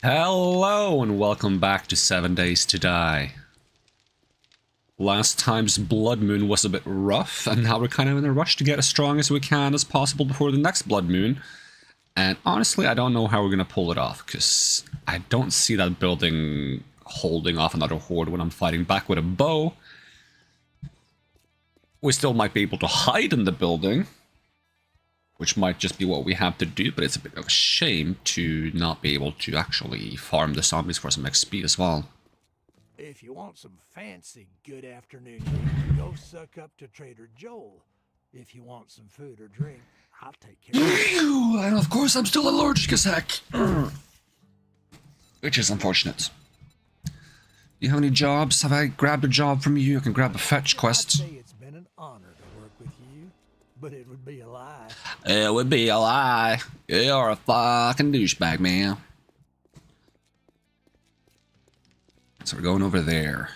Hello and welcome back to 7 Days to Die. Last time's Blood Moon was a bit rough, and now we're kind of in a rush to get as strong as we can as possible before the next Blood Moon. And honestly, I don't know how we're gonna pull it off, because I don't see that building holding off another horde when I'm fighting back with a bow. We still might be able to hide in the building, which might just be what we have to do, but it's a bit of a shame to not be able to actually farm the zombies for some XP as well. If you want some fancy good afternoon, you go suck up to Trader Joel. If you want some food or drink, I'll take care of it. And of course I'm still allergic as heck. Which is unfortunate. Do you have any jobs? Have I grabbed a job from you? I can grab a fetch quest. I'd say it's been an honor to work with you, but it would be a lie. It would be a lie. You're a fucking douchebag, man. So we're going over there.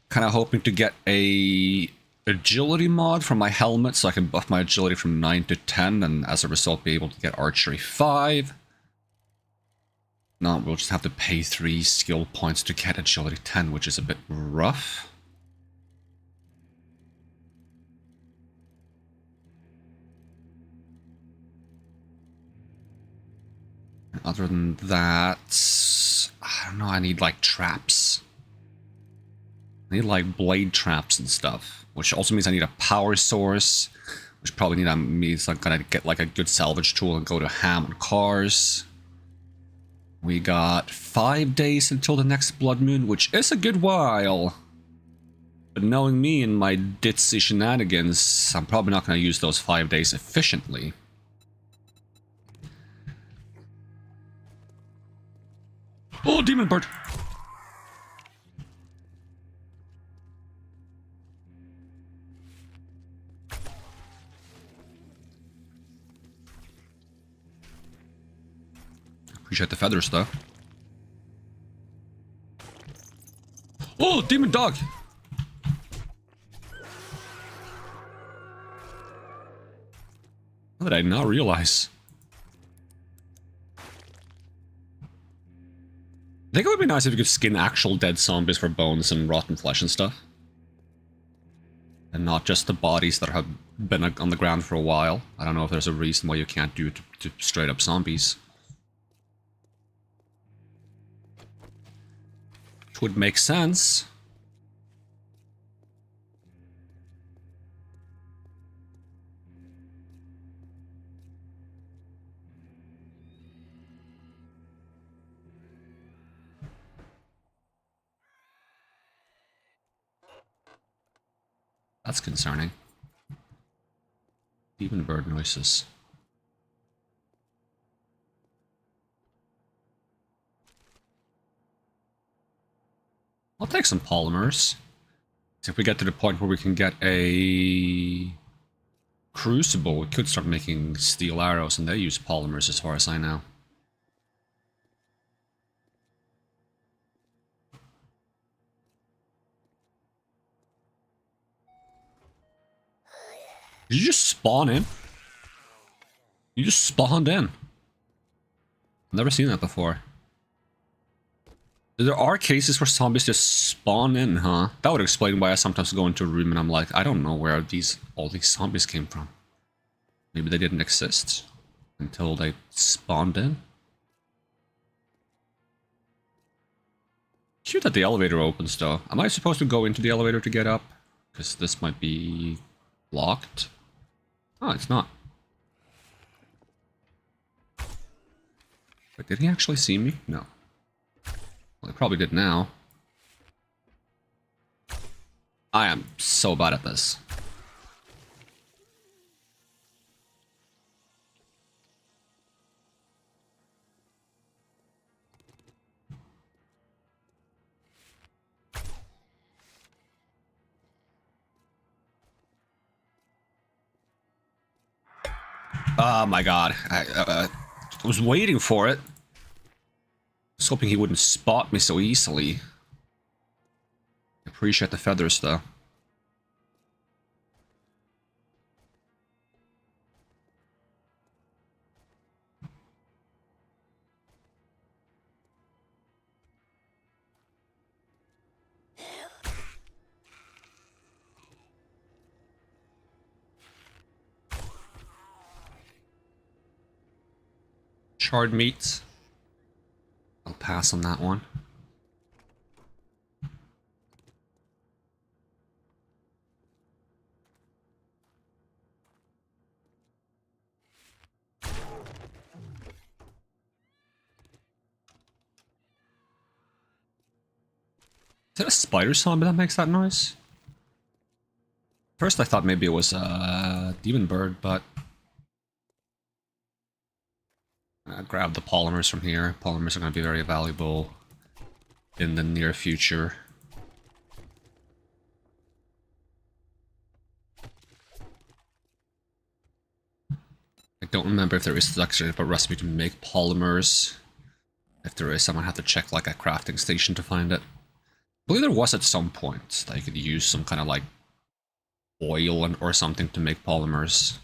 Kind of hoping to get a agility mod for my helmet so I can buff my agility from 9 to 10 and as a result be able to get archery 5. No, we'll just have to pay 3 skill points to get agility 10, which is a bit rough. Other than that, I don't know, I need like traps. I need like blade traps and stuff, which also means I need a power source, which probably means I'm gonna get like a good salvage tool and go to ham on cars. We got 5 days until the next Blood Moon, which is a good while. But knowing me and my ditzy shenanigans, I'm probably not gonna use those 5 days efficiently. Oh, demon bird! Appreciate the feathers, though. Oh, demon dog! How did I not realize? I think it would be nice if you could skin actual dead zombies for bones and rotten flesh and stuff. And not just the bodies that have been on the ground for a while. I don't know if there's a reason why you can't do it to straight up zombies. Which would make sense. That's concerning. Even bird noises. I'll take some polymers. If we get to the point where we can get a crucible, we could start making steel arrows, and they use polymers as far as I know. Did you just spawn in? You just spawned in. I've never seen that before. There are cases where zombies just spawn in, huh? That would explain why I sometimes go into a room and I'm like, I don't know where all these zombies came from. Maybe they didn't exist until they spawned in. Cute that the elevator opens though. Am I supposed to go into the elevator to get up? Because this might be locked. Oh, it's not. Wait, did he actually see me? No. Well, he probably did now. I am so bad at this. Oh my god. I was waiting for it. I was hoping he wouldn't spot me so easily. Appreciate the feathers though. charred meat. I'll pass on that one. Is it a spider zombie that makes that noise? First I thought maybe it was a demon bird, but... I'll grab the polymers from here. Polymers are going to be very valuable in the near future. I don't remember if there is actually a recipe to make polymers. If there is, I might have to check like a crafting station to find it. I believe there was at some point that you could use some kind of like oil or something to make polymers.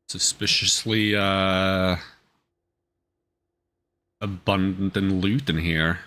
Suspiciously abundant in loot in here.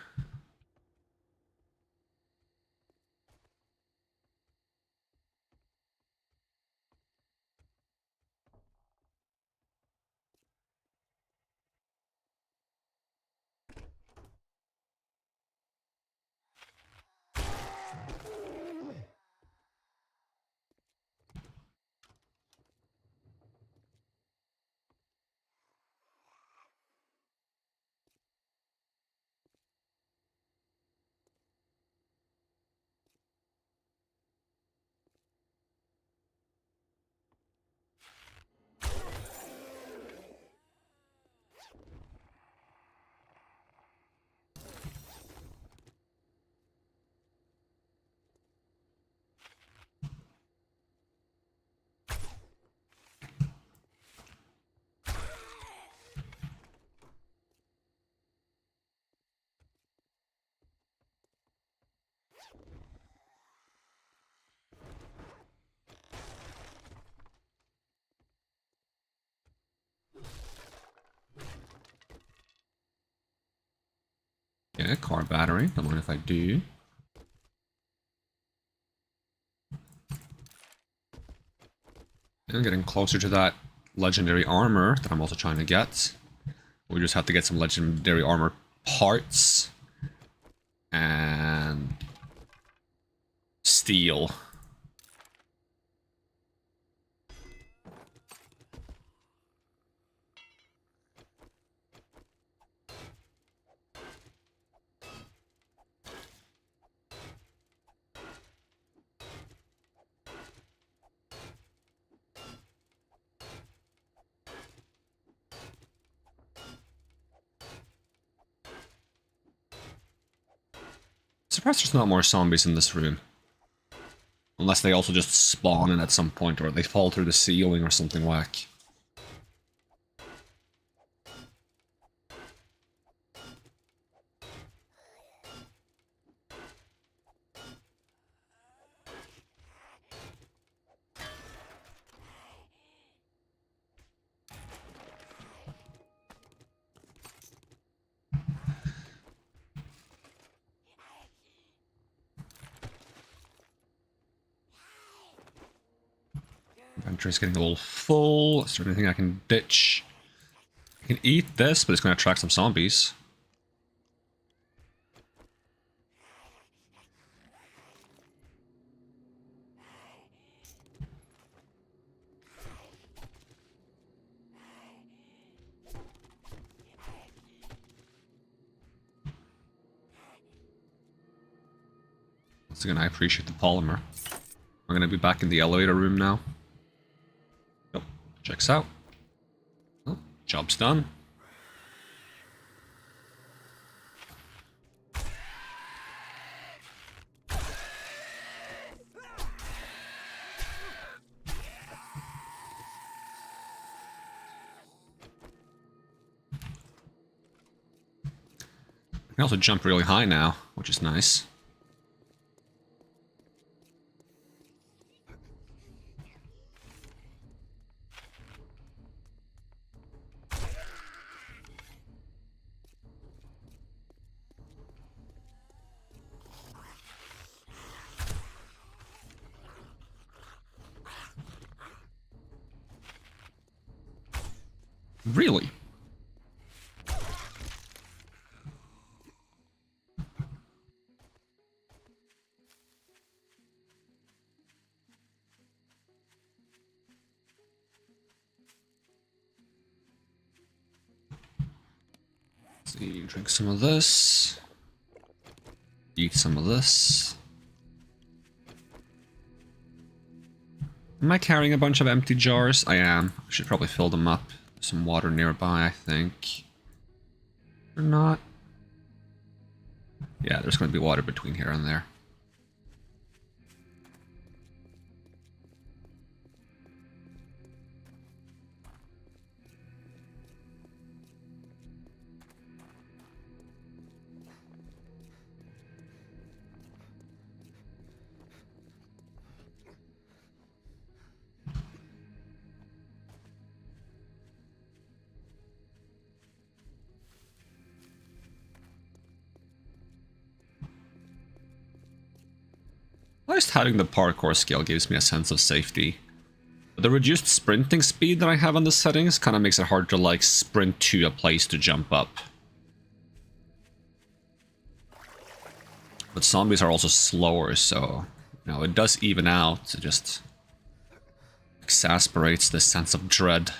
Yeah, car battery. Don't mind if I do. And getting closer to that legendary armor that I'm also trying to get. We just have to get some legendary armor parts. And steel. Surprised there's not more zombies in this room. Unless they also just spawn in at some point, or they fall through the ceiling or something whack. Inventory's getting a little full. Is there anything I can ditch? I can eat this, but it's going to attract some zombies. Once again, I appreciate the polymer. We're going to be back in the elevator room now. Yep, checks out. Oh, job's done. I can also jump really high now, which is nice. Really? Let's see, drink some of this. Eat some of this. Am I carrying a bunch of empty jars? I am. I should probably fill them up. There's some water nearby, I think. Or not. Yeah, there's going to be water between here and there. At least having the parkour skill gives me a sense of safety. But the reduced sprinting speed that I have on the settings kind of makes it hard to like sprint to a place to jump up. But zombies are also slower, so you know, it does even out. It just exasperates this sense of dread.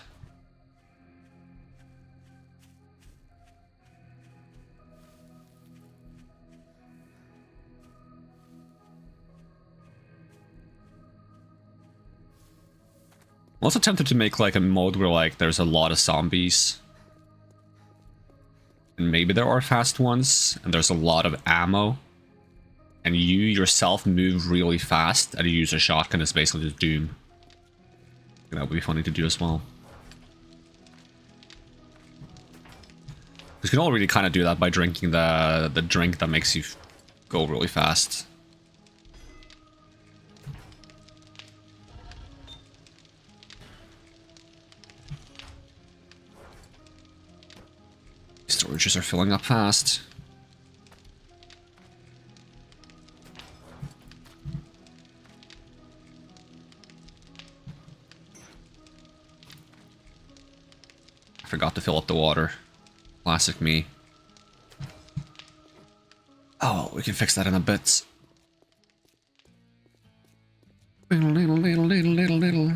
I'm also tempted to make like a mode where like there's a lot of zombies. And maybe there are fast ones, and there's a lot of ammo. And you yourself move really fast, and you use a shotgun as basically just Doom. That would be funny to do as well. You can already kind of do that by drinking the drink that makes you go really fast. Storages are filling up fast. I forgot to fill up the water. Classic me. Oh, we can fix that in a bit. Little.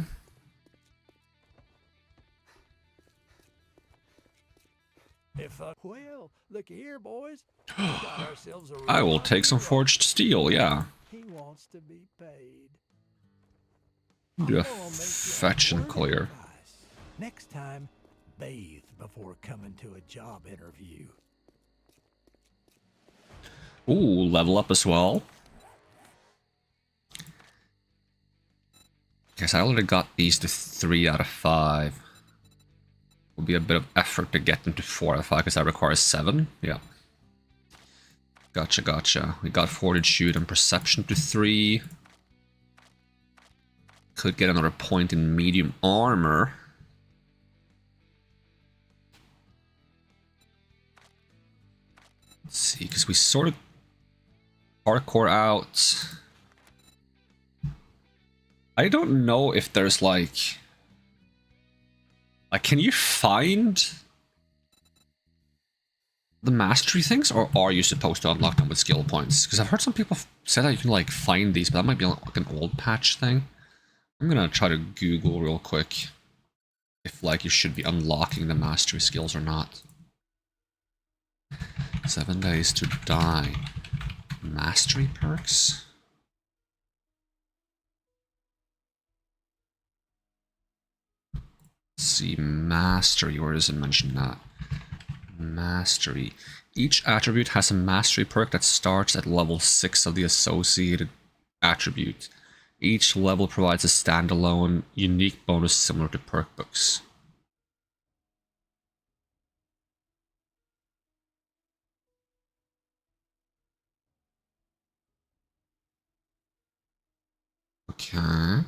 Well, look here, boys. We got ourselves a I will real take some hero. forged steel, yeah. He wants to be paid. Do a I'm gonna make you fetch and word of clear. advice. Next time, bathe before coming to a job interview. Ooh, level up as well. Guess I already got these to 3 out of 5. Will be a bit of effort to get them to 4 out of 5 because that requires 7. Yeah. Gotcha. We got Fortitude and Perception to 3. Could get another point in medium armor. Let's see, because we sort of parkour out. I don't know if there's like, can you find the mastery things, or are you supposed to unlock them with skill points? Because I've heard some people say that you can like find these, but that might be like an old patch thing. I'm gonna try to Google real quick if like you should be unlocking the mastery skills or not. 7 days to die. Mastery perks? Let's see, mastery, where does it mention that? Mastery. Each attribute has a mastery perk that starts at level 6 of the associated attribute. Each level provides a standalone, unique bonus similar to perk books. Okay.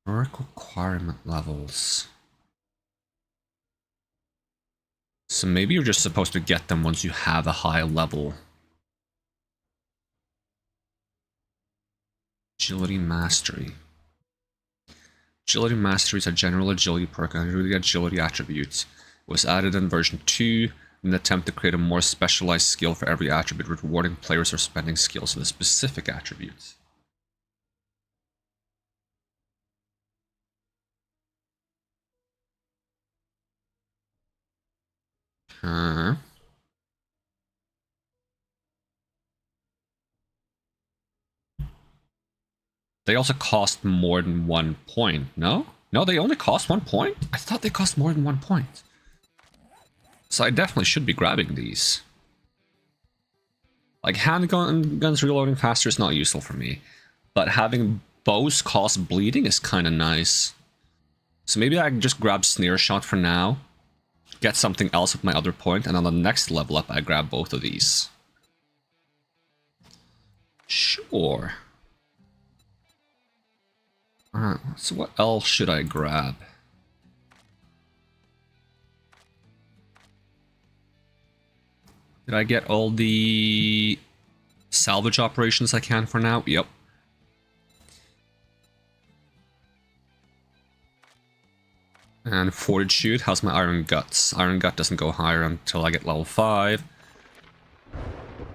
Perk requirement levels. So maybe you're just supposed to get them once you have a high level. Agility Mastery. Agility Mastery is a general agility perk under the agility attributes. It was added in version 2 in an attempt to create a more specialized skill for every attribute, rewarding players for spending skills for the specific attributes. They also cost more than 1 point, no? No, they only cost 1 point? I thought they cost more than 1 point. So I definitely should be grabbing these. Like, handguns reloading faster is not useful for me. But having bows cost bleeding is kind of nice. So maybe I can just grab Snare Shot for now. Get something else with my other point, and on the next level up I grab both of these. Sure. Alright, so what else should I grab? Did I get all the salvage operations I can for now? Yep. And Fortitude, how's my Iron Guts? Iron Gut doesn't go higher until I get level 5.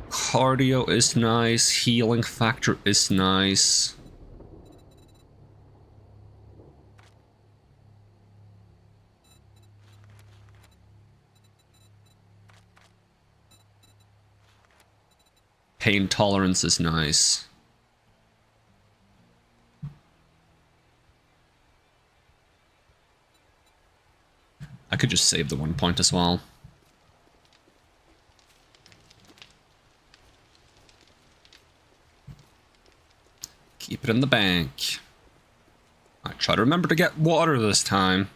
Cardio is nice, healing factor is nice. Pain tolerance is nice. I could just save the 1 point as well. Keep it in the bank. I try to remember to get water this time.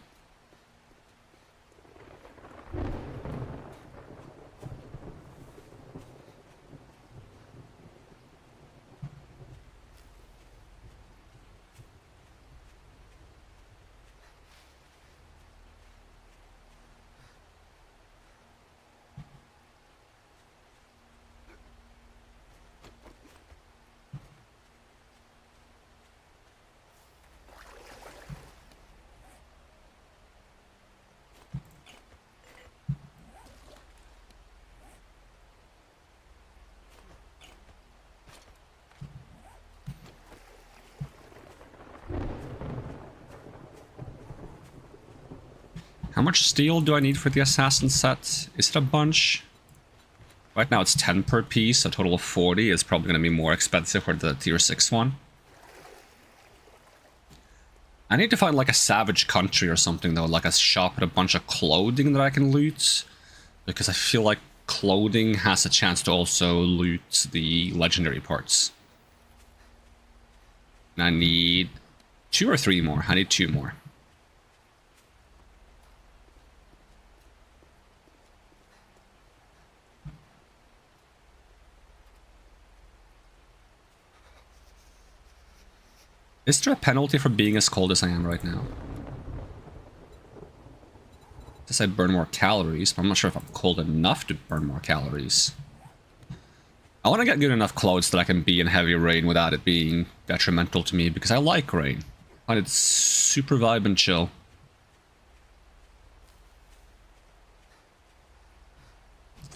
How much steel do I need for the assassin set? Is it a bunch? Right now it's 10 per piece, a total of 40. It's probably going to be more expensive for the tier 6 one. I need to find like a savage country or something though, like a shop with a bunch of clothing that I can loot. Because I feel like clothing has a chance to also loot the legendary parts. And I need 2 or 3 more. I need 2 more. Is there a penalty for being as cold as I am right now? I guess I burn more calories, but I'm not sure if I'm cold enough to burn more calories. I want to get good enough clothes that I can be in heavy rain without it being detrimental to me, because I like rain. I find it super vibe and chill.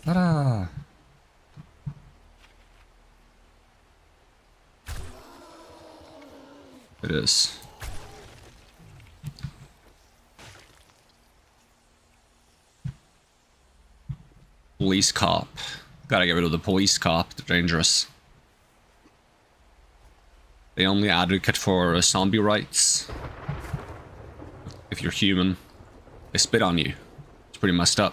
Ta-da! It is. Police cop. Gotta get rid of the police cop. They're dangerous. They only advocate for zombie rights. If you're human, they spit on you. It's pretty messed up.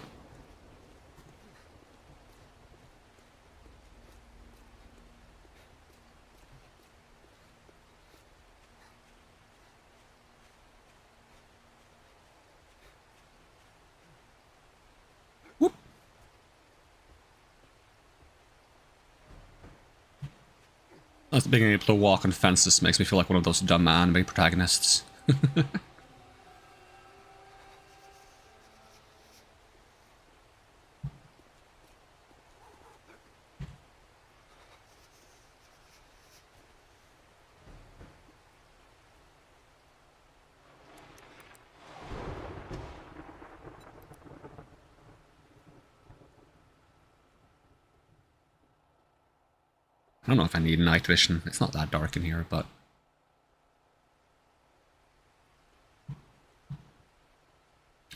That's being able to walk on fences makes me feel like one of those dumb anime protagonists. I don't know if I need night vision. It's not that dark in here, but...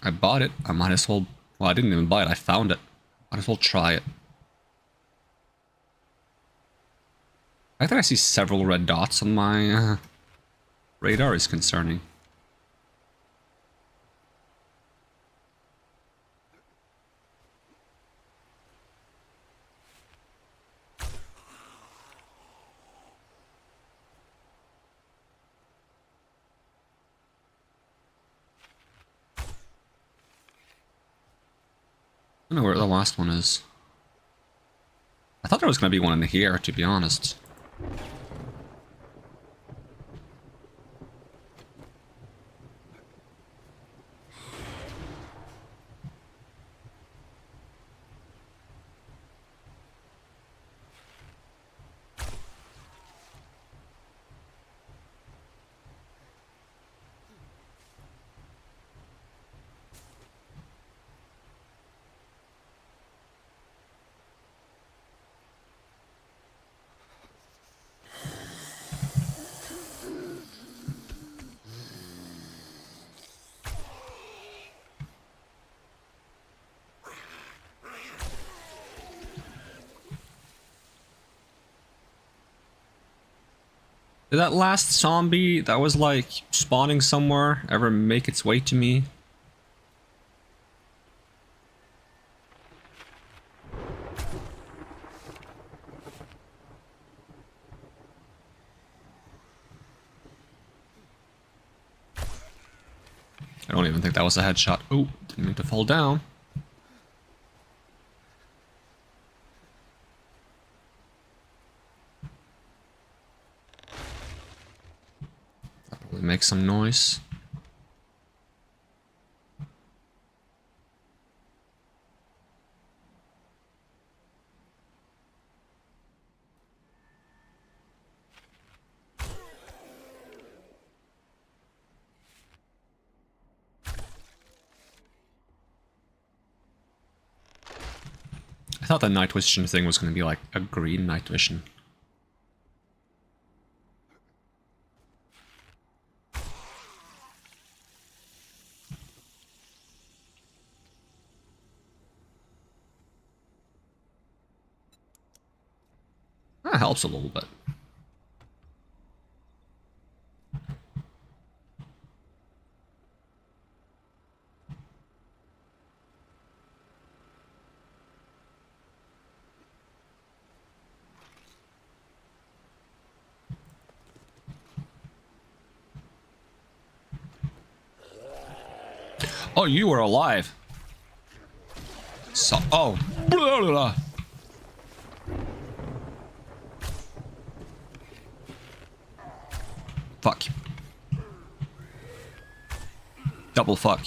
I bought it. I might as well... Well, I didn't even buy it. I found it. Might as well try it. I think I see several red dots on my radar is concerning. I don't know where the last one is. I thought there was going to be one in here, to be honest. Did that last zombie that was like spawning somewhere ever make its way to me? I don't even think that was a headshot. Oh, didn't mean to fall down. Make some noise. I thought the night vision thing was going to be like a green night vision. That helps a little bit. Oh, you were alive. So, oh. Blah, blah, blah. Fuck. Double fuck.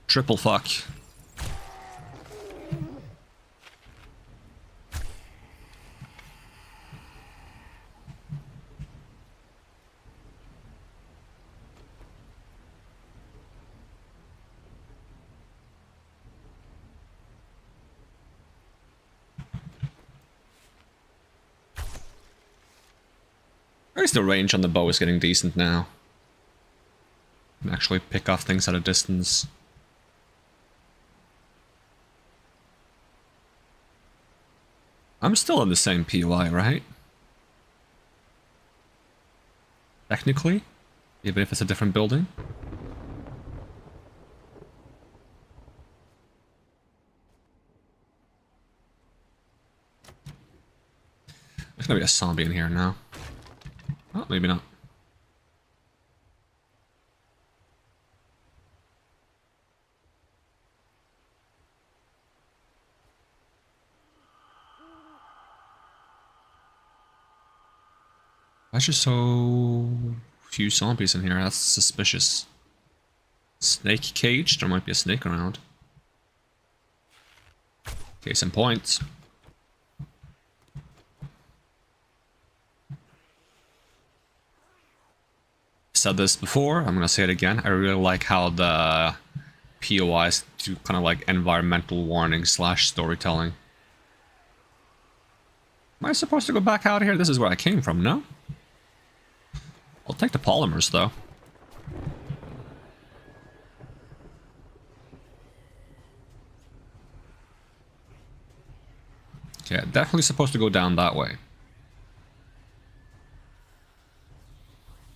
Triple fuck. At least the range on the bow is getting decent now. You can actually pick off things at a distance. I'm still in the same POI, right? Technically? Even if it's a different building? There's gonna be a zombie in here now. Oh, maybe not. Why is there so few zombies in here? That's suspicious. Snake cage? There might be a snake around. Case in point. Said this before, I'm gonna say it again. I really like how the POIs to kind of like environmental warning slash storytelling. Am I supposed to go back out here? This is where I came from, no? I'll take the polymers, though. Okay, definitely supposed to go down that way.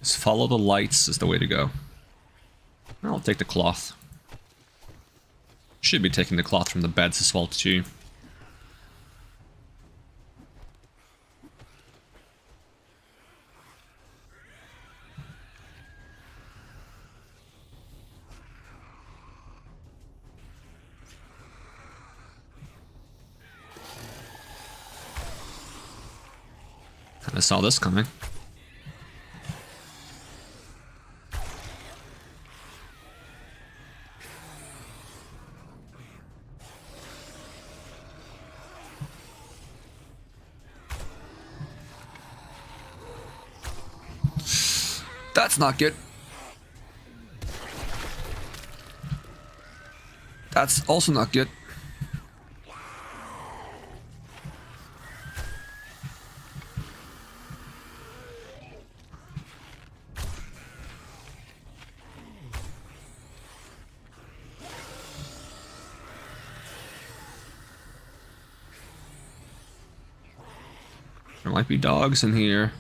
Just follow the lights is the way to go. I'll take the cloth. Should be taking the cloth from the beds as well, too. Kinda saw this coming. That's not good. That's also not good. There might be dogs in here.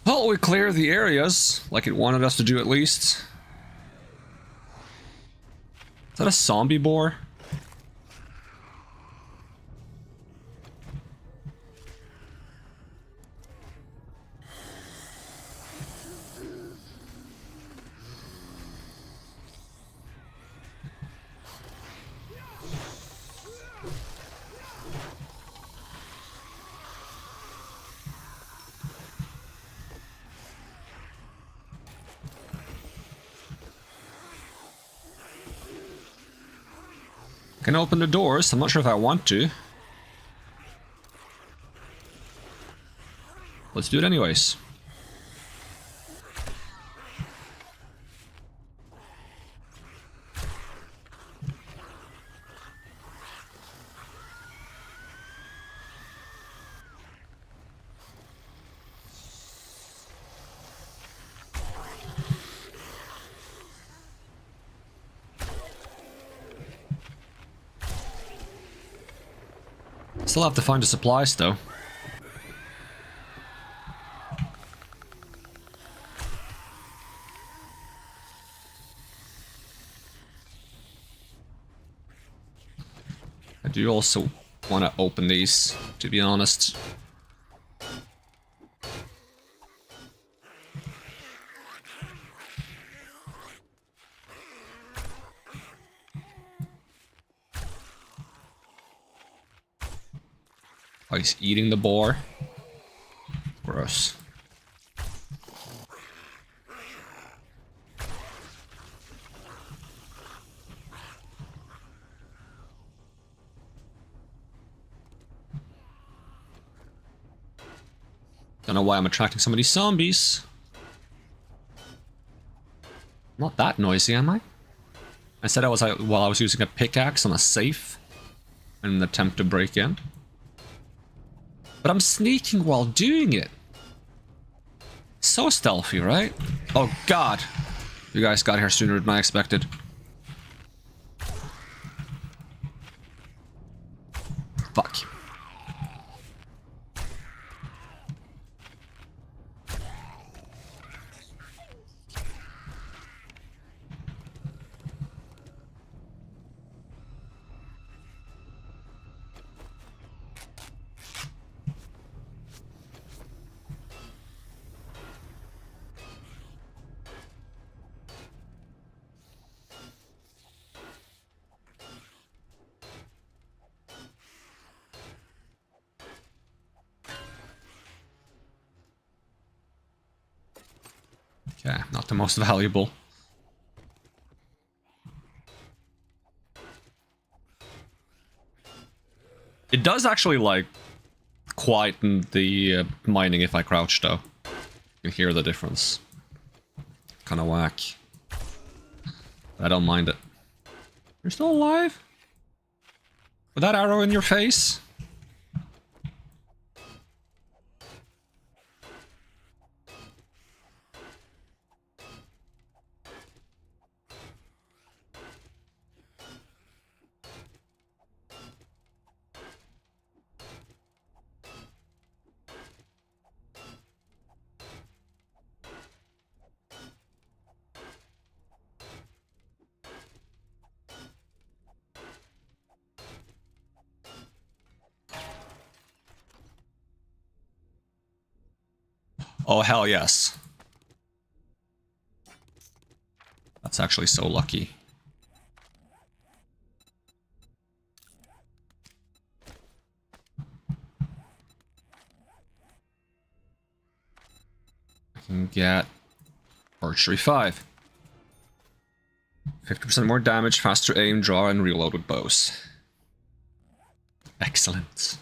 Well, we clear the areas, like it wanted us to do at least. Is that a zombie boar? Can open the doors. I'm not sure if I want to. Let's do it anyways. Still have to find the supplies, though. I do also want to open these, to be honest. Oh, he's eating the boar. Gross. Don't know why I'm attracting so many zombies. Not that noisy, am I? I said I was while I was using a pickaxe on a safe in an attempt to break in. But I'm sneaking while doing it. So stealthy, right? Oh god. You guys got here sooner than I expected. Fuck. Okay, not the most valuable. It does actually, like, quieten the mining if I crouch, though. You can hear the difference. Kinda whack. I don't mind it. You're still alive? With that arrow in your face? Oh, hell yes. That's actually so lucky. I can get Archery 5. 50% more damage, faster aim, draw, and reload with bows. Excellent.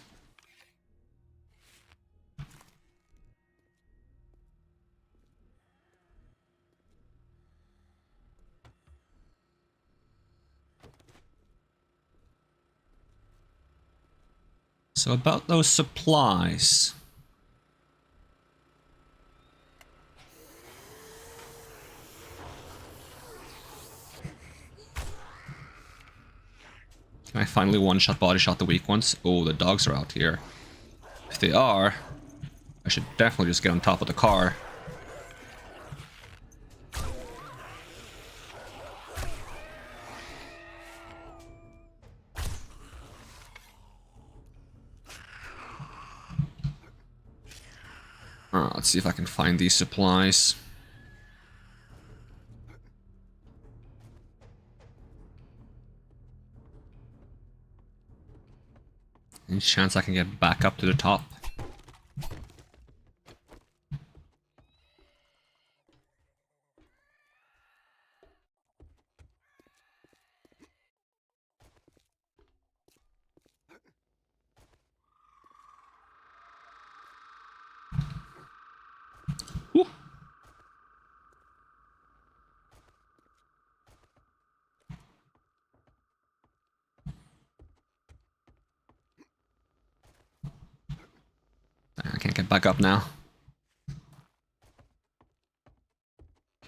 So about those supplies. Can I finally one-shot body shot the weak ones? Oh, the dogs are out here. If they are, I should definitely just get on top of the car. Let's see if I can find these supplies. Any chance I can get back up to the top? Woo. I can't get back up now.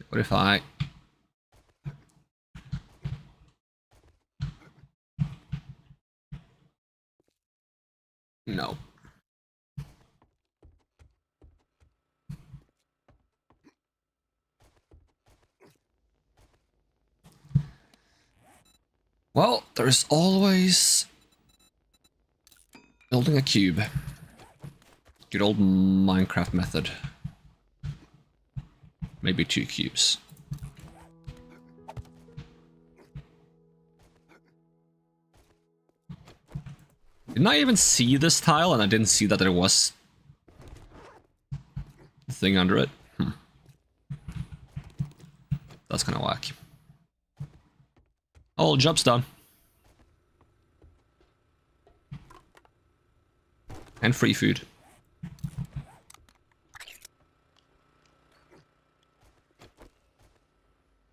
What if I... No. Well, there's always building a cube. Good old Minecraft method. Maybe 2 cubes. Didn't I even see this tile, and I didn't see that there was a thing under it? That's kind of whack. Oh, job's done. And free food.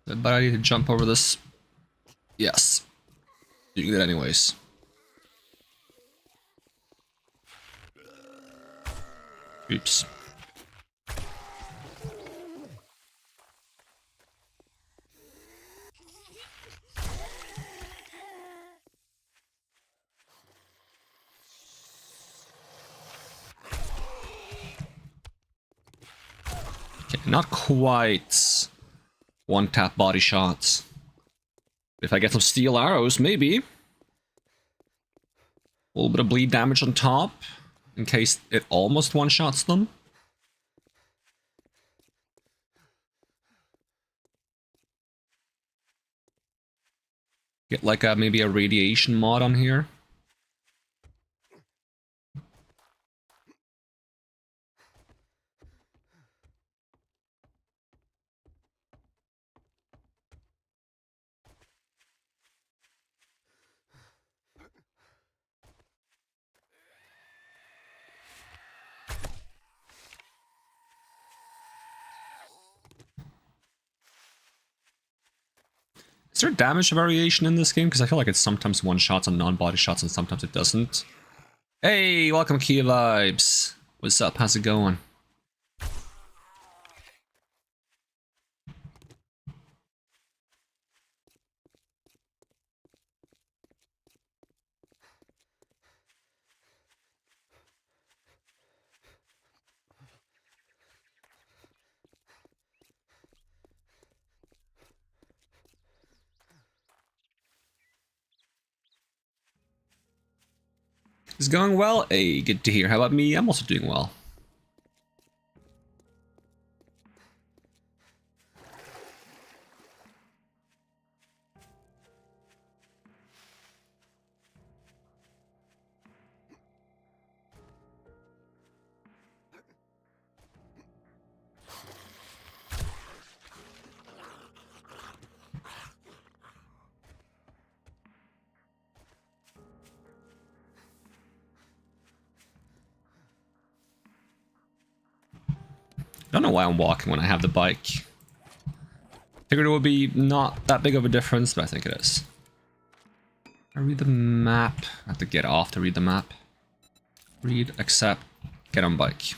But I need to jump over this. Yes. You can do it anyways. Oops. Okay, not quite one-tap body shots. If I get some steel arrows, maybe. A little bit of bleed damage on top, in case it almost one-shots them. Get like a maybe a radiation mod on here. Is there damage variation in this game? Because I feel like it's sometimes one-shots on non-body shots and sometimes it doesn't. Hey, welcome Key Vibes. What's up? How's it going? It's going well? Hey, good to hear. How about me? I'm also doing well. I don't know why I'm walking when I have the bike. Figured it would be not that big of a difference, but I think it is. I read the map. I have to get off to read the map. Read, accept, get on bike.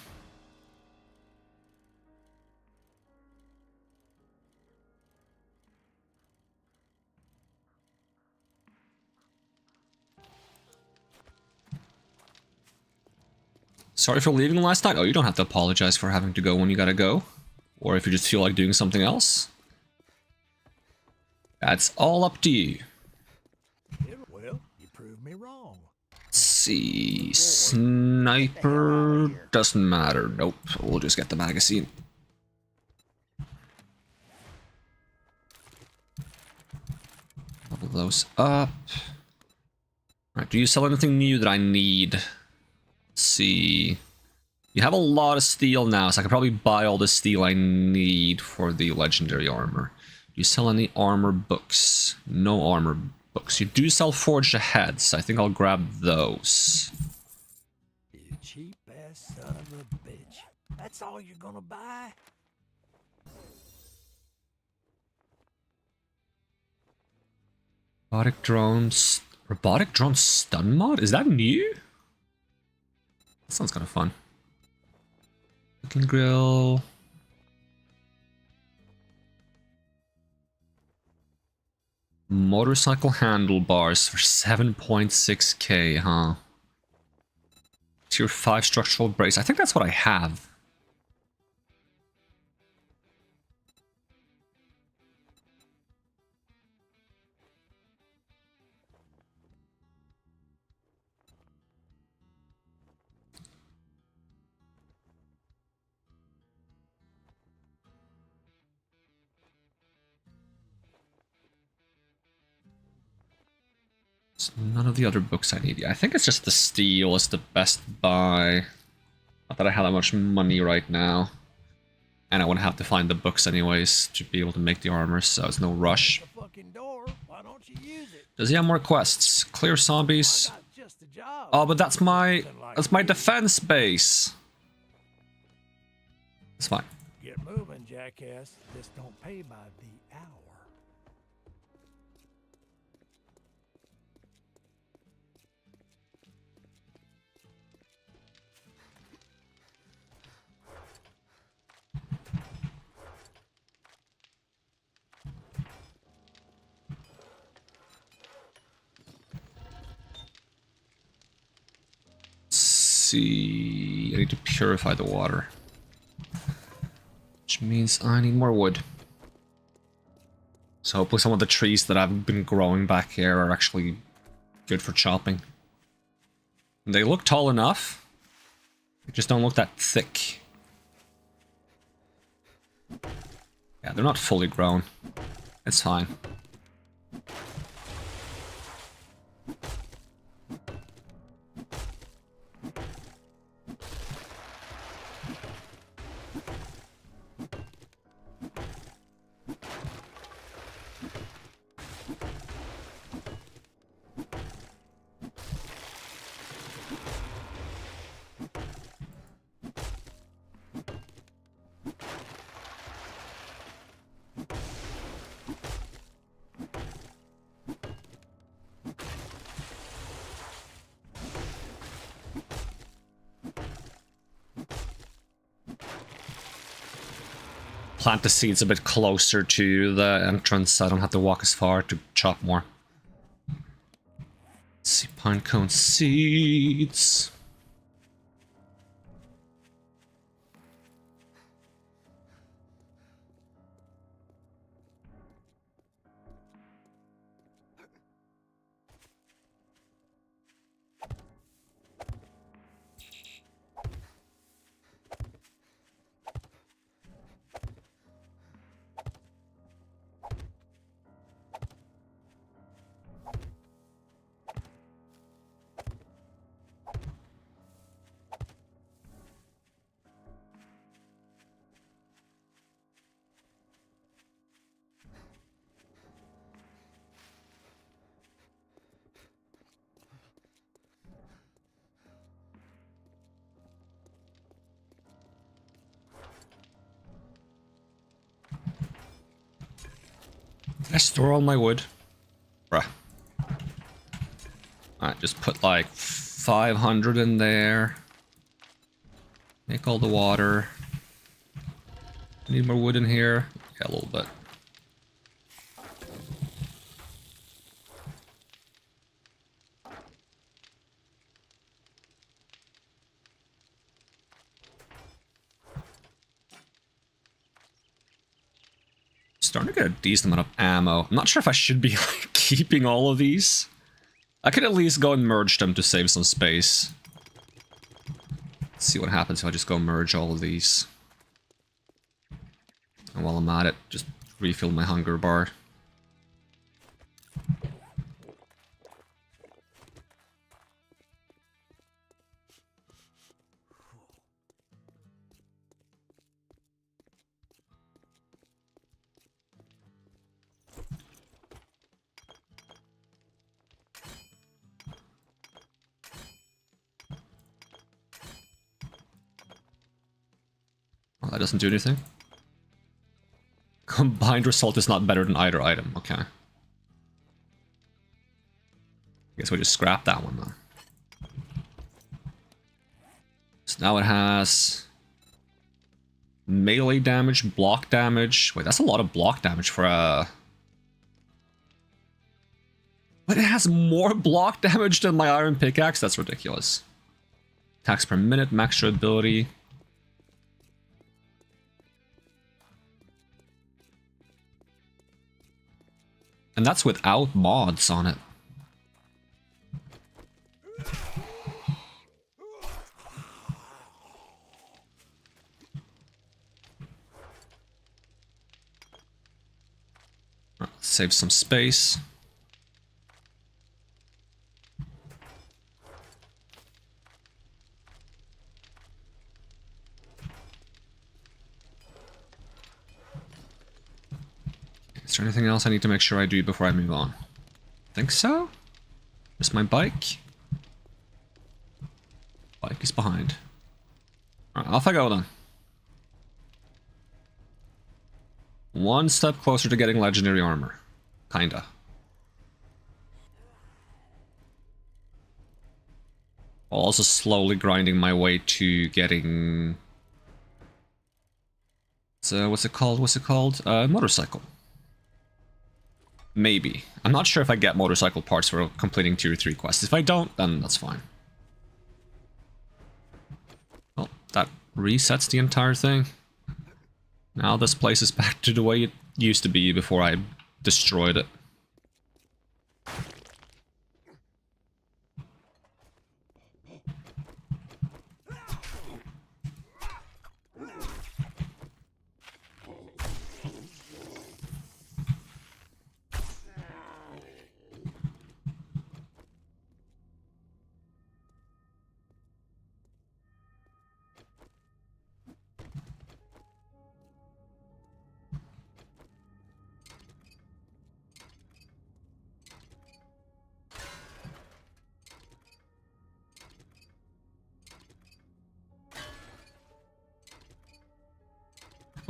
Sorry for leaving last night. Oh, you don't have to apologize for having to go when you gotta go. Or if you just feel like doing something else. That's all up to you. Well, you proved me wrong. Let's see. Sniper doesn't matter. Nope. We'll just get the magazine. Level those up. Alright, do you sell anything new that I need? Let's see. You have a lot of steel now, so I can probably buy all the steel I need for the legendary armor. Do you sell any armor books? No armor books. You do sell forged heads. I think I'll grab those. You cheap ass son of a bitch. That's all you're gonna buy? Robotic drones. Robotic drone stun mod? Is that new? That sounds kind of fun. Cooking grill. Motorcycle handlebars for 7.6k, huh? Tier 5 structural brace. I think that's what I have. None of the other books I need. Yeah, I think it's just the steel is the best buy. Not that I have that much money right now. And I wouldn't have to find the books anyways to be able to make the armor, so it's no rush. The fucking door. Why don't you use it? Does he have more quests? Clear zombies. I got just a job. Oh, but that's my defense base. It's fine. Get moving, jackass. This don't pay by the hour. See, I need to purify the water, which means I need more wood. So hopefully some of the trees that I've been growing back here are actually good for chopping. They look tall enough, they just don't look that thick. Yeah, they're not fully grown. It's fine. plant the seeds a bit closer to the entrance so I don't have to walk as far to chop more. Let's see, pinecone seeds. Did I store all my wood? Bruh. Alright, just put like 500 in there. Make all the water. Need more wood in here? Yeah, a little bit. Starting to get a decent amount of ammo. I'm not sure if I should be like, keeping all of these. I could at least go and merge them to save some space. Let's see what happens if I just go merge all of these. And while I'm at it, just refill my hunger bar. Oh, that doesn't do anything. Combined result is not better than either item. Okay. Guess we just scrap that one then. So now it has melee damage, block damage. Wait, that's a lot of block damage for a... But it has more block damage than my iron pickaxe? That's ridiculous. Attacks per minute, max durability. And that's without mods on it. Save some space. Is there anything else I need to make sure I do before I move on? Think so? Just my bike? Bike is behind. Alright, off I go then. One step closer to getting legendary armor. Kinda. While also slowly grinding my way to getting... So, what's it called? Motorcycle. Maybe. I'm not sure if I get motorcycle parts for completing tier 3 quests. If I don't, then that's fine. Well, that resets the entire thing. Now this place is back to the way it used to be before I destroyed it.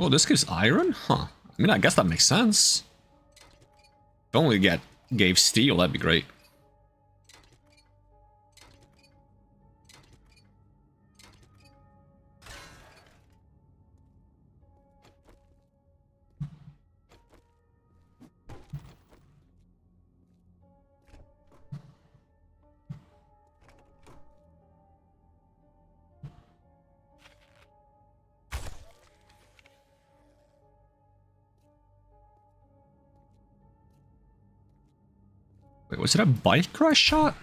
Oh, this gives iron? Huh. I mean, I guess that makes sense. If only gave steel, that'd be great. Wait, was it a biker I shot?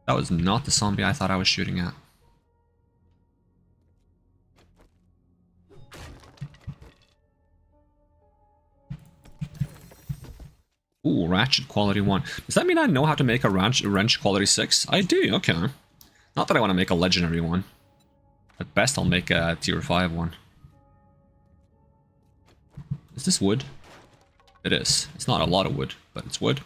That was not the zombie I thought I was shooting at. Ooh, ratchet quality 1. Does that mean I know how to make a wrench quality 6? I do, okay. Not that I want to make a legendary one. At best, I'll make a tier 5 one. Is this wood? It is. It's not a lot of wood, but it's wood.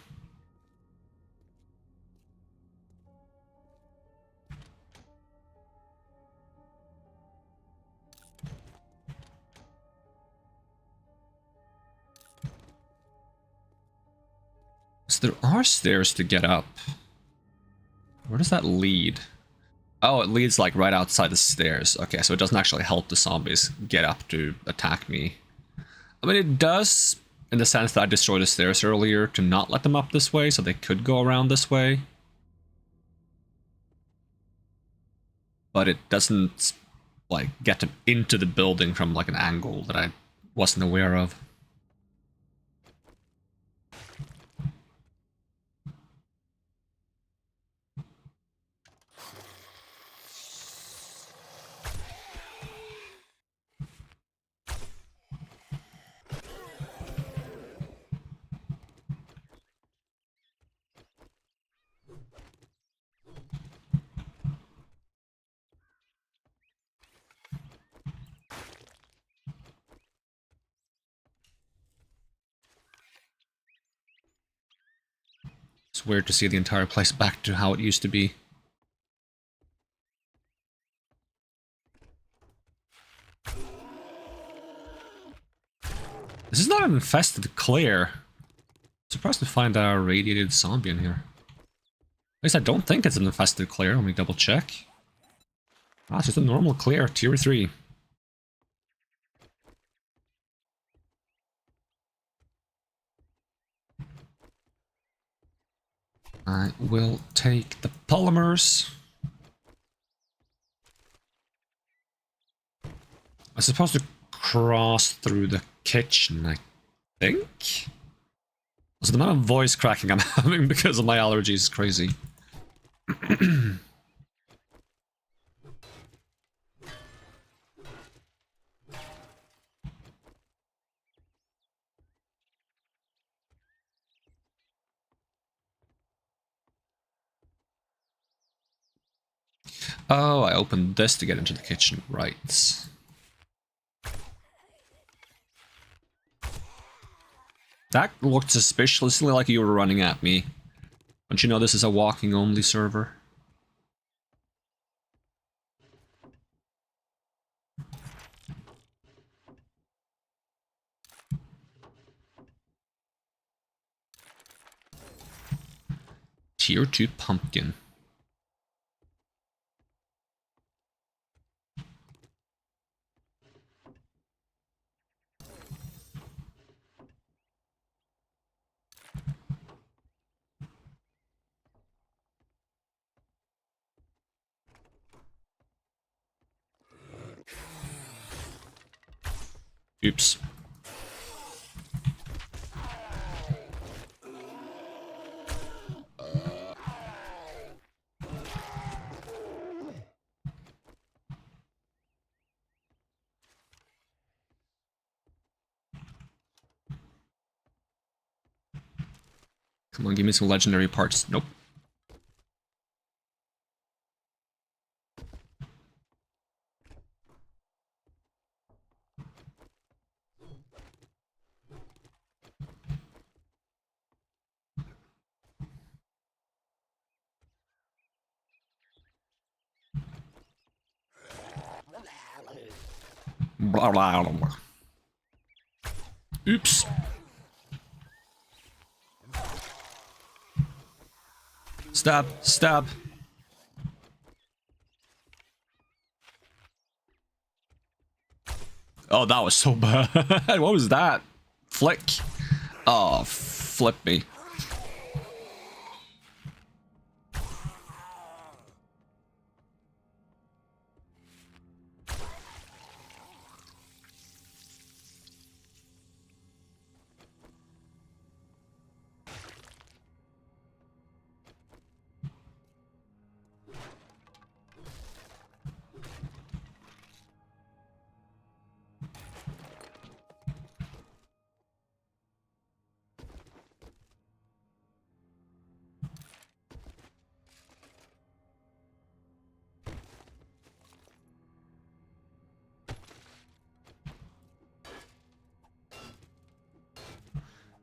So there are stairs to get up. Where does that lead? Oh, it leads like right outside the stairs. Okay, so it doesn't actually help the zombies get up to attack me. I mean, it does in the sense that I destroyed the stairs earlier to not let them up this way, so they could go around this way. But it doesn't, like, get them into the building from, like, an angle that I wasn't aware of. It's weird to see the entire place back to how it used to be. This is not an infested clear. Surprised to find a radiated zombie in here. At least I don't think it's an infested clear. Let me double check. Ah, it's just a normal clear, tier 3. I will take the polymers. I'm supposed to cross through the kitchen, I think? So the amount of voice cracking I'm having because of my allergies is crazy. Oh, I opened this to get into the kitchen, right. That looked suspiciously like you were running at me. Don't you know this is a walking only server? Tier 2 pumpkin. Oops. Come on, give me some legendary parts. Nope. Blah, blah, blah, blah. Oops. Stab, stab. Oh, that was so bad. What was that? Flick. Oh, flip me.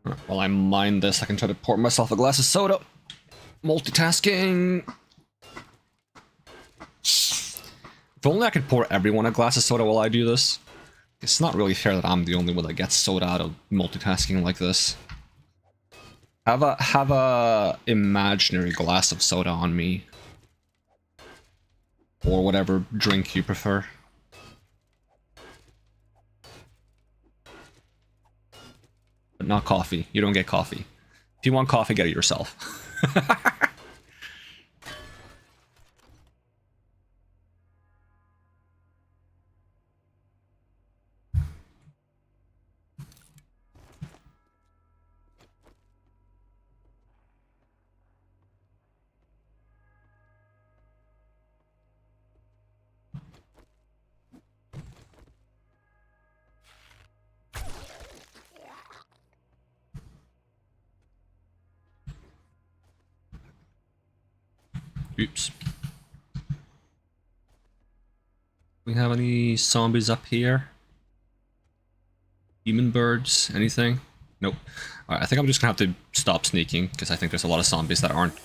Alright, while I mine this, I can try to pour myself a glass of soda. Multitasking. If only I could pour everyone a glass of soda while I do this. It's not really fair that I'm the only one that gets soda out of multitasking like this. Have a imaginary glass of soda on me. Or whatever drink you prefer. But not coffee. You don't get coffee. If you want coffee, get it yourself. Oops. We have any zombies up here? Human birds? Anything? Nope. Alright, I think I'm just gonna have to stop sneaking, because I think there's a lot of zombies that aren't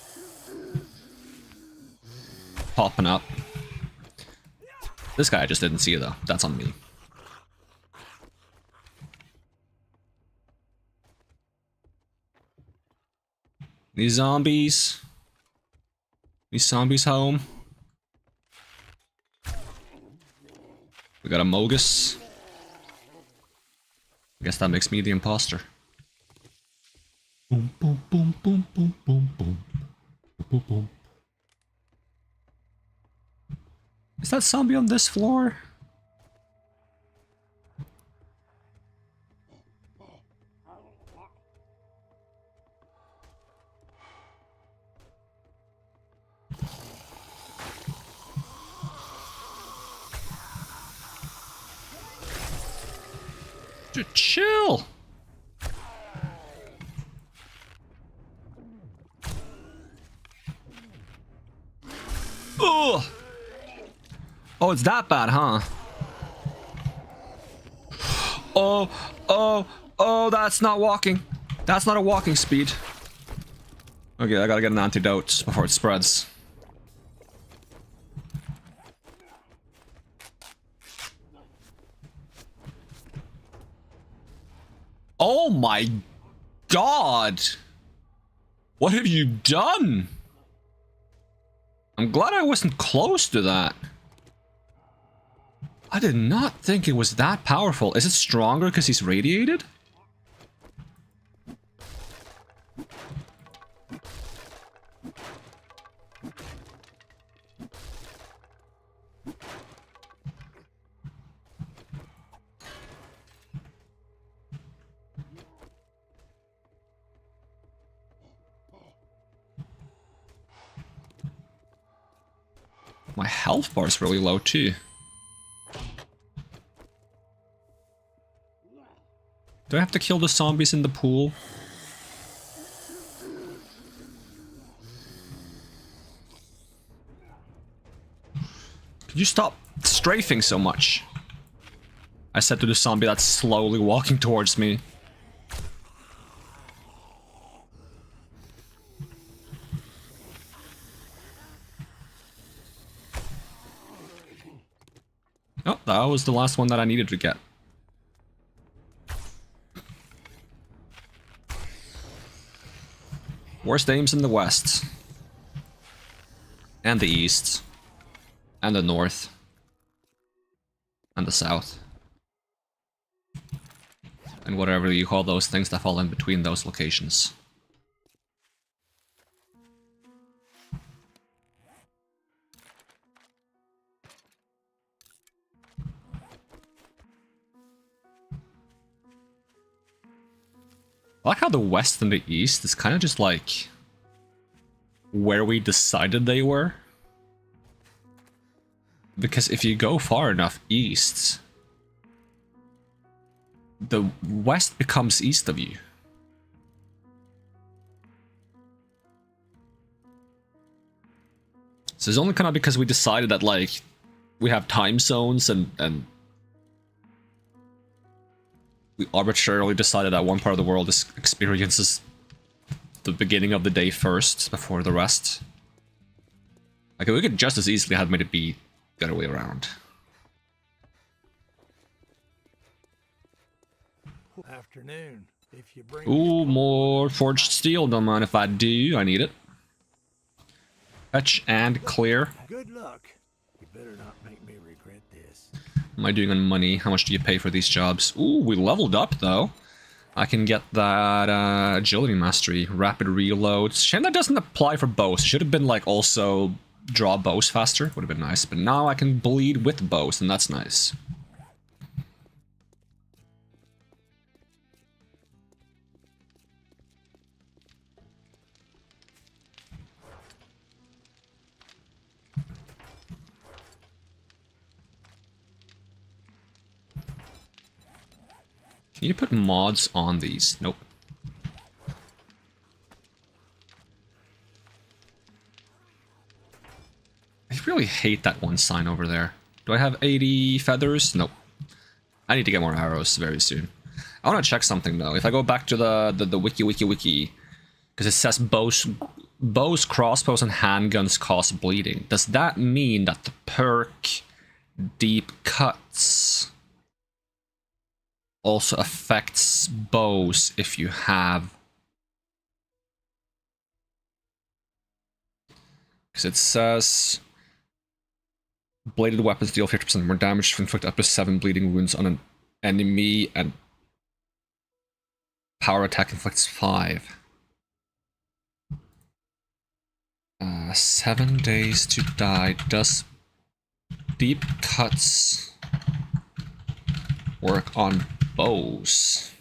popping up. This guy I just didn't see though. That's on me. These zombies. These zombies home. We got a Mogus. I guess that makes me the imposter. Boom, boom, boom, boom, boom, boom, boom. Boom, boom. Is that zombie on this floor? Just chill. Ugh. Oh, it's that bad, huh? Oh, that's not walking. That's not a walking speed. Okay, I gotta get an antidote before it spreads. Oh my god! What have you done? I'm glad I wasn't close to that. I did not think it was that powerful. Is it stronger because he's radiated? My health bar is really low too. Do I have to kill the zombies in the pool? Could you stop strafing so much? I said to the zombie that's slowly walking towards me. Oh, that was the last one that I needed to get. Worst aims in the west. And the east. And the north. And the south. And whatever you call those things that fall in between those locations. I like how the west and the east is kind of just like where we decided they were. Because if you go far enough east, the west becomes east of you. So it's only kind of because we decided that like we have time zones and We arbitrarily decided that one part of the world experiences the beginning of the day first before the rest. Like, we could just as easily have made it be the other way around. Afternoon. If you bring Ooh, more forged steel. Don't mind if I do. I need it. Fetch and clear. Good luck. You better not make me regret this. What am I doing on money? How much do you pay for these jobs? Ooh, we leveled up though. I can get that agility mastery, rapid reloads. Shame that doesn't apply for bows. Should have been like also draw bows faster. Would have been nice. But now I can bleed with bows, and that's nice. Can you put mods on these? Nope. I really hate that one sign over there. Do I have 80 feathers? Nope. I need to get more arrows very soon. I want to check something though. If I go back to the wiki, because it says bows, crossbows, and handguns cause bleeding. Does that mean that the perk deep cuts also affects bows if you have? Because it says bladed weapons deal 50% more damage to inflict up to 7 bleeding wounds on an enemy, and power attack inflicts 5. 7 days to die. Does deep cuts work on bows?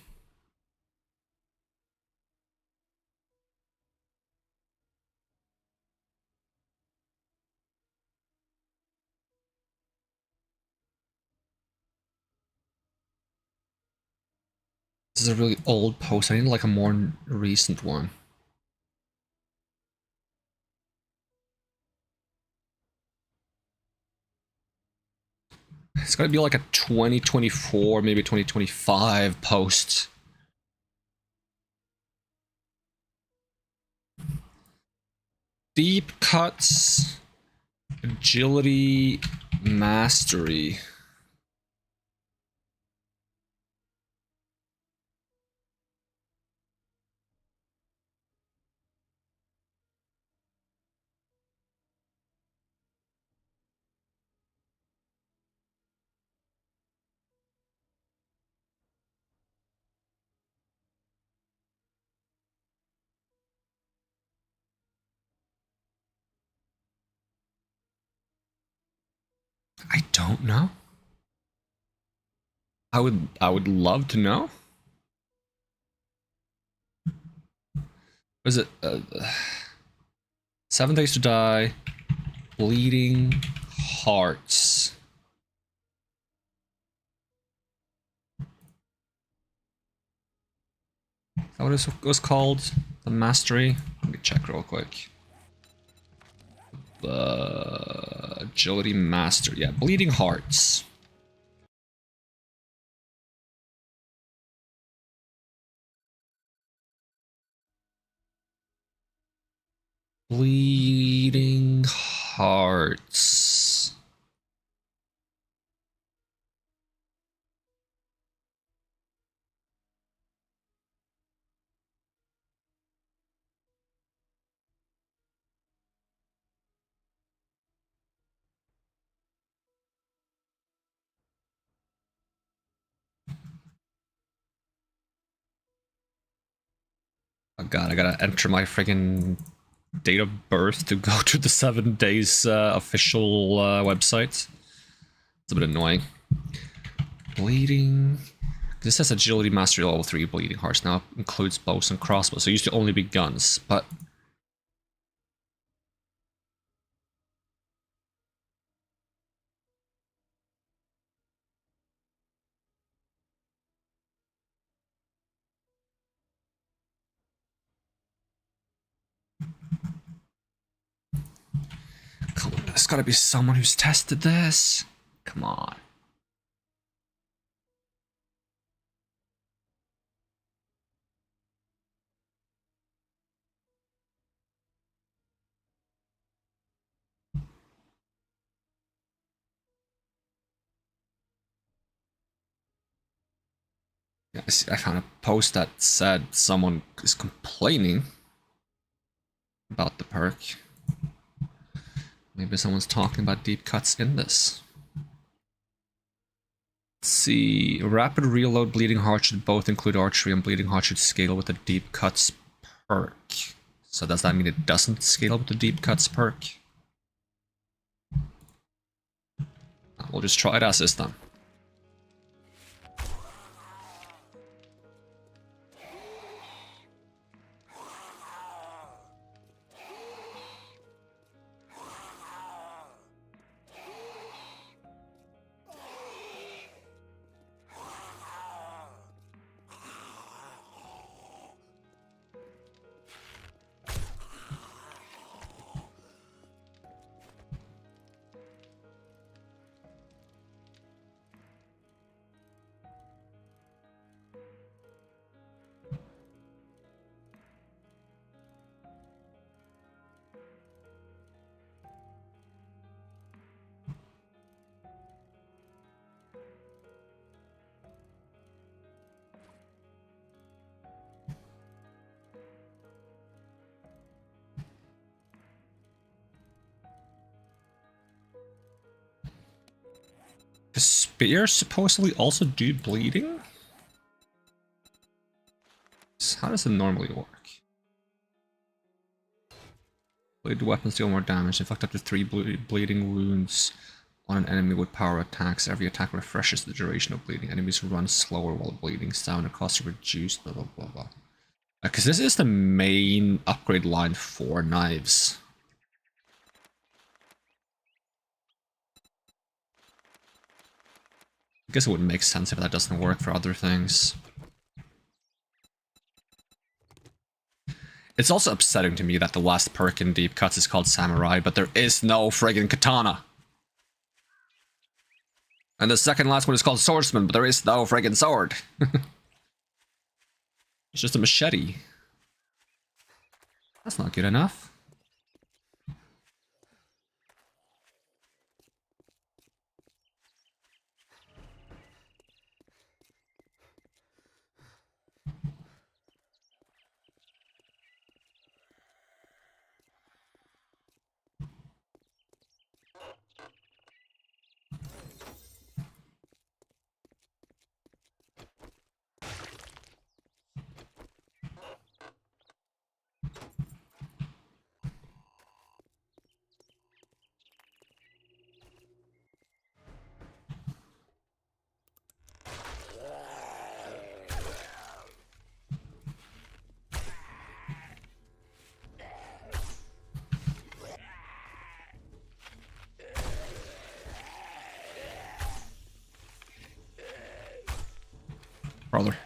This is a really old post. I need like a more recent one. It's gotta be like a 2024, maybe 2025 post. Deep cuts, agility, mastery. I don't know. I would love to know. What is it? 7 days to die. Bleeding hearts. Is that what it was called? The mastery? Let me check real quick. Agility master. Yeah, bleeding hearts. Bleeding hearts. Oh god, I gotta enter my friggin' date of birth to go to the 7 days official website. It's a bit annoying. Bleeding. This says agility mastery level 3 bleeding hearts. Now includes bows and crossbows. So it used to only be guns, but come on, there's gotta be someone who's tested this. Come on. I found a post that said someone is complaining about the perk. Maybe someone's talking about deep cuts in this. Let's see. Rapid reload, bleeding heart should both include archery, and bleeding heart should scale with the deep cuts perk. So does that mean it doesn't scale with the deep cuts perk? We'll just try it as is then. Does spear supposedly also do bleeding? How does it normally work? Bladed weapons deal more damage. Inflict up to 3 bleeding wounds on an enemy with power attacks. Every attack refreshes the duration of bleeding. Enemies run slower while bleeding. Stamina costs are reduced. Blah blah blah blah. Because this is the main upgrade line for knives. I guess it would make sense if that doesn't work for other things. It's also upsetting to me that the last perk in Deep Cuts is called Samurai, but there is no friggin' katana. And the second last one is called Swordsman, but there is no friggin' sword. It's just a machete. That's not good enough. Brother.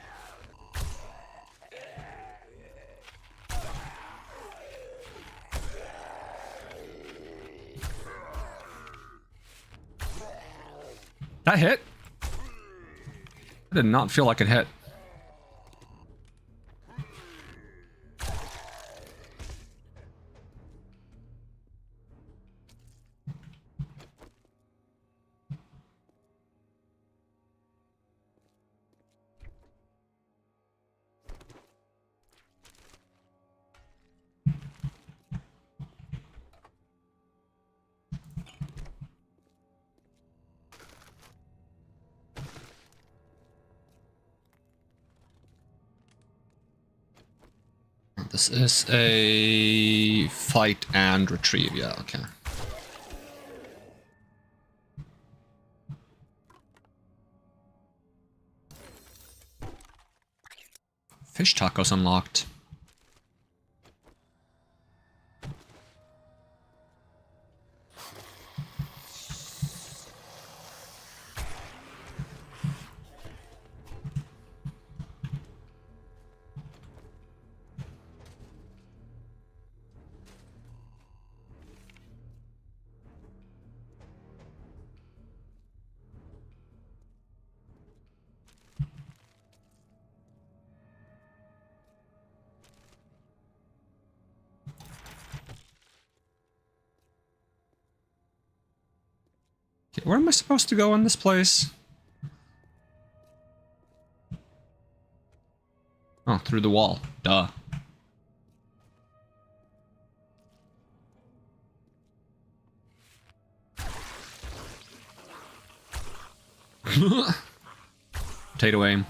That hit? I did not feel like it hit. This is a fight and retrieve, yeah, okay. Fish tacos unlocked. Okay, where am I supposed to go in this place? Oh, through the wall. Duh. Potato aim.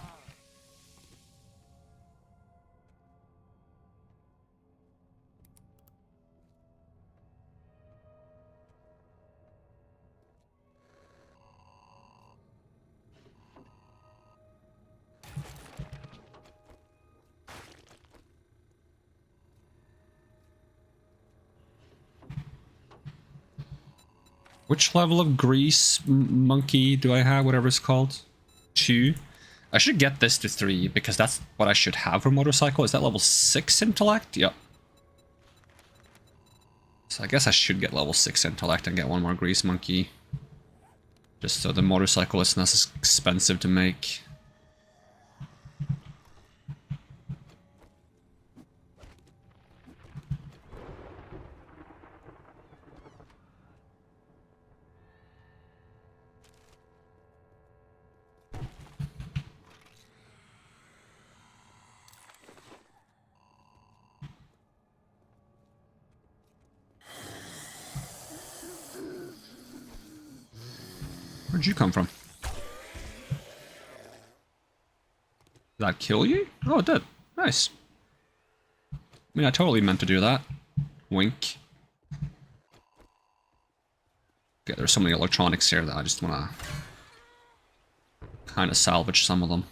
Which level of grease monkey do I have? Whatever it's called. 2. I should get this to 3 because that's what I should have for motorcycle. Is that level 6 intellect? Yep. So I guess I should get level 6 intellect and get one more grease monkey. Just so the motorcycle isn't as expensive to make. Where'd you come from? Did that kill you? Oh, it did. Nice. I mean, I totally meant to do that. Wink. Okay, there's so many electronics here that I just want to kind of salvage some of them.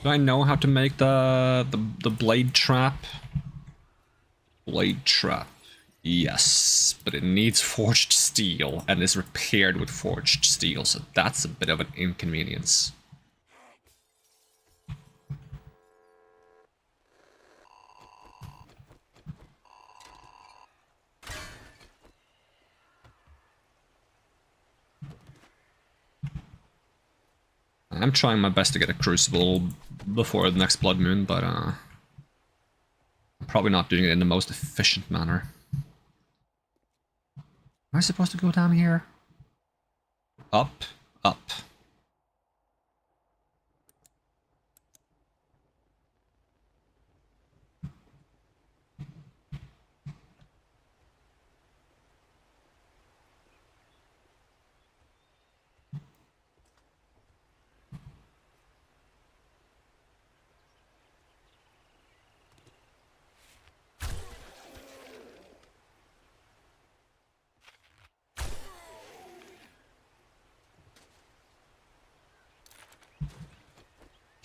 Do I know how to make the blade trap? Blade trap. Yes, but it needs forged steel and is repaired with forged steel, so that's a bit of an inconvenience. I'm trying my best to get a crucible before the next blood moon, but I'm probably not doing it in the most efficient manner. Am I supposed to go down here? Up, up.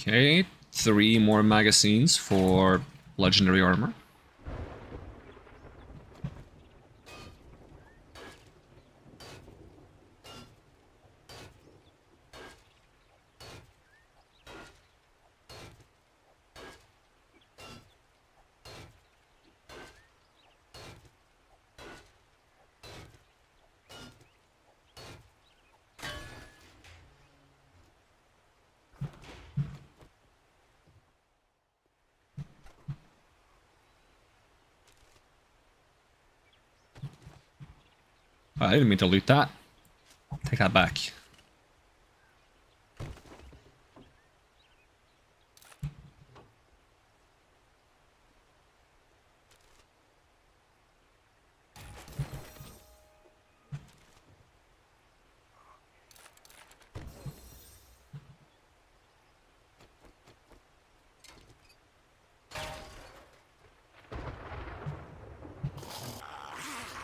Okay, 3 more magazines for legendary armor. I didn't mean to loot that. Take that back.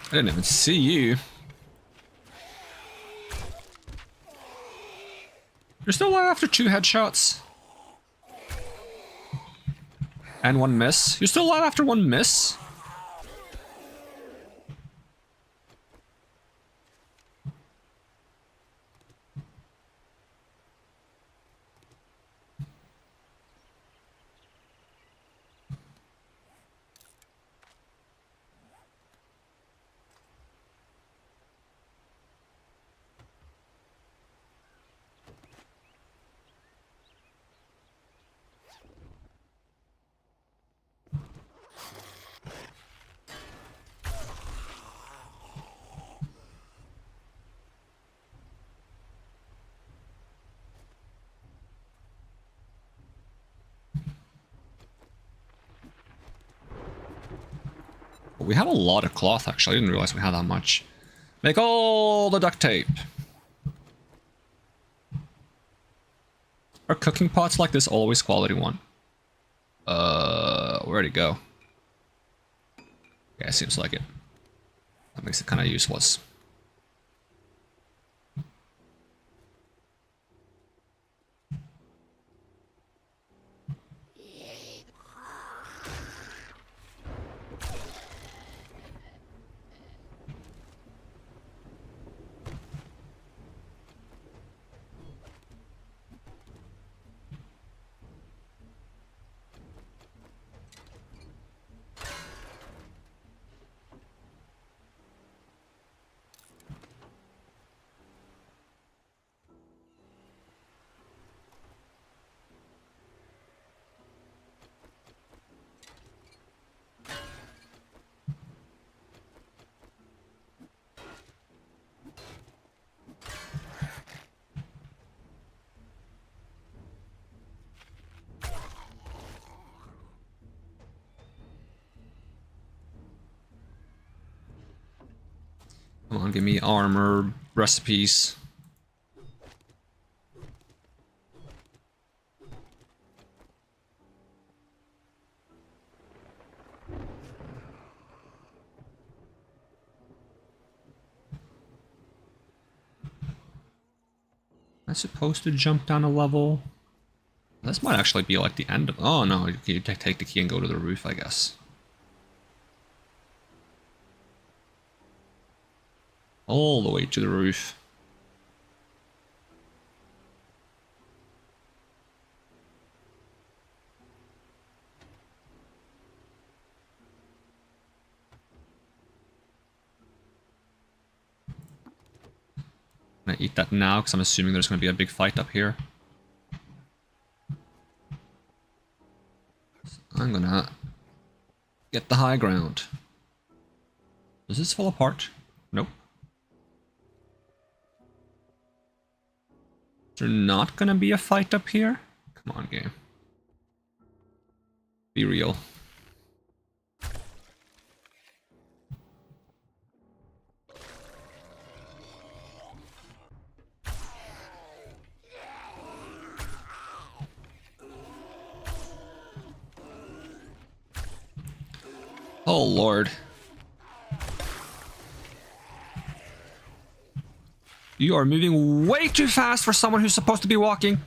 I didn't even see you. You're still alive after 2 headshots. And 1 miss. You're still alive after 1 miss? But we have a lot of cloth, actually. I didn't realize we had that much. Make all the duct tape. Are cooking pots like this always quality one? Where'd it go? Yeah, it seems like it. That makes it kind of useless. Come on, give me armor, recipes. Am I supposed to jump down a level? This might actually be like the end of... Oh no, you take the key and go to the roof, I guess. All the way to the roof. I'm gonna eat that now, because I'm assuming there's gonna be a big fight up here. So I'm gonna get the high ground. Does this fall apart? Nope. Is there not gonna be a fight up here? Come on, game. Be real. Oh lord. You are moving way too fast for someone who's supposed to be walking.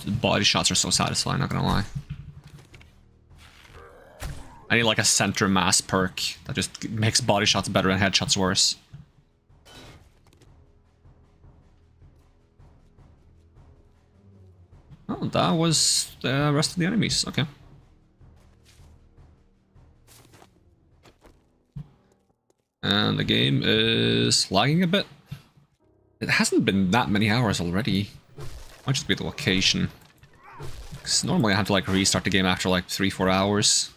The body shots are so satisfying, not gonna lie. I need like a center mass perk that just makes body shots better and headshots worse. Oh, that was the rest of the enemies. Okay. And the game is lagging a bit. It hasn't been that many hours already. Might just be the location. 'Cause normally I have to like restart the game after like 3-4 hours.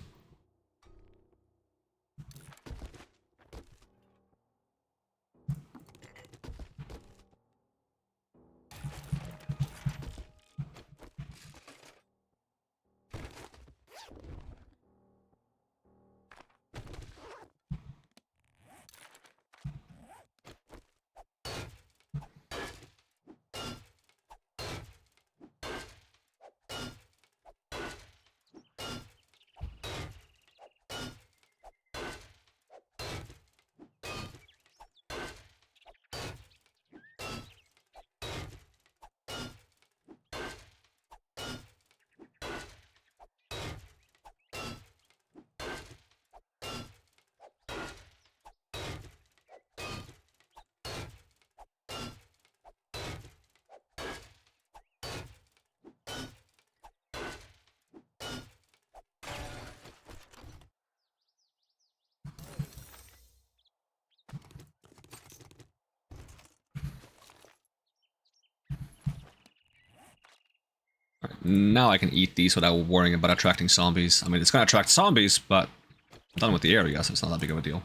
Now I can eat these without worrying about attracting zombies. I mean, it's gonna attract zombies, but I'm done with the area, so it's not that big of a deal.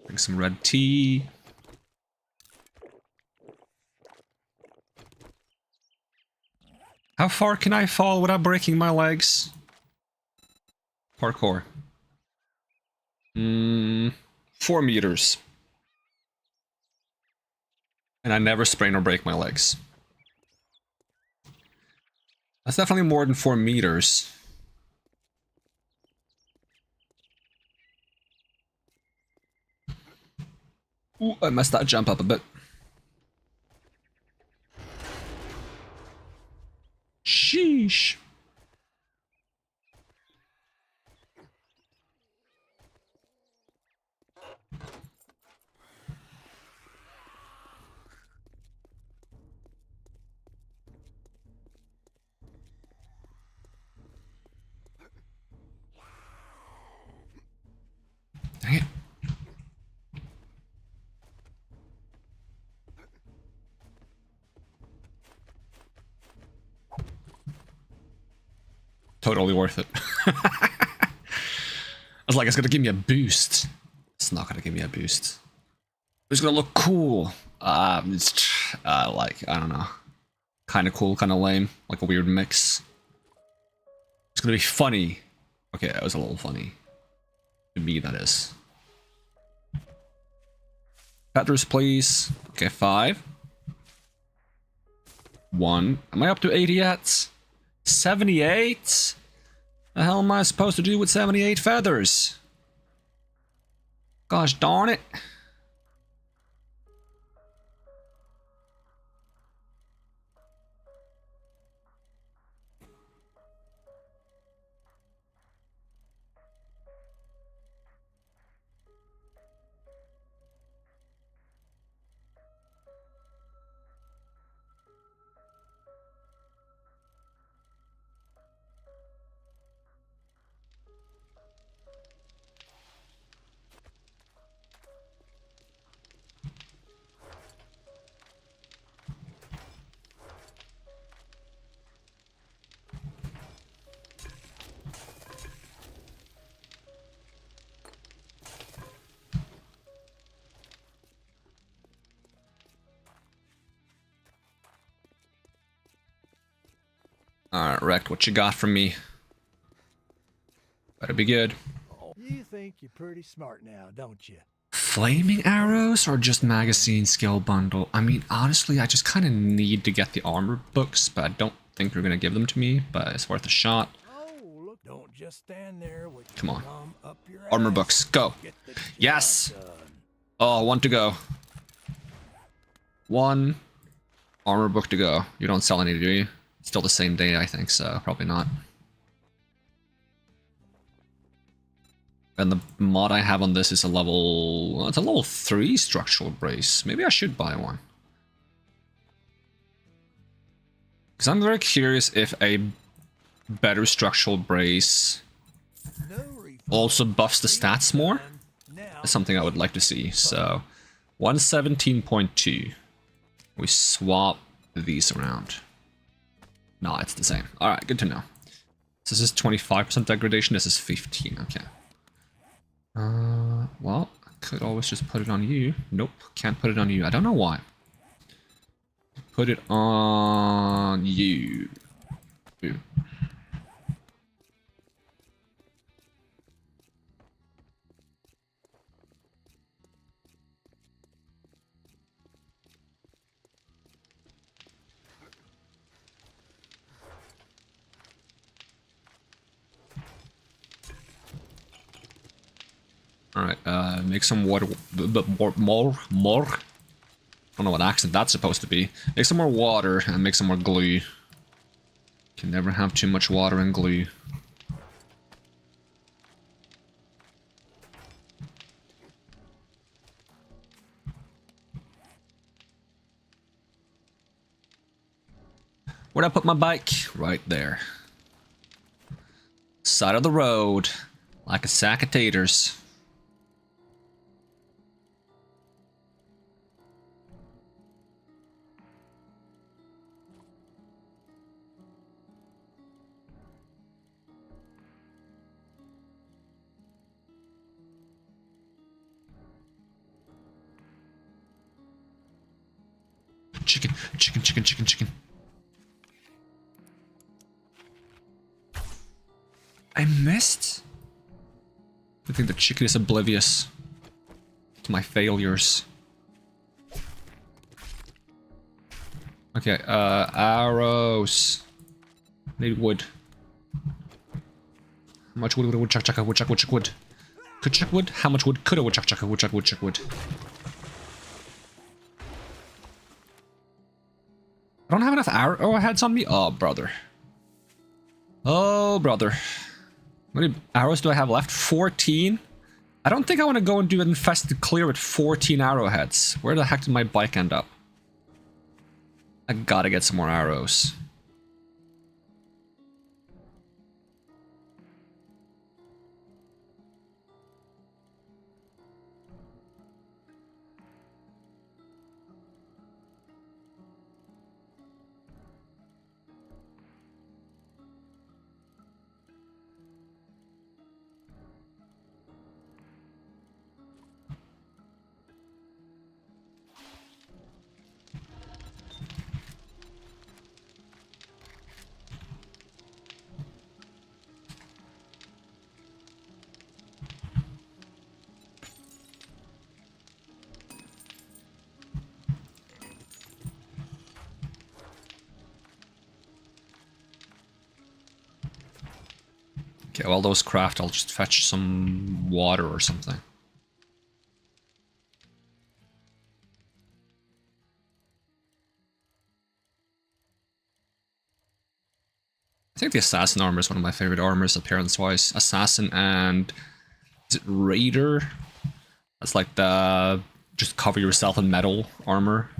Drink some red tea. How far can I fall without breaking my legs? Parkour. 4 meters. And I never sprain or break my legs. That's definitely more than 4 meters. Ooh, I messed that jump up a bit. Sheesh. Dang it. Totally worth it. I was like, it's gonna give me a boost. It's not gonna give me a boost. It's gonna look cool. It's like, I don't know. Kind of cool, kind of lame. Like a weird mix. It's gonna be funny. Okay, that was a little funny. To me, that is. Feathers, please. Okay, 5. 1. Am I up to 80 yet? 78? The hell am I supposed to do with 78 feathers? Gosh darn it. Alright, Rect, what you got from me? Better be good. You think you're pretty smart now, don't you? Flaming arrows or just magazine skill bundle? I mean, honestly, I just kind of need to get the armor books, but I don't think they're going to give them to me, but it's worth a shot. Oh, look, don't just stand there with Come on. thumb up your Armor ass. books, go. Get the job Yes. done. Oh, 1 to go. 1 armor book to go. You don't sell any, do you? Still the same day, I think, so probably not. And the mod I have on this is a level... Well, it's a level 3 structural brace. Maybe I should buy one. Because I'm very curious if a better structural brace No refund. also buffs the stats more. Now, That's something I would like to see. So, 117.2. We swap these around. No, it's the same. Alright, good to know. So this is 25% degradation, this is 15, okay. Well, I could always just put it on you. Nope, can't put it on you. I don't know why. Put it on you. Ooh. Alright, make some water, more. I don't know what accent that's supposed to be. Make some more water and make some more glue. Can never have too much water and glue. Where'd I put my bike? Right there. Side of the road. Like a sack of taters. chicken, chicken, chicken, chicken, chicken. I missed? I think the chicken is oblivious to my failures. Okay, arrows. Need wood. How much wood would a woodchuck chuck a woodchuck woodchuck wood? Could chuck wood? How much wood could a woodchuck chuck a woodchuck woodchuck wood? I don't have enough arrowheads on me? Oh, brother. Oh, brother. How many arrows do I have left? 14? I don't think I want to go and do an infested clear with 14 arrowheads. Where the heck did my bike end up? I gotta get some more arrows. Okay, while those craft, I'll just fetch some water or something. I think the assassin armor is one of my favorite armors appearance-wise. Assassin and... is it Raider? That's like the... just cover yourself in metal armor.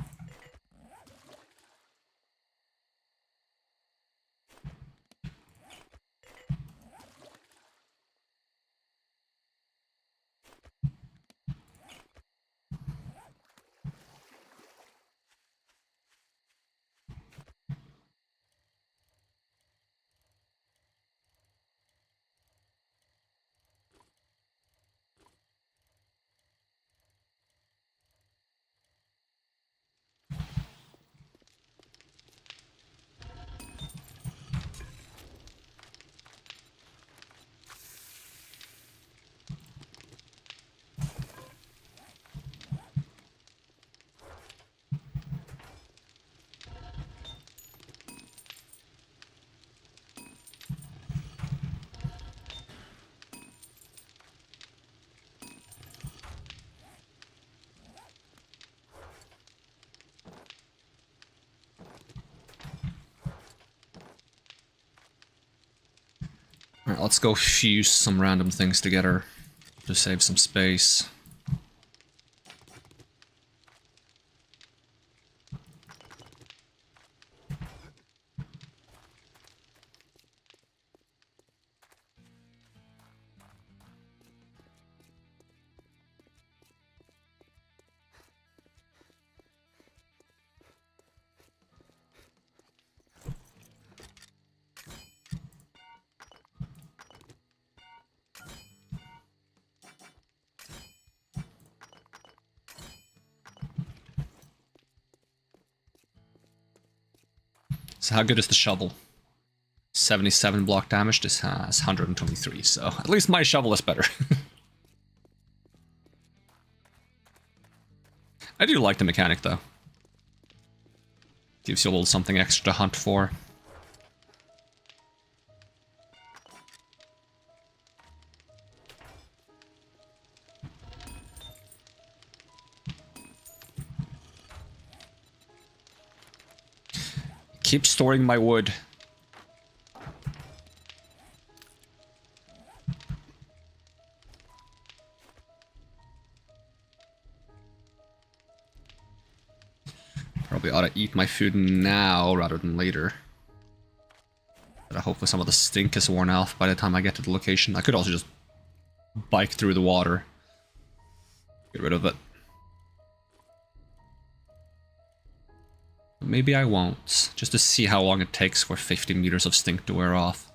Alright, let's go fuse some random things together to save some space. So how good is the shovel? 77 block damage, this has 123, so at least my shovel is better. I do like the mechanic though. Gives you a little something extra to hunt for. Keep storing my wood. Probably ought to eat my food now rather than later. But hopefully some of the stink is worn off by the time I get to the location. I could also just bike through the water. Get rid of it. Maybe I won't, just to see how long it takes for 50 meters of stink to wear off.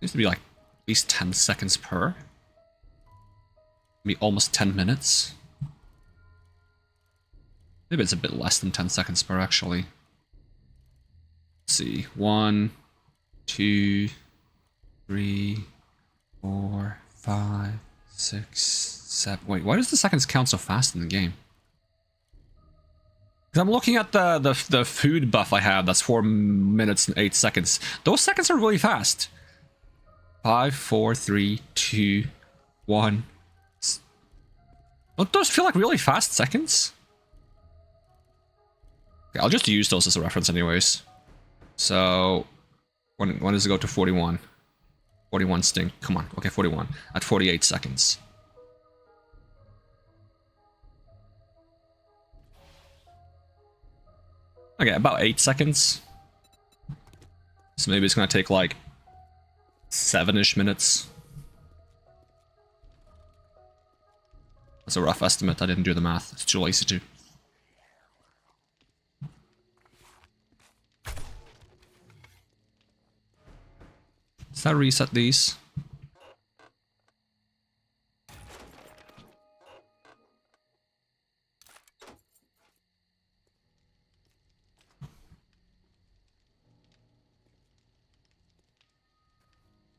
Seems to be like at least 10 seconds per. Maybe almost 10 minutes. Maybe it's a bit less than 10 seconds per actually. Let's see. 1, 2, 3, 4, 5, 6, 7. Wait, why does the seconds count so fast in the game? Because I'm looking at the food buff I have. That's 4 minutes and 8 seconds. Those seconds are really fast. 5, 4, 3, 2, 1. Don't those feel like really fast seconds? Okay, I'll just use those as a reference anyways. So, when does it go to 41? 41 stink. Come on. Okay, 41. At 48 seconds. Okay, about 8 seconds. So maybe it's gonna take like 7-ish minutes. That's a rough estimate. I didn't do the math. It's too lazy to. Does that reset these?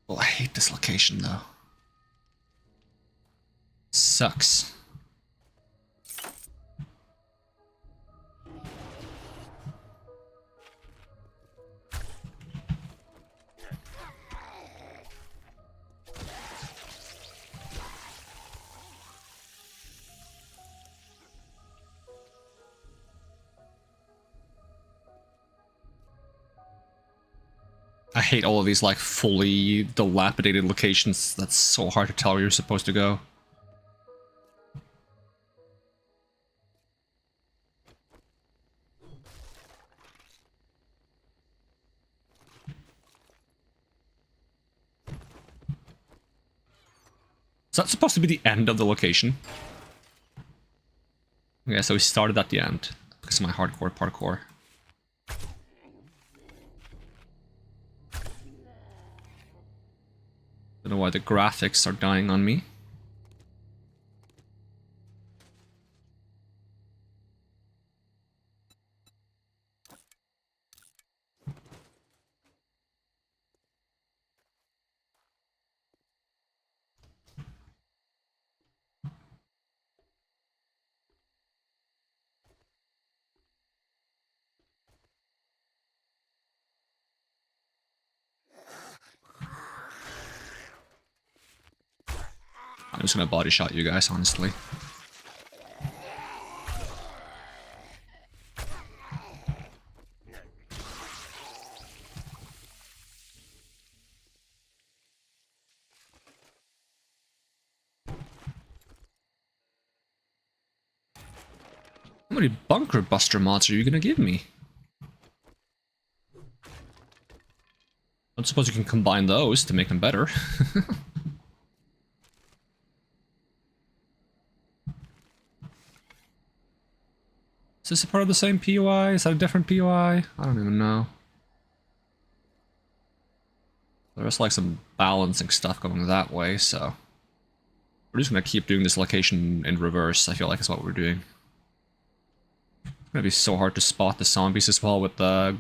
Well, I hate this location though. Sucks. I hate all of these like fully dilapidated locations. That's so hard to tell where you're supposed to go. Is that supposed to be the end of the location? Okay, so we started at the end because of my hardcore parkour. Don't know why the graphics are dying on me. I'm just gonna body shot you guys, honestly. How many bunker buster mods are you gonna give me? I suppose you can combine those to make them better. Is this a part of the same POI? Is that a different POI? I don't even know. There's like some balancing stuff going that way, so... We're just gonna keep doing this location in reverse, I feel like is what we're doing. It's gonna be so hard to spot the zombies as well with the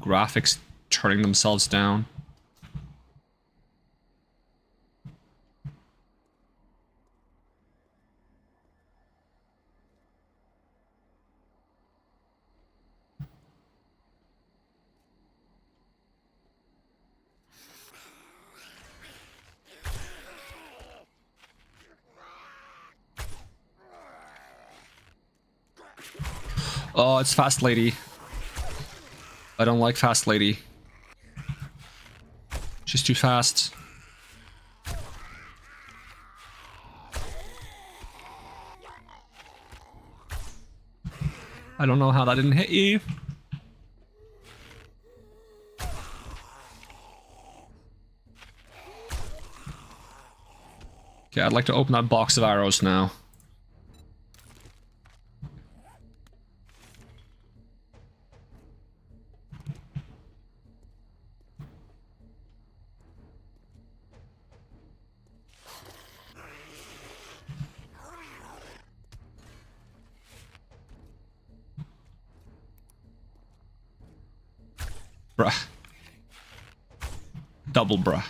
graphics turning themselves down. Oh, it's Fast Lady. I don't like Fast Lady. She's too fast. I don't know how that didn't hit you. Okay, I'd like to open that box of arrows now. Bruh. Double bruh.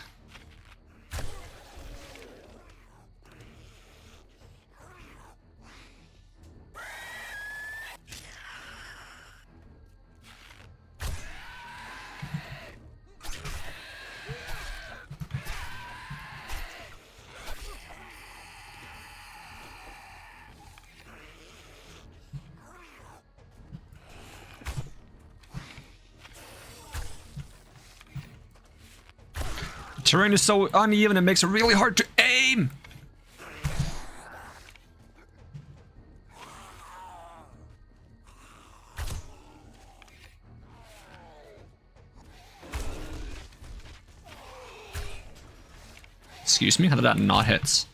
Terrain is so uneven, it makes it really hard to aim. Excuse me, how did that not hit?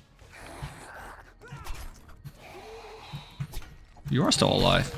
You are still alive.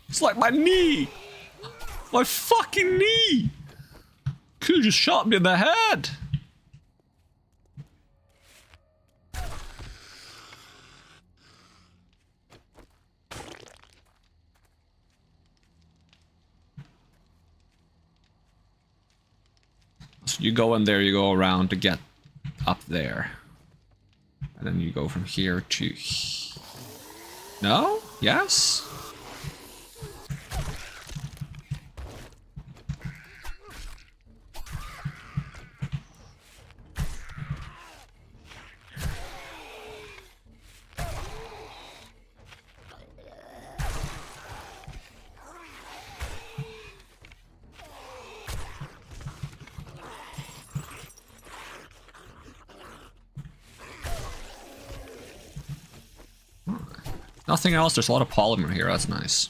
It's like my knee! My fucking knee! Could just shot me in the head! So you go in there, you go around to get up there. And then you go from here to... No? Yes? Nothing else, there's a lot of polymer here, that's nice.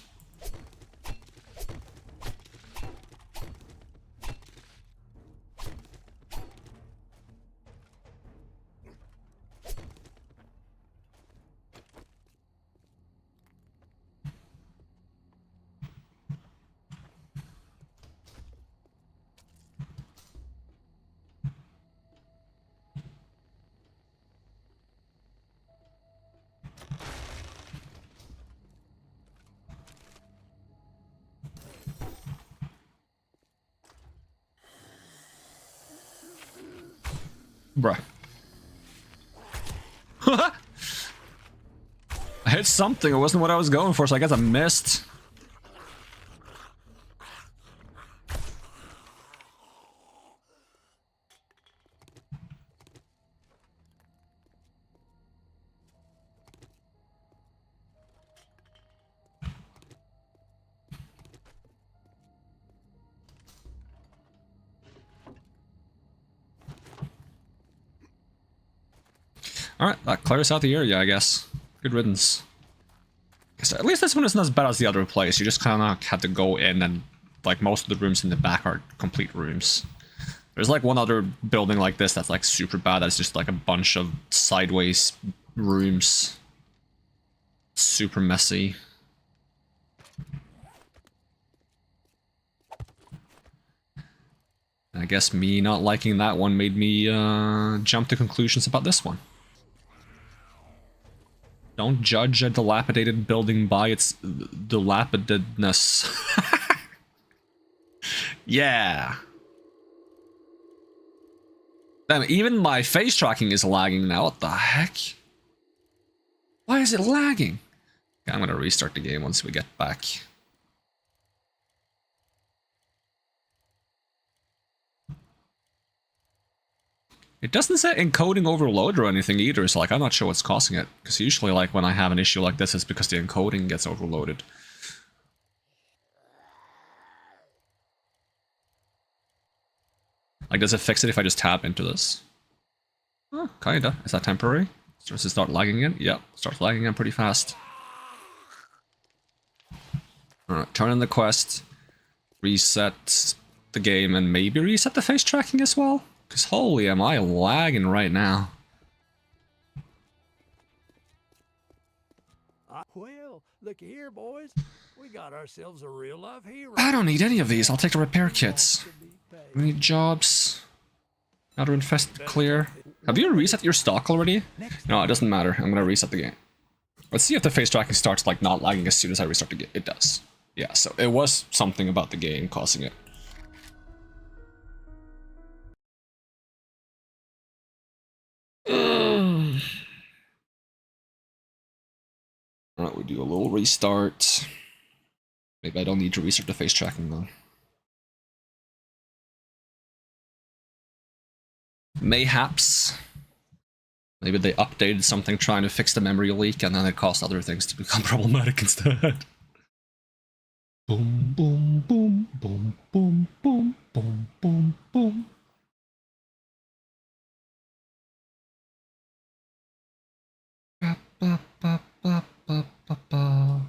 Bruh. I hit something, it wasn't what I was going for, so I guess I missed. Alright, that clears out the area, I guess. Good riddance. At least this one isn't as bad as the other place. You just kind of have to go in and like most of the rooms in the back are complete rooms. There's like one other building like this that's like super bad. That's just like a bunch of sideways rooms. Super messy. I guess me not liking that one made me jump to conclusions about this one. Don't judge a dilapidated building by its dilapidedness. Yeah. Damn, even my face tracking is lagging now. What the heck? Why is it lagging? Okay, I'm gonna restart the game once we get back. It doesn't say encoding overload or anything either, so like I'm not sure what's causing it. Because usually like when I have an issue like this, it's because the encoding gets overloaded. Like, does it fix it if I just tap into this? Oh, kinda. Is that temporary? Does it start lagging again? Yep, starts lagging again pretty fast. Alright, turn in the quest, reset the game, and maybe reset the face tracking as well? Because holy, am I lagging right now. Well, looky here, boys. We got ourselves a real-life hero. I don't need any of these. I'll take the repair kits. We need jobs. Another infested clear. Have you reset your stock already? No, it doesn't matter. I'm gonna reset the game. Let's see if the face tracking starts like not lagging as soon as I restart the game. It does. Yeah, so it was something about the game causing it. Alright, we do a little restart. Maybe I don't need to restart the face tracking though. Mayhaps. Maybe they updated something trying to fix the memory leak and then it caused other things to become problematic instead. Boom, boom, boom, boom, boom, boom, boom, boom, boom. Ba, ba, ba, ba, ba, ba, ba.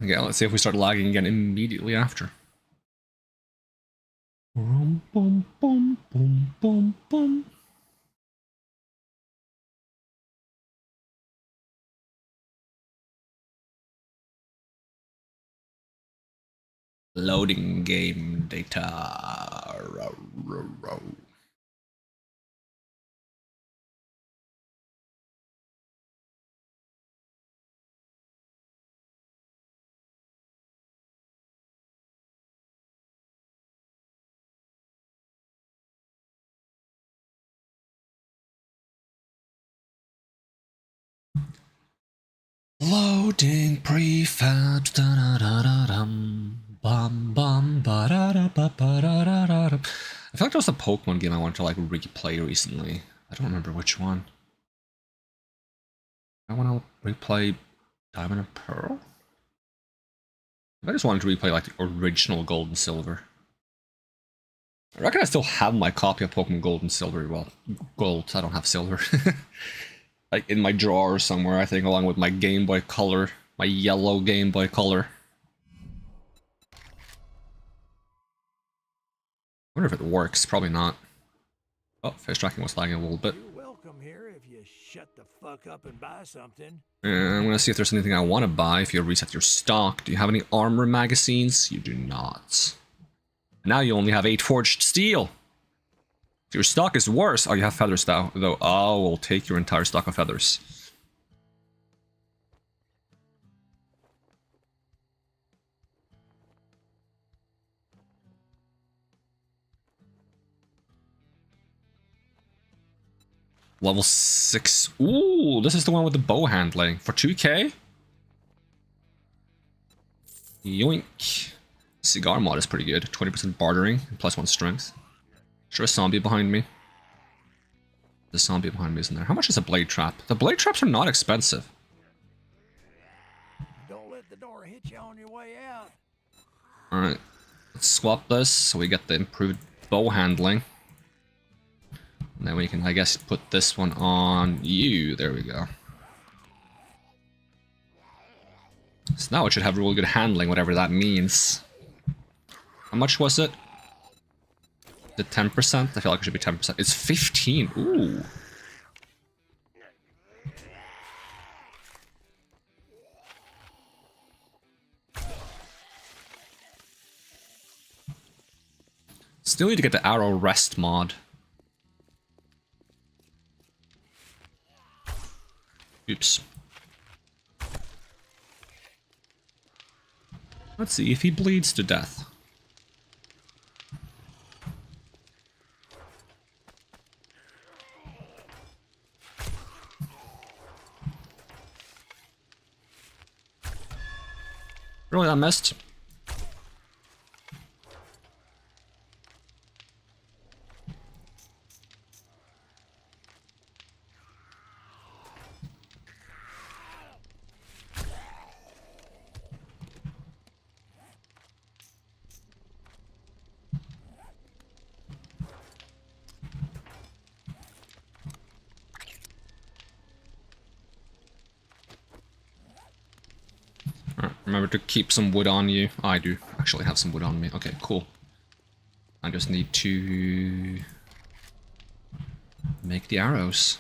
Okay, let's see if we start lagging again immediately after. Boom, boom, boom, boom, boom, boom. Loading game data. Row, row, row. Loading prefabs. Da da da da dum. Bum bum ba da da ba ba da da da dum. I feel like there was a Pokemon game I wanted to like replay recently. I don't remember which one. I want to replay Diamond and Pearl? I just wanted to replay like the original Gold and Silver. I reckon I still have my copy of Pokemon Gold and Silver. Well, Gold, I don't have Silver. Like in my drawer somewhere, I think, along with my Game Boy Color. My yellow Game Boy Color. I wonder if it works. Probably not. Oh, face tracking was lagging a little bit. You're welcome here if you shut the fuck up and buy something. I'm gonna see if there's anything I want to buy if you reset your stock. Do you have any armor magazines? You do not. Now you only have 8 forged steel. Your stock is worse. Oh, you have feathers though. Oh, we'll take your entire stock of feathers. Level 6. Ooh, this is the one with the bow handling. For 2k? Yoink. Cigar mod is pretty good. 20% bartering, +1 strength. Sure, a zombie behind me. The zombie behind me isn't there. How much is a blade trap? The blade traps are not expensive. Don't let the door hit you on your way out. Alright. Let's swap this so we get the improved bow handling. And then we can, I guess, put this one on you. There we go. So now it should have really good handling, whatever that means. How much was it? The 10%? I feel like it should be 10%. It's 15. Ooh. Still need to get the arrow rest mod. Oops. Let's see if he bleeds to death. Really, I missed. Remember to keep some wood on you. I do actually have some wood on me. Okay, cool. I just need to make the arrows.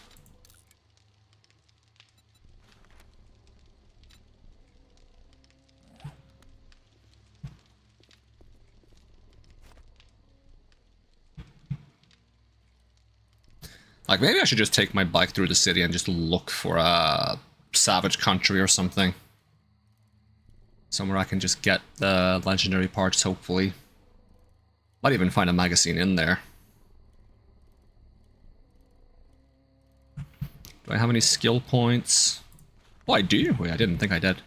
Like, maybe I should just take my bike through the city and just look for a savage country or something. Somewhere I can just get the legendary parts, hopefully. Might even find a magazine in there. Do I have any skill points? Oh, I do? Wait, I didn't think I did.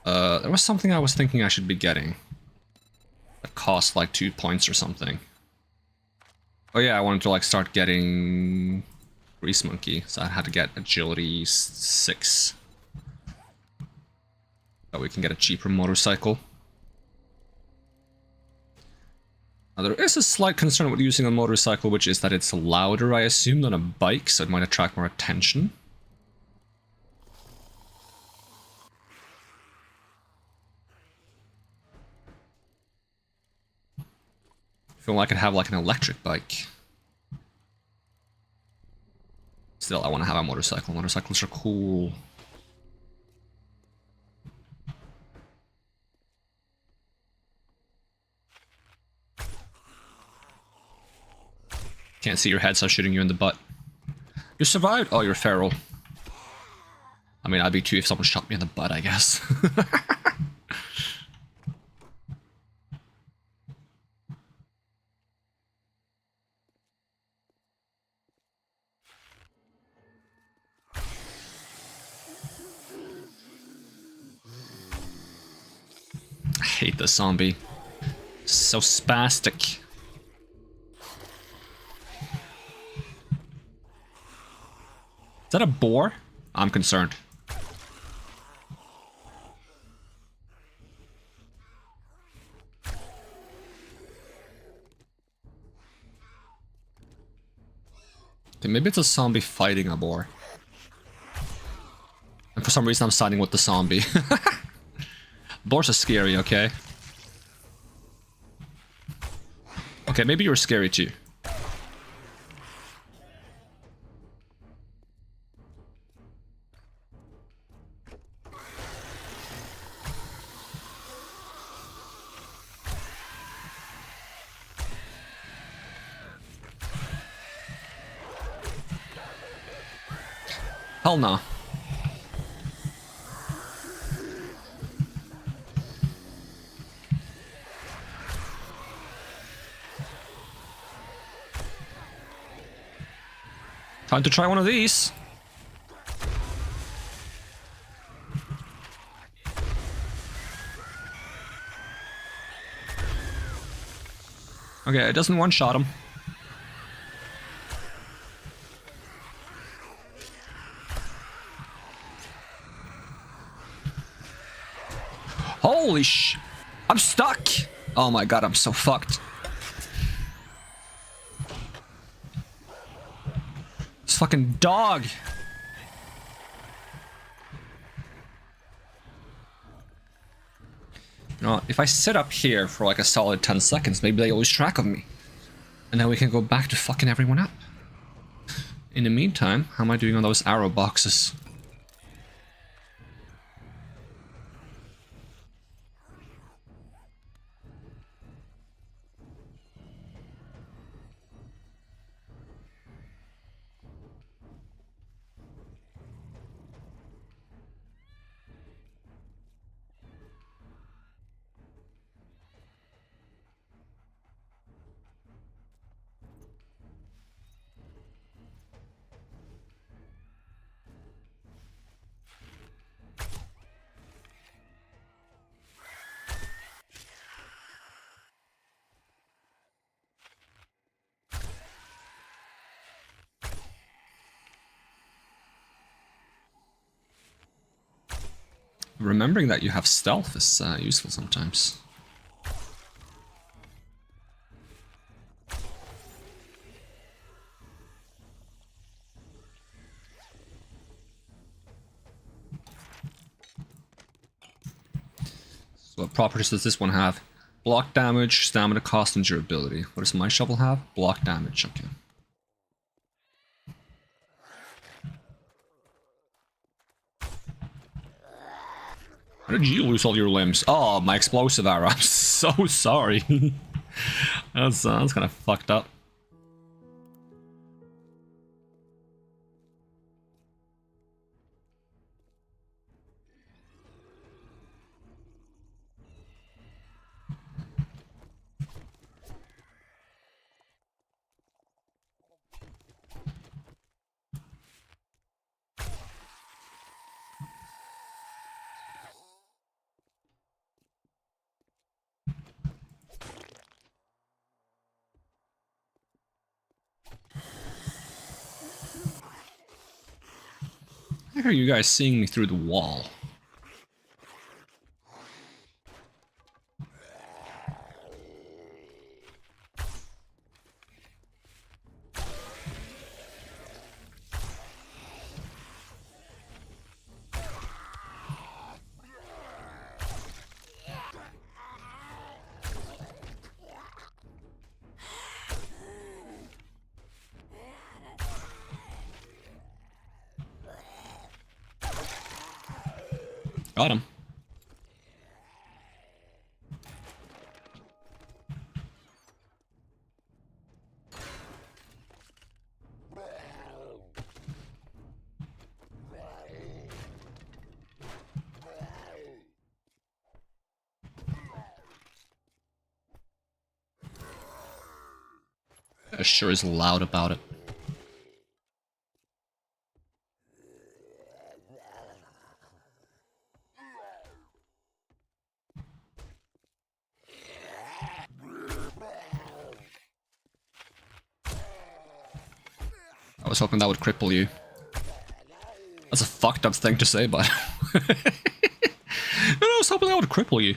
There was something I was thinking I should be getting. That cost like 2 points or something. Oh yeah, I wanted to like start getting Grease Monkey, so I had to get Agility 6. So we can get a cheaper motorcycle. Now, there is a slight concern with using a motorcycle, which is that it's louder, I assume, than a bike, so it might attract more attention. I feel like I could have like an electric bike. Still, I want to have a motorcycle. Motorcycles are cool. Can't see your head, so I'm shooting you in the butt. You survived? Oh, you're feral. I mean, I'd be too if someone shot me in the butt, I guess. I hate this zombie. So spastic. Is that a boar? I'm concerned. Okay, maybe it's a zombie fighting a boar. And for some reason I'm siding with the zombie. Boars are scary, okay? Okay, maybe you're scary too. Hell no. Time to try one of these. Okay, it doesn't one-shot him. Holy sh... I'm stuck! Oh my god, I'm so fucked. This fucking dog! You know, if I sit up here for like a solid 10 seconds, maybe they lose track of me. And then we can go back to fucking everyone up. In the meantime, how am I doing on those arrow boxes? Remembering that you have stealth is useful sometimes. So what properties does this one have? Block damage, stamina cost, and durability. What does my shovel have? Block damage, okay. How did you lose all your limbs? Oh, my explosive arrow. I'm so sorry. That's kind of fucked up. How are you guys seeing me through the wall? Got him. It sure is loud about it. I was hoping that would cripple you. That's a fucked up thing to say, but... I was hoping that would cripple you.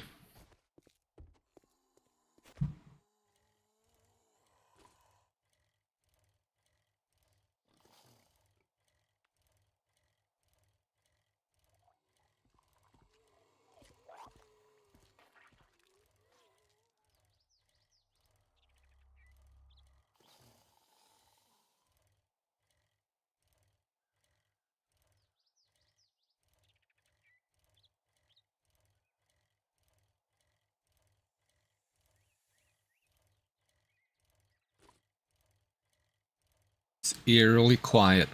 It's eerily quiet.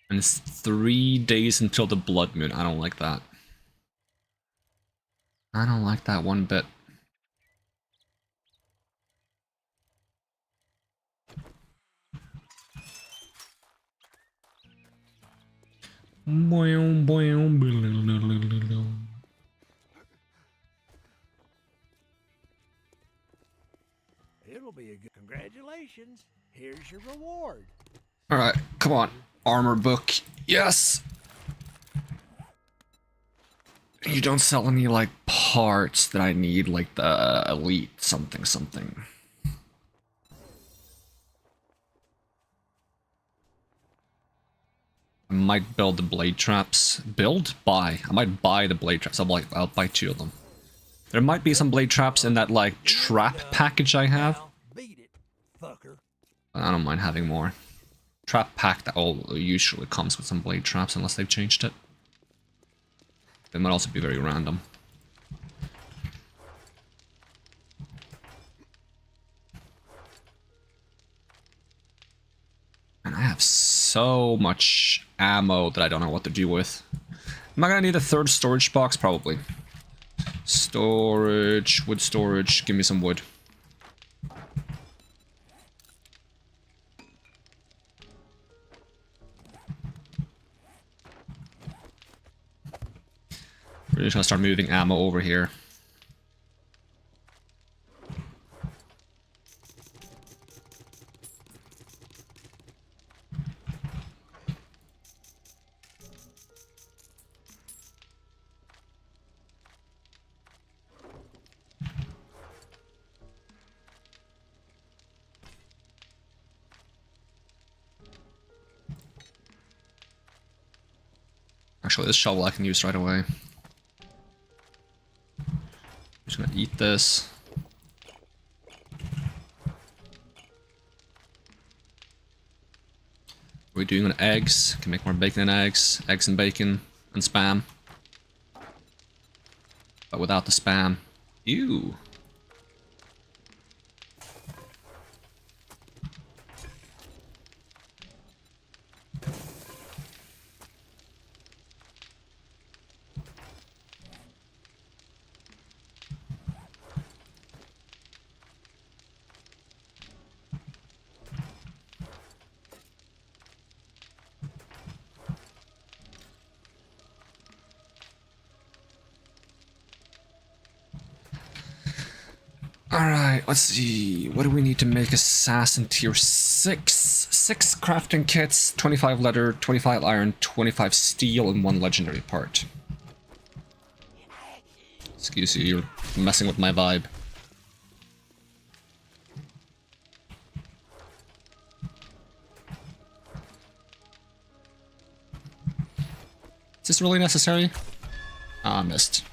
And it's 3 days until the blood moon. I don't like that. I don't like that one bit. It'll be a good... Congratulations. Here's your reward. Alright, come on. Armor book. Yes! You don't sell any, like, parts that I need, like the elite something something. I might build the blade traps. Build? Buy. I might buy the blade traps. I'll buy 2 of them. There might be some blade traps in that, like, trap package I have. Beat it, fucker. I don't mind having more. Trap pack that usually comes with some blade traps unless they've changed it. They might also be very random. And I have so much ammo that I don't know what to do with. Am I gonna need a 3rd storage box? Probably. Storage, wood storage, give me some wood. We're just gonna start moving ammo over here. Actually, this shovel I can use right away. Just gonna eat this. What are we doing on eggs? Can make more bacon and eggs. Eggs and bacon and spam. But without the spam. Ew. Alright, let's see. What do we need to make assassin tier 6? 6 crafting kits, 25 leather, 25 iron, 25 steel, and 1 legendary part. Excuse you, you're messing with my vibe. Is this really necessary? Ah, missed.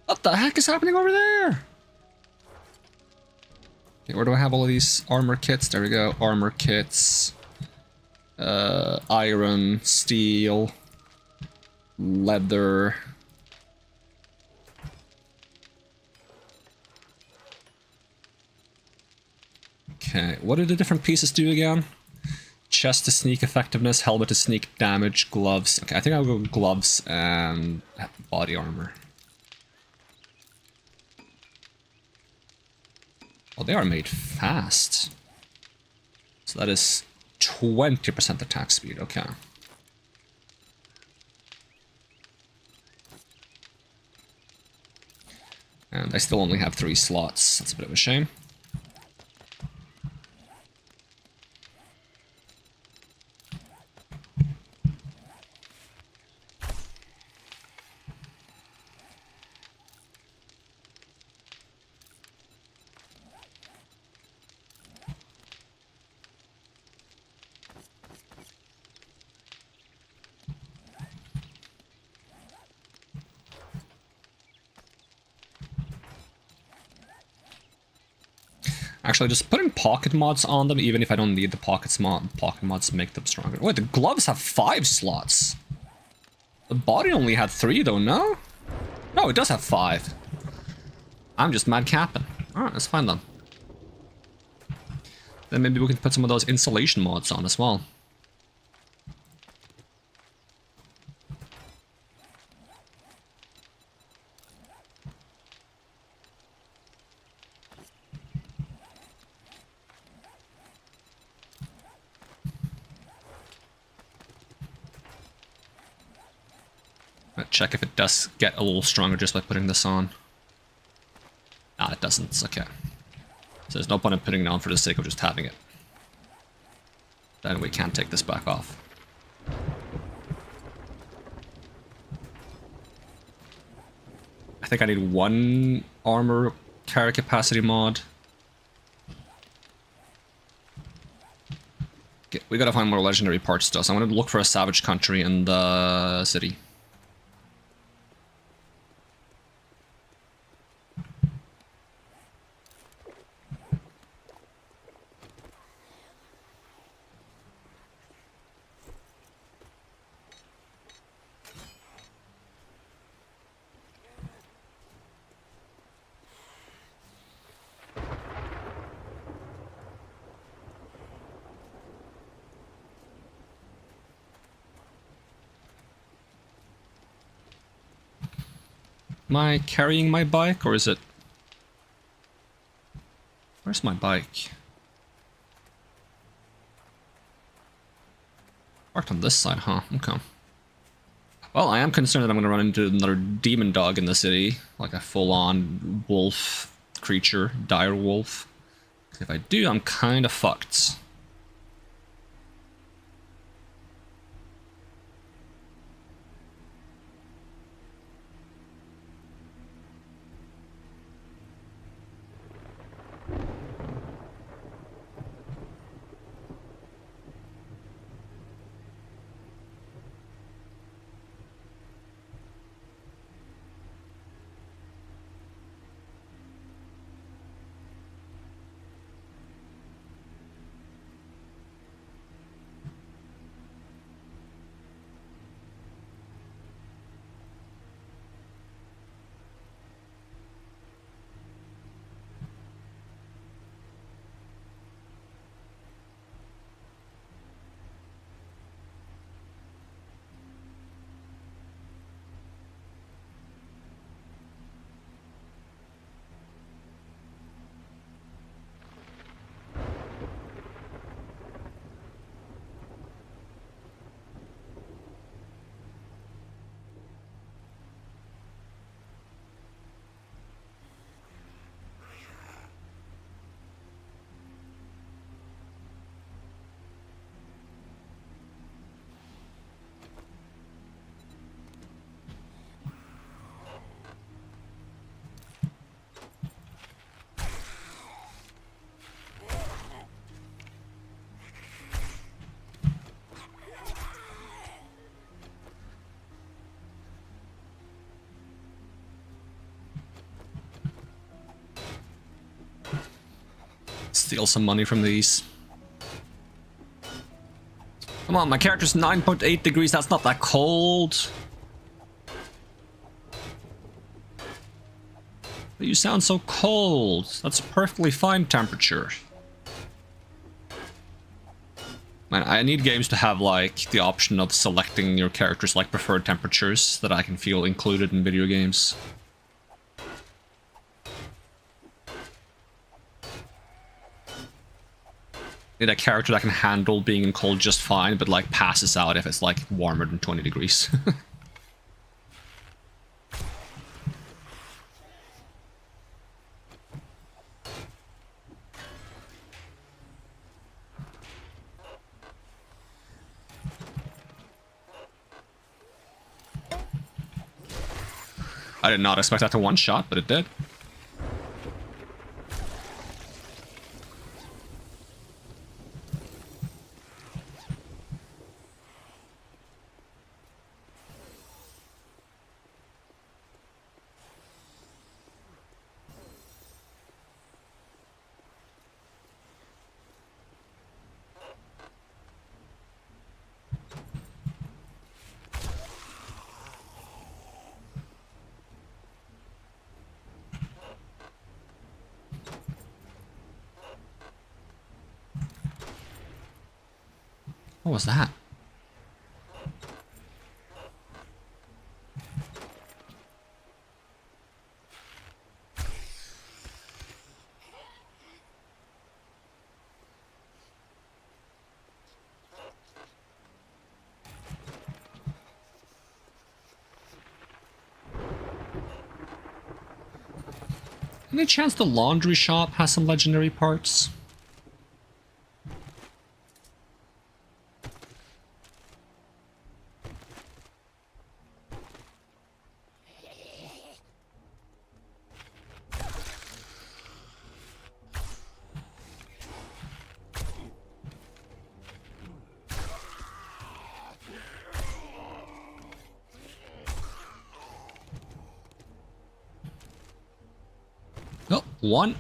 What the heck is happening over there? Okay, where do I have all of these armor kits? There we go. Armor kits. Iron, steel, leather. Okay, what do the different pieces do again? Chest to sneak effectiveness, helmet to sneak damage, gloves. Okay, I think I'll go with gloves and body armor. Oh, they are made fast. So that is 20% attack speed, okay. And I still only have 3 slots. That's a bit of a shame. Actually, just putting pocket mods on them, even if I don't need the pocket mods make them stronger. Wait, the gloves have 5 slots. The body only had 3 though, no? No, it does have 5. I'm just mad capping. Alright, that's fine then. Then maybe we can put some of those insulation mods on as well. Check if it does get a little stronger just by putting this on. Ah, it doesn't. Okay. So there's no point in putting it on for the sake of just having it. Then we can't take this back off. I think I need one armor carry capacity mod. Okay, we gotta find more legendary parts still, so I'm gonna look for a savage country in the city. Am I carrying my bike, or is it... Where's my bike? Parked on this side, huh? Okay. Well, I am concerned that I'm going to run into another demon dog in the city. Like a full-on wolf creature, dire wolf. If I do, I'm kind of fucked. Steal some money from these. Come on, my character's 9.8 degrees, that's not that cold. But you sound so cold. That's a perfectly fine temperature. Man, I need games to have like the option of selecting your character's like preferred temperatures that I can feel included in video games. Need a character that can handle being in cold just fine, but like passes out if it's like warmer than 20 degrees. I did not expect that to one shot, but it did. What was that? Any chance the laundry shop has some legendary parts? One.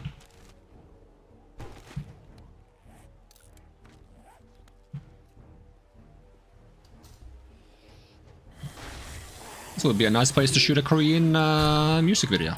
This would be a nice place to shoot a Korean music video.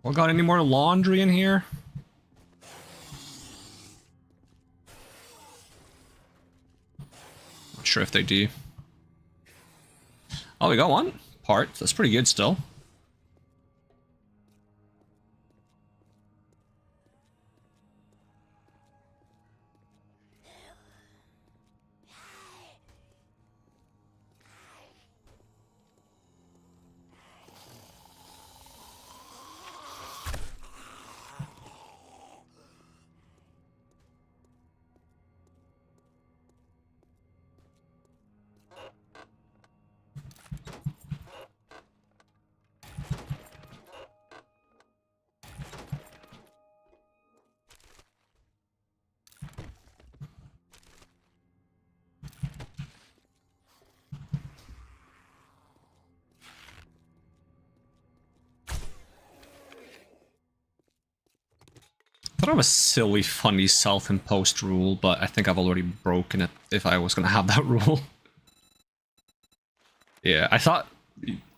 Well, got any more laundry in here? Not sure if they do. Oh, we got one part. That's pretty good still. I thought it was a silly, funny self-imposed rule, but I think I've already broken it if I was gonna have that rule. Yeah, I thought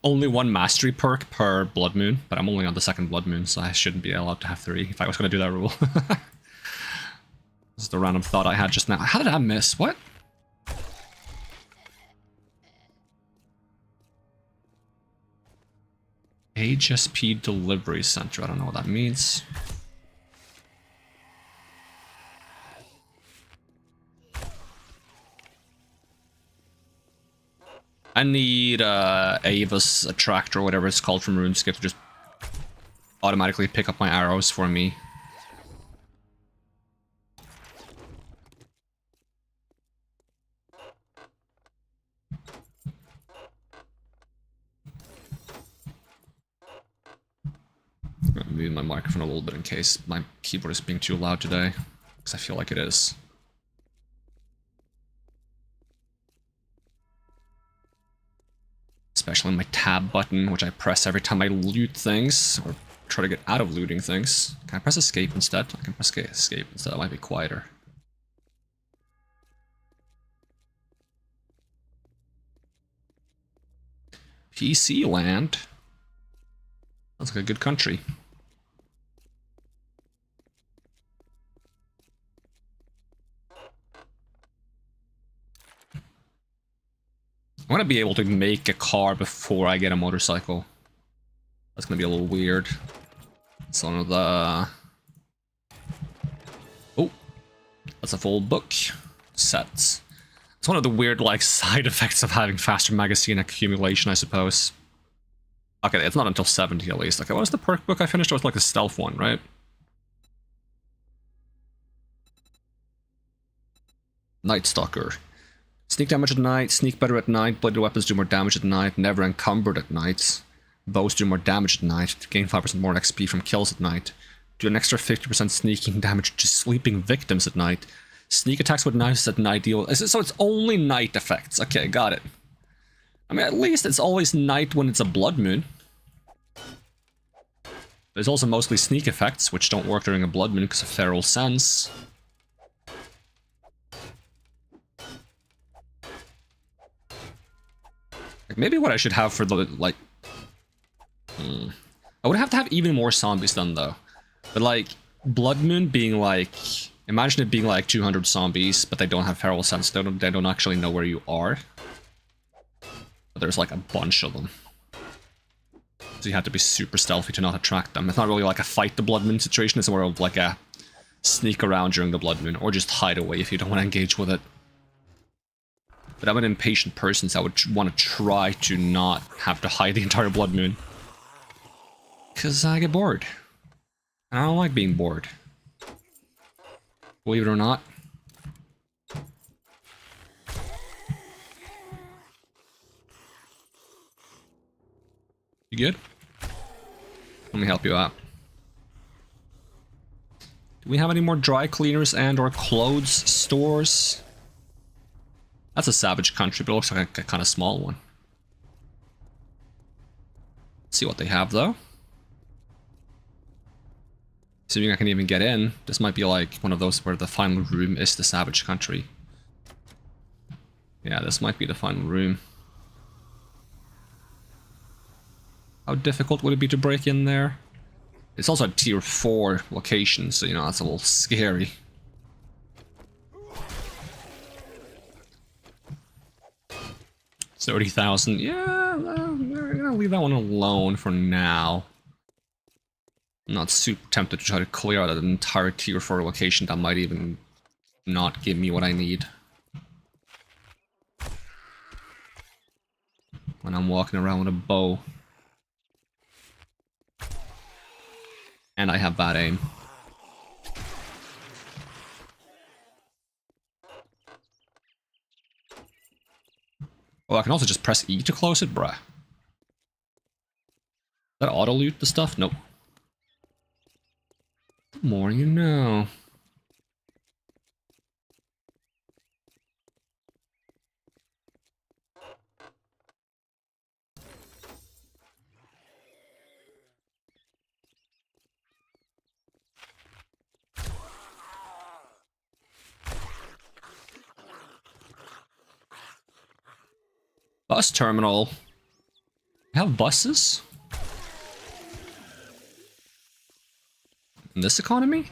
only one mastery perk per blood moon, but I'm only on the second blood moon, so I shouldn't be allowed to have 3 if I was gonna do that rule. This is the random thought I had just now. How did I miss? What? HSP Delivery Center. I don't know what that means. I need Ava's attractor, or whatever it's called from RuneScape, to just automatically pick up my arrows for me. I'm gonna move my microphone a little bit in case my keyboard is being too loud today, because I feel like it is. Especially my tab button, which I press every time I loot things, or try to get out of looting things. Can I press escape instead? I can press escape instead, that might be quieter. PC land? Sounds like a good country. I want to be able to make a car before I get a motorcycle. That's going to be a little weird. It's one of the... Oh, that's a full book. Sets. It's one of the weird, like, side effects of having faster magazine accumulation, I suppose. Okay, it's not until 70 at least. Okay, what was the perk book I finished? It was like the stealth one, right? Night Stalker. Sneak damage at night, sneak better at night, bladed weapons do more damage at night, never encumbered at night. Bows do more damage at night, gain 5% more XP from kills at night. Do an extra 50% sneaking damage to sleeping victims at night. Sneak attacks with knives at night deal... So it's only night effects. Okay, got it. I mean, at least it's always night when it's a blood moon. There's also mostly sneak effects, which don't work during a blood moon because of feral sense. Like, maybe what I should have for the, like... I would have to have even more zombies done though. But like, Blood Moon being like... Imagine it being like 200 zombies, but they don't have feral sense. They don't actually know where you are. But there's like a bunch of them. So you have to be super stealthy to not attract them. It's not really like a fight the Blood Moon situation, it's more of like a sneak around during the Blood Moon, or just hide away if you don't want to engage with it. But I'm an impatient person, so I would want to try to not have to hide the entire Blood Moon. Because I get bored. And I don't like being bored. Believe it or not. You good? Let me help you out. Do we have any more dry cleaners and or clothes stores? That's a savage country, but it looks like a kind of small one. Let's see what they have though. Assuming I can even get in, this might be like one of those where the final room is the savage country. Yeah, this might be the final room. How difficult would it be to break in there? It's also a tier 4 location, so you know, that's a little scary. $30,000. Yeah, we're gonna leave that one alone for now. I'm not super tempted to try to clear out an entire tier 4 location that might even not give me what I need. When I'm walking around with a bow. And I have bad aim. Oh, I can also just press E to close it, bruh. That auto loot the stuff? Nope. The more you know. Bus terminal. We have buses? In this economy?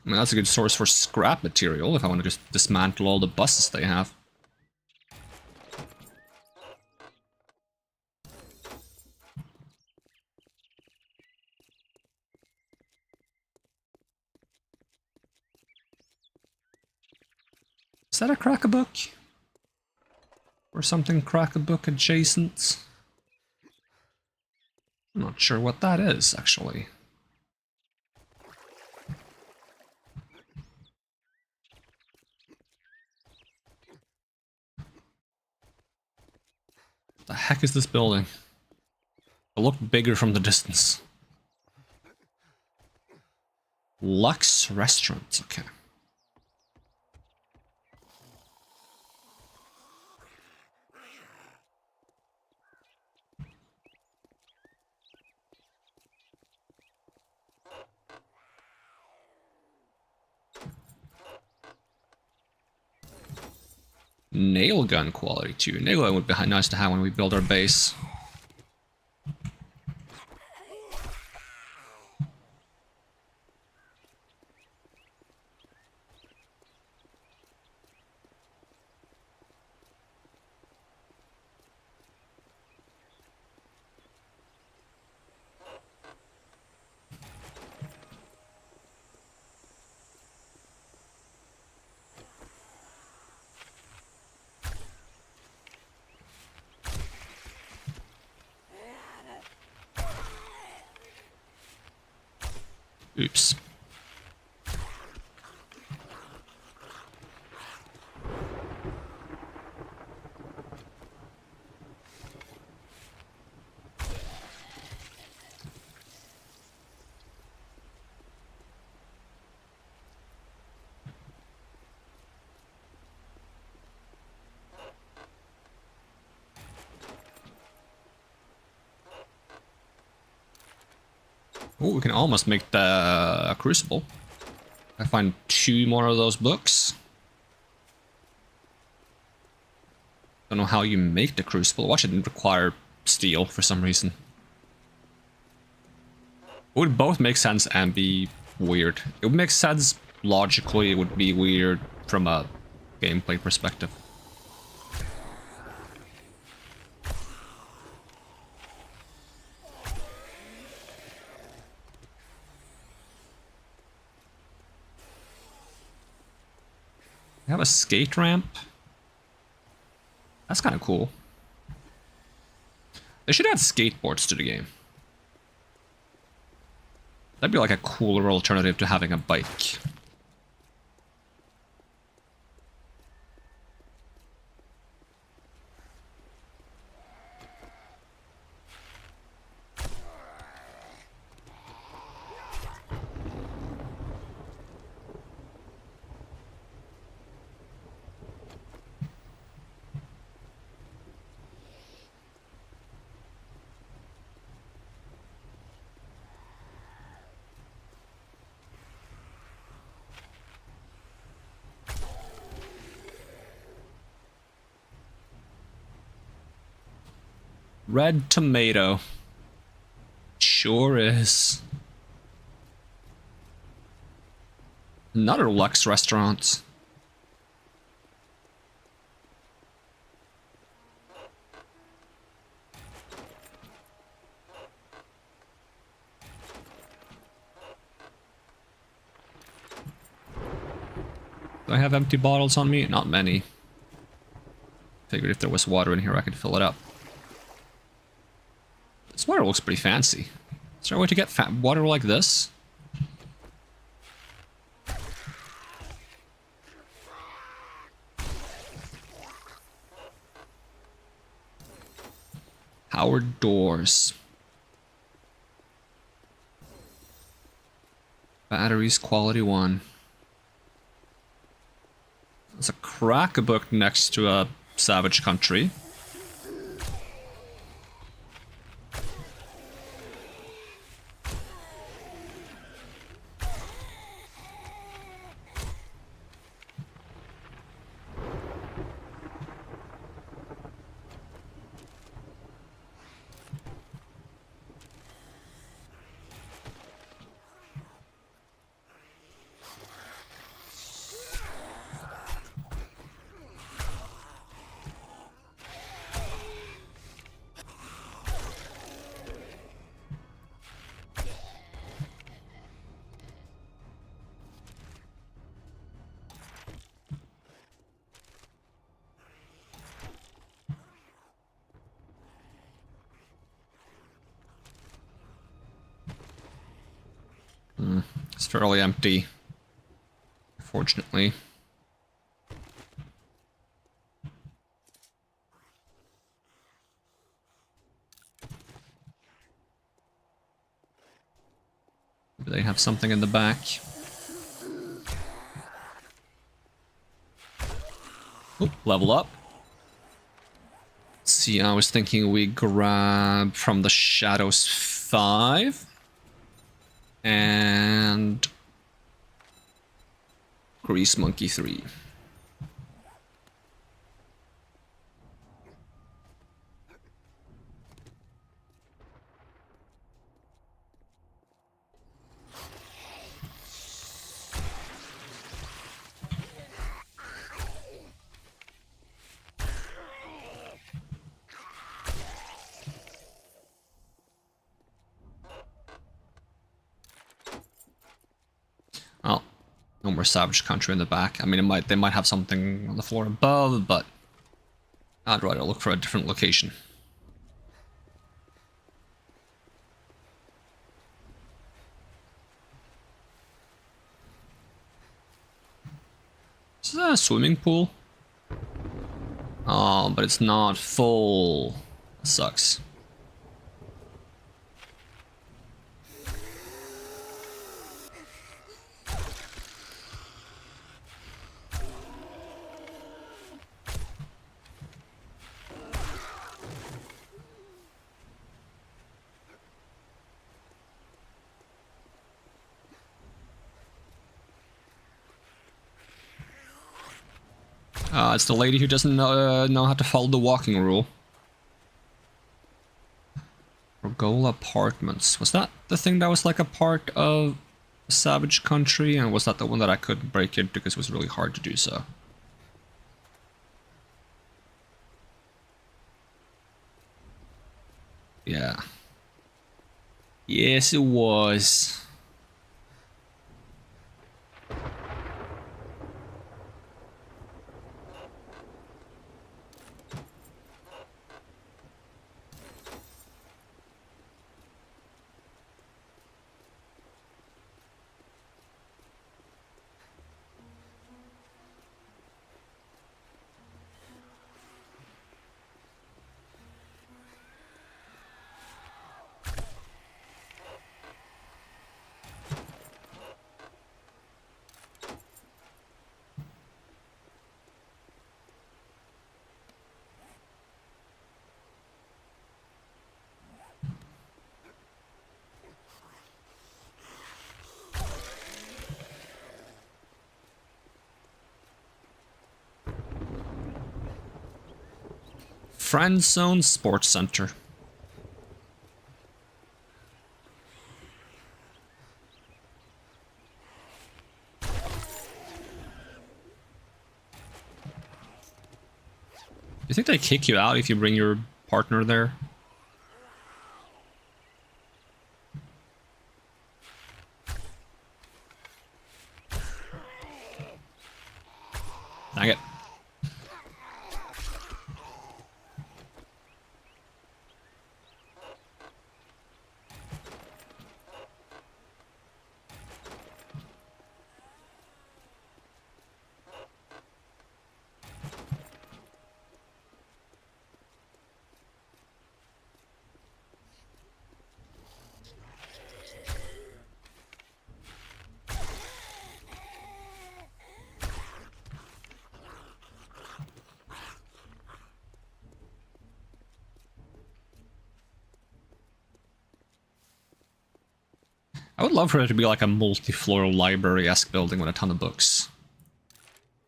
I mean, that's a good source for scrap material if I want to just dismantle all the buses they have. Is that a crack-a-book? Or something crack-a-book adjacent? I'm not sure what that is, actually. What the heck is this building? It looked bigger from the distance. Lux Restaurant, okay. Nail gun quality too. Nail gun would be nice to have when we build our base. Oops. Oh, we can almost make the crucible. I find 2 more of those books. Don't know how you make the crucible. Watch, it didn't require steel for some reason. It would both make sense and be weird. It would make sense logically, it would be weird from a gameplay perspective. I have a skate ramp. That's kind of cool. They should add skateboards to the game. That'd be like a cooler alternative to having a bike. Red tomato. Sure is. Another Lux restaurant. Do I have empty bottles on me? Not many. Figured if there was water in here I could fill it up. This water looks pretty fancy. Is there a way to get water like this? Powered doors. Batteries, quality 1. There's a crack book next to a savage country. It's fairly empty, fortunately. Do they have something in the back? Oop, level up. Let's see, I was thinking we grab from the Shadows 5. And Grease Monkey 3. Oh, no more savage country in the back. I mean, they might have something on the floor above, but I'd rather look for a different location. Is that a swimming pool? Oh, but it's not full. That sucks. It's the lady who doesn't know how to follow the walking rule. Rogola Apartments. Was that the thing that was like a part of Savage Country? And was that the one that I couldn't break into because it was really hard to do so? Yeah. Yes, it was. Friend Zone Sports Center. You think they kick you out if you bring your partner there? Dang it. I would love for it to be like a multi-floor library-esque building with a ton of books.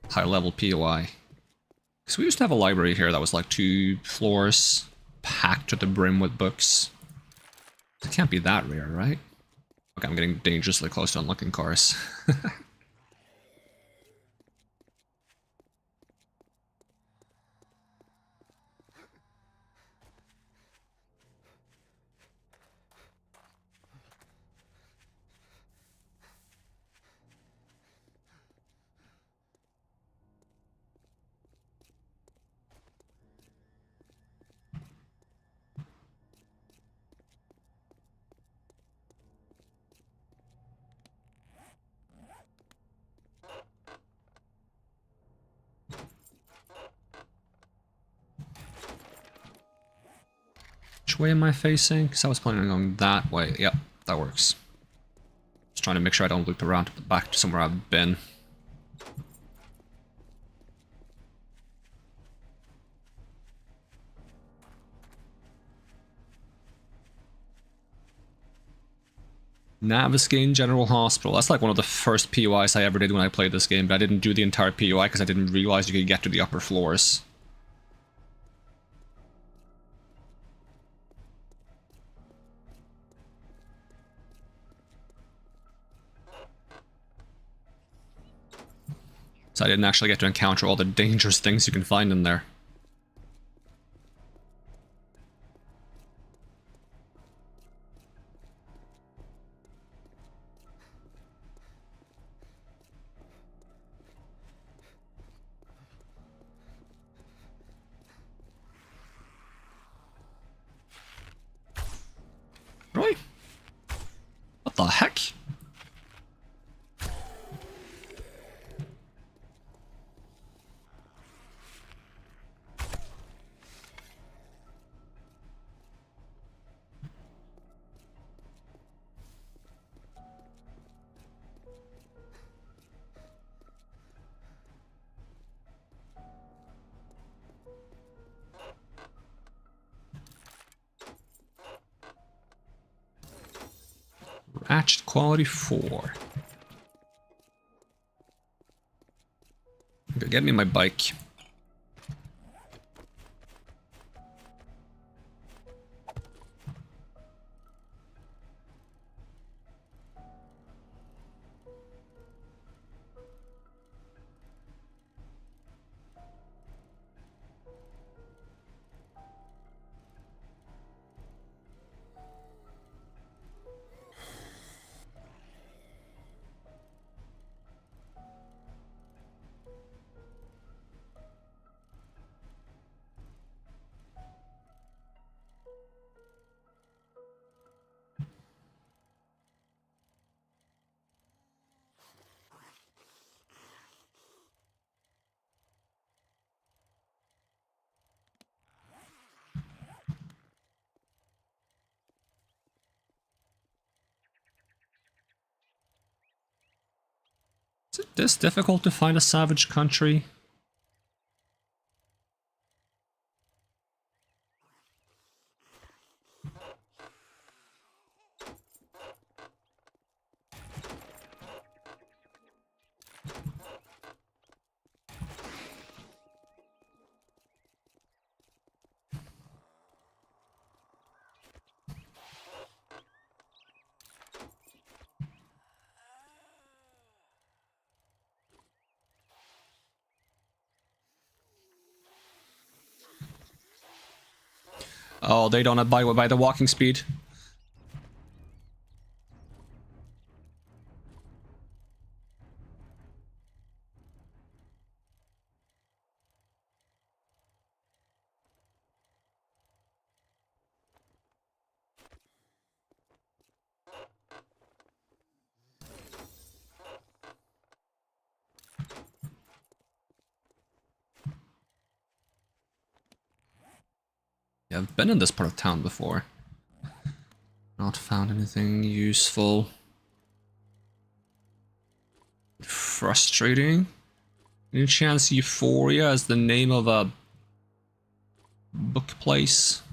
High-level POI. Because we used to have a library here that was like 2 floors, packed to the brim with books. It can't be that rare, right? Okay, I'm getting dangerously close to unlocking cars. Which way am I facing? Because I was planning on going that way. Yep, that works. Just trying to make sure I don't loop around back to somewhere I've been. Naviskane General Hospital. That's like one of the first POIs I ever did when I played this game, but I didn't do the entire POI because I didn't realize you could get to the upper floors. So I didn't actually get to encounter all the dangerous things you can find in there. Really? What the heck? Ratchet quality 4. Okay, get me my bike. Is it this difficult to find a savage country? Oh, they don't abide by the walking speed. Yeah, I've been in this part of town before. Not found anything useful. Frustrating. Any chance Euphoria is the name of a book place?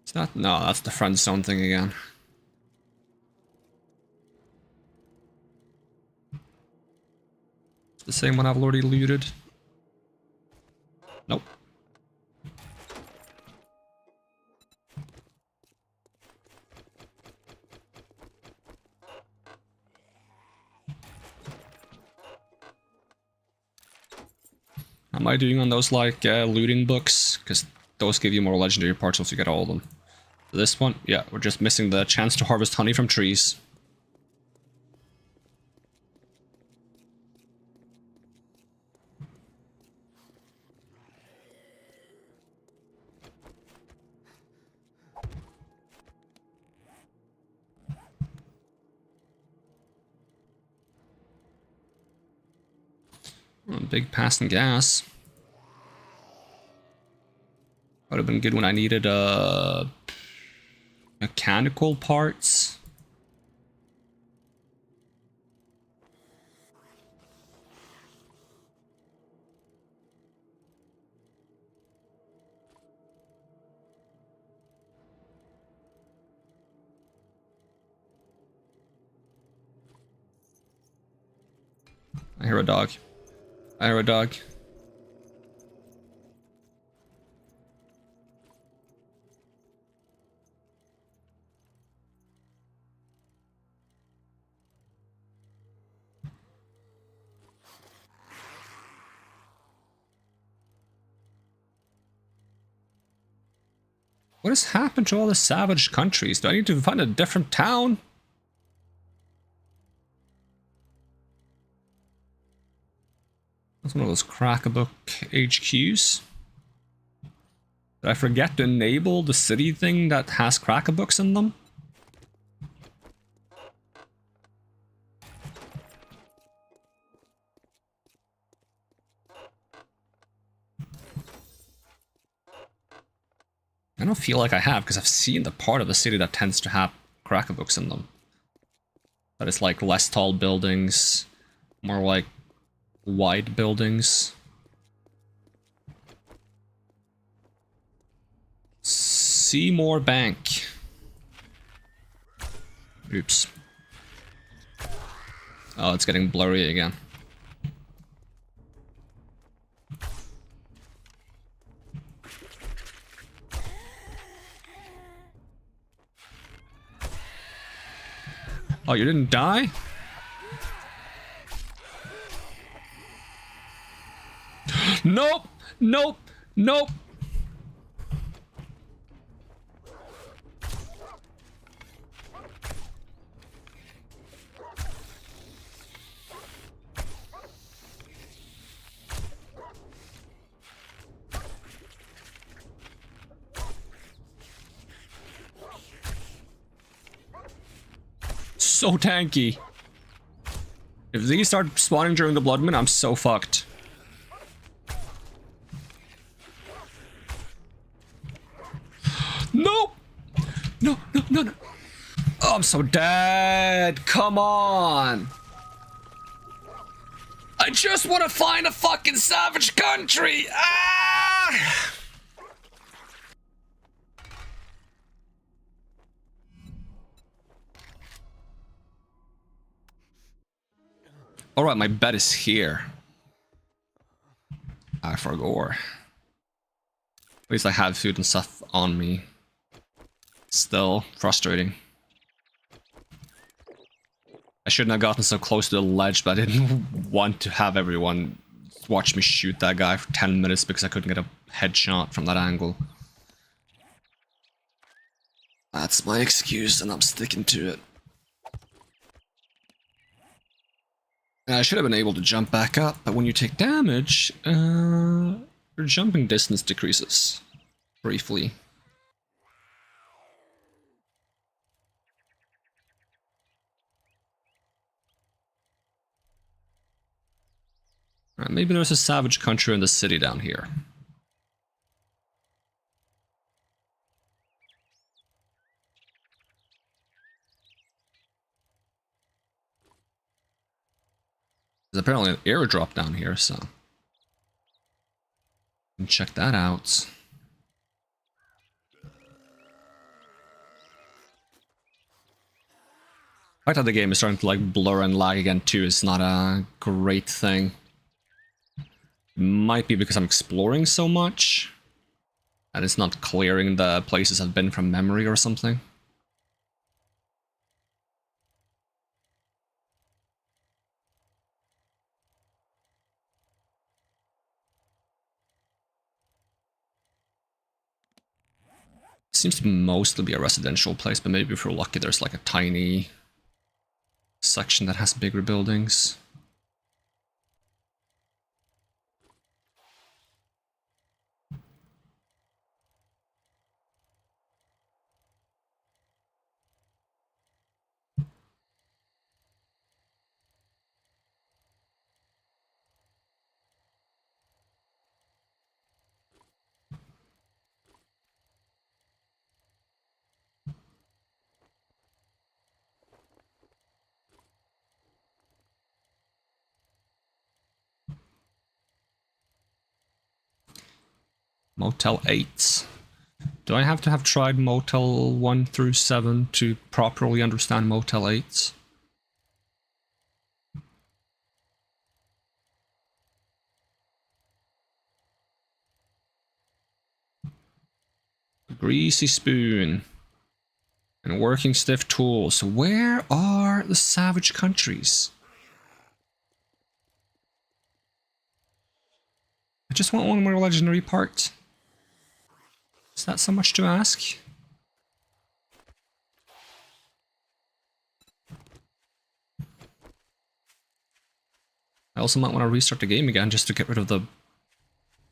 It's not. No, that's the friend zone thing again. It's the same one I've already looted. Nope. How am I doing on those, like, looting books? Because those give you more legendary parts once you get all of them. This one, yeah, we're just missing the chance to harvest honey from trees. Oh, big passing gas. Would have been good when I needed mechanical parts. I hear a dog. I hear a dog. What has happened to all the savage countries? Do I need to find a different town? That's one of those crack-a-book HQs. Did I forget to enable the city thing that has crack-a-books in them? I don't feel like I have, because I've seen the part of the city that tends to have crack-a-books in them. That is like less tall buildings, more like wide buildings. Seymour Bank. Oops. Oh, it's getting blurry again. Oh, you didn't die? Nope! Nope! Nope! So tanky. If these start spawning during the Blood Moon, I'm so fucked. No! No, no, no, no. Oh, I'm so dead. Come on. I just want to find a fucking savage country. Ah! Alright, my bed is here. I forgot. At least I have food and stuff on me. Still frustrating. I shouldn't have gotten so close to the ledge, but I didn't want to have everyone watch me shoot that guy for 10 minutes because I couldn't get a headshot from that angle. That's my excuse and I'm sticking to it. I should have been able to jump back up, but when you take damage, your jumping distance decreases. Briefly. Alright, maybe there's a savage country in the city down here. There's apparently an airdrop down here, so... check that out. The fact that the game is starting to like blur and lag again too is not a great thing. Might be because I'm exploring so much and it's not clearing the places I've been from memory or something. Seems to mostly be a residential place, but maybe if we're lucky there's like a tiny section that has bigger buildings. Motel 8. Do I have to have tried Motel 1 through 7 to properly understand Motel 8? Greasy spoon. And working stiff tools. Where are the savage countries? I just want one more legendary part. Is that so much to ask? I also might want to restart the game again just to get rid of the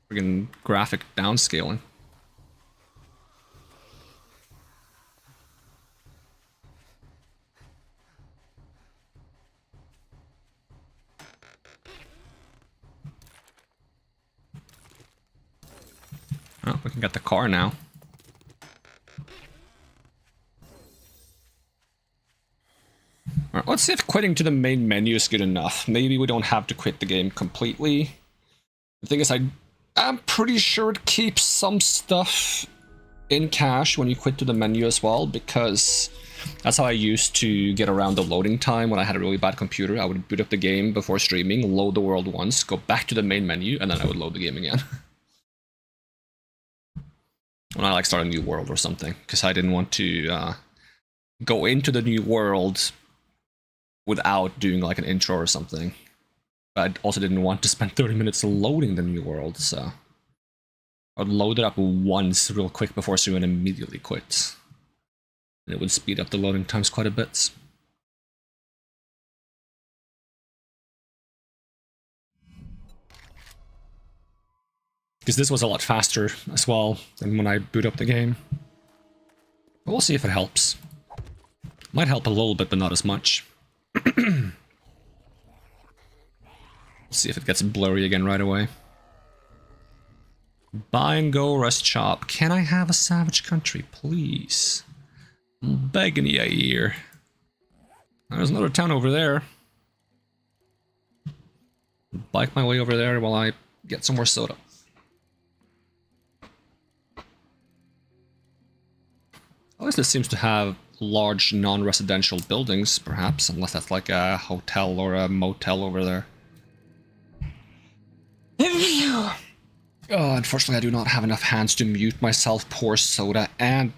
friggin' graphic downscaling. Oh, we can get the car now. Alright, let's see if quitting to the main menu is good enough. Maybe we don't have to quit the game completely. The thing is, I'm pretty sure it keeps some stuff in cache when you quit to the menu as well, because that's how I used to get around the loading time when I had a really bad computer. I would boot up the game before streaming, load the world once, go back to the main menu, and then I would load the game again. When I like start a new world or something, because I didn't want to go into the new world without doing like an intro or something. But I also didn't want to spend 30 minutes loading the new world, so I'd load it up once real quick before stream and immediately quit. And it would speed up the loading times quite a bit. Because this was a lot faster as well than when I boot up the game. But we'll see if it helps. Might help a little bit, but not as much. See if it gets blurry again right away. Buy and go, rest chop. Can I have a savage country, please? I'm begging you here. There's another town over there. Bike my way over there while I get some more soda. At least this seems to have large non-residential buildings, perhaps, unless that's like a hotel or a motel over there. Oh, unfortunately I do not have enough hands to mute myself, pour soda, and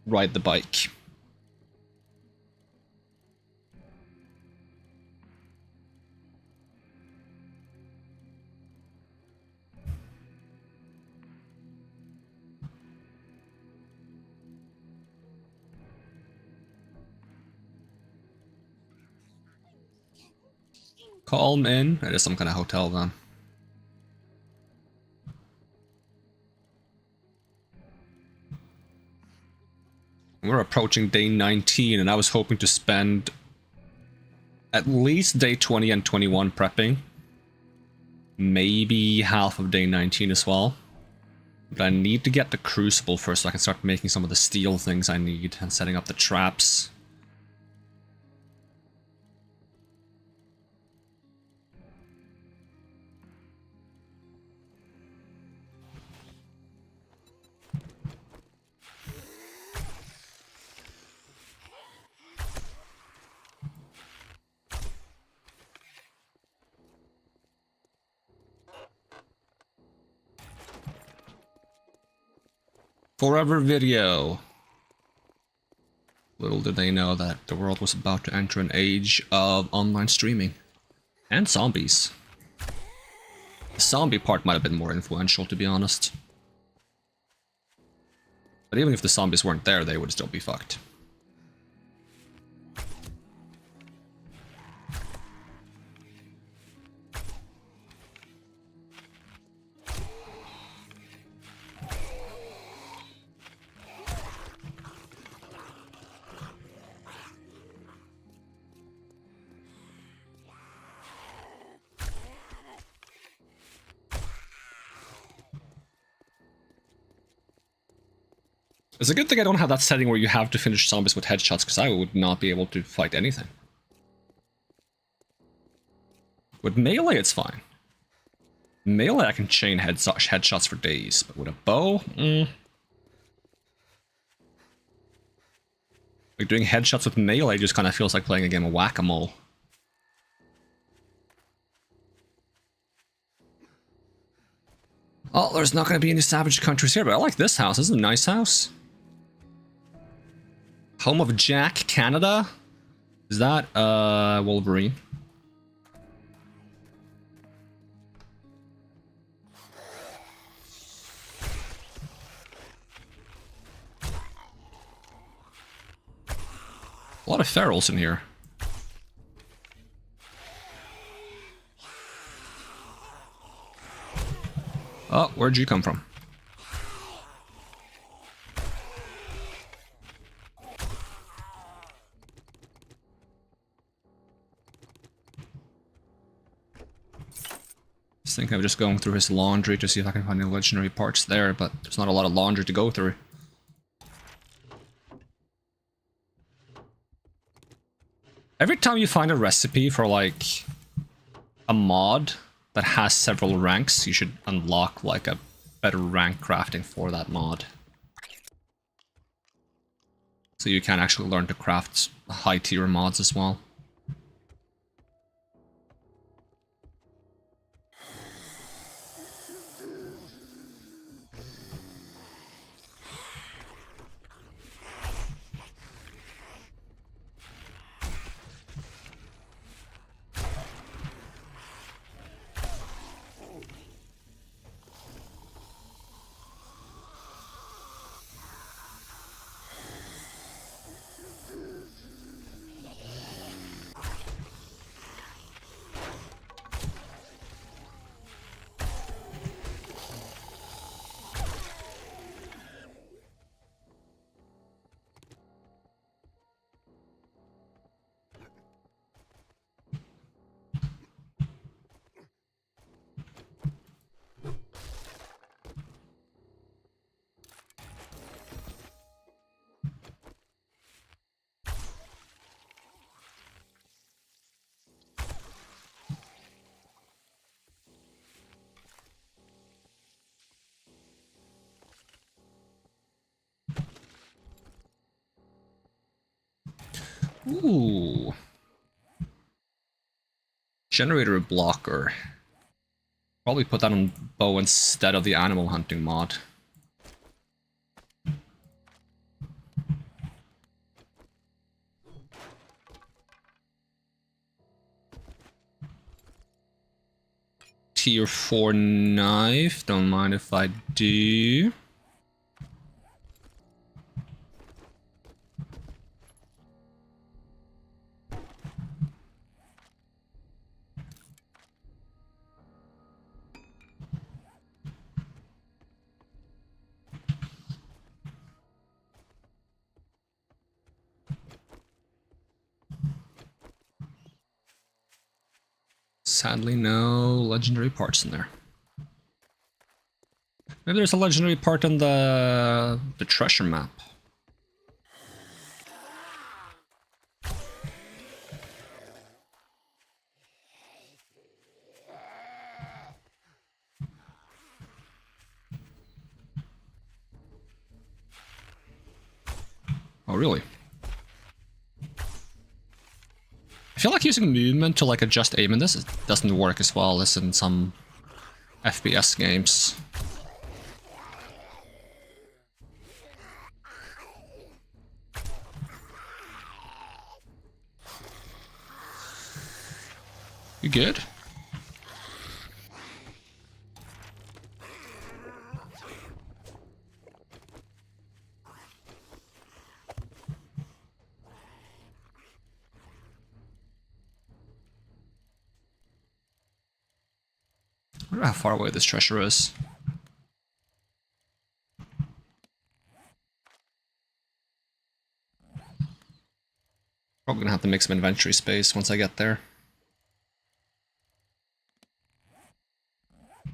ride the bike. Calm Inn. It is some kind of hotel then. We're approaching day 19 and I was hoping to spend at least day 20 and 21 prepping. Maybe half of day 19 as well. But I need to get the crucible first so I can start making some of the steel things I need and setting up the traps. Forever video. Little did they know that the world was about to enter an age of online streaming. And zombies. The zombie part might have been more influential, to be honest. But even if the zombies weren't there, they would still be fucked. It's a good thing I don't have that setting where you have to finish zombies with headshots, because I would not be able to fight anything. With melee, it's fine. Melee, I can chain headshots for days, but with a bow, Like, doing headshots with melee just kind of feels like playing a game of whack-a-mole. Oh, there's not going to be any savage countries here, but I like this house. This is a nice house. Home of Jack, Canada? Is that, Wolverine? A lot of ferals in here. Oh, where'd you come from? I think I'm just going through his laundry to see if I can find any legendary parts there, but there's not a lot of laundry to go through. Every time you find a recipe for, like, a mod that has several ranks, you should unlock, like, a better rank crafting for that mod. So you can actually learn to craft high-tier mods as well. Ooh. Generator blocker. Probably put that on bow instead of the animal hunting mod. Tier 4 knife, don't mind if I do. Sadly, no legendary parts in there. Maybe there's a legendary part on the treasure map. Oh, really? I feel like using movement to like adjust aim in this doesn't work as well as in some FPS games. You good? I wonder how far away this treasure is. Probably gonna have to make some inventory space once I get there. I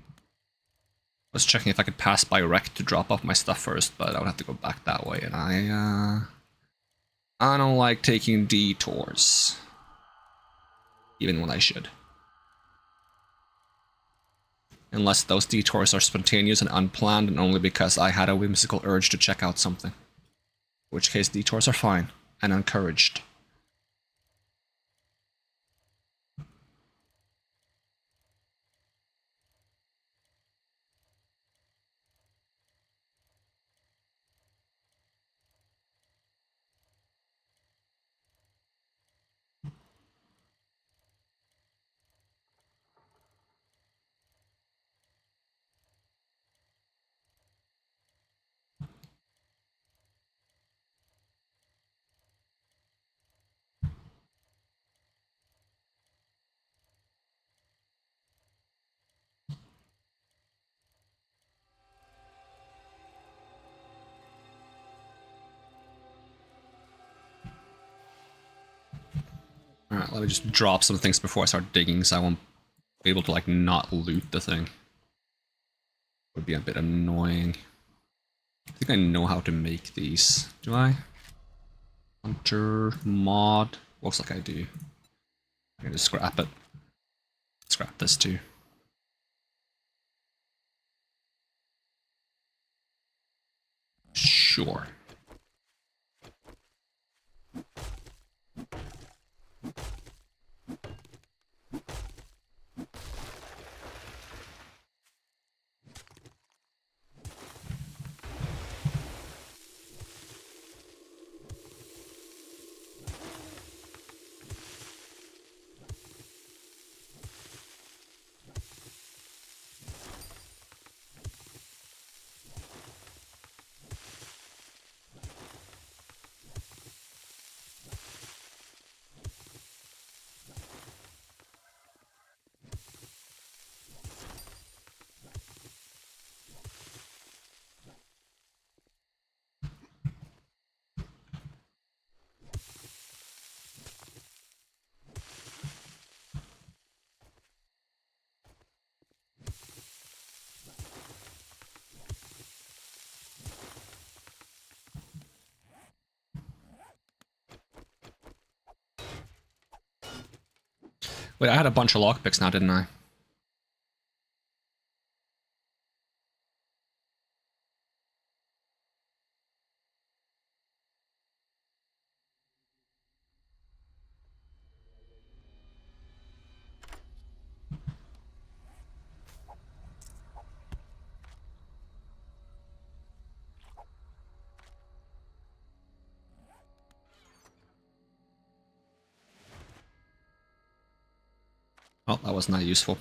was checking if I could pass by wreck to drop off my stuff first, but I would have to go back that way, and I don't like taking detours. Even when I should. Unless those detours are spontaneous and unplanned and only because I had a whimsical urge to check out something. In which case detours are fine and encouraged. Alright, let me just drop some things before I start digging so I won't be able to like not loot the thing. Would be a bit annoying. I think I know how to make these. Do I? Hunter, mod. Looks like I do. I can just scrap it. Scrap this too. Sure. Wait, I had a bunch of lockpicks now, didn't I? Oh, that was not useful.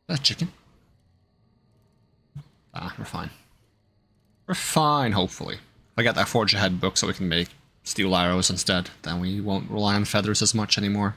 That chicken. Ah, we're fine. We're fine, hopefully. If I get that Forge Ahead book so we can make steel arrows instead, then we won't rely on feathers as much anymore.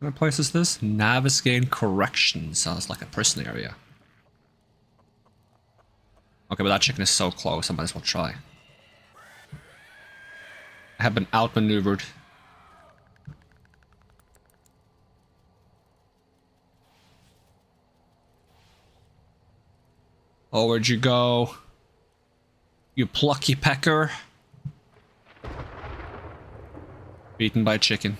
What place is this? Navisgain Corrections. Sounds like a prison area. Okay, but that chicken is so close, I might as well try. I have been outmaneuvered. Oh, where'd you go? You plucky pecker. Beaten by a chicken.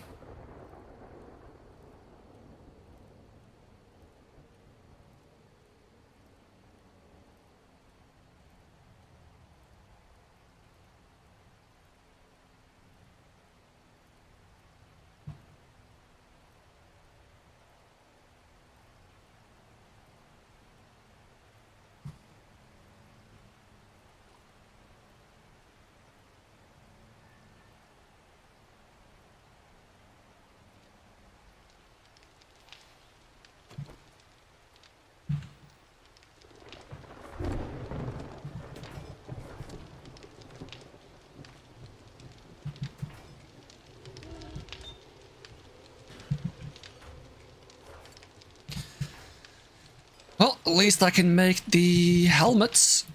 Well, at least I can make the helmets.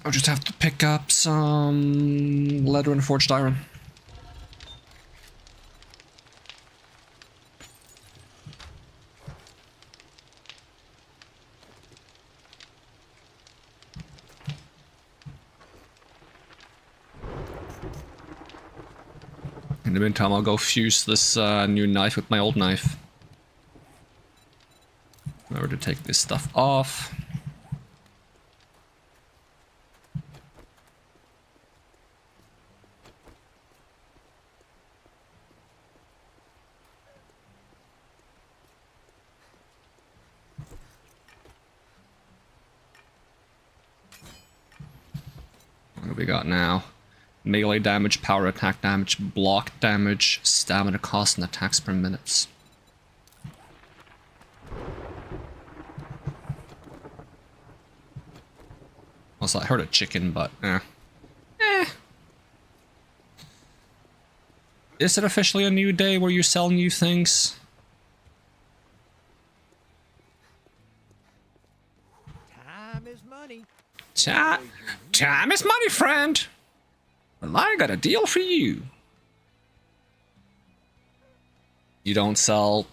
I'll just have to pick up some leather and forged iron. In the meantime, I'll go fuse this new knife with my old knife. Remember to take this stuff off. What do we got now? Melee damage, power attack damage, block damage, stamina cost, and attacks per minutes. Also, I heard a chicken, but Is it officially a new day where you sell new things? Time is money. Time is money, friend. Well, I got a deal for you. You don't sell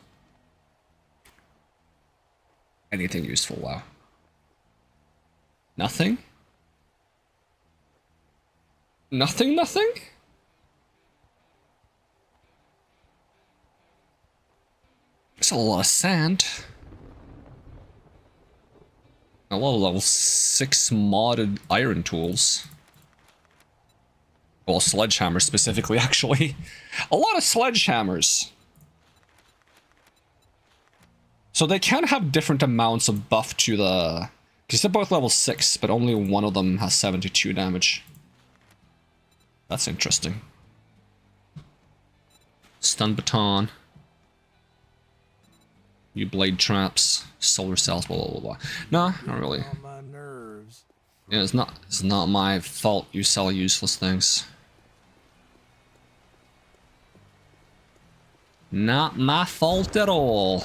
anything useful, wow. Nothing? Nothing, nothing? There's a lot of sand. A lot of level 6 modded iron tools. Well, sledgehammers specifically, actually. A lot of sledgehammers. So they can have different amounts of buff to the... Because they're both level 6, but only one of them has 72 damage. That's interesting. Stun baton. You blade traps. Solar cells, blah, blah, blah, blah. No, not really. On my nerves. Yeah, it's not my fault you sell useless things. Not my fault at all.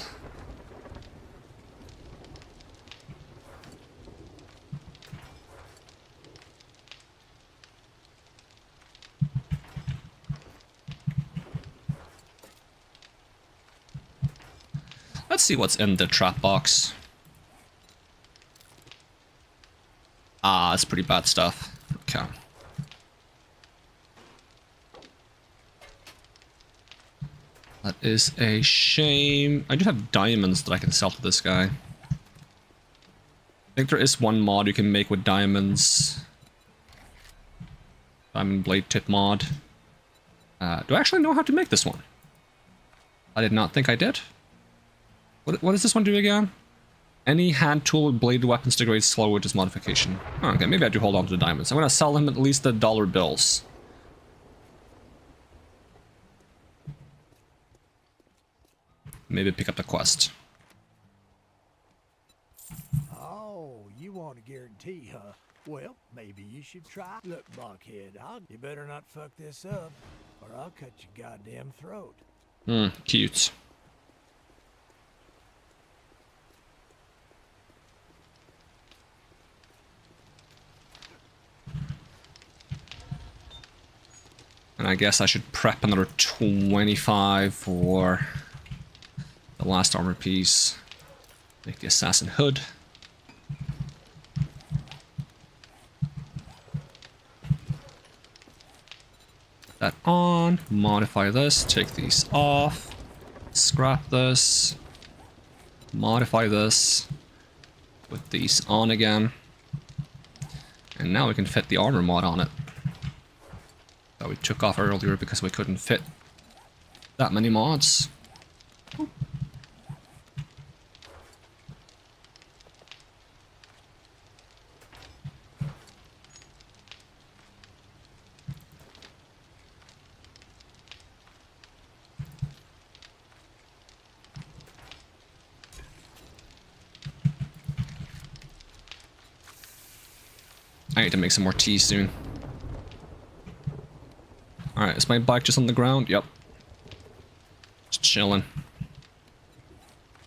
Let's see what's in the trap box. Ah, it's pretty bad stuff. Okay. That is a shame. I do have diamonds that I can sell to this guy. I think there is one mod you can make with diamonds. Diamond blade tip mod. Do I actually know how to make this one? I did not think I did. What does this one do again? Any hand tool with bladed weapons degrades slower with this modification. Oh, okay, maybe I do hold on to the diamonds. I'm gonna sell him at least the dollar bills. Maybe pick up the quest. Oh, you want a guarantee, huh? Well, maybe you should try. Look, Buckhead, you better not fuck this up, or I'll cut your goddamn throat. Cute. And I guess I should prep another 25 for the last armor piece. Make the assassin hood. Put that on. Modify this. Take these off. Scrap this. Modify this. Put these on again. And now we can fit the armor mod on it. That we took off earlier because we couldn't fit that many mods. Ooh. I need to make some more tea soon. Alright, is my bike just on the ground? Yep. Just chilling.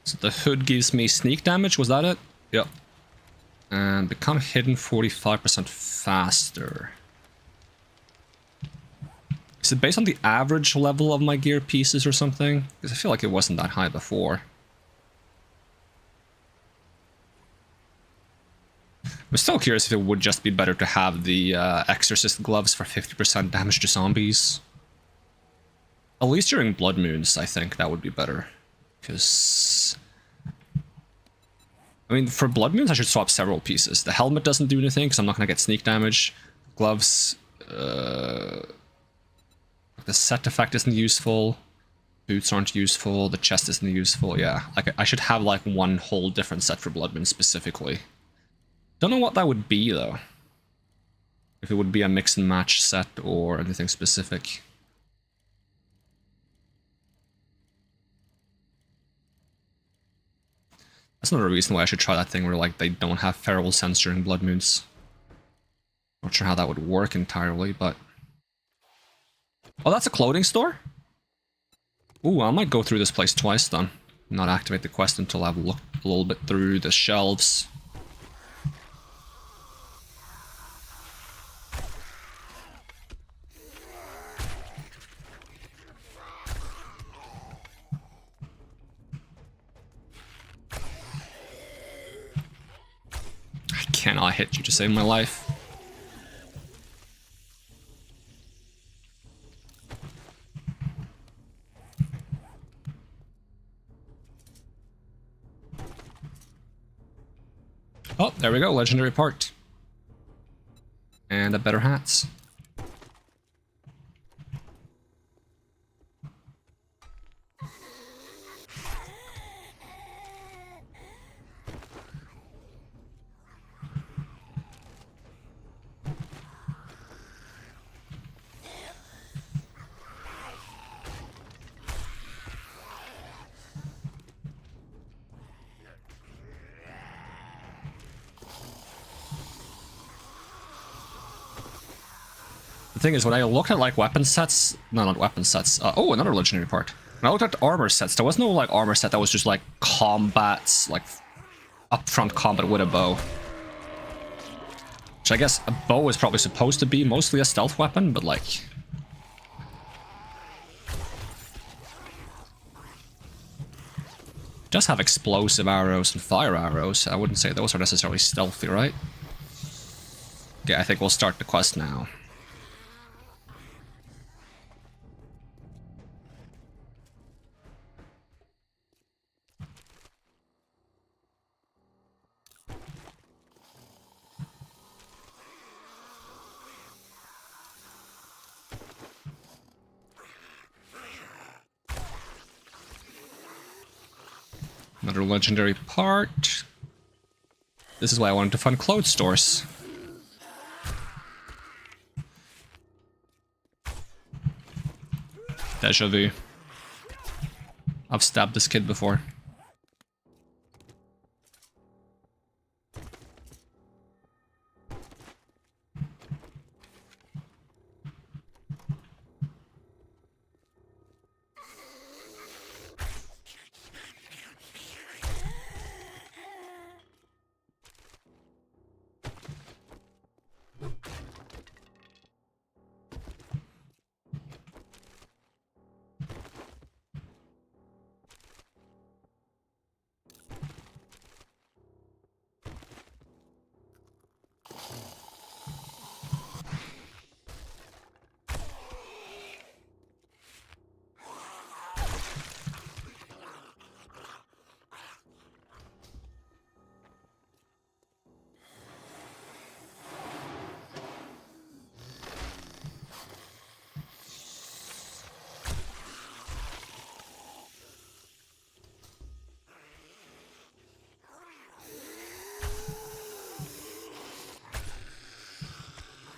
So the hood gives me sneak damage, was that it? Yep. And become hidden 45% faster. Is it based on the average level of my gear pieces or something? Because I feel like it wasn't that high before. I'm still curious if it would just be better to have the Exorcist gloves for 50% damage to zombies. At least during Blood Moons, I think that would be better. Because... I mean, for Blood Moons, I should swap several pieces. The helmet doesn't do anything, because I'm not going to get sneak damage. Gloves... the set effect isn't useful. Boots aren't useful. The chest isn't useful. Yeah, I should have like one whole different set for Blood Moons specifically. Don't know what that would be, though. If it would be a mix and match set or anything specific. That's another reason why I should try that thing where, like, they don't have feral sense during Blood Moons. Not sure how that would work entirely, but... Oh, that's a clothing store? Ooh, I might go through this place twice, then. Not activate the quest until I've looked a little bit through the shelves. Cannot hit you to save my life. Oh, there we go, legendary part. And a better hats. The thing is, when I look at like weapon sets, no, not weapon sets. Oh, another legendary part. When I looked at armor sets, there was no like armor set that was just like combats, like upfront combat with a bow. Which I guess a bow is probably supposed to be mostly a stealth weapon, but like... It does have explosive arrows and fire arrows. I wouldn't say those are necessarily stealthy, right? Okay, I think we'll start the quest now. Another legendary part. This is why I wanted to fund clothes stores. Deja vu. I've stabbed this kid before.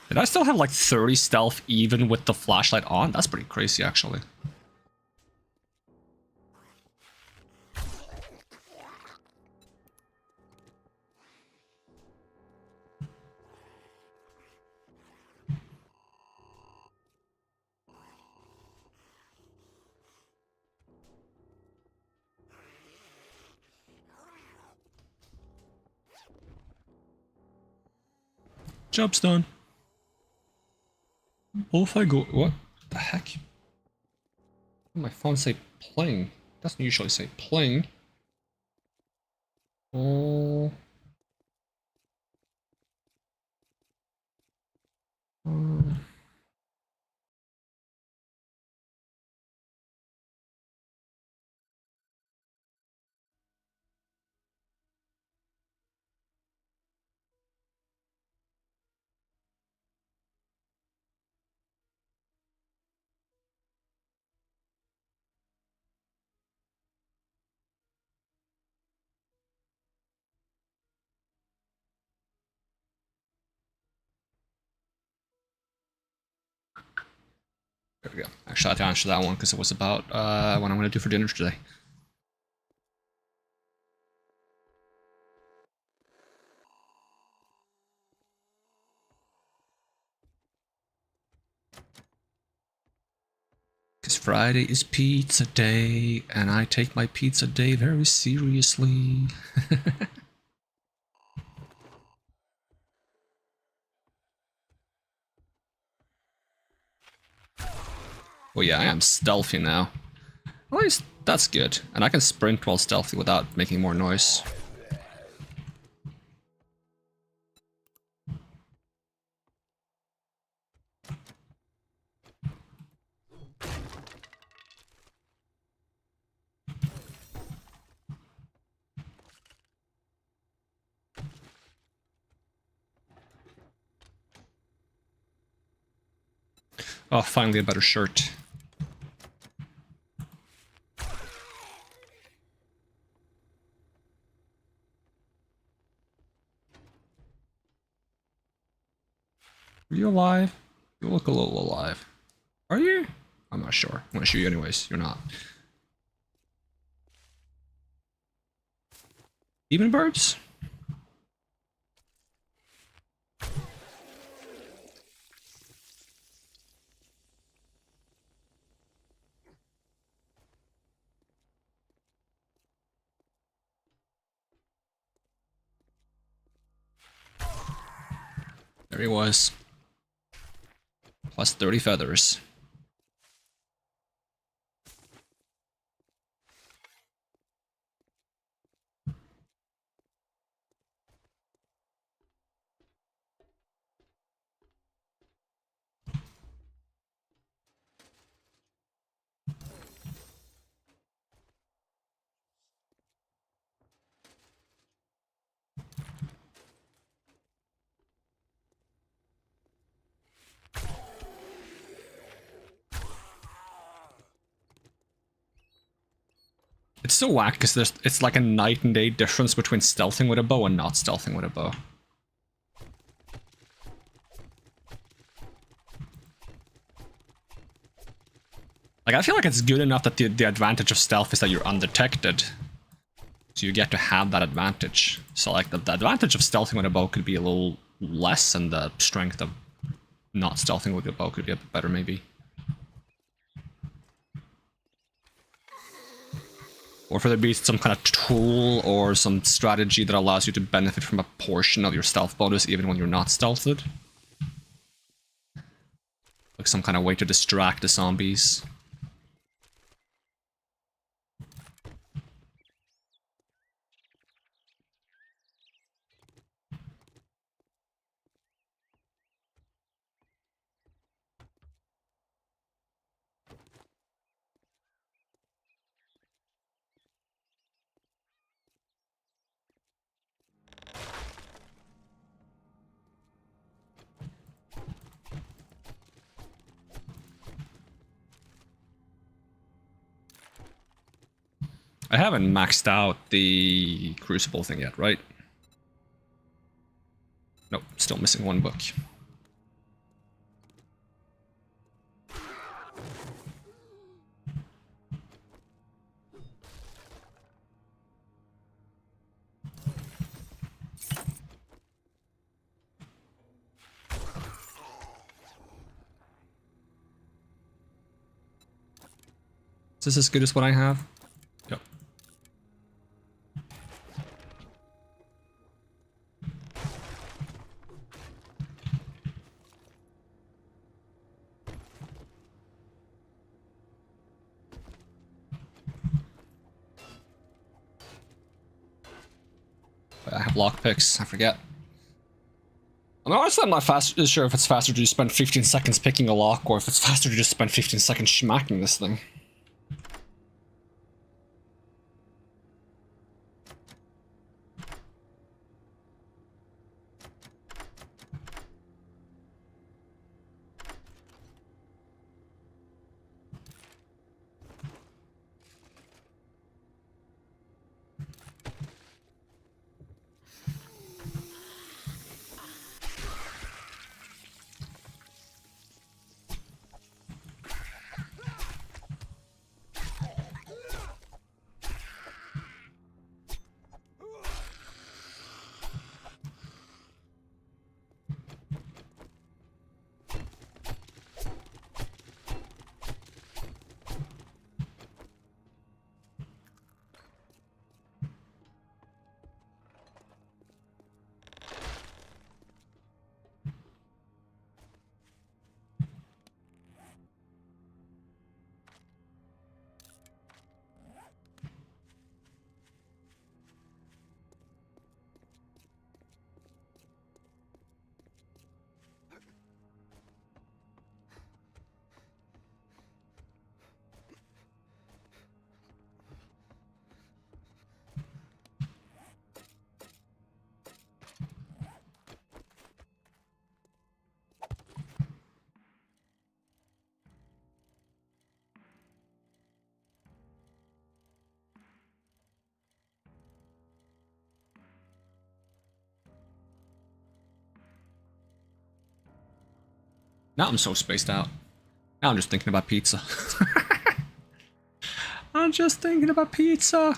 Did I still have like 30 stealth even with the flashlight on? That's pretty crazy, actually. Job's done. Off I go. What the heck? My phone say playing. Doesn't usually say playing. Oh. There we go. Actually, I have to answer that one because it was about what I'm going to do for dinner today. Because Friday is pizza day, and I take my pizza day very seriously. Oh yeah, I am stealthy now. At least that's good. And I can sprint while stealthy without making more noise. Oh, finally a better shirt. Are you alive? You look a little alive. Are you? I'm not sure. I'm gonna shoot you anyways. You're not. Even birds? There he was. Plus 30 feathers. It's so whack because it's like a night and day difference between stealthing with a bow and not stealthing with a bow. Like, I feel like it's good enough that the advantage of stealth is that you're undetected. So you get to have that advantage. So like the advantage of stealthing with a bow could be a little less, and the strength of not stealthing with a bow could be a bit better maybe. Or for there be some kind of tool or some strategy that allows you to benefit from a portion of your stealth bonus even when you're not stealthed. Like some kind of way to distract the zombies. I haven't maxed out the Crucible thing yet, right? Nope, still missing one book. Is this as good as what I have? Yep. I have lockpicks, I forget. I mean, honestly, I'm not sure if it's faster to just spend 15 seconds picking a lock, or if it's faster to just spend 15 seconds smacking this thing. Now I'm so spaced out. Now I'm just thinking about pizza. I'm just thinking about pizza.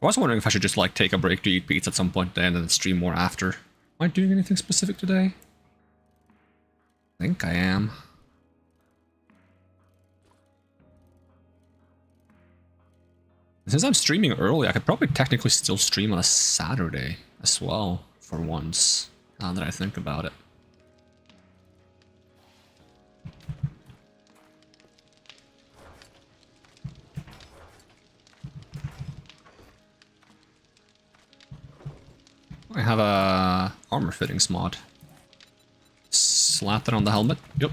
I was wondering if I should just like take a break to eat pizza at some point then and then stream more after. Am I doing anything specific today? I think I am. Since I'm streaming early, I could probably technically still stream on a Saturday as well, for once. Now that I think about it. I have a armor fittings mod. Slap that on the helmet. Yep.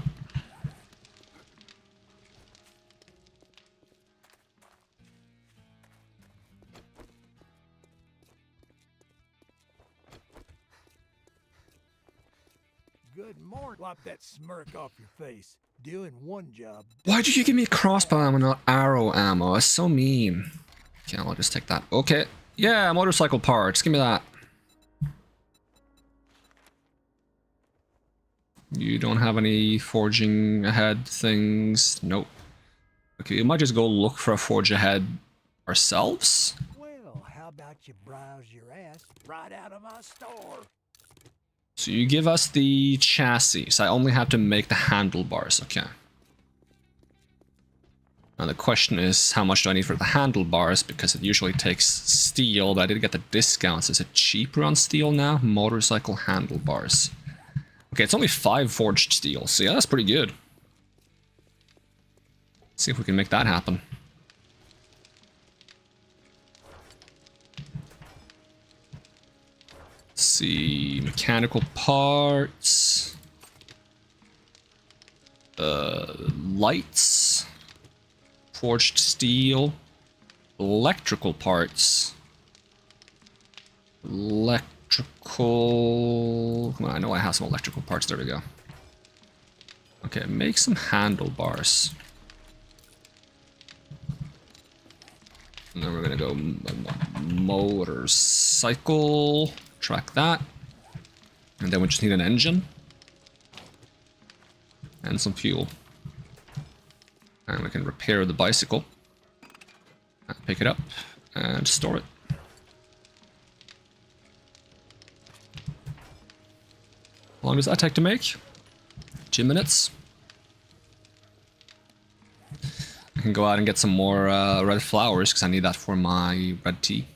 Good morning. Wipe that smirk off your face. Doing one job. Why did you give me crossbow ammo, not arrow ammo? That's so mean. Okay, I'll just take that. Okay. Yeah, motorcycle parts. Give me that. You don't have any forging ahead things? Nope. Okay, we might just go look for a forge ahead ourselves. Well, how about you browse your ass right out of my store? So you give us the chassis. So I only have to make the handlebars. Okay. Now the question is, how much do I need for the handlebars? Because it usually takes steel, but I did get the discounts. Is it cheaper on steel now? Motorcycle handlebars. Okay, it's only 5 forged steel, so yeah, that's pretty good. Let's see if we can make that happen. Let's see, mechanical parts. Lights. Forged steel. Electrical parts. Electrical... Come on, I know I have some electrical parts. There we go. Okay, make some handlebars. And then we're gonna go motorcycle. Track that. And then we just need an engine. And some fuel. And we can repair the bicycle. Pick it up and store it. How long does that take to make? 2 minutes. I can go out and get some more red flowers because I need that for my red tea.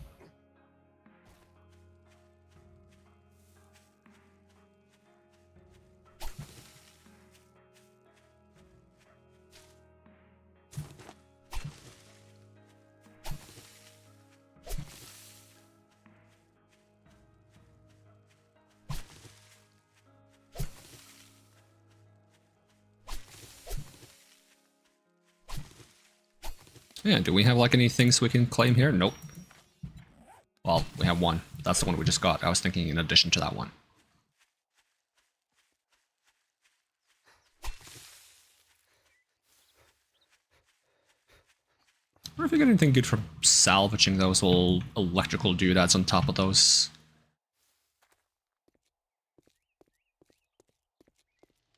Yeah, do we have like any things we can claim here? Nope. Well, we have one. That's the one we just got. I was thinking in addition to that one. I wonder if we get anything good for salvaging those little electrical doodads on top of those.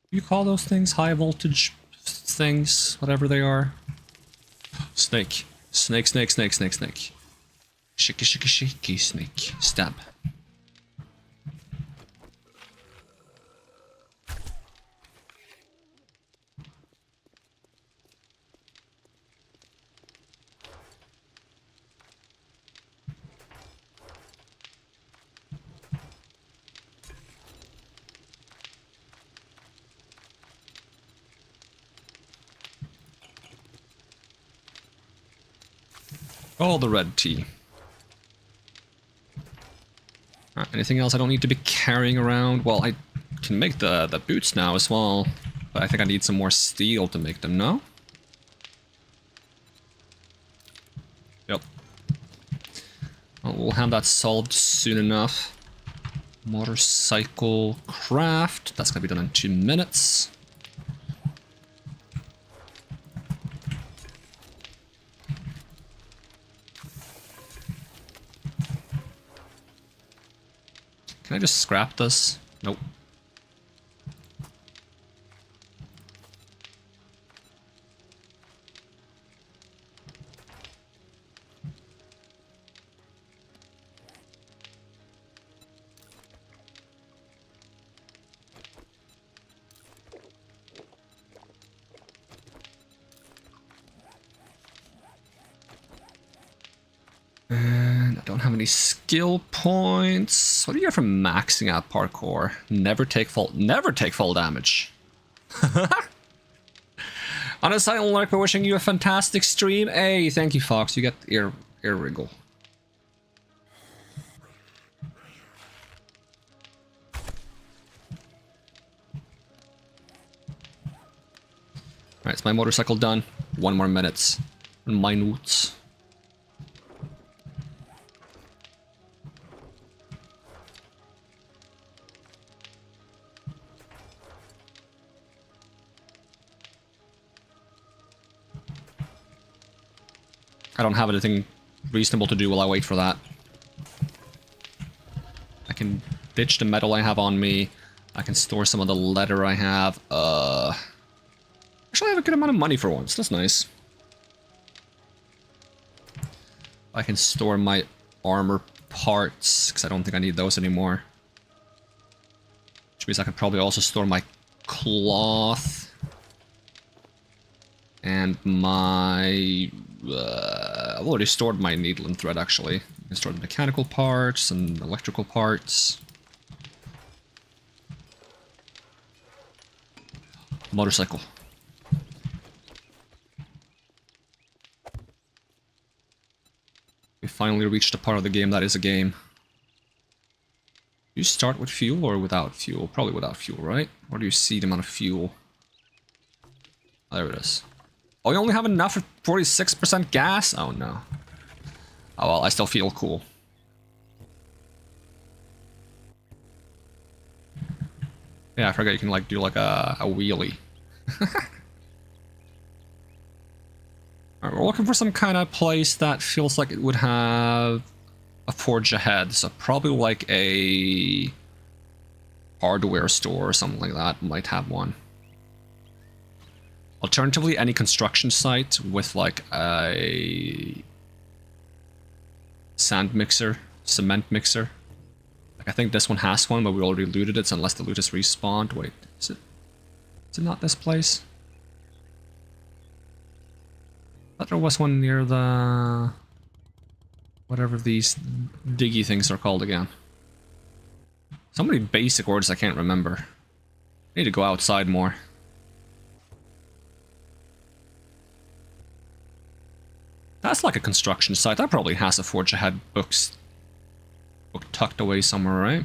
You call those things high voltage things, whatever they are. Snake. Snake, snake, snake, snake, snake. Shaky, shaky, shaky, snake. Stab. All the red tea. Anything else I don't need to be carrying around? Well, I can make the boots now as well, but I think I need some more steel to make them, no? Yep. Well, we'll have that solved soon enough. Motorcycle craft. That's gonna be done in 2 minutes. Can I just scrap this? Nope. And don't have any skill points. What do you get from maxing out parkour? Never take fall damage. On a silent alert, we're wishing you a fantastic stream. Hey, thank you, Fox. You get ear wriggle. Alright, is my motorcycle done? 1 more minute. Minutes. I don't have anything reasonable to do while I wait for that. I can ditch the metal I have on me. I can store some of the leather I have. Actually, I have a good amount of money for once. That's nice. I can store my armor parts, because I don't think I need those anymore. Which means I could probably also store my cloth. And my... I've already stored my needle and thread, actually. I can store the mechanical parts and electrical parts. Motorcycle. We finally reached the part of the game that is a game. Do you start with fuel or without fuel? Probably without fuel, right? Or do you see the amount of fuel? Oh, there it is. Oh, you only have enough for 46% gas? Oh, no. Oh, well, I still feel cool. Yeah, I forgot you can, like, do, like, a wheelie. Alright, we're looking for some kind of place that feels like it would have a forge ahead. So probably, like, a hardware store or something like that might have one. Alternatively, any construction site with, like, a sand mixer, cement mixer. Like, I think this one has one, but we already looted it, so unless the loot is respawned. Wait, is it not this place? I thought there was one near the... whatever these diggy things are called again. So many basic words I can't remember. I need to go outside more. That's like a construction site. That probably has a forge ahead book tucked away somewhere, right?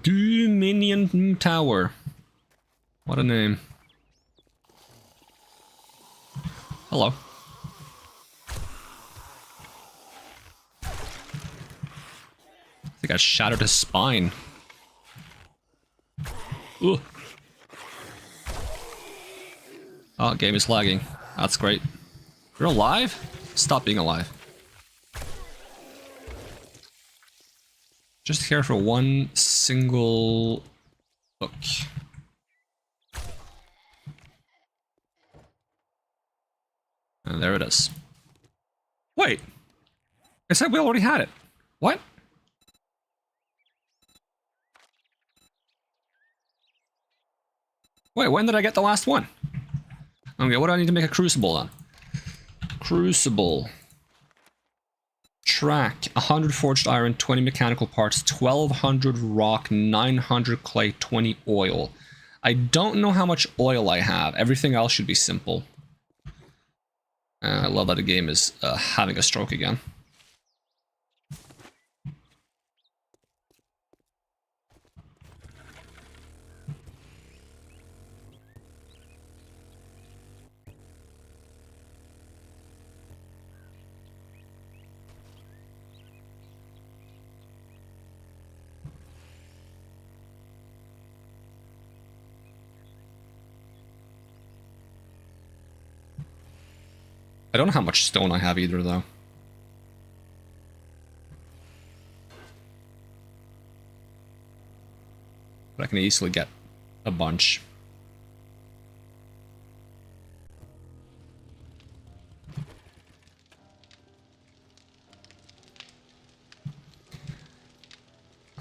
Dominion Tower. What a name. Hello. I think I shattered his spine. Ooh. Oh, game is lagging. That's great. You're alive? Stop being alive. Just here for one single book. And there it is. Wait! I said we already had it. What? Wait, when did I get the last one? Okay, what do I need to make a crucible on? Crucible. Track. 100 forged iron, 20 mechanical parts, 1200 rock, 900 clay, 20 oil. I don't know how much oil I have. Everything else should be simple. I love that the game is having a stroke again. I don't know how much stone I have either, though. But I can easily get a bunch.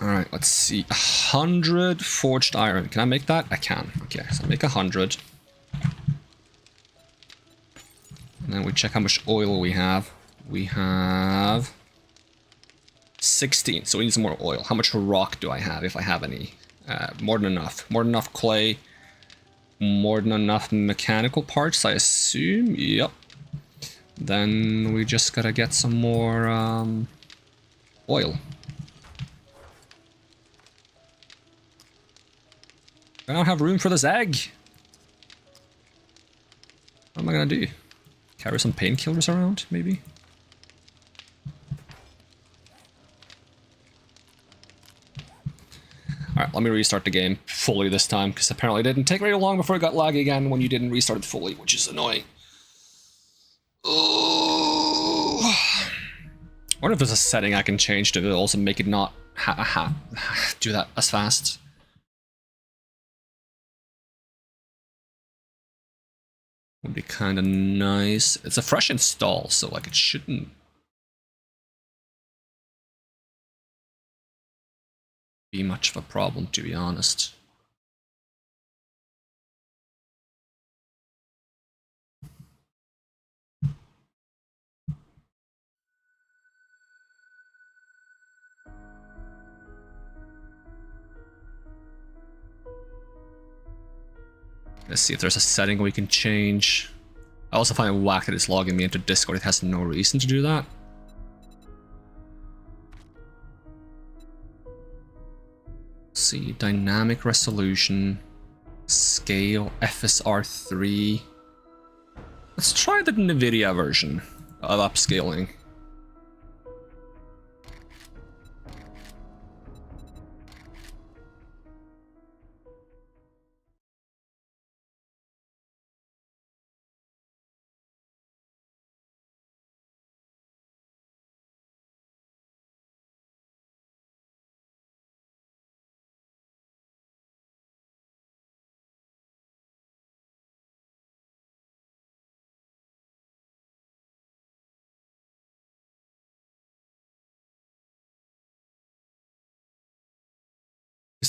Alright, let's see. 100 forged iron. Can I make that? I can. Okay, so make 100. And then we check how much oil we have. We have 16, so we need some more oil. How much rock do I have, if I have any? More than enough. More than enough clay. More than enough mechanical parts, I assume. Yep. Then we just gotta get some more oil. I don't have room for this egg. What am I gonna do? Carry some painkillers around, maybe? Alright, let me restart the game fully this time, because apparently it didn't take very long before it got laggy again when you didn't restart it fully, which is annoying. Oh. I wonder if there's a setting I can change to also make it not do that as fast. Would be kind of nice. It's a fresh install, so like it shouldn't be much of a problem, to be honest. Let's see if there's a setting we can change. I also find it whack that it's logging me into Discord. It has no reason to do that. Let's see, dynamic resolution, scale, FSR 3. Let's try the NVIDIA version of upscaling.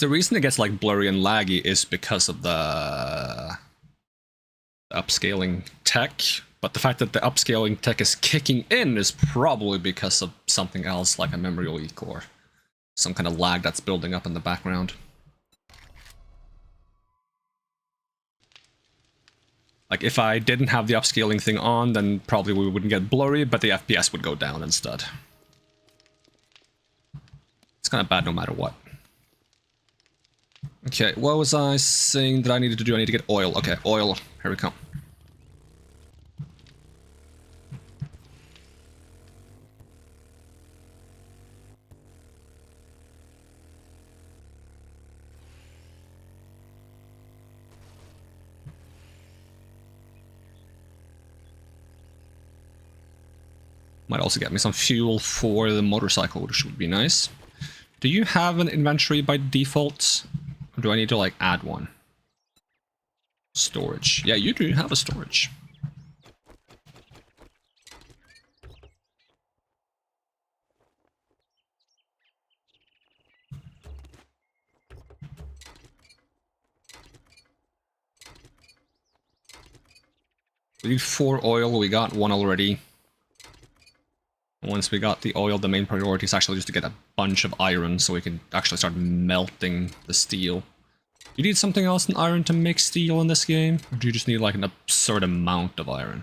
The reason it gets like blurry and laggy is because of the upscaling tech, but the fact that the upscaling tech is kicking in is probably because of something else like a memory leak or some kind of lag that's building up in the background. Like if I didn't have the upscaling thing on, then probably we wouldn't get blurry, but the FPS would go down instead. It's kind of bad no matter what. Okay, what was I saying that I needed to do? I need to get oil. Okay, oil. Here we come. Might also get me some fuel for the motorcycle, which would be nice. Do you have an inventory by default? Or do I need to, like, add one? Storage. Yeah, you do have a storage. We need 4 oil, we got 1 already. Once we got the oil, the main priority is actually just to get a bunch of iron so we can actually start melting the steel. You need something else than iron to make steel in this game? Or do you just need like an absurd amount of iron?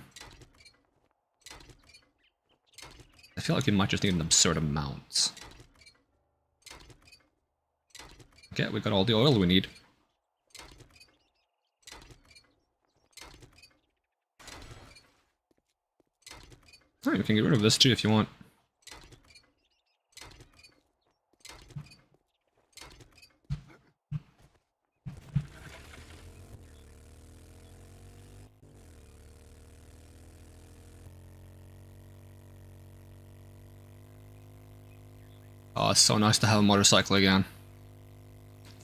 I feel like you might just need an absurd amount. Okay, we got all the oil we need. Alright, we can get rid of this too if you want. Oh, it's so nice to have a motorcycle again.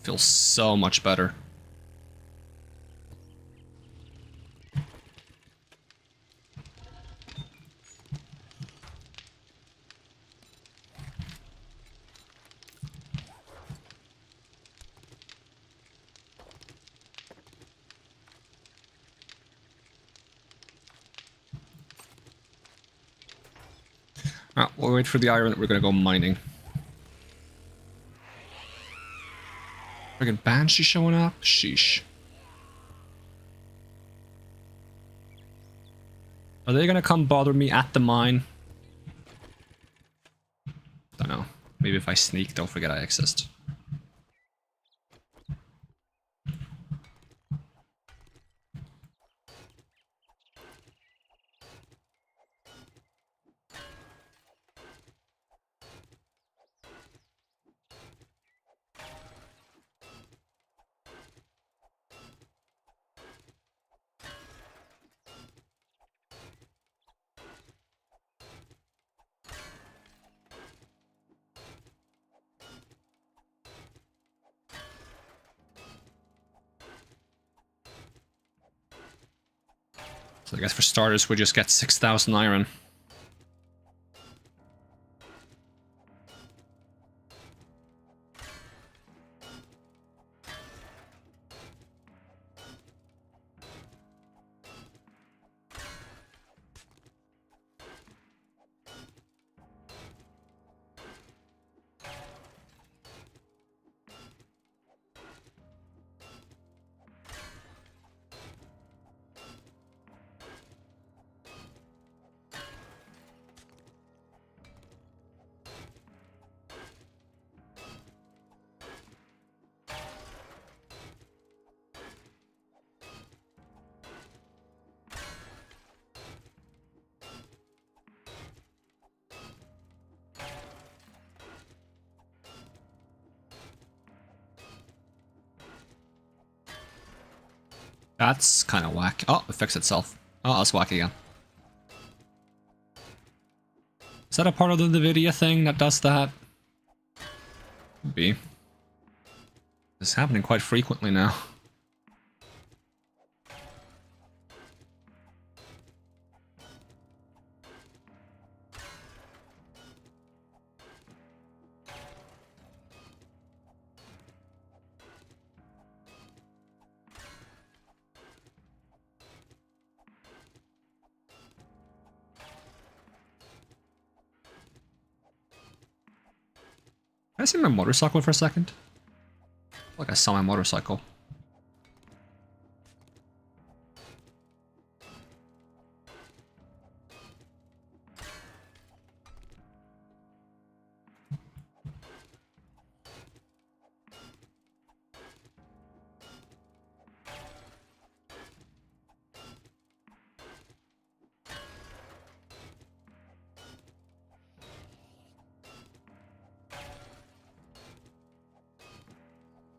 Feels so much better. We'll wait for the iron. We're gonna go mining. Friggin' Banshee showing up? Sheesh. Are they gonna come bother me at the mine? Don't know. Maybe if I sneak, don't forget I exist. So I guess for starters, we just get 6,000 iron. That's kind of whack. Oh, it fixed itself. Oh, that's whack again. Is that a part of the NVIDIA thing that does that? Could be. It's happening quite frequently now. Can I see my motorcycle for a second? Like I saw my motorcycle.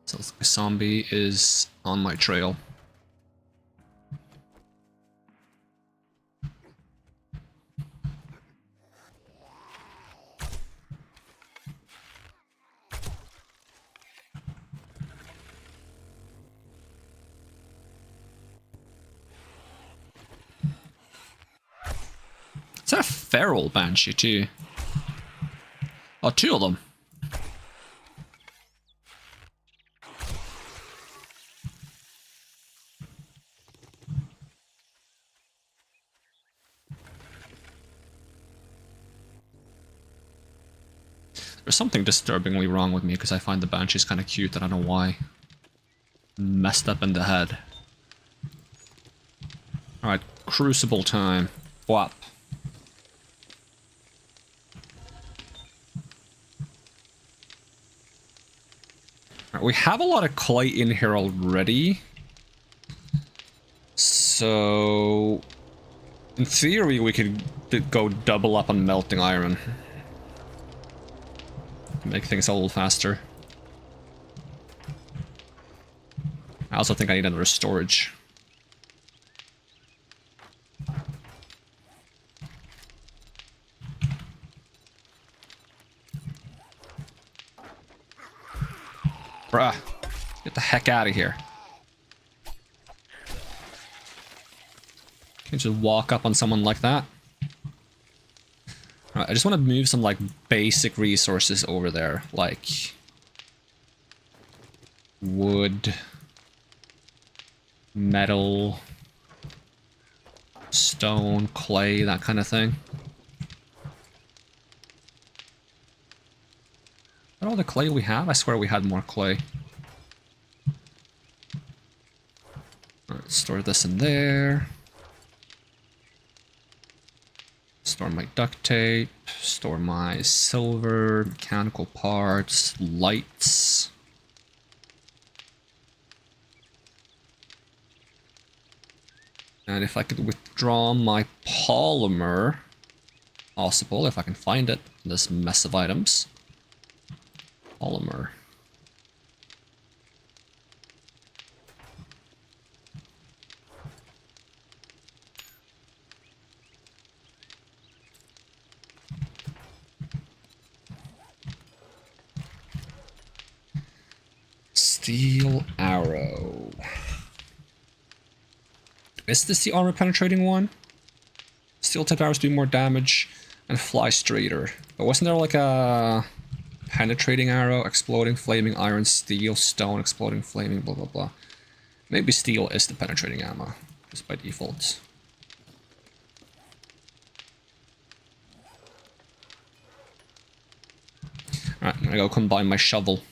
So the zombie is on my trail. Is that a feral banshee too? Oh, two of them. There's something disturbingly wrong with me because I find the banshees kind of cute and I don't know why. Messed up in the head. Alright, crucible time. Whap. Alright, we have a lot of clay in here already. So... in theory, we could go double up on melting iron. Make things a little faster. I also think I need another storage. Bruh, get the heck out of here. Can't just walk up on someone like that. Alright, I just want to move some, like, basic resources over there, like wood, metal, stone, clay, that kind of thing. that all the clay we have? I swear we had more clay. Alright, store this in there. Store my duct tape. Store my silver, mechanical parts, lights. And if I could withdraw my polymer, possible, if I can find it, this mess of items. Polymer. Steel arrow. Is this the armor penetrating one? Steel tip arrows do more damage and fly straighter. But wasn't there like a penetrating arrow, exploding, flaming, iron, steel, stone, exploding, flaming, blah blah blah. Maybe steel is the penetrating ammo, just by default. Alright, I'm gonna go combine my shovel.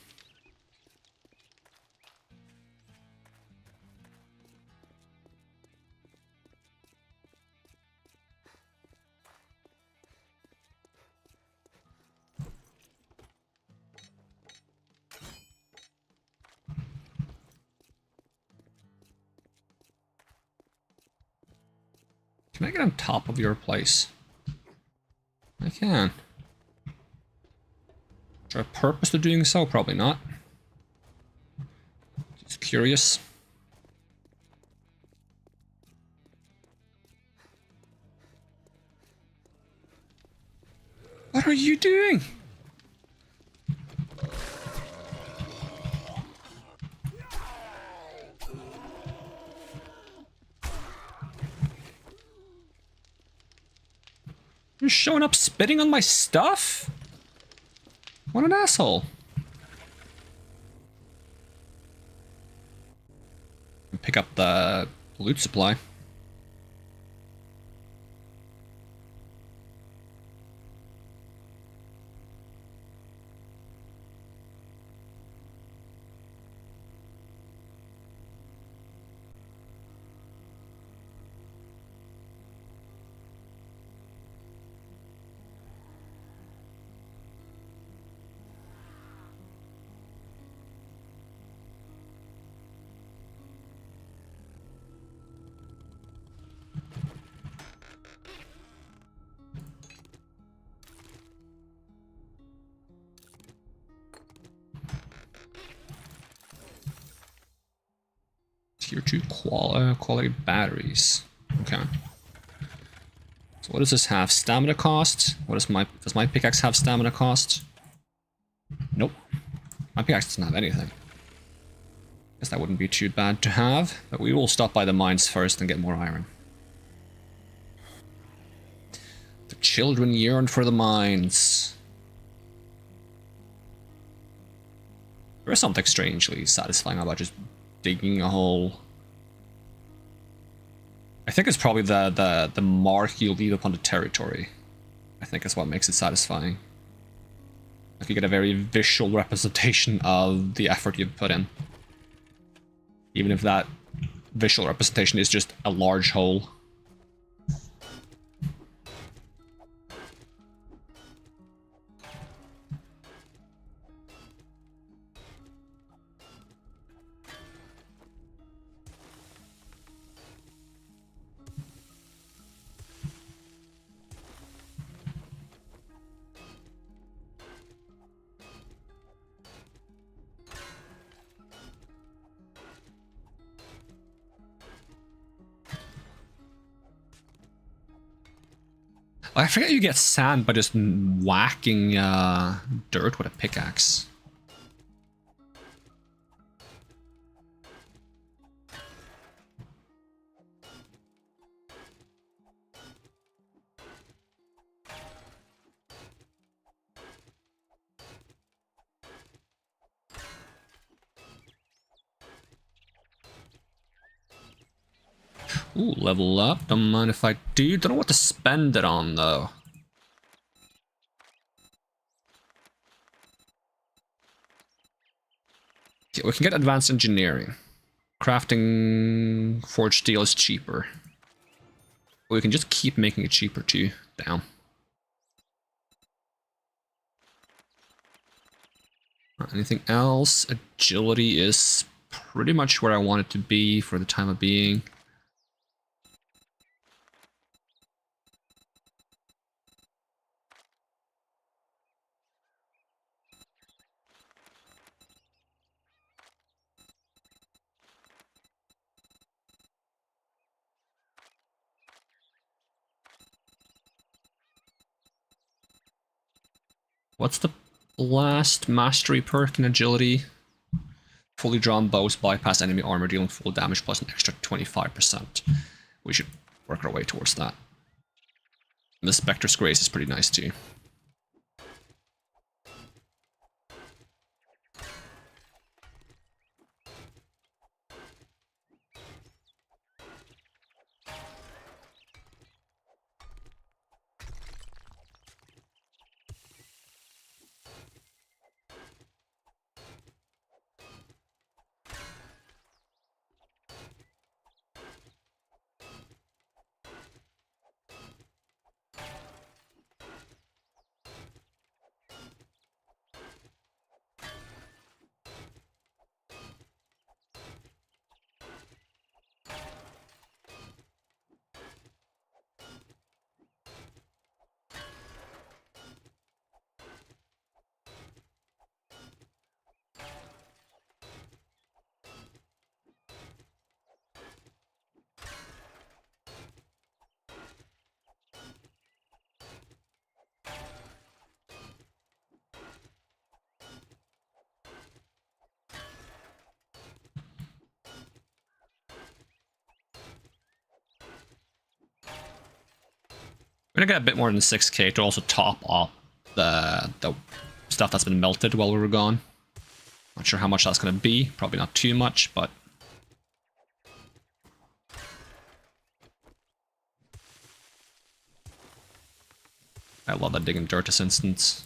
Can I get on top of your place? I can. Is there a purpose to doing so? Probably not. Just curious. What are you doing? You're showing up spitting on my stuff? What an asshole. Pick up the loot supply. Tier 2 quality batteries. Okay. So what does this have? Stamina cost? Does my pickaxe have stamina cost? Nope. My pickaxe doesn't have anything. Guess that wouldn't be too bad to have, but we will stop by the mines first and get more iron. The children yearn for the mines. There is something strangely satisfying about just digging a hole. I think it's probably the mark you leave upon the territory. I think is what makes it satisfying. Like you get a very visual representation of the effort you've put in. Even if that visual representation is just a large hole. I forget you get sand by just whacking dirt with a pickaxe. Ooh, level up. Don't mind if I do. Don't know what to spend it on, though. Okay, we can get advanced engineering. Crafting forged steel is cheaper. We can just keep making it cheaper too. Down. Anything else? Agility is pretty much where I want it to be for the time of being. What's the last mastery perk in agility? Fully drawn bows bypass enemy armor, dealing full damage plus an extra 25%. We should work our way towards that. And the Spectre's Grace is pretty nice too. We're gonna get a bit more than 6k to also top up the stuff that's been melted while we were gone. Not sure how much that's gonna be. Probably not too much, but I love that digging dirt this instance.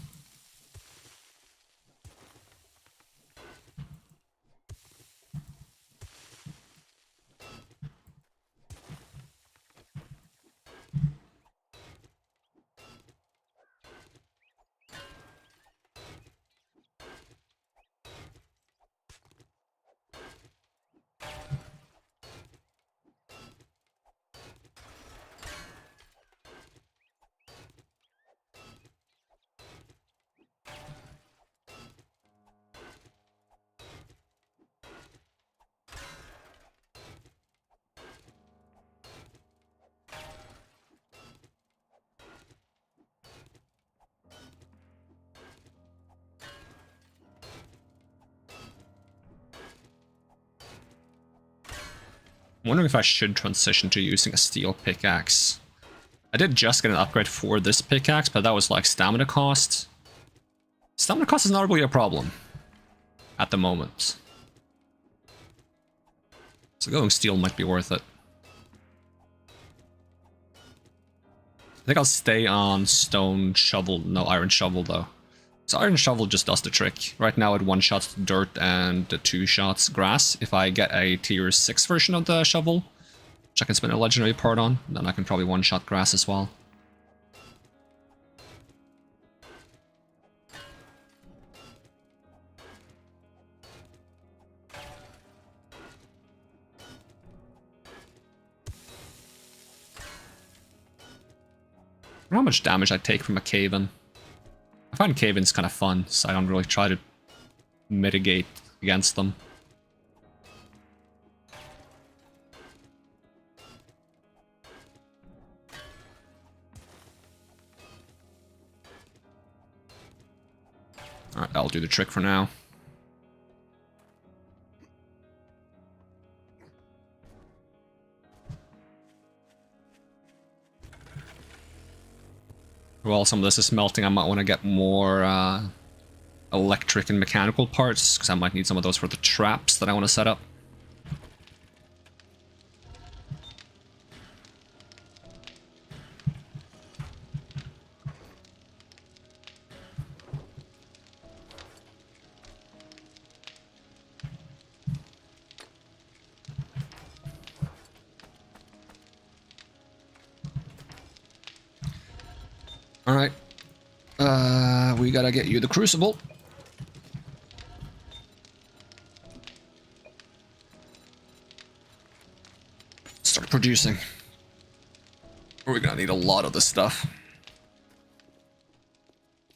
I'm wondering if I should transition to using a steel pickaxe. I did just get an upgrade for this pickaxe, but that was like stamina cost. Stamina cost is not really a problem at the moment. So going steel might be worth it. I think I'll stay on stone shovel, no iron shovel though. So iron shovel just does the trick. Right now it one-shots dirt and 2 shots grass. If I get a tier 6 version of the shovel, which I can spend a legendary part on, then I can probably one-shot grass as well. How much damage I take from a cave-in. I find cave-ins kind of fun, so I don't really try to mitigate against them. Alright, that'll do the trick for now. While some of this is melting, I might want to get more electric and mechanical parts, because I might need some of those for the traps that I want to set up. we gotta get you the crucible. Start producing. We're gonna need a lot of this stuff.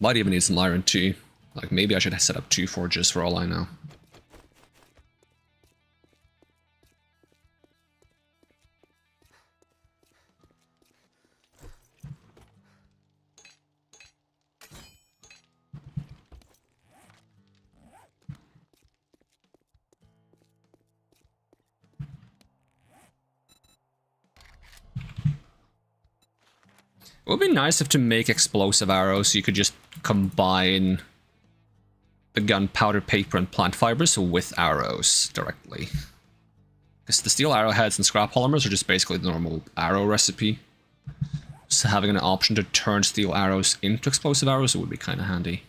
Might even need some iron too. Like, maybe I should set up 2 forges for all I know. It would be nice if to make explosive arrows, you could just combine the gunpowder, paper, and plant fibers with arrows directly. Because the steel arrowheads and scrap polymers are just basically the normal arrow recipe. So having an option to turn steel arrows into explosive arrows would be kind of handy.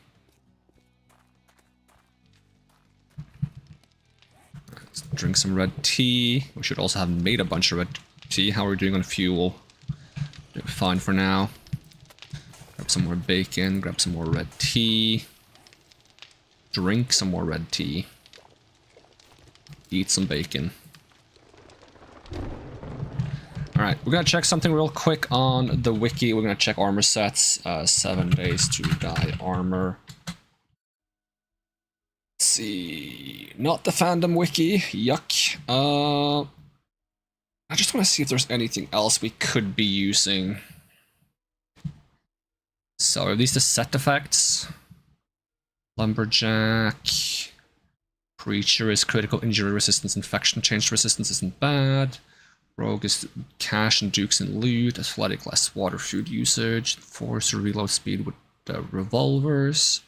Let's drink some red tea. We should also have made a bunch of red tea. How are we doing on fuel? Doing fine for now. Grab some more bacon, grab some more red tea. Drink some more red tea. Eat some bacon. Alright, we're gonna check something real quick on the wiki. We're gonna check armor sets. 7 days to die armor. Let's see. Not the fandom wiki. Yuck. I just want to see if there's anything else we could be using. So are these the set effects? Lumberjack. Preacher is critical injury resistance, infection change resistance isn't bad. Rogue is cash and dukes and loot. Athletic, less water, food usage. Forcer, reload speed with revolvers.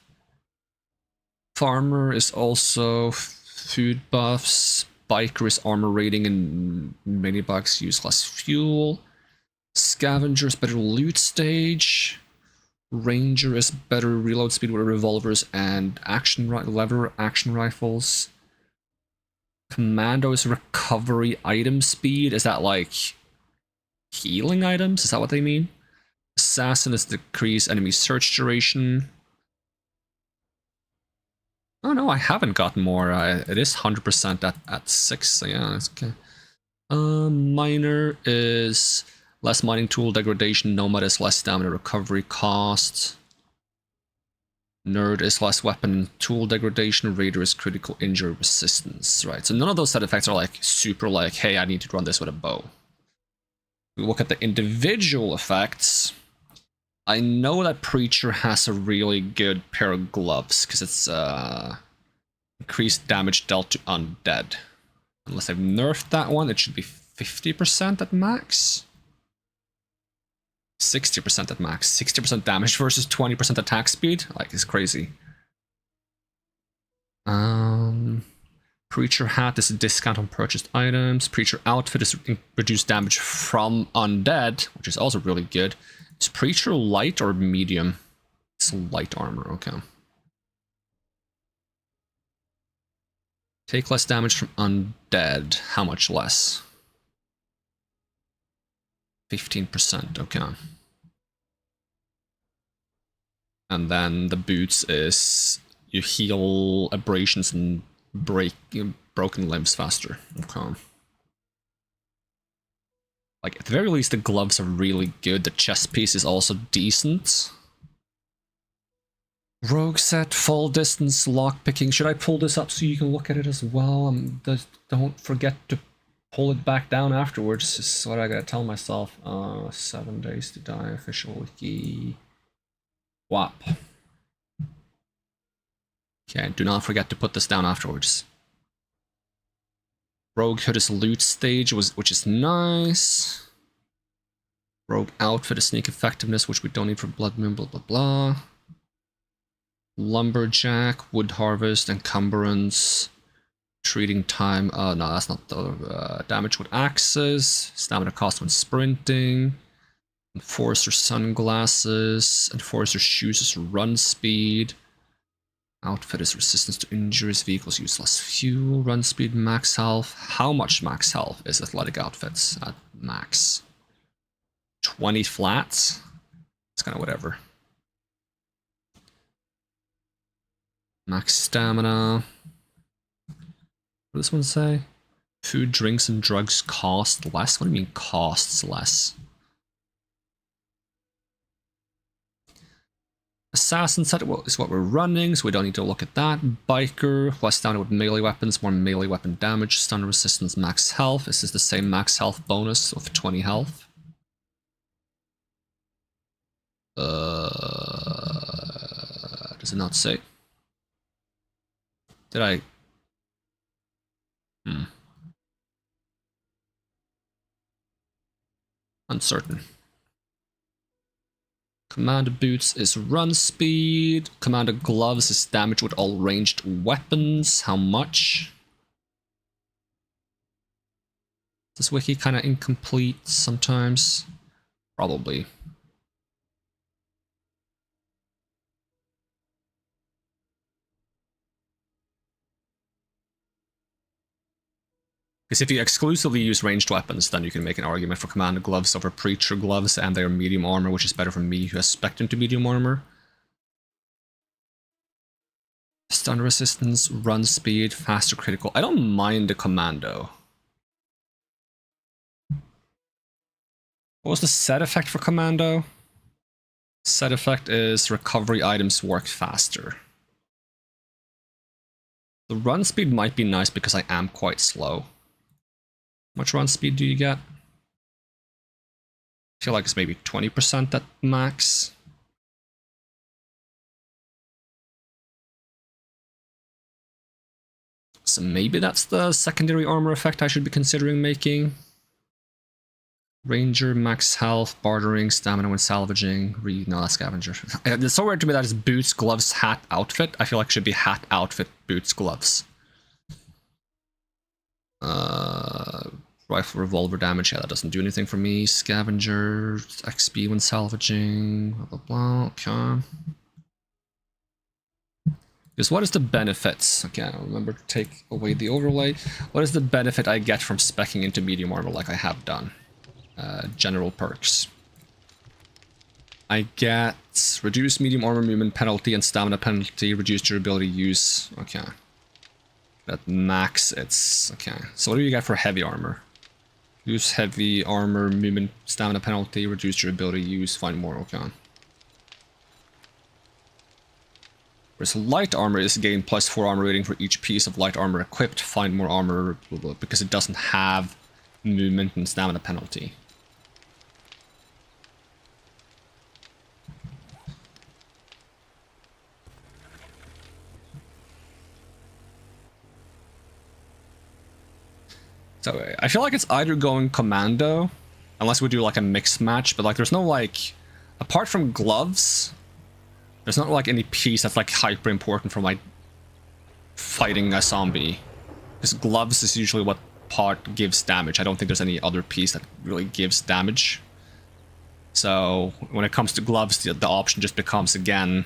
Farmer is also food buffs. Biker is armor rating and minibugs use less fuel. Scavenger is better loot stage. Ranger is better reload speed with revolvers and lever action rifles. Commando is recovery item speed. Is that like healing items? Is that what they mean? Assassin is decrease enemy search duration. Oh no, I haven't gotten more. It is 100% at 6, so yeah, that's okay. Miner is less mining tool degradation. Nomad is less stamina recovery cost. Nerd is less weapon and tool degradation. Raider is critical injury resistance. Right, so none of those side effects are like super like, hey, I need to run this with a bow. We look at the individual effects. I know that Preacher has a really good pair of gloves, because it's increased damage dealt to undead. Unless I've nerfed that one, it should be 50% at max. 60% at max. 60% damage versus 20% attack speed? Like, it's crazy. Preacher hat is a discount on purchased items. Preacher outfit is reduced damage from undead, which is also really good. Is Preacher light or medium? It's light armor, okay. Take less damage from undead. How much less? 15%, okay. And then the boots is you heal abrasions and broken limbs faster. Okay. Like, at the very least, the gloves are really good. The chest piece is also decent. Rogue set, fall distance, lockpicking. Should I pull this up so you can look at it as well? Don't forget to pull it back down afterwards. This is what I gotta tell myself. 7 days to die, official wiki. WAP. Okay, do not forget to put this down afterwards. Rogue hood is loot stage, which is nice. Rogue outfit is sneak effectiveness, which we don't need for Blood Moon, blah blah blah. Lumberjack, wood harvest, encumbrance, treating time. No, that's not the damage with axes. Stamina cost when sprinting. Enforcer sunglasses. Enforcer shoes is run speed. Outfit is resistance to injuries. Vehicles use less fuel. Run speed, max health. How much max health is athletic outfits at max? 20 flats? It's kind of whatever. Max stamina. What does this one say? Food, drinks, and drugs cost less? What do you mean costs less? Assassin set is what we're running, so we don't need to look at that. Biker, less stamina with melee weapons, more melee weapon damage, stun resistance, max health. This is the same max health bonus of 20 health. Does it not say? Did I? Uncertain. Commander boots is run speed. Commander gloves is damage with all ranged weapons. How much? This wiki kind of incomplete sometimes. Probably. Because if you exclusively use ranged weapons, then you can make an argument for Commander gloves over Preacher gloves and their medium armor, which is better for me who has spec'd into medium armor. Stun resistance, run speed, faster critical. I don't mind the Commando. What was the set effect for Commando? Set effect is recovery items work faster. The run speed might be nice because I am quite slow. How much run speed do you get? I feel like it's maybe 20% at max. So maybe that's the secondary armor effect I should be considering making. Ranger, max health, bartering, stamina when salvaging. No, that's scavenger. It's so weird to me that it's boots, gloves, hat, outfit. I feel like it should be hat, outfit, boots, gloves. Rifle, revolver damage. Yeah, that doesn't do anything for me. Scavenger, XP when salvaging. Blah, blah, blah. Okay. Because what is the benefits? Okay, I'll remember to take away the overlay. What is the benefit I get from speccing into medium armor like I have done? General perks. I get reduced medium armor movement penalty and stamina penalty, reduced durability use. Okay. At max, it's... okay. So what do you get for heavy armor? Use heavy armor, movement, stamina penalty, reduced durability use, find more. Okay. Whereas light armor is gain +4 armor rating for each piece of light armor equipped, find more armor, blah, blah, because it doesn't have movement and stamina penalty. So I feel like it's either going commando, unless we do like a mixed match, but like there's no like, apart from gloves, there's not like any piece that's like hyper important for like fighting a zombie. Because gloves is usually what part gives damage. I don't think there's any other piece that really gives damage. So when it comes to gloves, the option just becomes again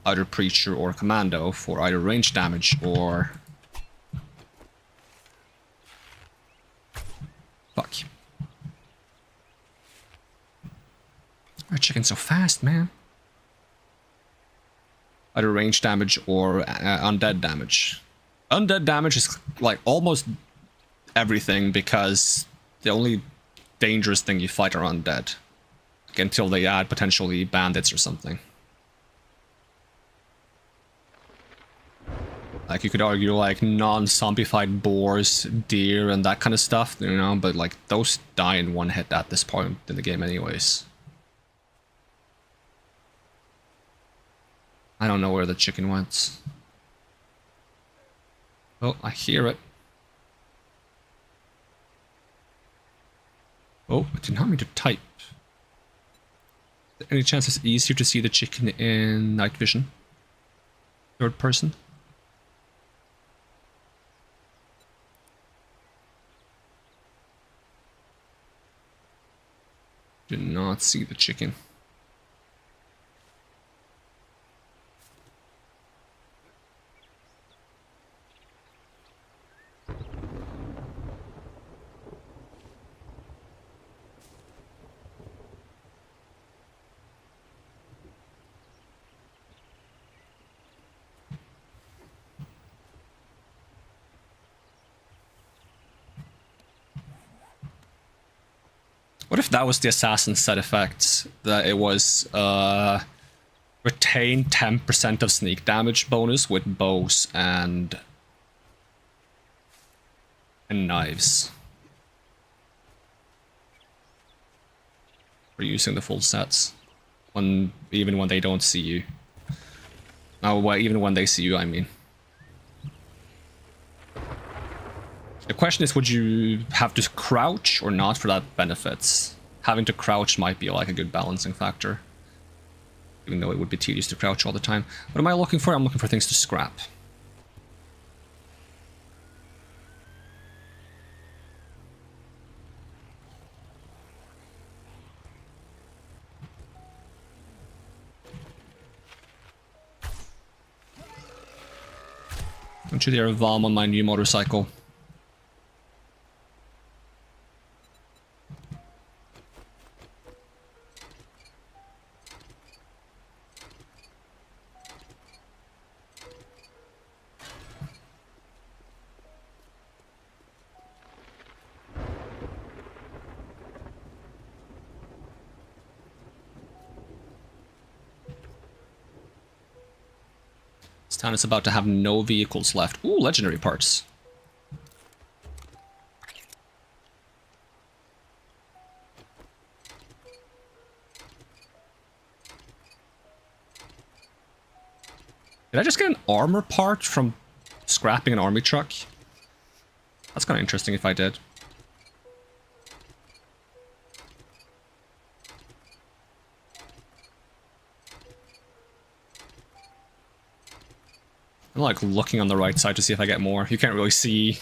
either Preacher or Commando for either range damage or... Fuck. Our chicken's so fast, man. Either range damage or undead damage. Undead damage is like almost everything because the only dangerous thing you fight are undead. Like, until they add potentially bandits or something. Like you could argue like non-zombified boars, deer and that kind of stuff, you know, but like those die in one hit at this point in the game anyways. I don't know where the chicken went. Oh, I hear it. Oh, I did not mean to type. Any chance it's easier to see the chicken in night vision? Third person? Do not see the chicken. What if that was the assassin's side effect? That it was retain 10% of sneak damage bonus with bows and knives. For using the full sets. Even when they don't see you. Oh, well, even when they see you, I mean. The question is, would you have to crouch or not for that benefits? Having to crouch might be like a good balancing factor. Even though it would be tedious to crouch all the time. What am I looking for? I'm looking for things to scrap. Don't you dare vom on my new motorcycle. This town is about to have no vehicles left. Ooh, legendary parts. Did I just get an armor part from scrapping an army truck? That's kind of interesting if I did. I'm like looking on the right side to see if I get more. You can't really see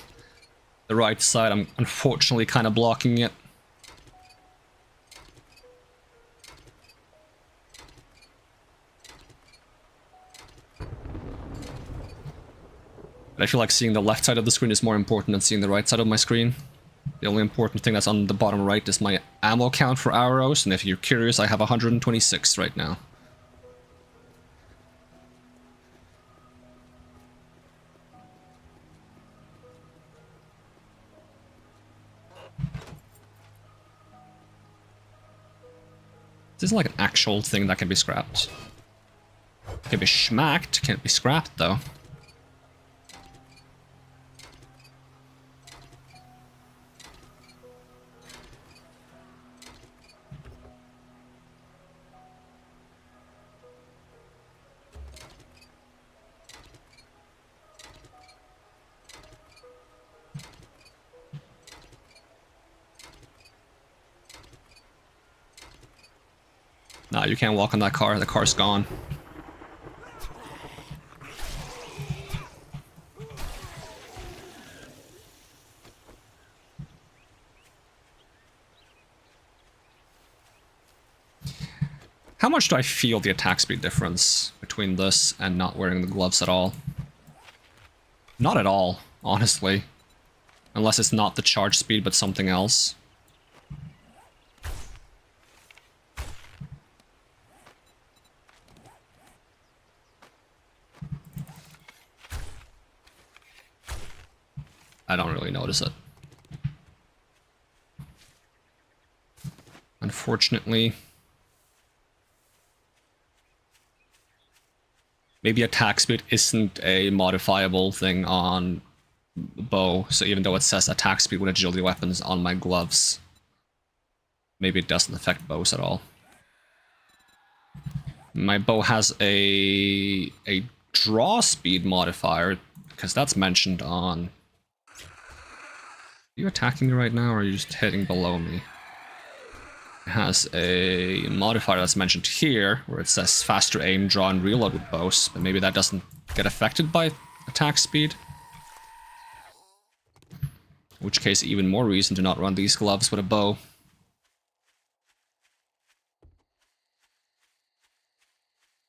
the right side. I'm unfortunately kind of blocking it. But I feel like seeing the left side of the screen is more important than seeing the right side of my screen. The only important thing that's on the bottom right is my ammo count for arrows, and if you're curious, I have 126 right now. This isn't like an actual thing that can be scrapped. It can be schmacked, can't be scrapped though. Nah, you can't walk on that car. The car's gone. How much do I feel the attack speed difference between this and not wearing the gloves at all? Not at all, honestly. Unless it's not the charge speed, but something else. I don't really notice it. Unfortunately. Maybe attack speed isn't a modifiable thing on bow, so even though it says attack speed with agility weapons on my gloves, maybe it doesn't affect bows at all. My bow has a draw speed modifier, because that's mentioned on... Are you attacking me right now, or are you just hitting below me? It has a modifier that's mentioned here, where it says faster aim, draw, and reload with bows, but maybe that doesn't get affected by attack speed. In which case, even more reason to not run these gloves with a bow.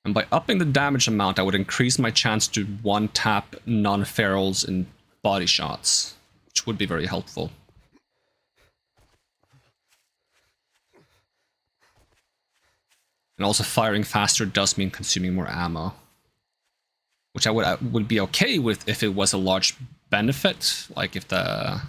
And by upping the damage amount, I would increase my chance to one-tap non-ferals in body shots, which would be very helpful. And also firing faster does mean consuming more ammo. Which I would be okay with if it was a large benefit, like if the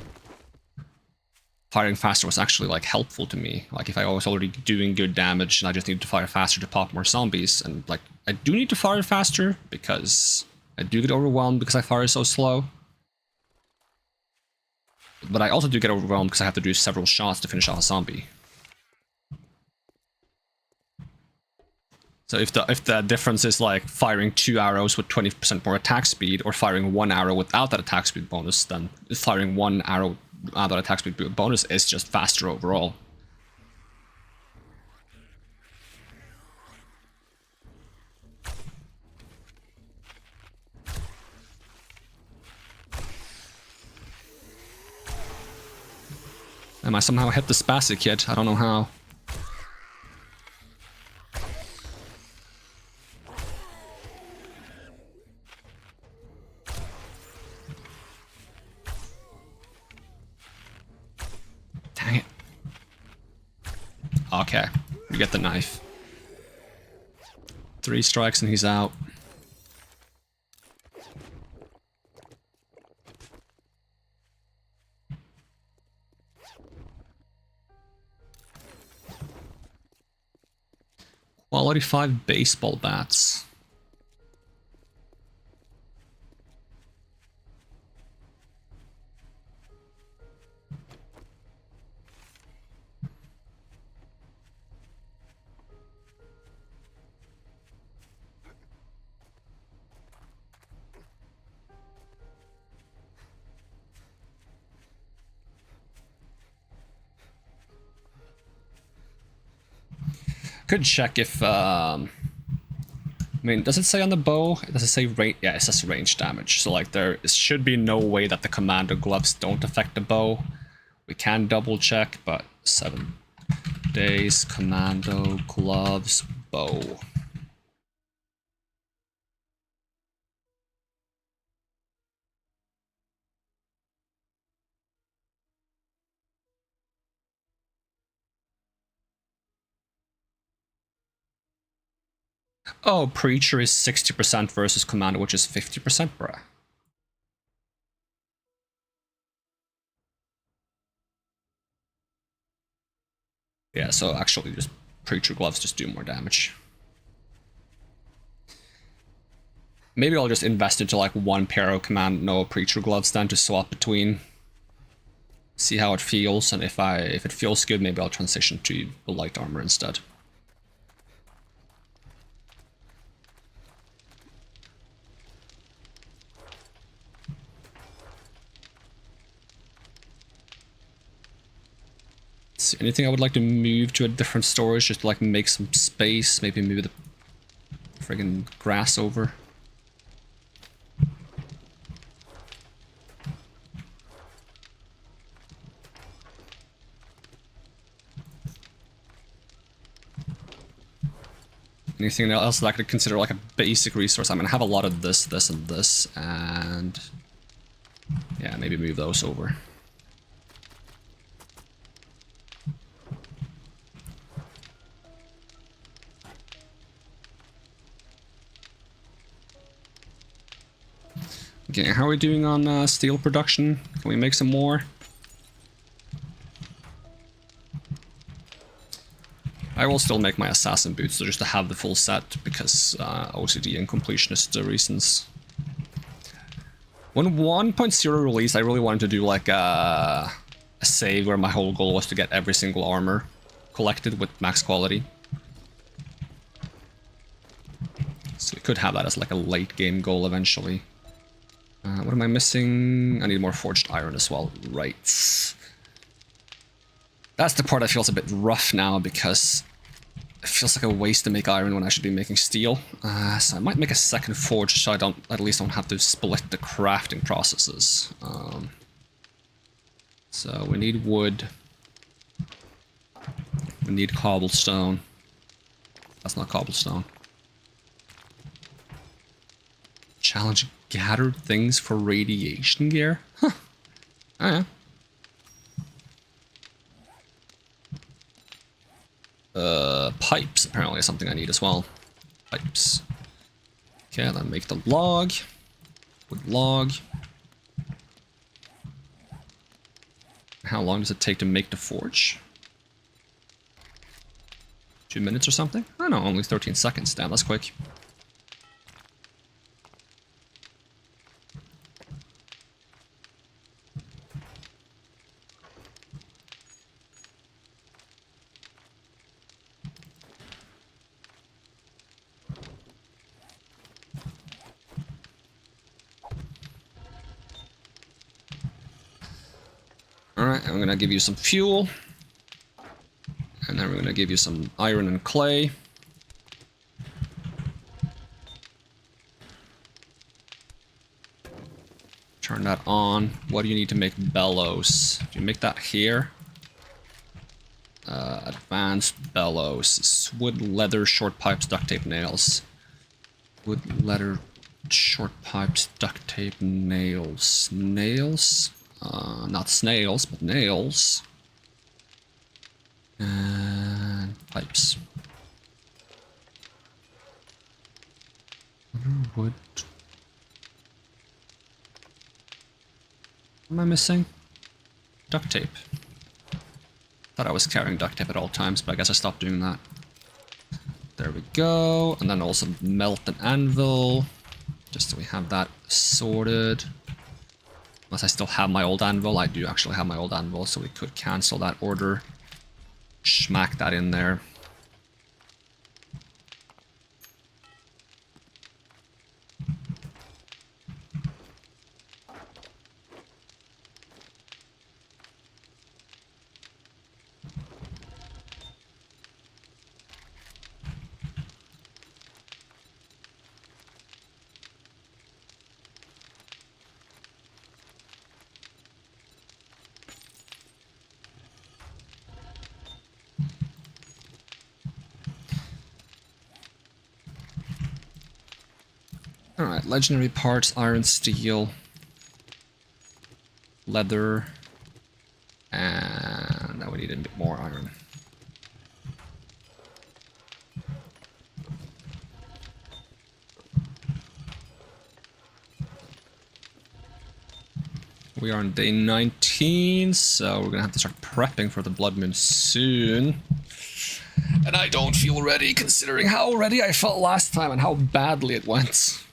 firing faster was actually like helpful to me. Like if I was already doing good damage and I just needed to fire faster to pop more zombies, and like I do need to fire faster because I do get overwhelmed because I fire so slow. But I also do get overwhelmed because I have to do several shots to finish off a zombie. So if the difference is like firing 2 arrows with 20% more attack speed, or firing 1 arrow without that attack speed bonus, then firing 1 arrow without that attack speed bonus is just faster overall. I somehow hit the spastic kid? I don't know how. Dang it. Okay, we get the knife. 3 strikes and he's out. Quality 5 baseball bats. Could check if, I mean, does it say on the bow? Does it say range? Yeah, it says range damage. So like there should be no way that the commando gloves don't affect the bow. We can double check, but 7 days, commando gloves, bow. Oh, Preacher is 60% versus Commander, which is 50%, bruh. Yeah, so actually just Preacher gloves just do more damage. Maybe I'll just invest into like 1 pair of Commando Preacher gloves then to swap between. See how it feels, and if it feels good, maybe I'll transition to the light armor instead. See, anything I would like to move to a different storage, just to like make some space, maybe move the friggin' grass over. Anything else that I could consider like a basic resource? I'm gonna have a lot of this, this, and this, and yeah, maybe move those over. Okay, how are we doing on steel production? Can we make some more? I will still make my assassin boots, so just to have the full set, because OCD and completionist reasons. When 1.0 released, I really wanted to do like a save where my whole goal was to get every single armor collected with max quality. So we could have that as like a late game goal eventually. What am I missing? I need more forged iron as well. Right. That's the part that feels a bit rough now, because it feels like a waste to make iron when I should be making steel. So I might make a second forge so I at least don't have to split the crafting processes. So we need wood. We need cobblestone. That's not cobblestone. Challenge gathered things for radiation gear? Huh. Oh yeah. Pipes apparently is something I need as well. Pipes. Okay, then make the log. Wood log. How long does it take to make the forge? 2 minutes or something? Oh no, only 13 seconds. Damn, that's quick. Alright, I'm gonna give you some fuel. And then we're gonna give you some iron and clay. Turn that on. What do you need to make bellows? Do you make that here? Advanced bellows. It's wood, leather, short pipes, duct tape, nails. Wood, leather, short pipes, duct tape, nails. Nails? Not snails, but nails. And pipes. Wood. What am I missing? Duct tape. Thought I was carrying duct tape at all times, but I guess I stopped doing that. There we go. And then also melt an anvil. Just so we have that sorted. Unless I still have my old anvil. I do actually have my old anvil, so we could cancel that order. Smack that in there. Alright, legendary parts, iron, steel, leather, and now we need a bit more iron. We are on day 19, so we're gonna have to start prepping for the blood moon soon. And I don't feel ready, considering how ready I felt last time and how badly it went.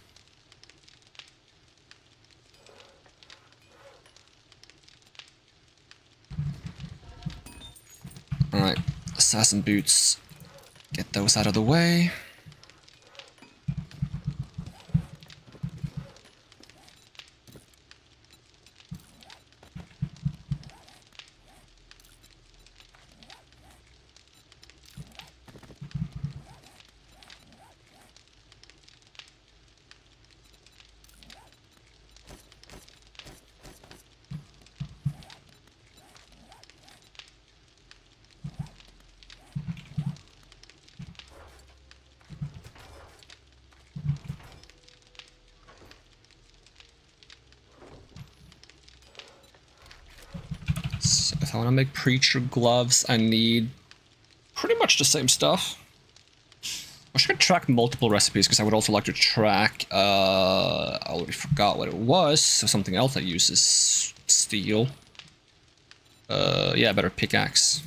Alright, assassin boots. Get those out of the way. So if I want to make preacher gloves, I need pretty much the same stuff. I should track multiple recipes because I would also like to track, I already forgot what it was, so something else that uses steel. Yeah, better pickaxe.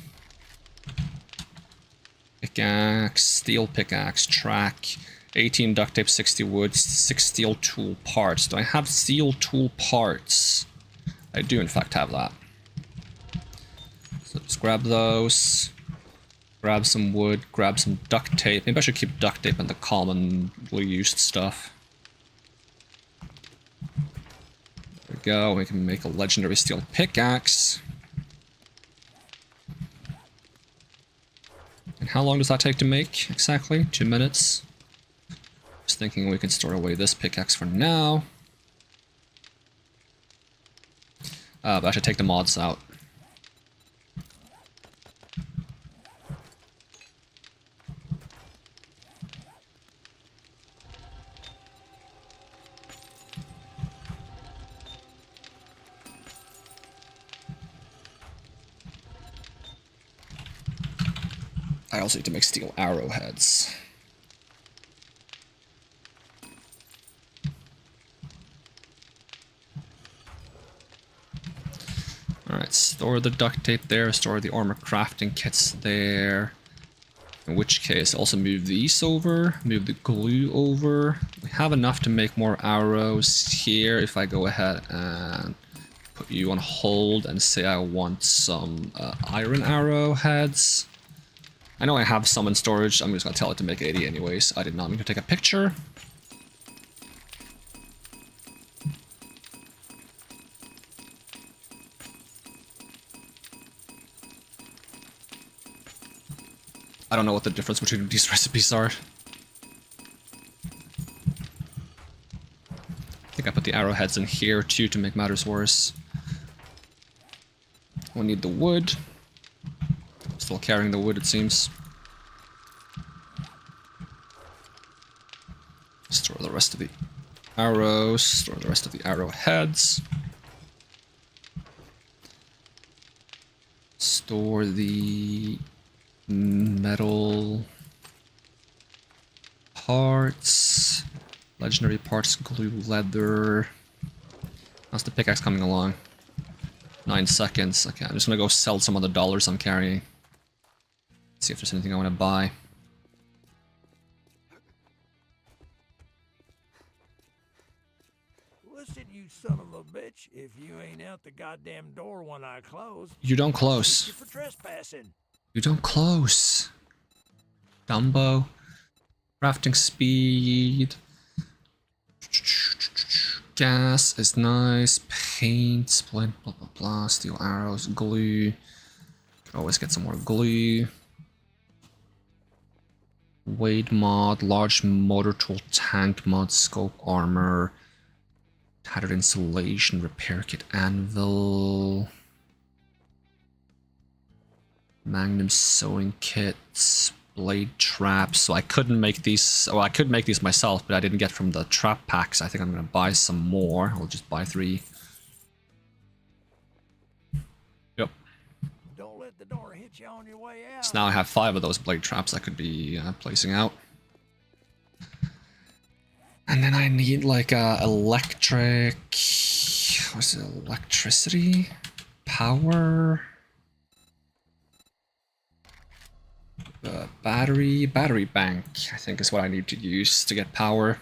Pickaxe, steel pickaxe, track, 18 duct tape, 60 wood, 6 steel tool parts. Do I have steel tool parts? I do in fact have that. So just grab those. Grab some wood, grab some duct tape. Maybe I should keep duct tape and the commonly used stuff. There we go, we can make a legendary steel pickaxe. And how long does that take to make, exactly? 2 minutes. Just thinking we can store away this pickaxe for now. But I should take the mods out. I also need to make steel arrowheads. Alright, store the duct tape there, store the armor crafting kits there. In which case, also move these over, move the glue over. We have enough to make more arrows here if I go ahead and put you on hold and say I want some iron arrow heads. I know I have some in storage, I'm just gonna tell it to make 80 anyways. I did not mean to take a picture. I don't know what the difference between these recipes are. I think I put the arrowheads in here too to make matters worse. We'll need the wood. Still carrying the wood, it seems. Store the rest of the arrows. Store the rest of the arrowheads. Store the metal parts. Legendary parts, glue, leather. How's the pickaxe coming along? 9 seconds. Okay, I'm just gonna go sell some of the dollars I'm carrying. See if there's anything I want to buy. Listen, you son of a bitch. If you ain't out the goddamn door when I close, You don't I'll close. shoot you for trespassing. You don't close. Dumbo. Crafting speed. Gas is nice. Paint, splint, blah blah blah. Steel arrows, glue. Can always get some more glue. Weight mod, large motor tool, tank mod, scope armor, tattered insulation, repair kit, anvil, magnum sewing kits, blade traps. So I couldn't make these. Well, I could make these myself, but I didn't get from the trap packs. I think I'm gonna buy some more. I'll just buy 3. Yep. Don't let the door hit you on your way out. So now I have 5 of those blade traps I could be placing out. And then I need like electric. What's it? Electricity? Power? Battery bank, I think is what I need to use to get power.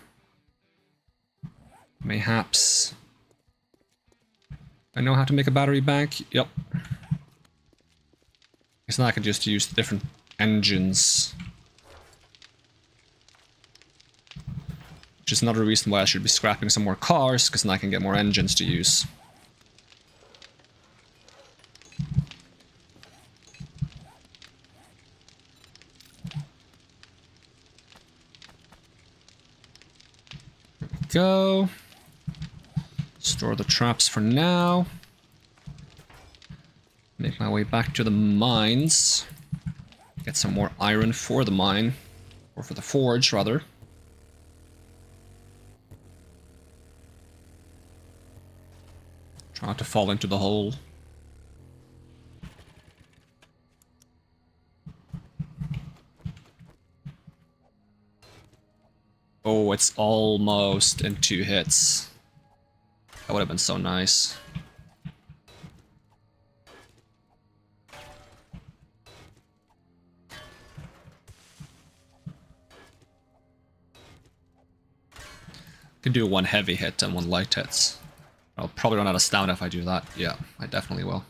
Mayhaps. I know how to make a battery bank. Yep. Because now I can just use different engines. Which is another reason why I should be scrapping some more cars, because now I can get more engines to use. Go. Store the traps for now. Make my way back to the mines. Get some more iron for the mine. Or for the forge, rather. Try not to fall into the hole. Oh, it's almost in 2 hits. That would have been so nice. Can do 1 heavy hit and 1 light hits. I'll probably run out of stamina if I do that. Yeah, I definitely will.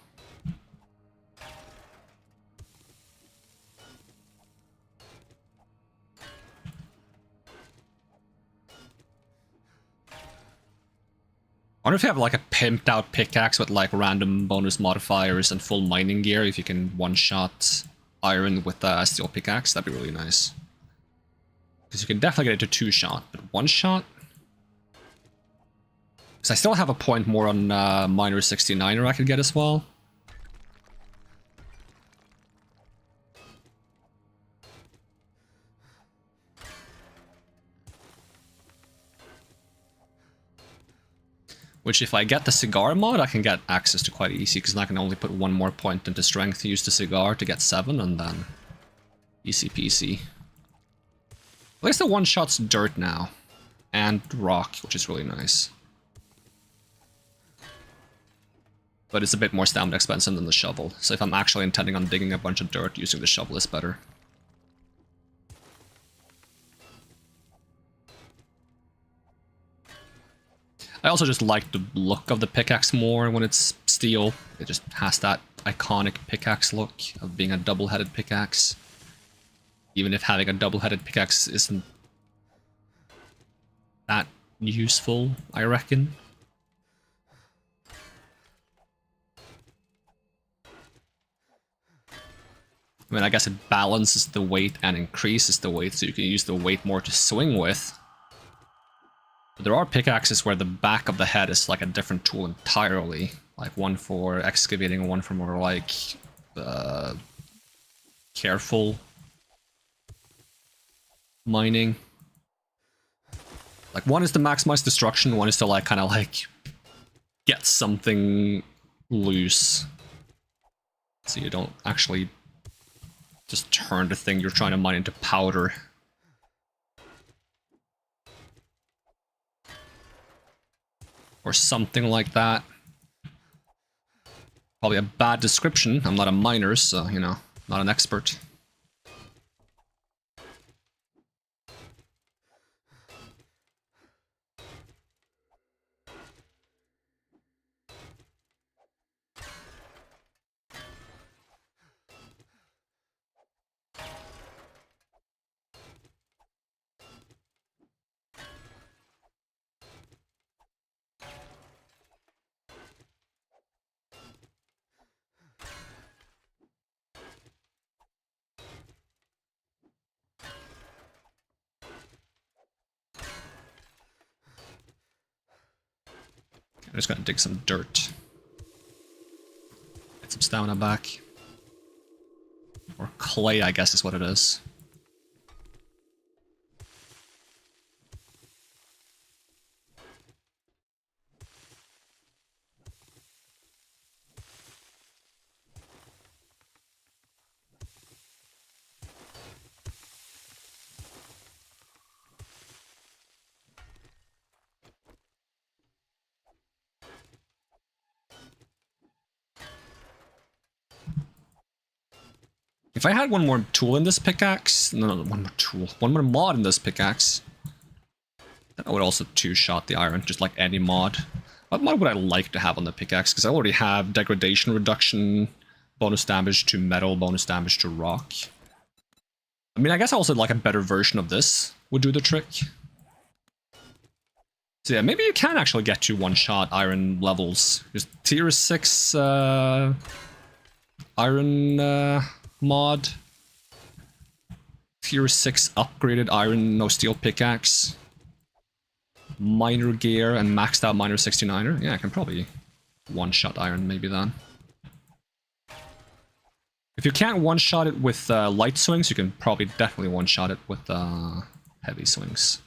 I wonder if you have like a pimped out pickaxe with like random bonus modifiers and full mining gear, if you can one-shot iron with a steel pickaxe, that'd be really nice. Because you can definitely get it to 2-shot, but 1-shot? Because I still have a point more on Miner 69er I could get as well. Which if I get the cigar mod, I can get access to quite easy, because I can only put 1 more point into strength, use the cigar to get 7, and then easy peasy. At least the 1-shot's dirt now. And rock, which is really nice. but it's a bit more stamina expensive than the shovel. So if I'm actually intending on digging a bunch of dirt, using the shovel is better. I also just like the look of the pickaxe more when it's steel. It just has that iconic pickaxe look of being a double-headed pickaxe. Even if having a double-headed pickaxe isn't that useful, I reckon. I mean, I guess it balances the weight and increases the weight, so you can use the weight more to swing with. But there are pickaxes where the back of the head is like a different tool entirely. Like one for excavating and one for more like careful mining. Like one is to maximize destruction, one is to like kind of like get something loose. So you don't actually just turn the thing you're trying to mine into powder. Or something like that. Probably a bad description. I'm not a miner, so, you know, not an expert. I'm just gonna dig some dirt. Get some stamina back. Or clay, I guess is what it is. If I had one more tool in this pickaxe, no, one more tool, one more mod in this pickaxe, then I would also two-shot the iron, just like any mod. What mod would I like to have on the pickaxe? Because I already have degradation reduction, bonus damage to metal, bonus damage to rock. I mean, I guess I also like a better version of this would do the trick. So yeah, maybe you can actually get to one-shot iron levels. Just tier 6 iron mod. Tier 6 upgraded iron no steel pickaxe. Miner gear and maxed out miner 69er. Yeah, I can probably one-shot iron maybe then. If you can't one-shot it with light swings, you can probably definitely one-shot it with heavy swings.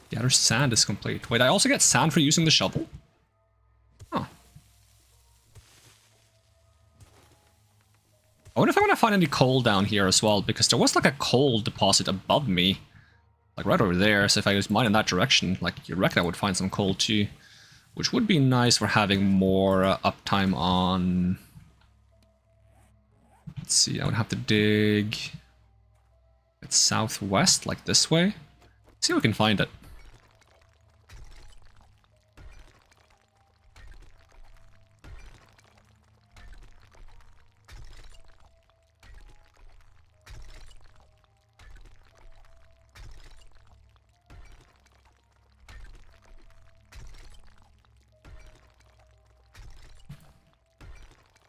Gather sand is complete. Wait, I also get sand for using the shovel? Huh. I wonder if I'm gonna find any coal down here as well, because there was like a coal deposit above me. Like right over there, so if I just mine in that direction, like you reckon I would find some coal too. Which would be nice for having more uptime on... Let's see, I would have to dig... It's southwest, like this way. See if we can find it.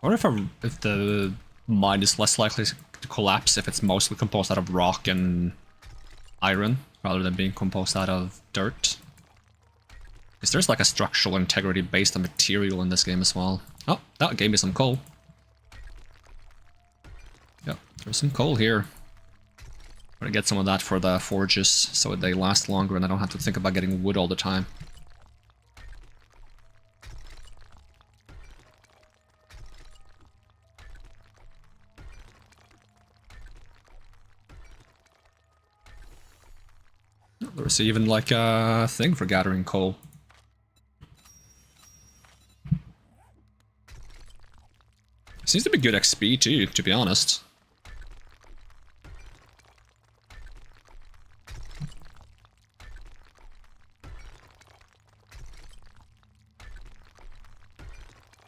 I wonder if the mine is less likely to collapse if it's mostly composed out of rock and iron, rather than being composed out of dirt. Because there's like a structural integrity based on material in this game as well. Oh, that gave me some coal. Yep, there's some coal here. I'm gonna get some of that for the forges, so they last longer and I don't have to think about getting wood all the time. There's even like a thing for gathering coal. Seems to be good XP too, to be honest.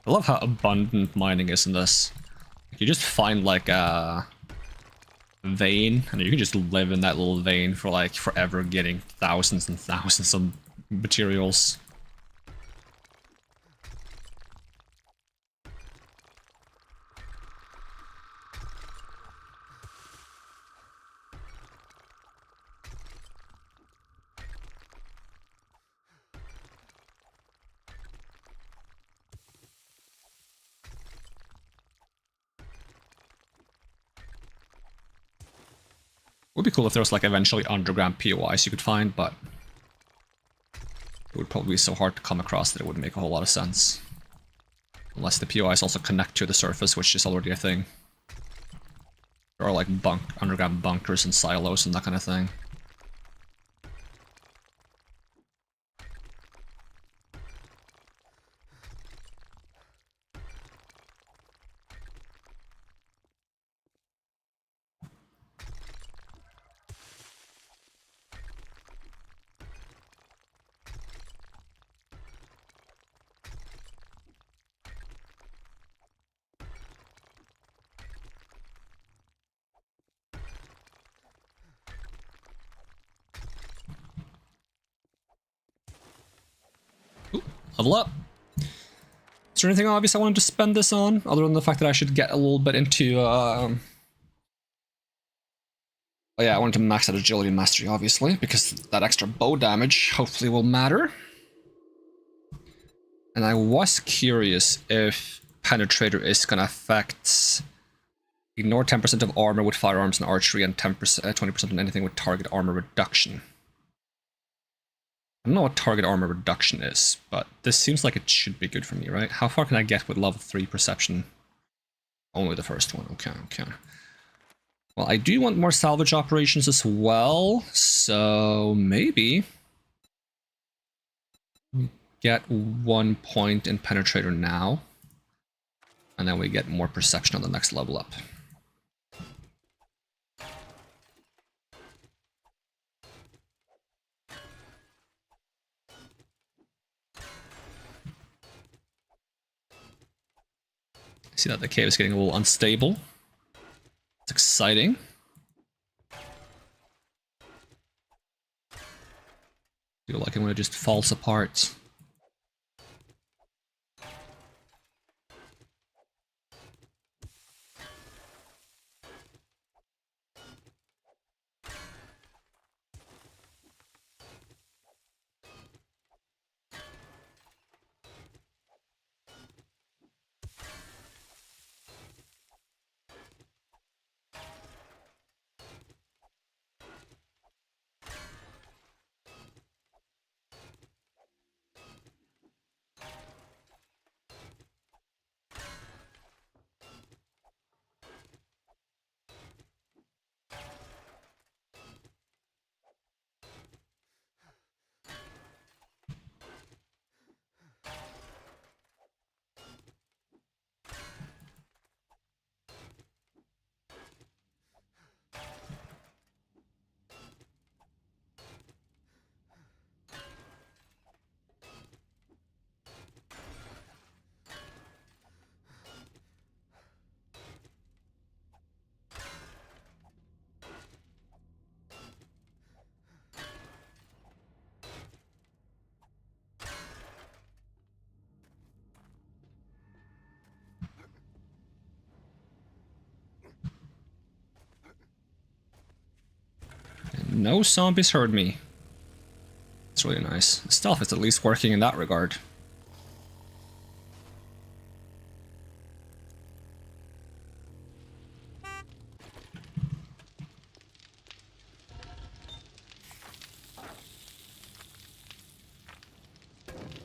I love how abundant mining is in this. You just find like a vein, and you can just live in that little vein for like forever, getting thousands and thousands of materials. Would be cool if there was like eventually underground POIs you could find, but it would probably be so hard to come across that it wouldn't make a whole lot of sense. Unless the POIs also connect to the surface, which is already a thing. There are like underground bunkers and silos and that kind of thing. Ooh, level up! Is there anything obvious I wanted to spend this on, other than the fact that I should get a little bit into, oh yeah, I wanted to max out agility and mastery, obviously, because that extra bow damage hopefully will matter. And I was curious if Penetrator is gonna affect... Ignore 10% of armor with firearms and archery, and 20% on anything with target armor reduction. I don't know what target armor reduction is, but this seems like it should be good for me, right? How far can I get with level 3 perception? Only the first one, okay. Well, I do want more salvage operations as well, so maybe we get 1 point in Penetrator now, and then we get more perception on the next level up. See that the cave is getting a little unstable. It's exciting. Feel like I'm gonna just falls apart. no zombies heard me. It's really nice. Stealth is at least working in that regard.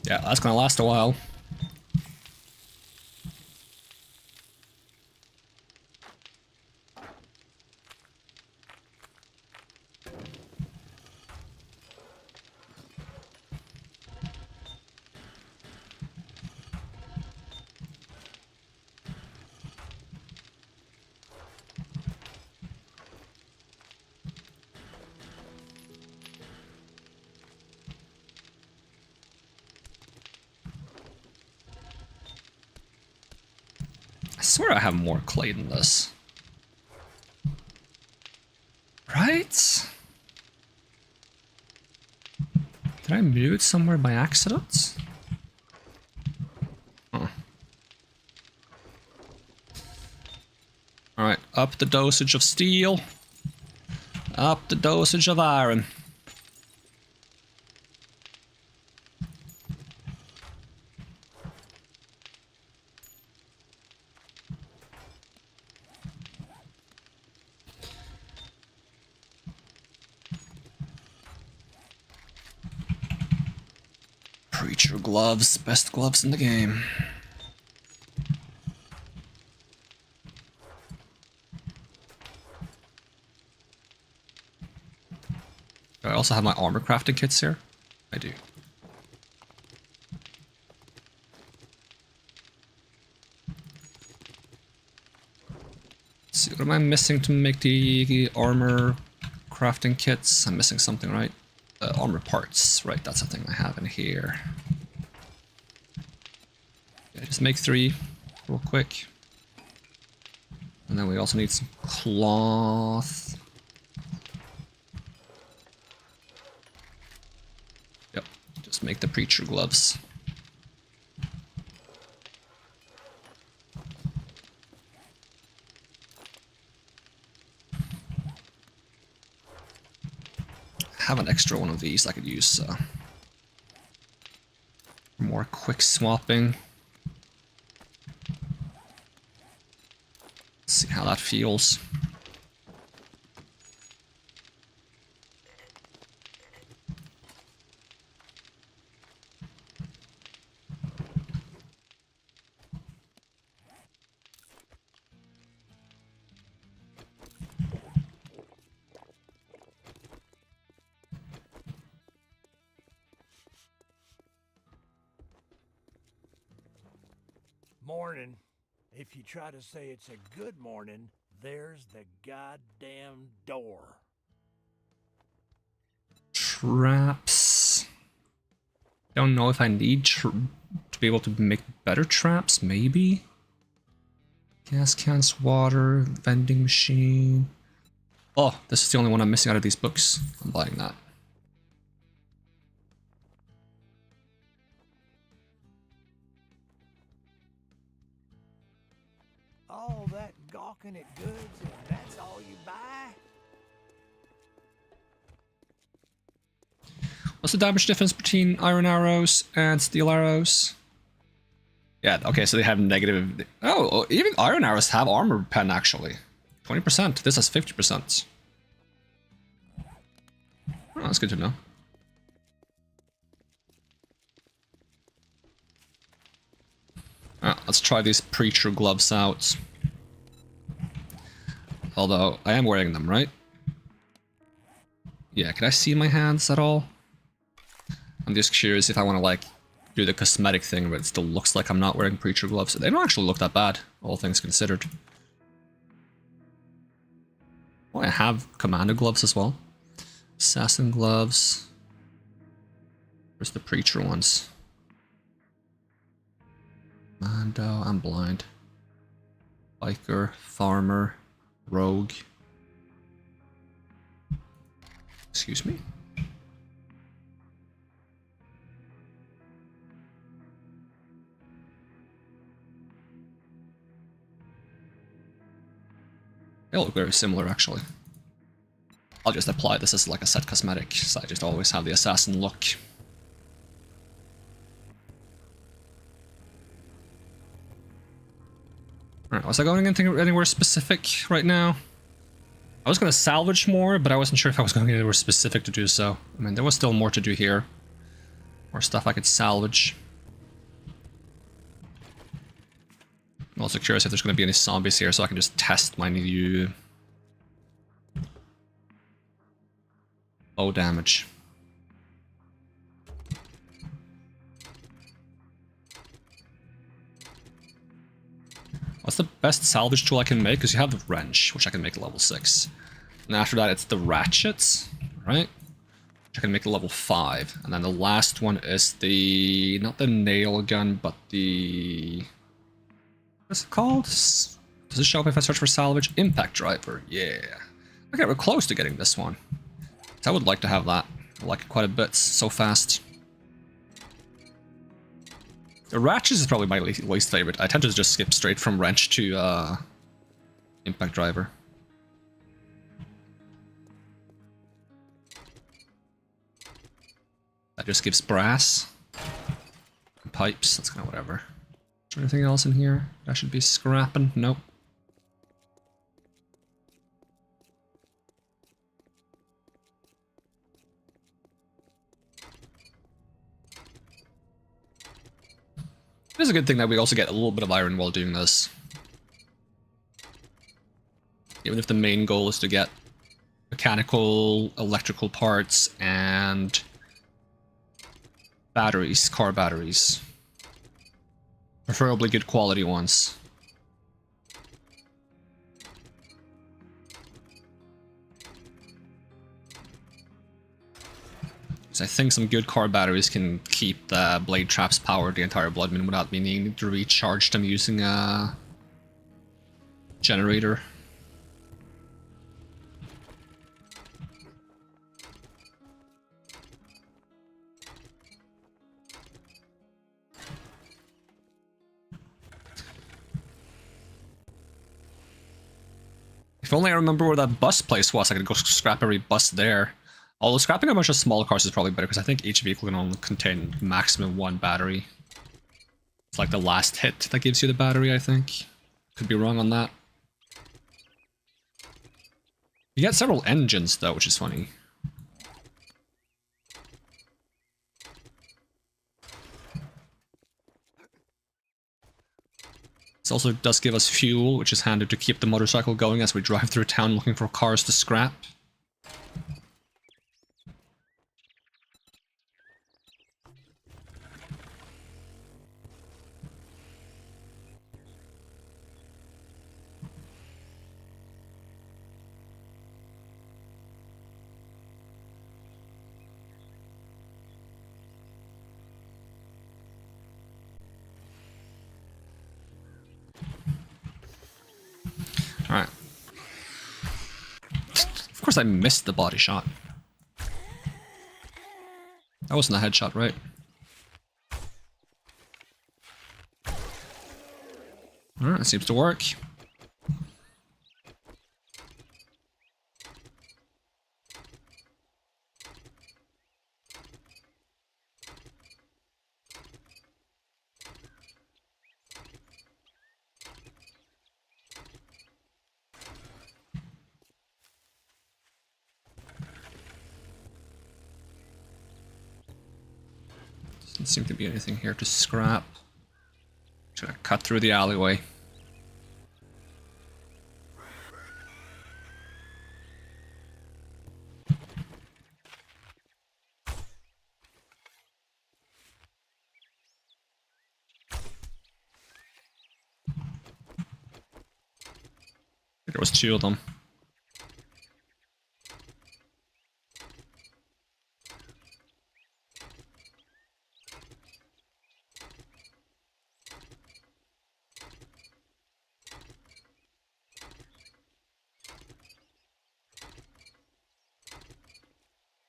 Yeah, that's gonna last a while. I swear I have more clay than this. Right? Did I mute somewhere by accident? Huh. Alright, up the dosage of steel. Up the dosage of iron. Preacher gloves, best gloves in the game. Do I also have my armor crafting kits here? I do. Let's see, what am I missing to make the armor crafting kits? I'm missing something, right? Armor parts, right, that's the thing I have in here. Yeah, just make 3 real quick. And then we also need some cloth. Yep, just make the preacher gloves. I have an extra one of these I could use for more quick swapping. Let's see how that feels. Morning. If you try to say it's a good morning, there's the goddamn door. Traps. Don't know if I need to be able to make better traps, maybe? Gas cans, water, vending machine. Oh, this is the only one I'm missing out of these books. I'm buying that. All that gawking at goods and that's all you buy? What's the damage difference between iron arrows and steel arrows? Yeah, okay, so they have negative... Oh, even iron arrows have armor pen, actually. 20%. This has 50%. Oh, that's good to know. Let's try these preacher gloves out. Although, I am wearing them, right? Yeah, can I see my hands at all? I'm just curious if I want to, like, do the cosmetic thing, but it still looks like I'm not wearing preacher gloves. They don't actually look that bad, all things considered. Oh, I have commander gloves as well. Assassin gloves. Where's the preacher ones? Mando, I'm blind. Biker, farmer, rogue. Excuse me? They look very similar, actually. I'll just apply this as like a set cosmetic, so I just always have the assassin look. Alright, was I going anywhere specific right now? I was going to salvage more, but I wasn't sure if I was going anywhere specific to do so. I mean, there was still more to do here. More stuff I could salvage. I'm also curious if there's going to be any zombies here, so I can just test my new bow damage. What's the best salvage tool I can make? Because you have the wrench, which I can make level 6. And after that, it's the ratchets, right? Which I can make level 5. And then the last one is the... not the nail gun, but the... what's it called? Does it show up if I search for salvage? Impact driver, yeah. Okay, we're close to getting this one. So I would like to have that. I like it quite a bit, so fast. The ratchet is probably my least favorite. I tend to just skip straight from wrench to impact driver. That just gives brass. And pipes, that's kind of whatever. Is there anything else in here I should be scrapping? Nope. It is a good thing that we also get a little bit of iron while doing this. Even if the main goal is to get mechanical, electrical parts, and batteries, car batteries. Preferably good quality ones. So I think some good car batteries can keep the blade traps powered the entire blood moon without me needing to recharge them using a generator. If only I remember where that bus place was, I could go scrap every bus there. Although scrapping a bunch of small cars is probably better, because I think each vehicle can only contain maximum 1 battery. It's like the last hit that gives you the battery, I think. Could be wrong on that. You get several engines, though, which is funny. This also does give us fuel, which is handy to keep the motorcycle going as we drive through town looking for cars to scrap. Alright. Of course I missed the body shot. That wasn't a headshot, right? Alright, that seems to work. Doesn't seem to be anything here to scrap. Should I cut through the alleyway? There was 2 of them.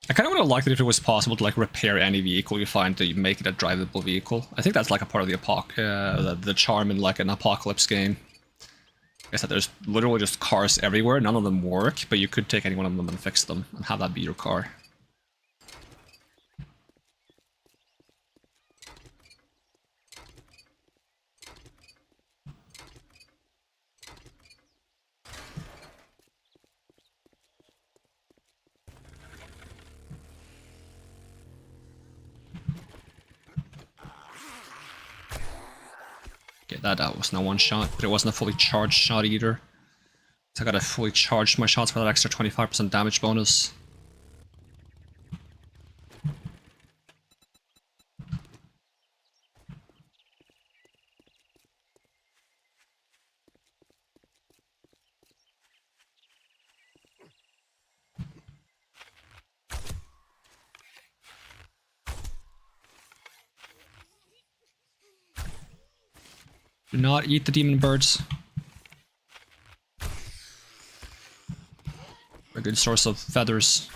I kind of would have liked it if it was possible to like repair any vehicle you find to make it a drivable vehicle. I think that's like a part of the charm in like an apocalypse game. I said, there's literally just cars everywhere. None of them work, but you could take any one of them and fix them and have that be your car. Okay, that wasn't a one shot, but it wasn't a fully charged shot either. So I gotta fully charge my shots for that extra 25% damage bonus. Do not eat the demon birds. A good source of feathers.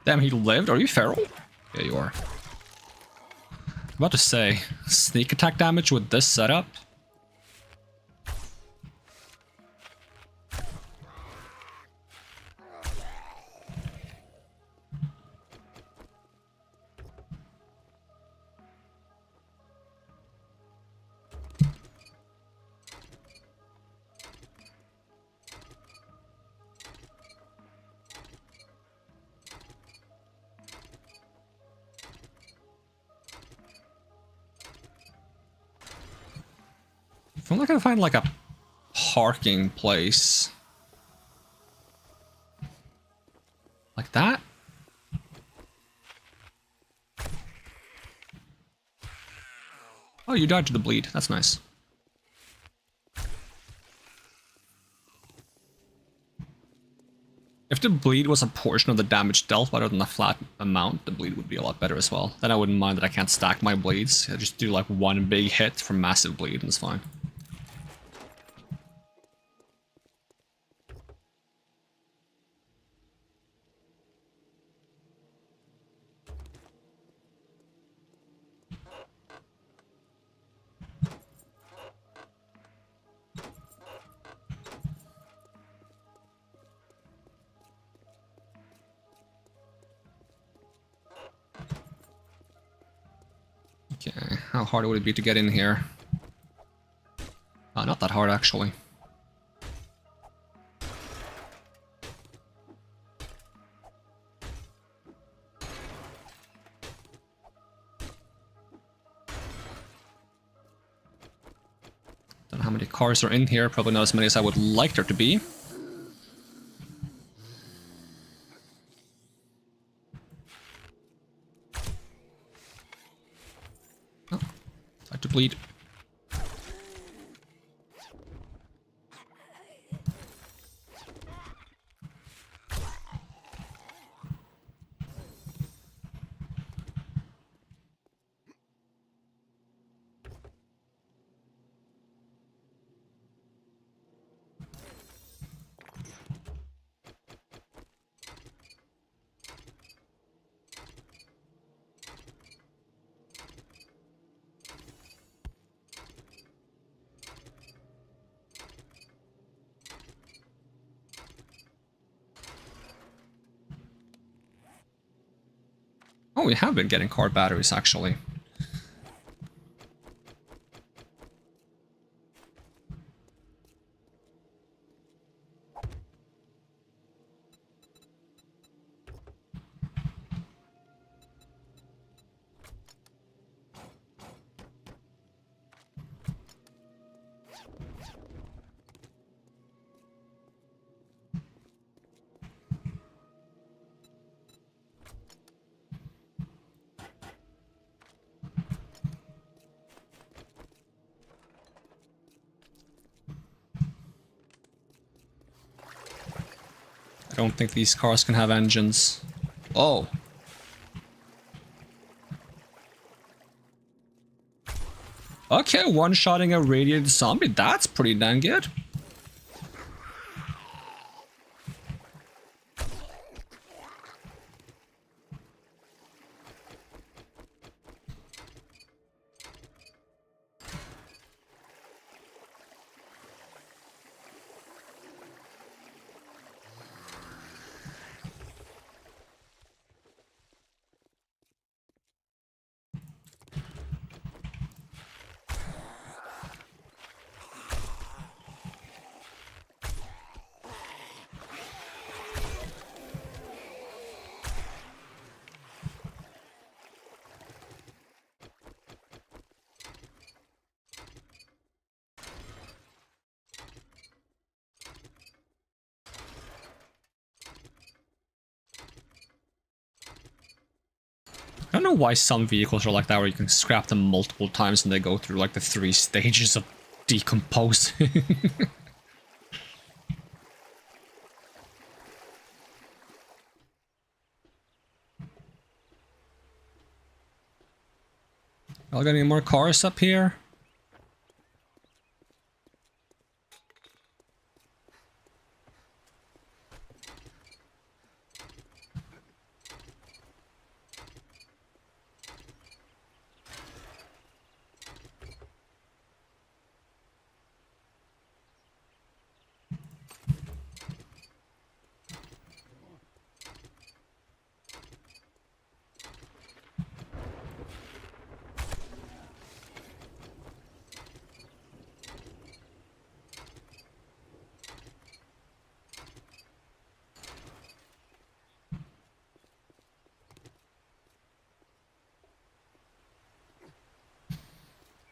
Damn, he lived? Are you feral? Yeah, you are. I'm about to say, sneak attack damage with this setup? If I'm not gonna find like a parking place. Like that? Oh, you died to the bleed. That's nice. If the bleed was a portion of the damage dealt rather than a flat amount, the bleed would be a lot better as well. Then I wouldn't mind that I can't stack my bleeds. I just do like one big hit for massive bleed and it's fine. Okay, how hard would it be to get in here? Not that hard, actually. Don't know how many cars are in here, probably not as many as I would like there to be. Oh, time to bleed. Oh, we have been getting car batteries, actually. I don't think these cars can have engines. Oh. Okay, one-shotting a radiated zombie, that's pretty dang good. I don't know why some vehicles are like that, where you can scrap them multiple times and they go through like the 3 stages of decomposing. Y'all got any more cars up here?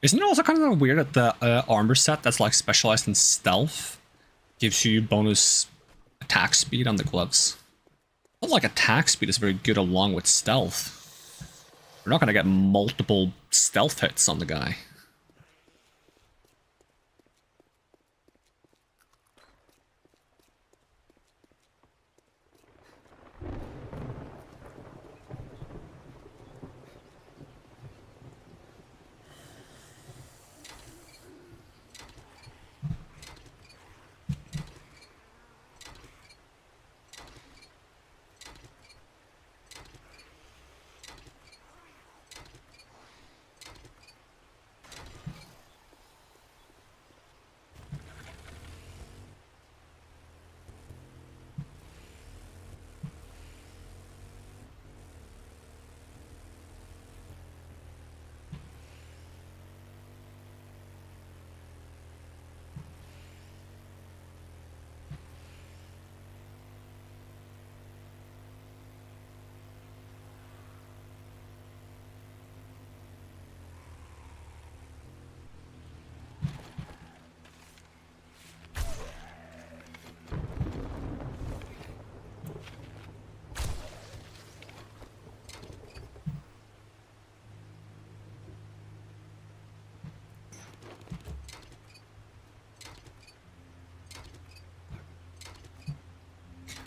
Isn't it also kind of weird that the armor set that's like specialized in stealth gives you bonus attack speed on the gloves? Not like attack speed is very good along with stealth. We're not gonna get multiple stealth hits on the guy.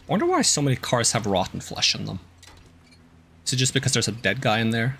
I wonder why so many cars have rotten flesh in them. Is it just because there's a dead guy in there?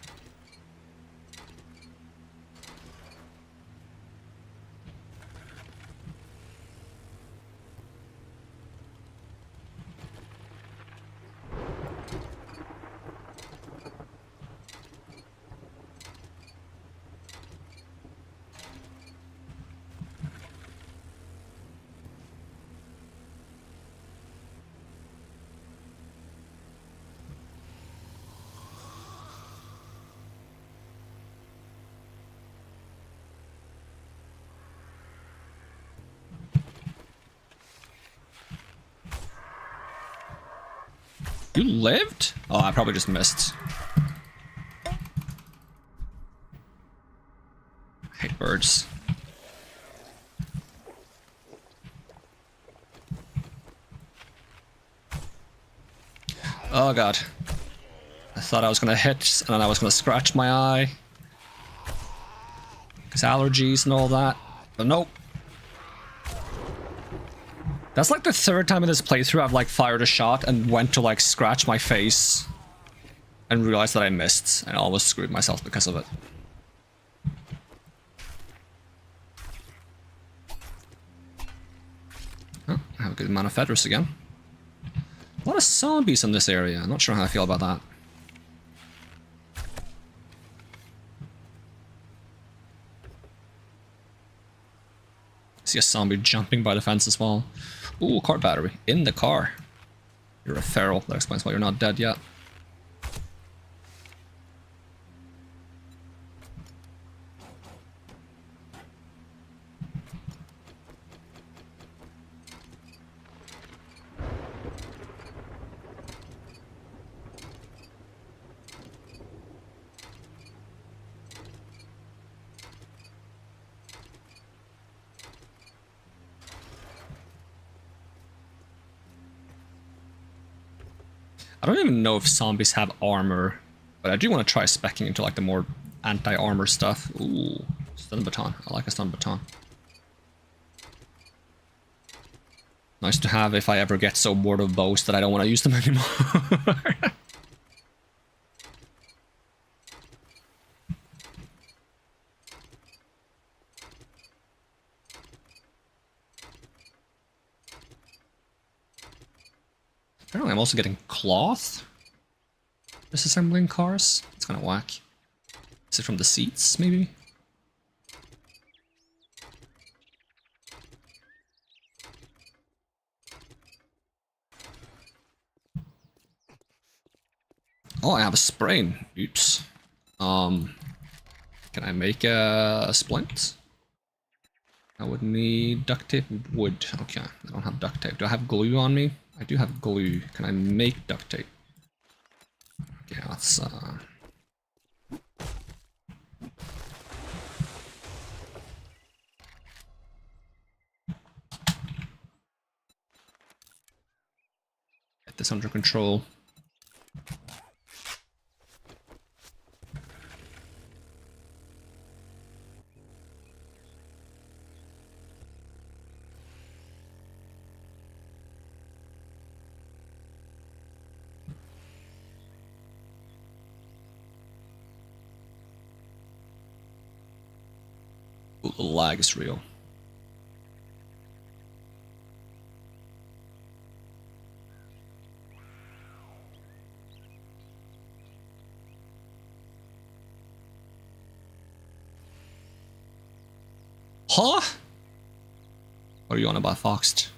You lived? Oh, I probably just missed. I hate birds. Oh god. I thought I was gonna hit, and then I was gonna scratch my eye. Because allergies and all that. But nope. That's like the third time in this playthrough I've like fired a shot and went to like scratch my face and realized that I missed and almost screwed myself because of it. Oh, I have a good amount of feathers again. A lot of zombies in this area. I'm not sure how I feel about that. See a zombie jumping by the fence as well. Ooh, car battery. In the car. You're a feral. That explains why you're not dead yet. I don't even know if zombies have armor, but I do want to try speccing into like the more anti-armor stuff. Ooh, stun baton. I like a stun baton. Nice to have if I ever get so bored of bows that I don't want to use them anymore. Apparently I'm also getting cloth disassembling cars. It's kind of whack. Is it from the seats, maybe? Oh, I have a sprain. Oops. Can I make a splint? I would need duct tape, wood. Okay, I don't have duct tape. Do I have glue on me? I do have glue. Can I make duct tape? Okay, let's get this under control. Ooh, the lag is real. Huh? What are you on about, Foxed?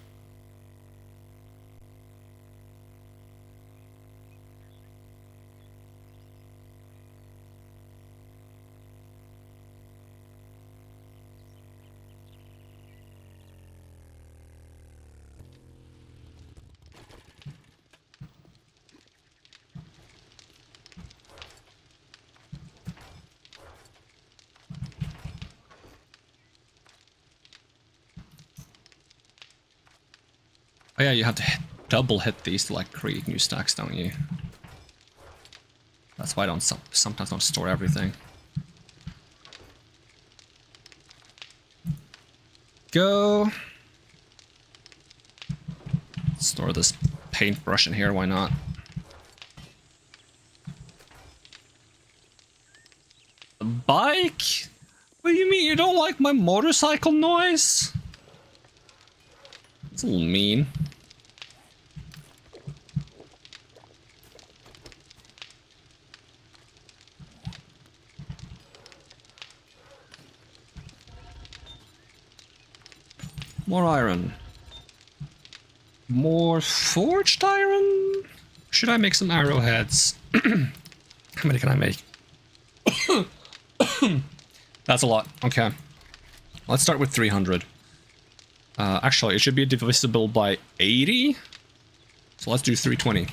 Oh yeah, you have to double hit these to like create new stacks, don't you? That's why I don't sometimes don't store everything. Go. Store this paintbrush in here, why not? The bike? What do you mean you don't like my motorcycle noise? It's a little mean. More iron. More forged iron? Should I make some arrowheads? How many can I make? That's a lot. Okay. Let's start with 300. Actually, it should be divisible by 80. So let's do 320.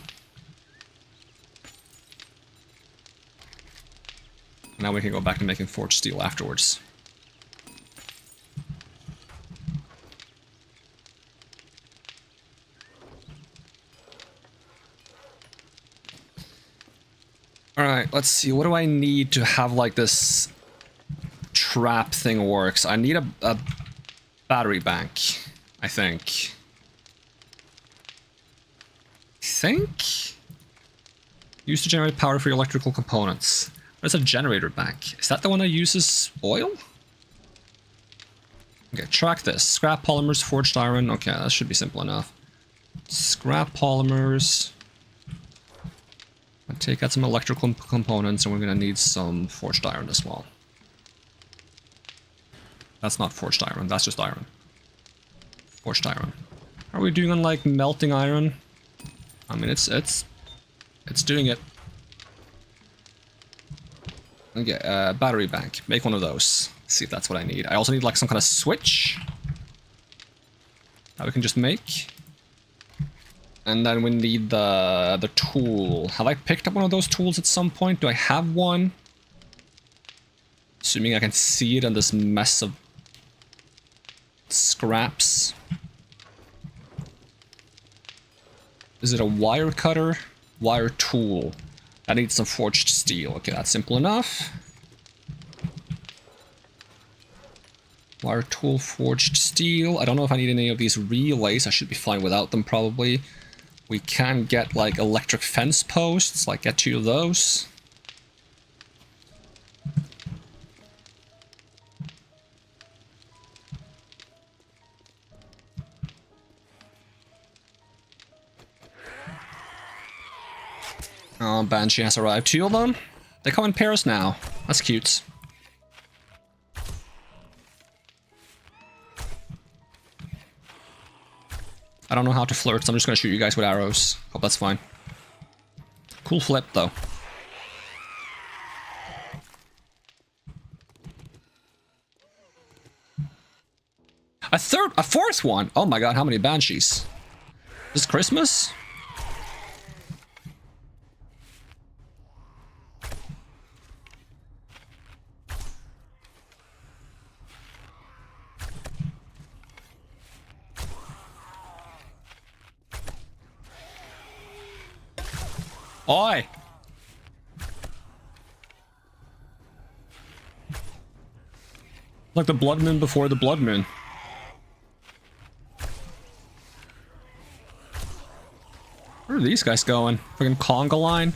Now we can go back to making forged steel afterwards. Alright, let's see. What do I need to have like this trap thing works? I need a battery bank, I think. think. Used to generate power for your electrical components. There's a generator bank. Is that the one that uses oil? Okay, track this. Scrap polymers, forged iron. Okay, that should be simple enough. Scrap polymers. I'll take out some electrical components, and we're gonna need some forged iron as well. That's not forged iron, that's just iron. Forged iron. Are we doing on like melting iron? I mean, it's doing it. Okay, battery bank. Make one of those. See if that's what I need. I also need like some kind of switch that we can just make. And then we need the tool. Have I picked up one of those tools at some point? Do I have one? Assuming I can see it in this mess of scraps. Is it a wire cutter? Wire tool. I need some forged steel. Okay, that's simple enough. Wire tool, forged steel. I don't know if I need any of these relays. I should be fine without them probably. We can get like electric fence posts, like get 2 of those. Oh, Banshee has arrived. 2 of them? They come in pairs now. That's cute. I don't know how to flirt, so I'm just gonna shoot you guys with arrows. Hope that's fine. Cool flip, though. A fourth one? Oh my god, how many Banshees? Is this Christmas? Oi! Like the blood moon before the blood moon. Where are these guys going? Freaking conga line?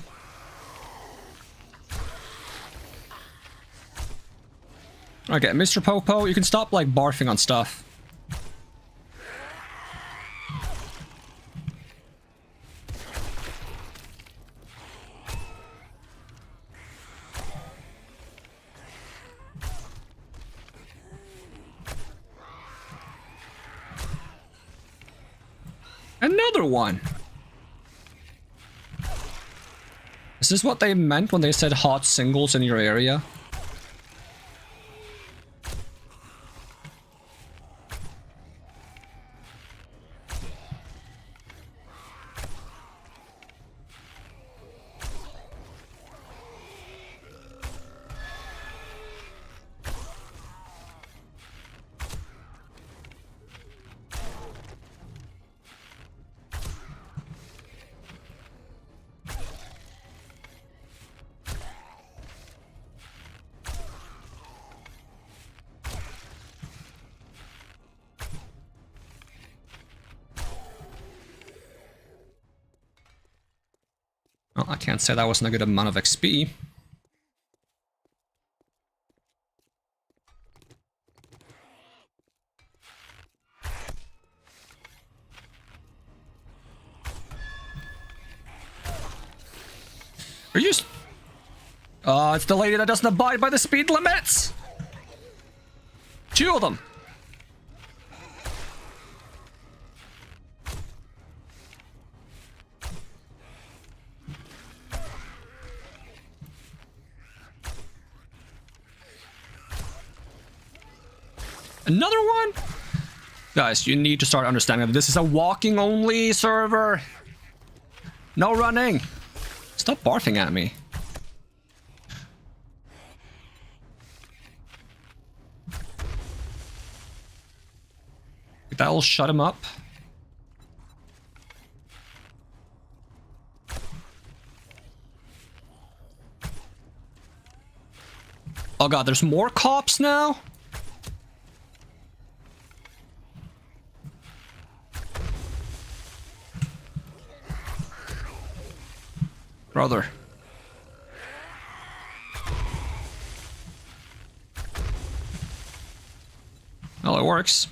Okay, Mr. Popo, you can stop like barfing on stuff. Another one! Is this what they meant when they said hot singles in your area? Well, I can't say that wasn't a good amount of XP. Are you... Oh, it's the lady that doesn't abide by the speed limits! 2 of them! Another one? Guys, you need to start understanding that this is a walking only server. No running. Stop barfing at me. That'll shut him up. Oh god, there's more cops now? Brother. Well, it works.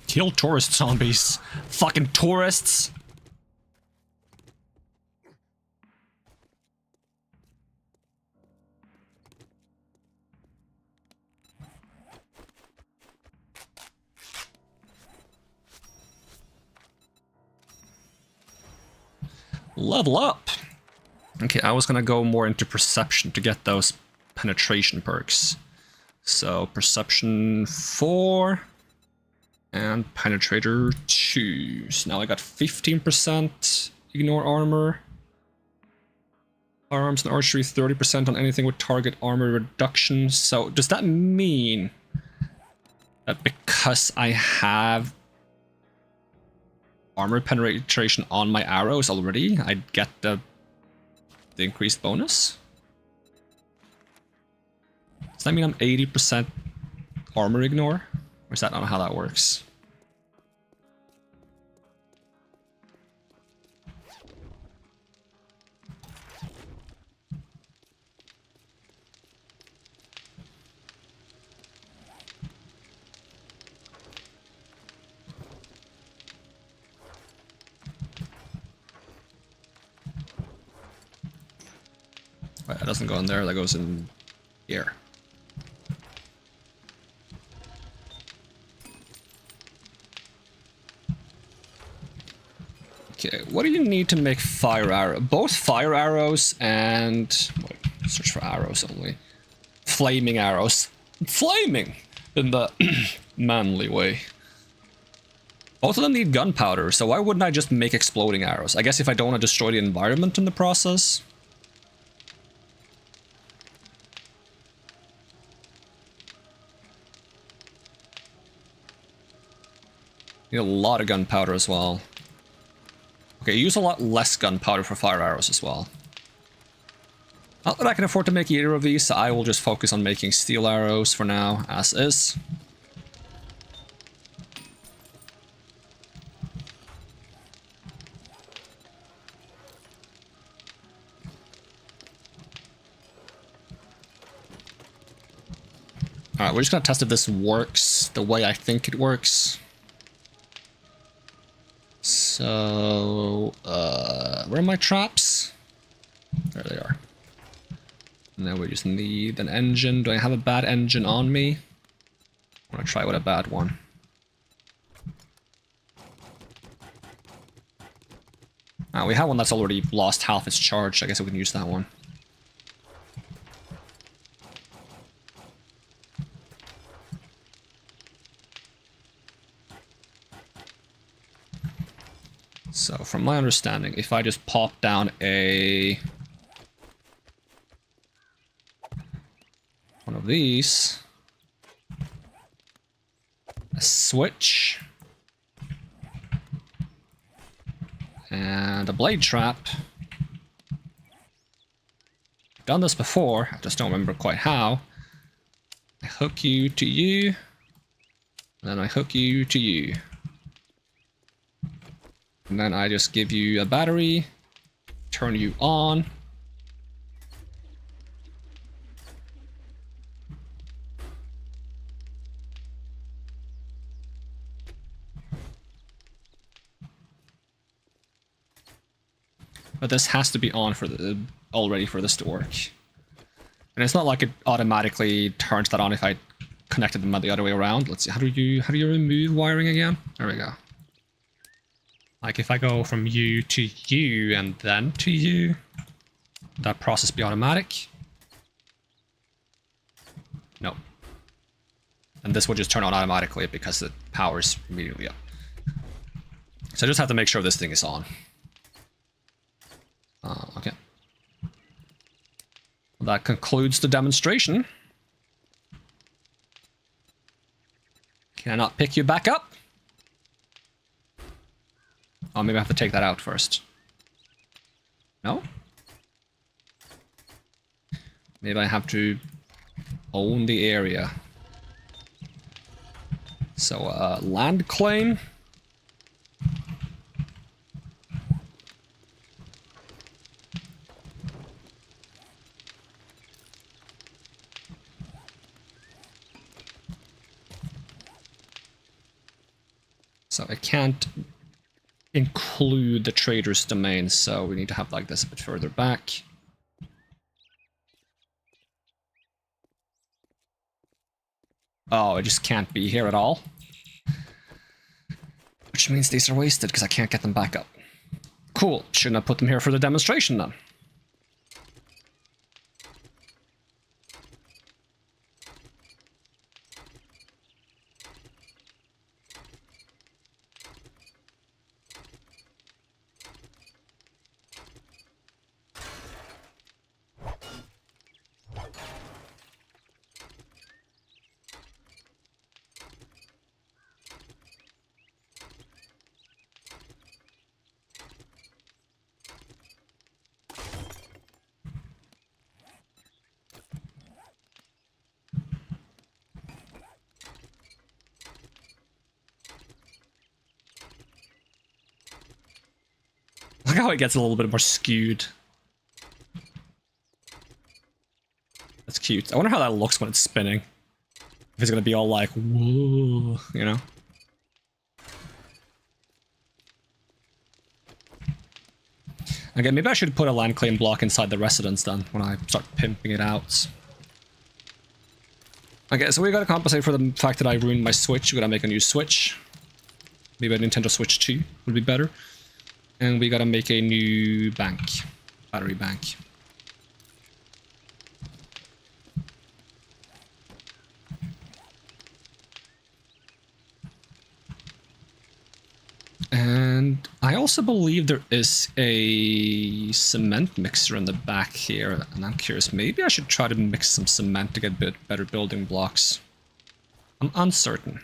Kill tourist zombies. Fucking tourists. Level up. Okay, I was gonna go more into perception to get those penetration perks. So perception 4 and penetrator 2. So now I got 15% ignore armor. Firearms and archery 30% on anything with target armor reduction. So does that mean that because I have armor penetration on my arrows already, I'd get the increased bonus? Does that mean I'm 80% armor ignore? Or is that not how that works? Right, that doesn't go in there, that goes in here. Okay, what do you need to make fire arrow? Both fire arrows and... wait, search for arrows only. Flaming arrows. Flaming! In the manly way. Both of them need gunpowder, so why wouldn't I just make exploding arrows? I guess if I don't want to destroy the environment in the process. Need a lot of gunpowder as well. Okay, use a lot less gunpowder for fire arrows as well. Not that I can afford to make either of these, so I will just focus on making steel arrows for now, as is. Alright, we're just gonna test if this works the way I think it works. So, where are my traps? There they are. Now we just need an engine. Do I have a bad engine on me? I want to try with a bad one. Ah, we have one that's already lost half its charge. I guess we can use that one. So, from my understanding, if I just pop down one of these, a switch, and a blade trap. I've done this before, I just don't remember quite how. I hook you to you, and then I hook you to you. And then I just give you a battery, turn you on. But this has to be on for already for this to work. And it's not like it automatically turns that on if I connected them the other way around. Let's see, how do you remove wiring again? There we go. Like if I go from you to you and then to you, would that process be automatic? No. And this will just turn on automatically because the power's immediately up. So I just have to make sure this thing is on. Okay. Well, that concludes the demonstration. Can I not pick you back up? Oh, maybe I have to take that out first. No? Maybe I have to own the area. So, land claim. So I can't include the trader's domain, so we need to have like this a bit further back. Oh, it just can't be here at all. Which means these are wasted because I can't get them back up. Cool. Shouldn't have put them here for the demonstration then. Look how it gets a little bit more skewed. That's cute. I wonder how that looks when it's spinning. If it's gonna be all like, whoa, you know? Okay, maybe I should put a land claim block inside the residence then, when I start pimping it out. Okay, so we gotta compensate for the fact that I ruined my Switch. We gotta make a new Switch. Maybe a Nintendo Switch 2 would be better. And we gotta make a new bank. Battery bank. And I also believe there is a cement mixer in the back here, and I'm curious, maybe I should try to mix some cement to get a bit better building blocks. I'm uncertain.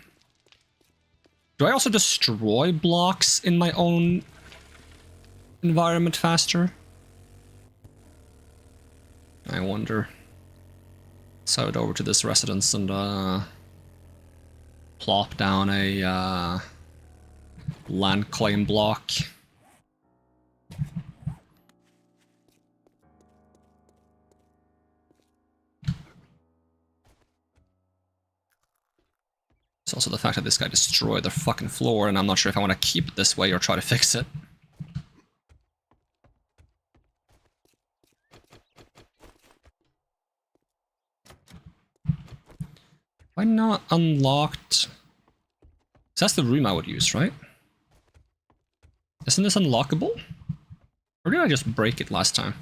Do I also destroy blocks in my own environment faster? I wonder. Let's head over to this residence and plop down a land claim block. It's also the fact that this guy destroyed the fucking floor, and I'm not sure if I want to keep it this way or try to fix it. Why not unlocked? So that's the room I would use, right? Isn't this unlockable? Or did I just break it last time?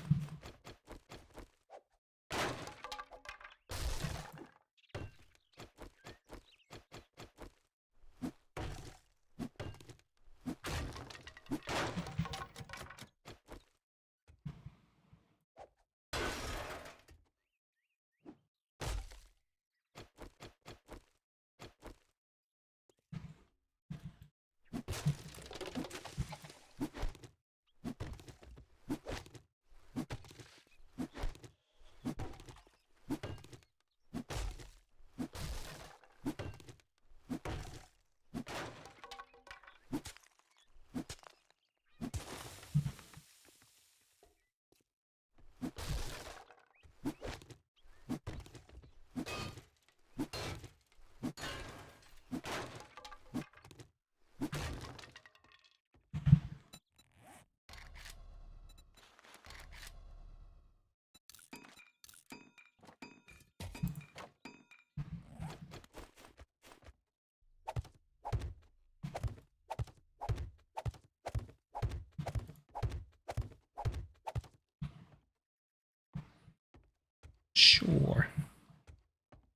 Sure.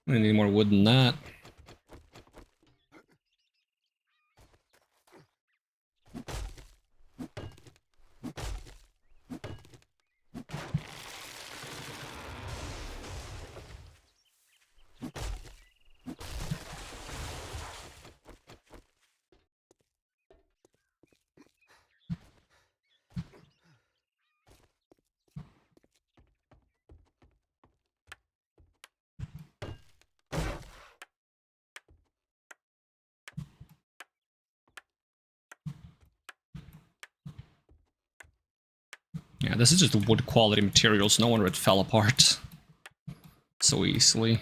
I need more wood than that. Yeah, this is just wood quality materials. No wonder it fell apart so easily.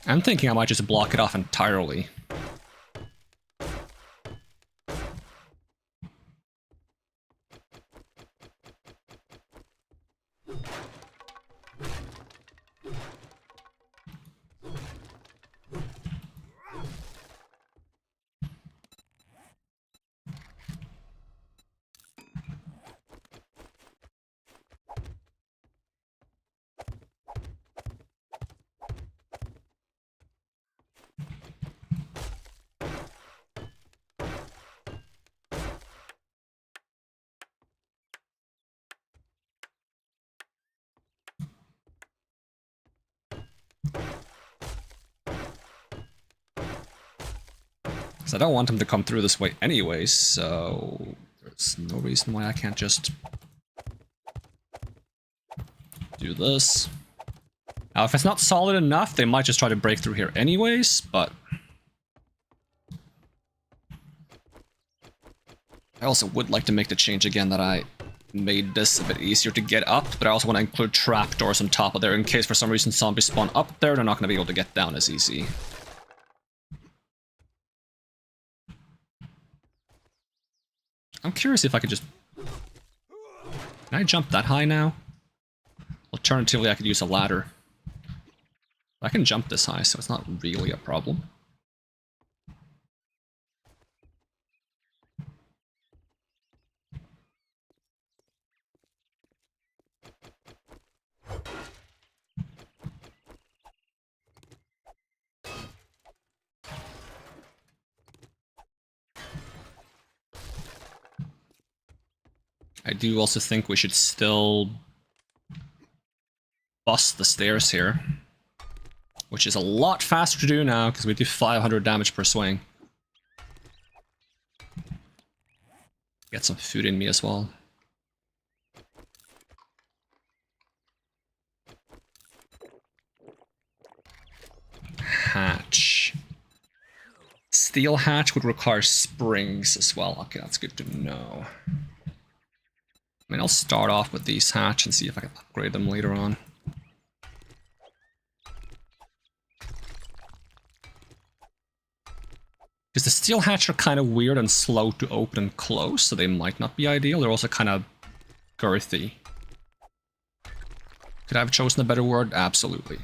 I'm thinking I might just block it off entirely. Because I don't want him to come through this way anyways, so there's no reason why I can't just do this. Now, if it's not solid enough, they might just try to break through here anyways, but I also would like to make the change again that I made this a bit easier to get up, but I also want to include trapdoors on top of there in case for some reason zombies spawn up there, they're not going to be able to get down as easy. I'm curious if I could just... Can I jump that high now? Alternatively, I could use a ladder. I can jump this high, so it's not really a problem. I do also think we should still bust the stairs here, which is a lot faster to do now because we do 500 damage per swing. Get some food in me as well. Hatch. Steel hatch would require springs as well. Okay, that's good to know. I mean, I'll start off with these hatch and see if I can upgrade them later on. Because the steel hatch are kind of weird and slow to open and close, so they might not be ideal. They're also kind of girthy. Could I have chosen a better word? Absolutely.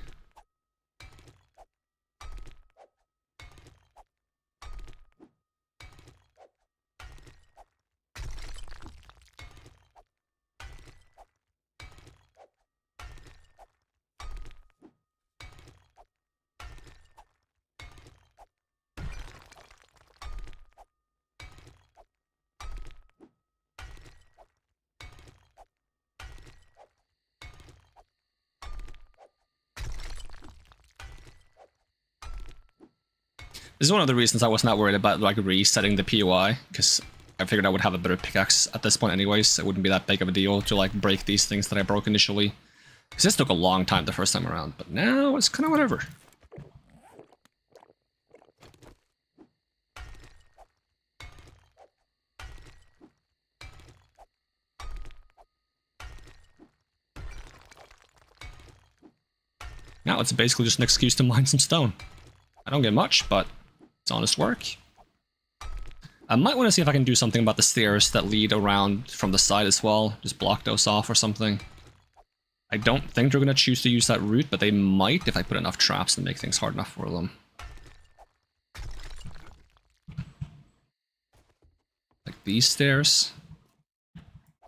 This is one of the reasons I was not worried about like resetting the POI, because I figured I would have a better pickaxe at this point anyways. It wouldn't be that big of a deal to like break these things that I broke initially. Because this took a long time the first time around, but now it's kind of whatever. Now it's basically just an excuse to mine some stone. I don't get much, but it's honest work. I might want to see if I can do something about the stairs that lead around from the side as well. Just block those off or something. I don't think they're going to choose to use that route, but they might if I put enough traps and make things hard enough for them. Like these stairs?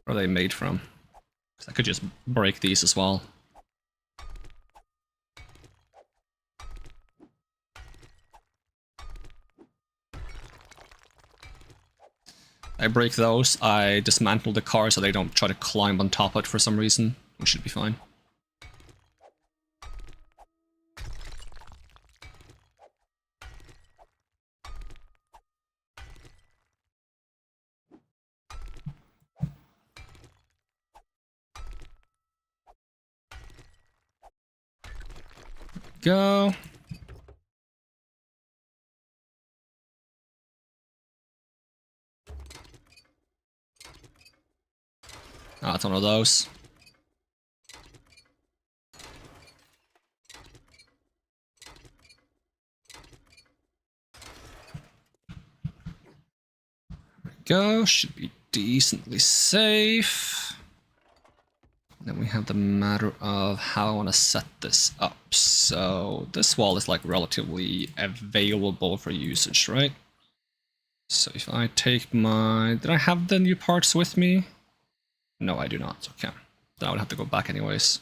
What are they made from? 'Cause I could just break these as well. I break those, I dismantle the car so they don't try to climb on top of it for some reason. We should be fine. go. Oh, it's one of those. Go, should be decently safe. Then we have the matter of how I want to set this up. So this wall is like relatively available for usage, right? So if I take my... Did I have the new parts with me? No, I do not. Okay. Then I would have to go back anyways.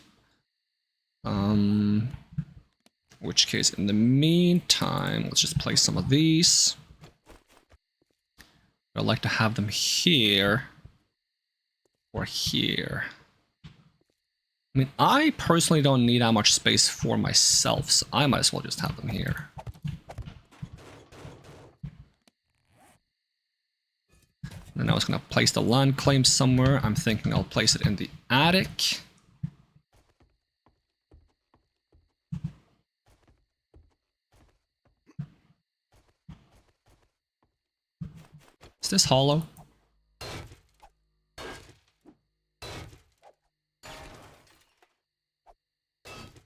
Which case, in the meantime, let's just place some of these. I'd like to have them here or here. I mean, I personally don't need that much space for myself, so I might as well just have them here. And I was going to place the land claim somewhere. I'm thinking I'll place it in the attic. Is this hollow?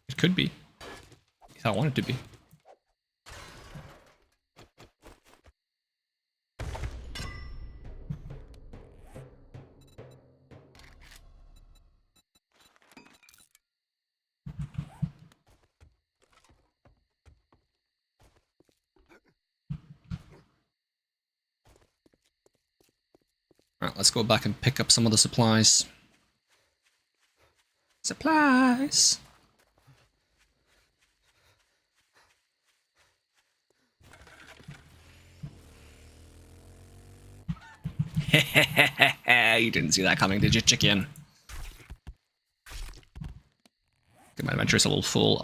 It could be, if I want it to be. Alright, let's go back and pick up some of the supplies. Supplies! You didn't see that coming, did you, chicken? Okay, my inventory's a little full.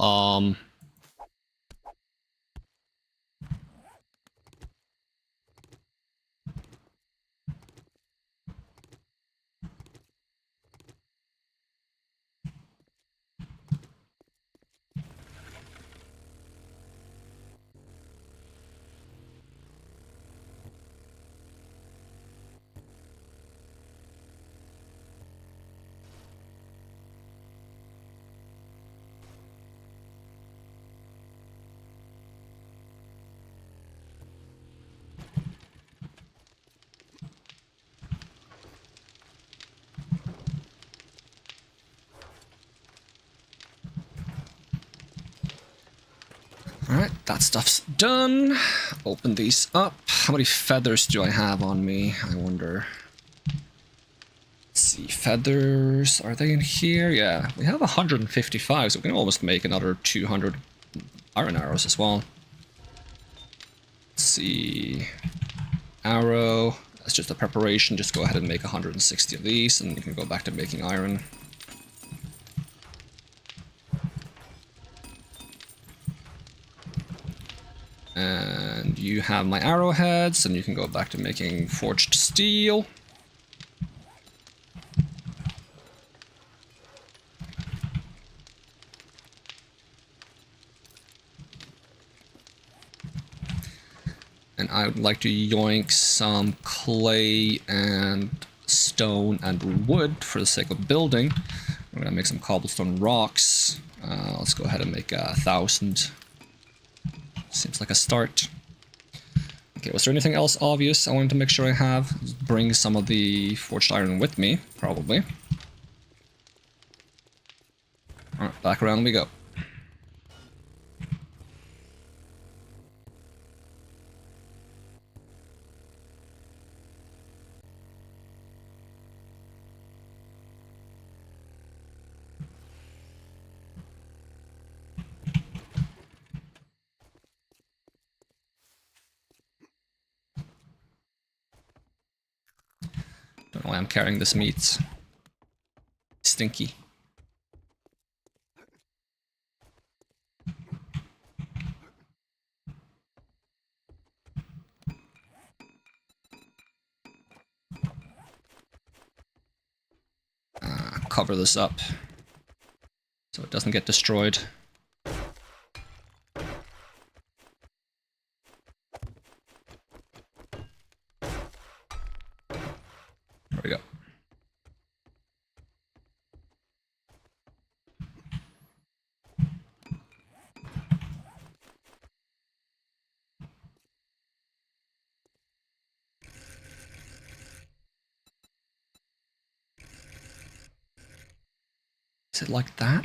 Alright, that stuff's done. Open these up. How many feathers do I have on me? I wonder. Let's see, feathers, are they in here? Yeah, we have 155, so we can almost make another 200 iron arrows as well. Let's see, arrow, that's just a preparation. Just go ahead and make 160 of these, and you can go back to making iron. And you have my arrowheads, and you can go back to making forged steel. And I would like to yoink some clay and stone and wood for the sake of building. I'm gonna make some cobblestone rocks. Let's go ahead and make 1,000. Seems like a start. Okay, was there anything else obvious I wanted to make sure I have? Bring some of the forged iron with me, probably. Alright, back around we go. Don't know why I'm carrying this meat. Stinky. Cover this up so it doesn't get destroyed. go. Is it like that?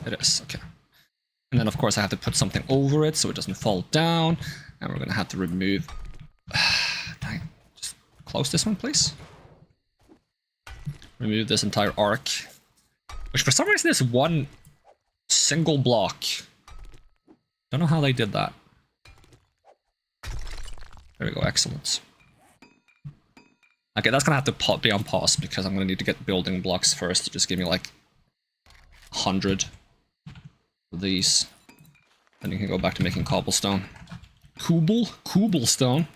It is, okay. And then of course I have to put something over it so it doesn't fall down. And we're gonna have to remove... Dang. Just close this one, please. Remove this entire arc. Which for some reason is one single block. Don't know how they did that. There we go, excellent. Okay, that's gonna have to be on pause because I'm gonna need to get building blocks first to just give me like 100 of these. Then you can go back to making cobblestone. Cobblestone.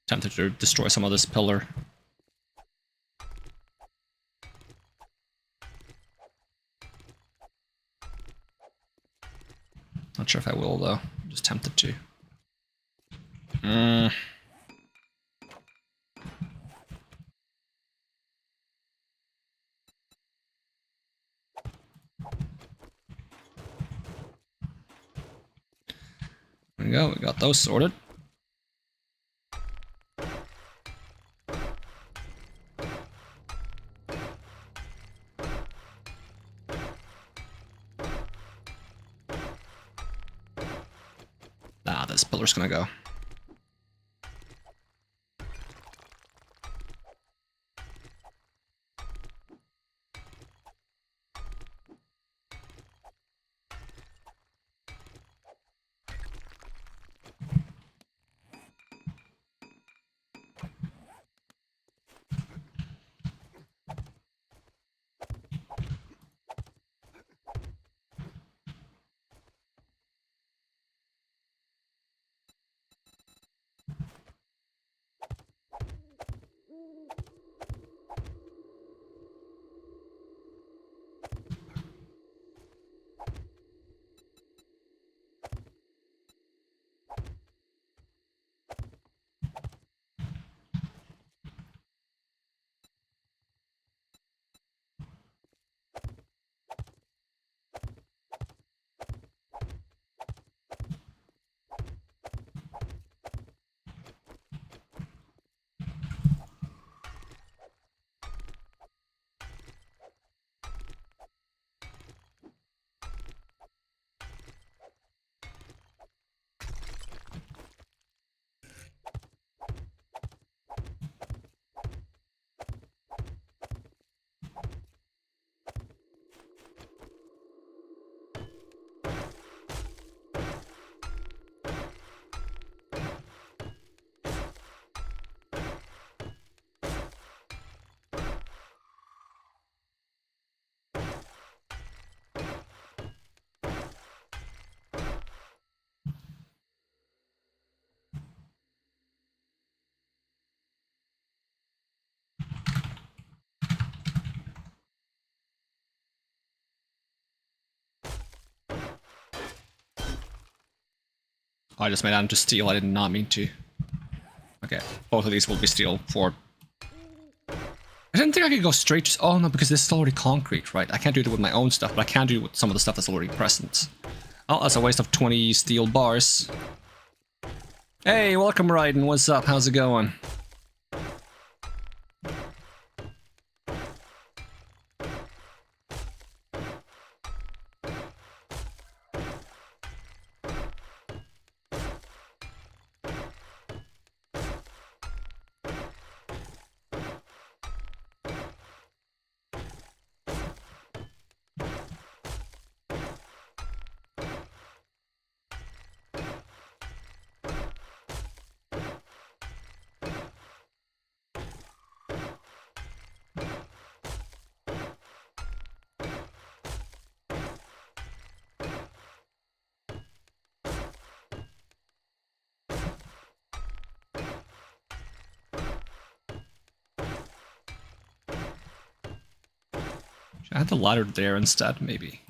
Tempted to destroy some of this pillar. Not sure if I will though. I'm just tempted to. There we go, we got those sorted. Ah, this pillar's gonna go. I just made that into steel, I did not mean to. Okay, both of these will be steel for... I didn't think I could go straight to... Oh no, because this is already concrete, right? I can't do it with my own stuff, but I can do it with some of the stuff that's already present. Oh, that's a waste of 20 steel bars. Hey, welcome Raiden, what's up? How's it going? Add the ladder there instead, maybe.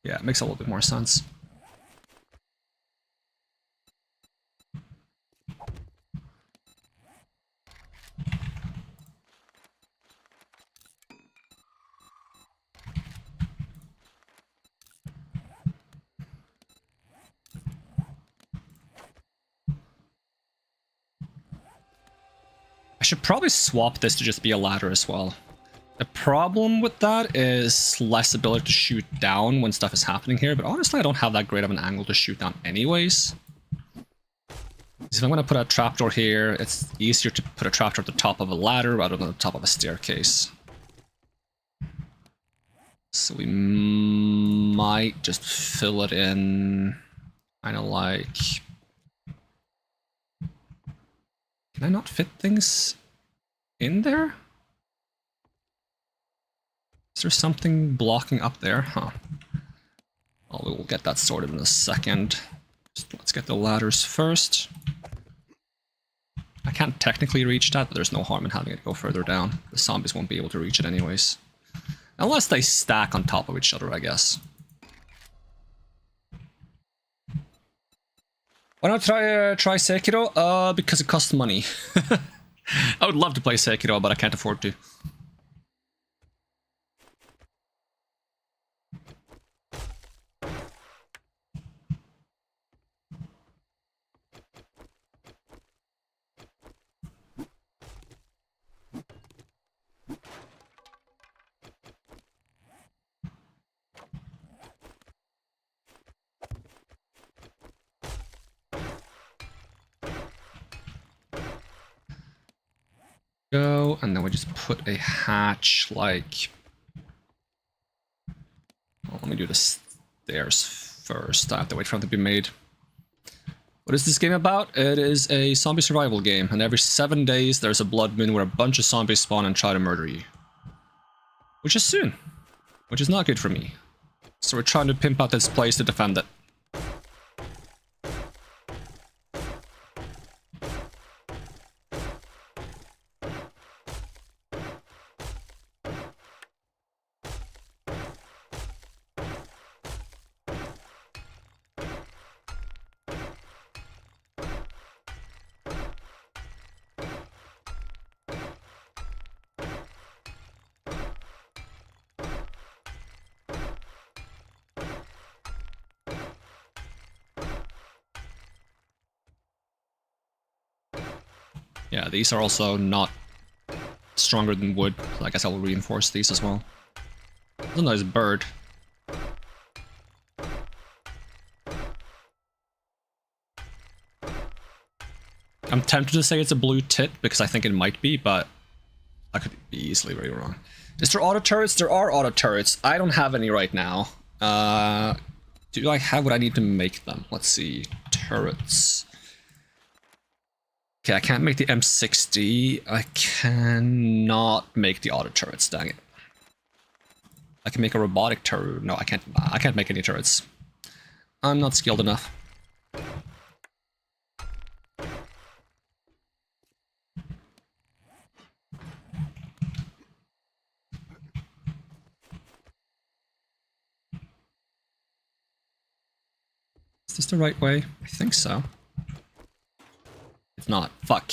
Yeah, it makes a little bit more sense. I should probably swap this to just be a ladder as well. The problem with that is less ability to shoot down when stuff is happening here, but honestly I don't have that great of an angle to shoot down anyways. So if I'm going to put a trapdoor here, it's easier to put a trapdoor at the top of a ladder rather than the top of a staircase. So we might just fill it in, kind of like... Can I not fit things in there? Is there something blocking up there? Huh. Well, we will get that sorted in a second. Just let's get the ladders first. I can't technically reach that, but there's no harm in having it go further down. The zombies won't be able to reach it anyways. Unless they stack on top of each other, I guess. Why not try Sekiro? Because it costs money. I would love to play Sekiro, but I can't afford to. Go, and then we just put a hatch like... Well, let me do the stairs first. I have to wait for them to be made. What is this game about? It is a zombie survival game, and every 7 days there's a blood moon where a bunch of zombies spawn and try to murder you. Which is soon. Which is not good for me. So we're trying to pimp out this place to defend it. Yeah, these are also not stronger than wood, so I guess I will reinforce these as well. It's a nice bird. I'm tempted to say it's a blue tit, because I think it might be, but I could be easily very wrong. Is there auto turrets? There are auto turrets. I don't have any right now. Do I have what I need to make them? Let's see. Turrets. Okay, I can't make the M60. I cannot make the auto turrets, dang it. I can make a robotic turret. No, I can't make any turrets. I'm not skilled enough. Is this the right way? I think so. If not, fuck.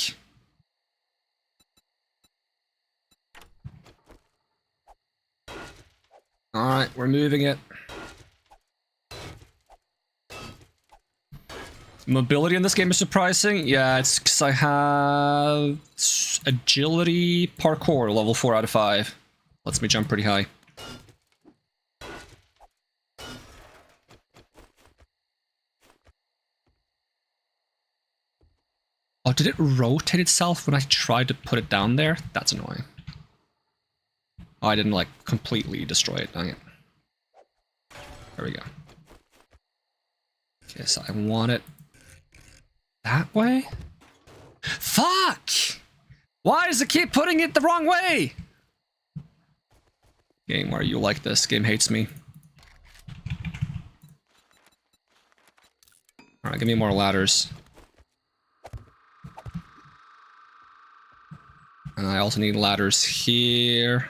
Alright, we're moving it. Mobility in this game is surprising. Yeah, it's because I have agility parkour level 4 out of 5. Lets me jump pretty high. Oh, did it rotate itself when I tried to put it down there? That's annoying. Oh, I didn't, like, completely destroy it. Dang it. There we go. Okay, so I want it that way? Fuck! Why does it keep putting it the wrong way? Game, why are you like this? Game hates me. Alright, give me more ladders. And I also need ladders here.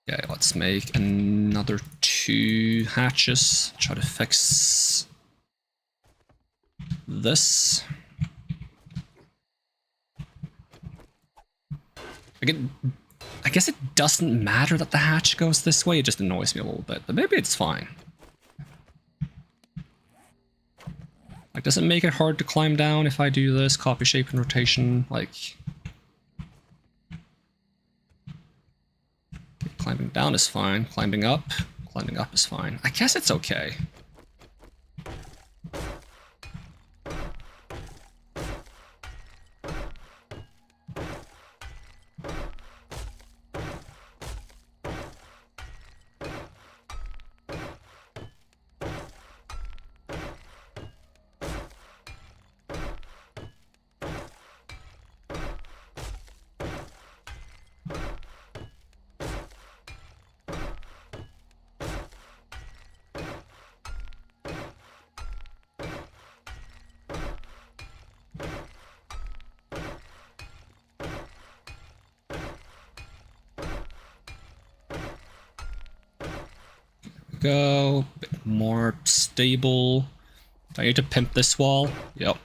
Okay, let's make another 2 hatches. Try to fix this. Again, I guess it doesn't matter that the hatch goes this way, it just annoys me a little bit, but maybe it's fine. Like, does it make it hard to climb down if I do this? Copy, shape, and rotation, like... Climbing down is fine. Climbing up is fine. I guess it's okay. Go, a bit more stable. Do I need to pimp this wall? Yep.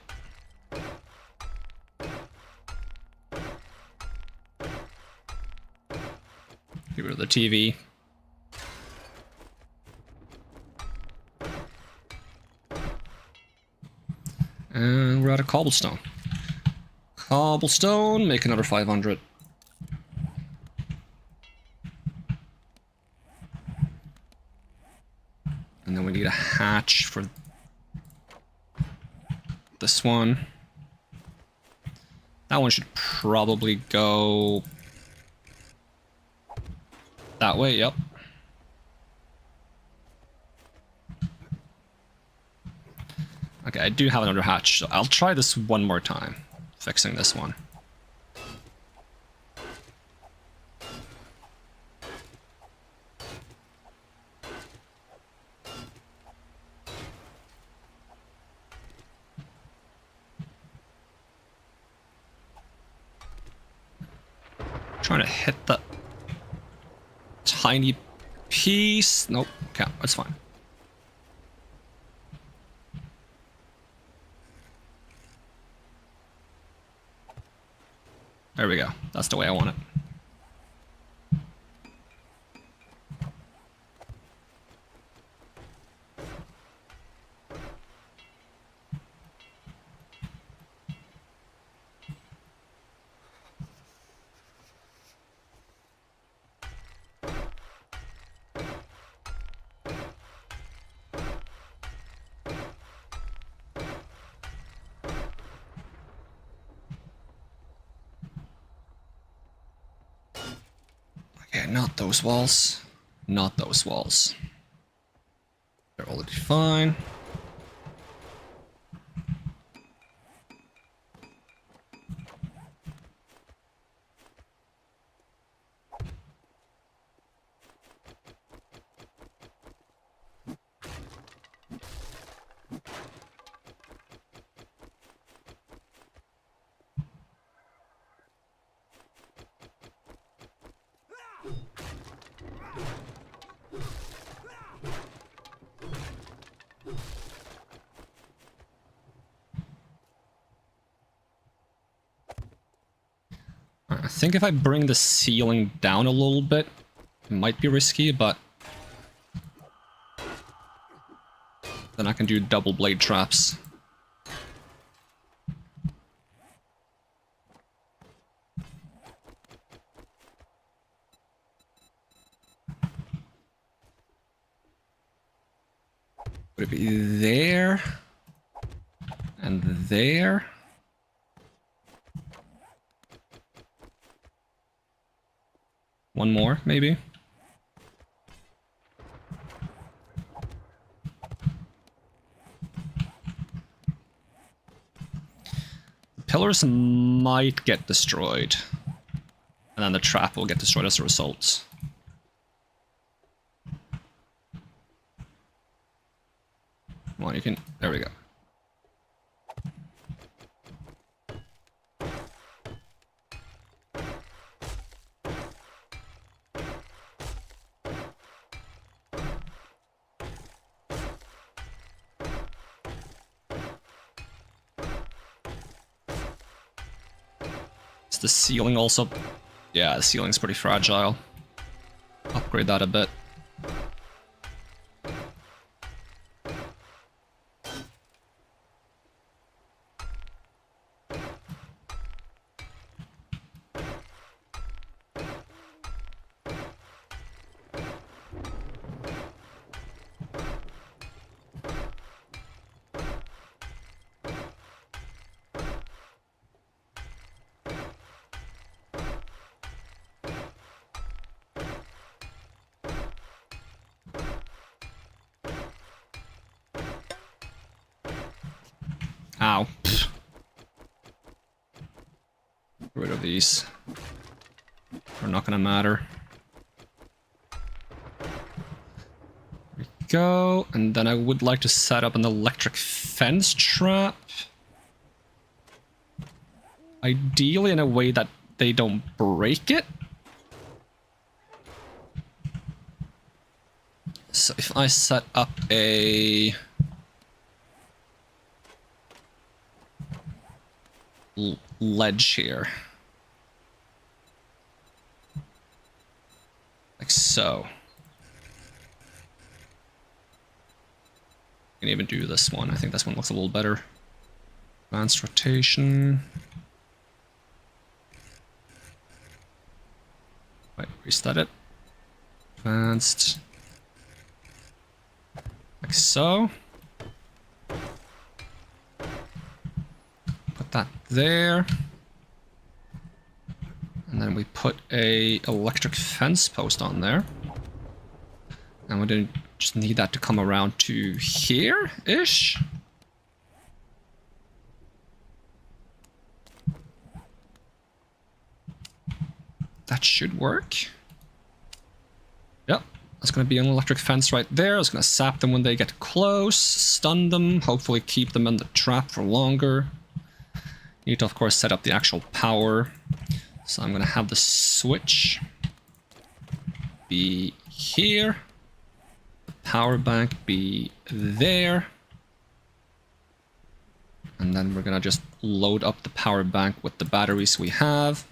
Get rid of the TV. And we're out of cobblestone. Cobblestone, make another 500. And then we need a hatch for this one. That one should probably go that way, yep. Okay, I do have another hatch, so I'll try this one more time, fixing this one. Trying to hit the tiny piece. Nope, okay, that's fine. There we go. That's the way I want it. Okay, not those walls. Not those walls. They're already fine. I think if I bring the ceiling down a little bit, it might be risky, but then I can do double blade traps. Would it be there? And there? One more, maybe? pillars might get destroyed. And then the trap will get destroyed as a result. Come on, you can... There we go. Is the ceiling also... Yeah, the ceiling's pretty fragile. Upgrade that a bit. Ow. Pfft. Get rid of these. They're not gonna matter. There we go. And then I would like to set up an electric fence trap. Ideally in a way that they don't break it. So if I set up a... ledge here. Like so. You can even do this one. I think this one looks a little better. Advanced rotation. Wait, reset it. Advanced. Like so. Put that there. And then we put a electric fence post on there. And we didn't just need that to come around to here-ish. That should work. Yep, that's going to be an electric fence right there. It's going to sap them when they get close, stun them, hopefully keep them in the trap for longer. Need to, of course, set up the actual power. So I'm going to have the switch be here. The power bank be there. And then we're going to just load up the power bank with the batteries we have.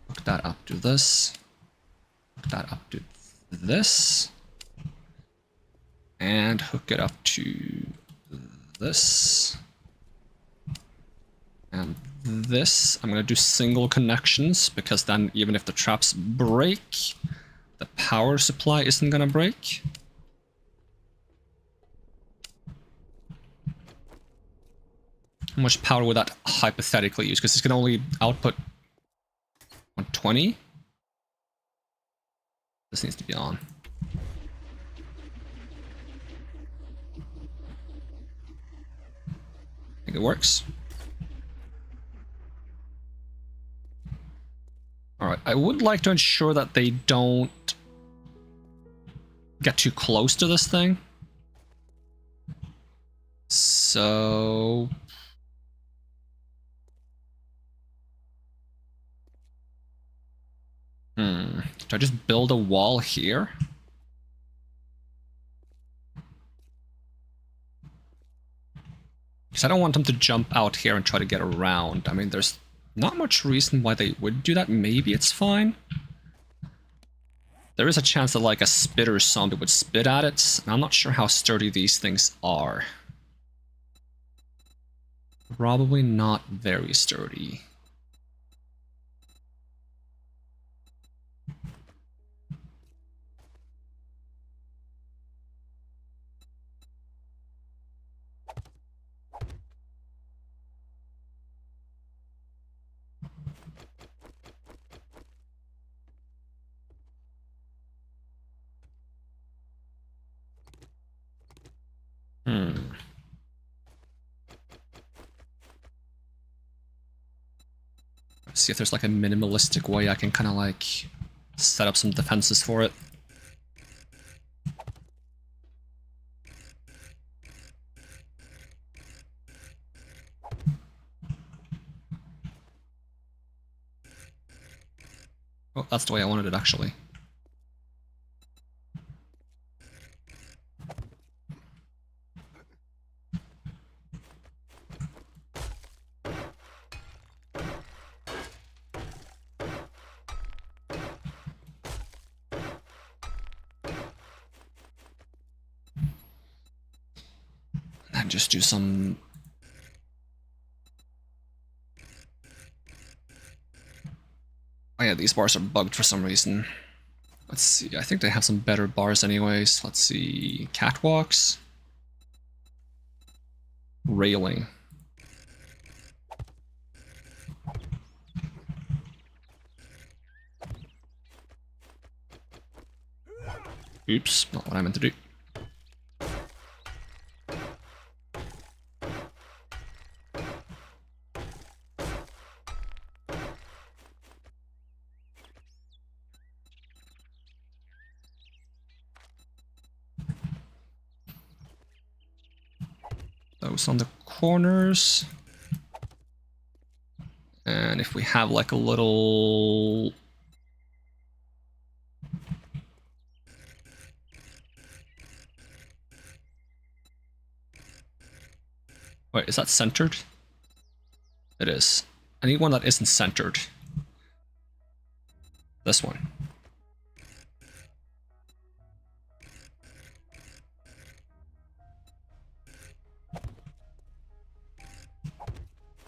Hook that up to this. Hook that up to this. And hook it up to this. And this. I'm going to do single connections, because then even if the traps break, the power supply isn't going to break. How much power would that hypothetically use? Because it's going to only output 120. This needs to be on. I think it works. Alright, I would like to ensure that they don't get too close to this thing. So... do I just build a wall here? Because I don't want them to jump out here and try to get around. I mean, there's not much reason why they would do that. Maybe it's fine. There is a chance that like a spitter zombie would spit at it. And I'm not sure how sturdy these things are. Probably not very sturdy. see if there's like a minimalistic way I can kind of like set up some defenses for it. Oh, that's the way I wanted it, actually. And just do some... Oh yeah, these bars are bugged for some reason. Let's see, I think they have some better bars anyways. Let's see, catwalks. Railing. Oops, not what I meant to do. Those on the corners. And if we have like a little... Wait, is that centered? It is. I need one that isn't centered. This one.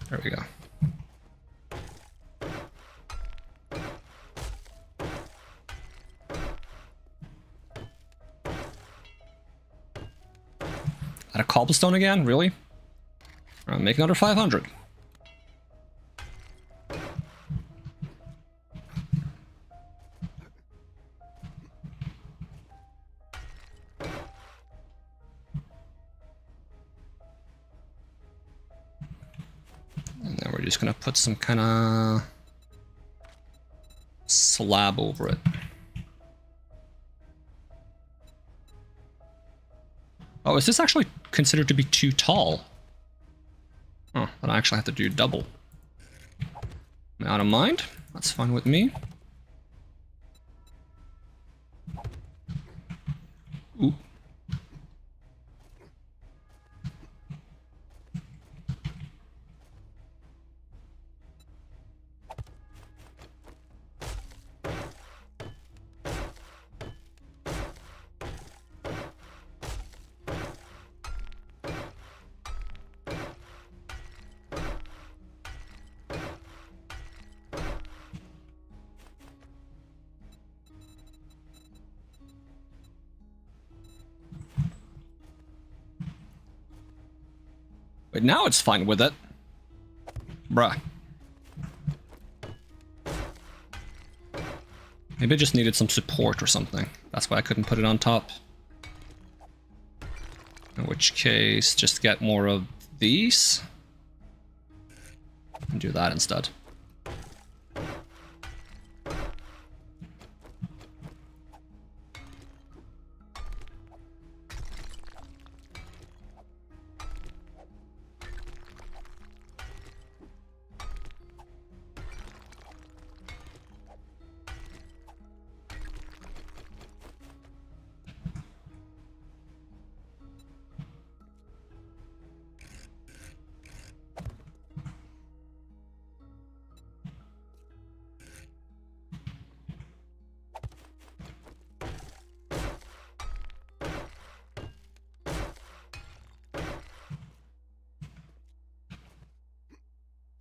There we go. At a cobblestone again? Really? Alright, make another 500. And then we're just gonna put some kind of slab over it. Oh, is this actually considered to be too tall? Oh, then I actually have to do double. I don't mind. That's fine with me. Ooh. But now it's fine with it. Bruh. Maybe I just needed some support or something. That's why I couldn't put it on top. In which case, just get more of these. And do that instead.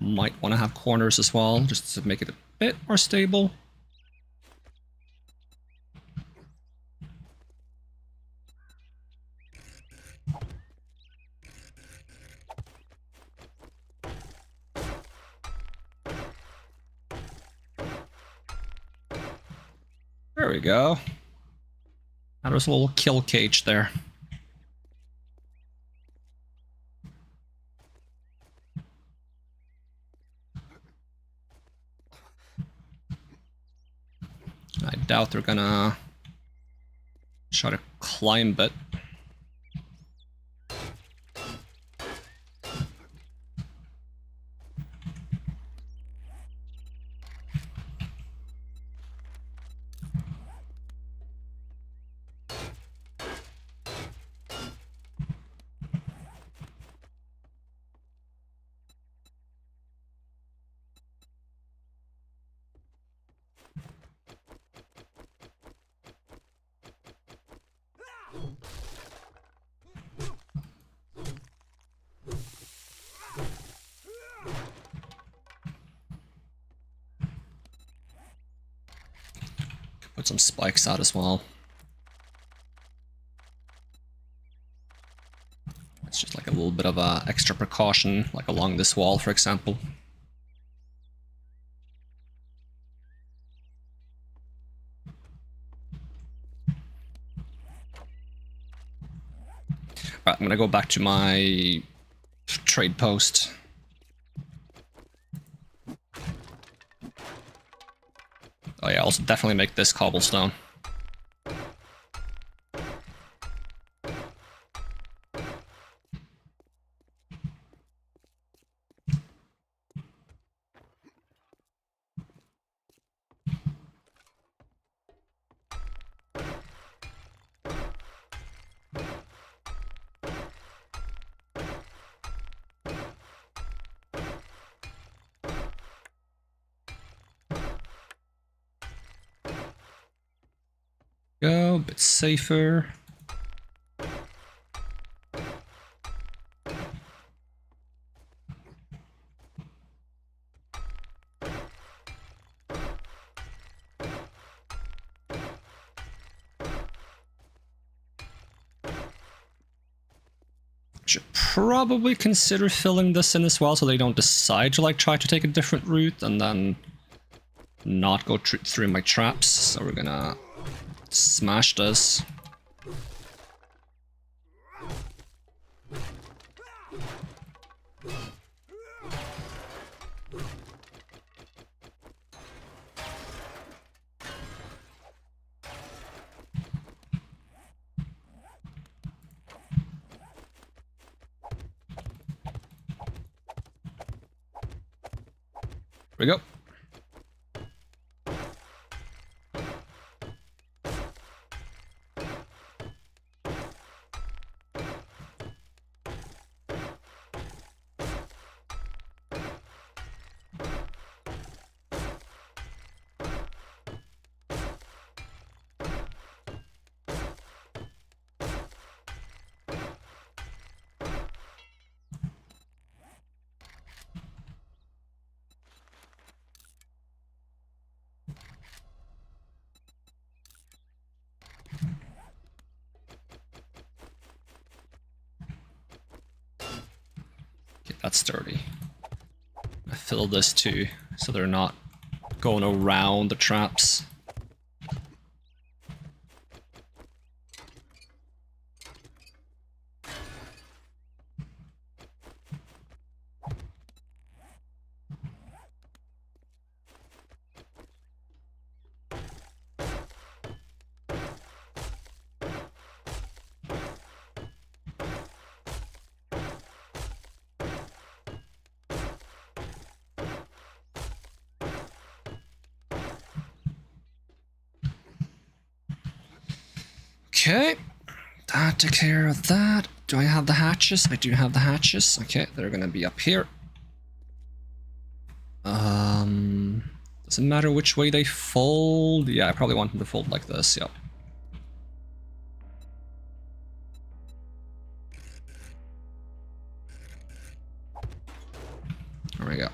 Might want to have corners as well, just to make it a bit more stable. There we go. Now there's a little kill cage there. I doubt they're gonna try to climb it. Put some spikes out as well. It's just like a little bit of a extra precaution, like along this wall, for example. Alright, I'm gonna go back to my trade post. Oh yeah, I'll definitely make this cobblestone. Go, a bit safer. Should probably consider filling this in as well so they don't decide to like try to take a different route and then not go through my traps. So we're gonna smash this. Here we go. That's dirty. I fill this too, so they're not going around the traps. Okay, that took care of that. Do I have the hatches? I do have the hatches. Okay, they're gonna be up here. Doesn't matter which way they fold. Yeah, I probably want them to fold like this, yep. There we go.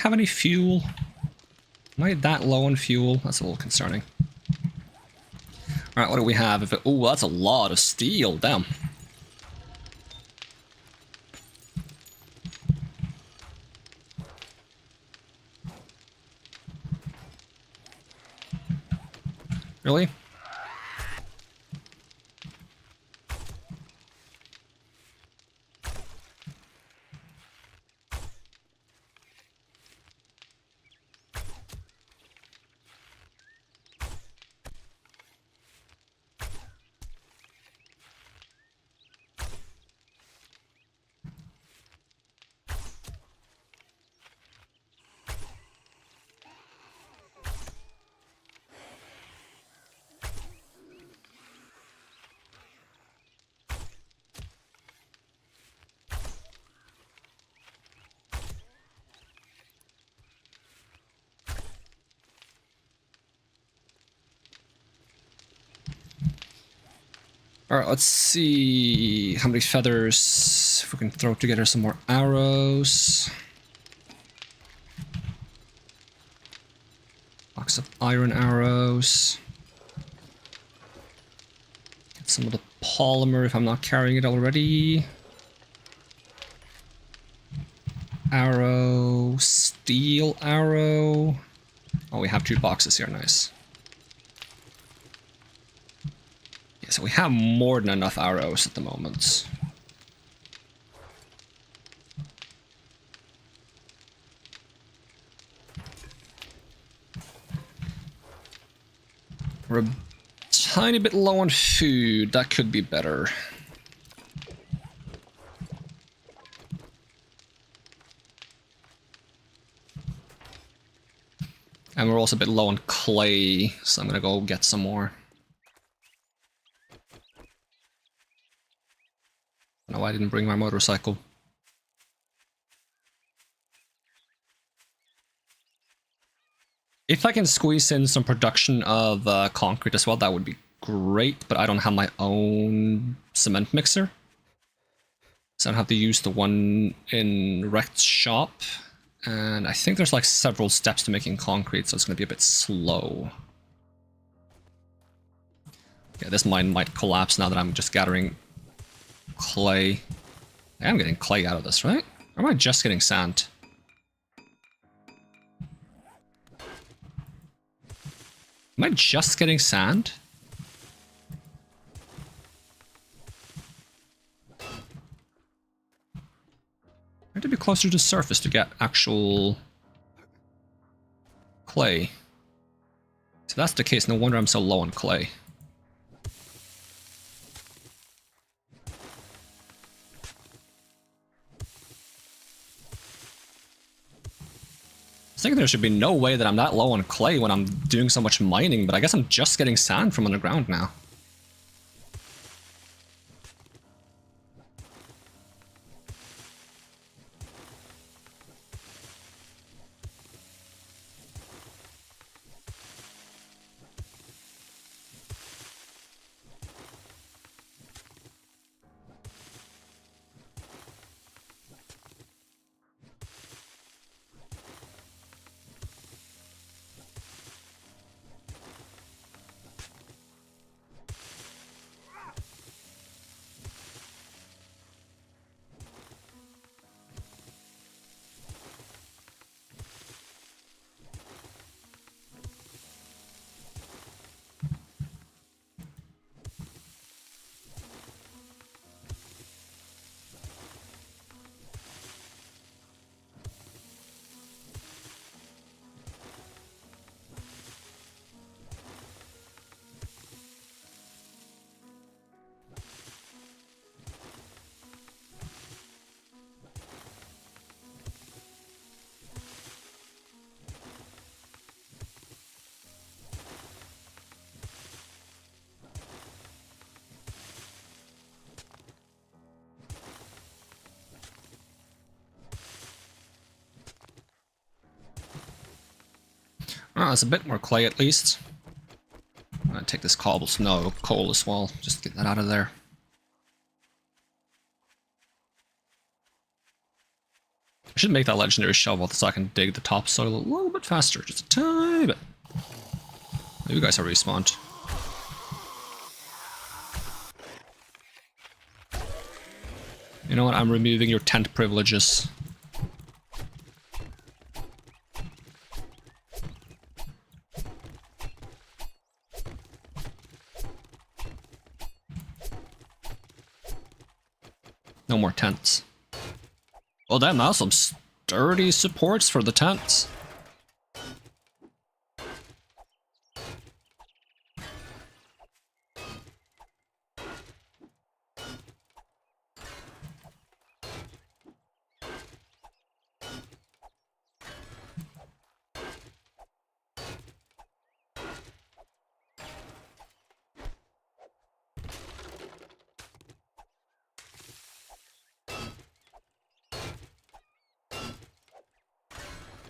have any fuel? Am I that low on fuel? That's a little concerning. Alright, what do we have? Oh, that's a lot of steel. Damn. Really? Alright, let's see how many feathers, if we can throw together some more arrows. Box of iron arrows. Get some of the polymer if I'm not carrying it already. Arrow, steel arrow. Oh, we have 2 boxes here, nice. So we have more than enough arrows at the moment. We're a tiny bit low on food. That could be better. And we're also a bit low on clay, so I'm gonna go get some more. No, I didn't bring my motorcycle. If I can squeeze in some production of concrete as well, that would be great, but I don't have my own cement mixer. So I have to use the one in Rect's shop. And I think there's like several steps to making concrete, so it's going to be a bit slow. Yeah, this mine might collapse now that I'm just gathering clay. I am getting clay out of this, right? Or am I just getting sand? Am I just getting sand? I have to be closer to the surface to get actual clay. So that's the case, no wonder I'm so low on clay. I think there should be no way that I'm that low on clay when I'm doing so much mining, but I guess I'm just getting sand from underground now. Oh, it's a bit more clay at least. I'm gonna take this coal as well. Just get that out of there. I should make that legendary shovel so I can dig the topsoil a little bit faster, just a tiny bit. You guys are respawned. You know what? I'm removing your tent privileges. No more tents. Oh damn, now some sturdy supports for the tents.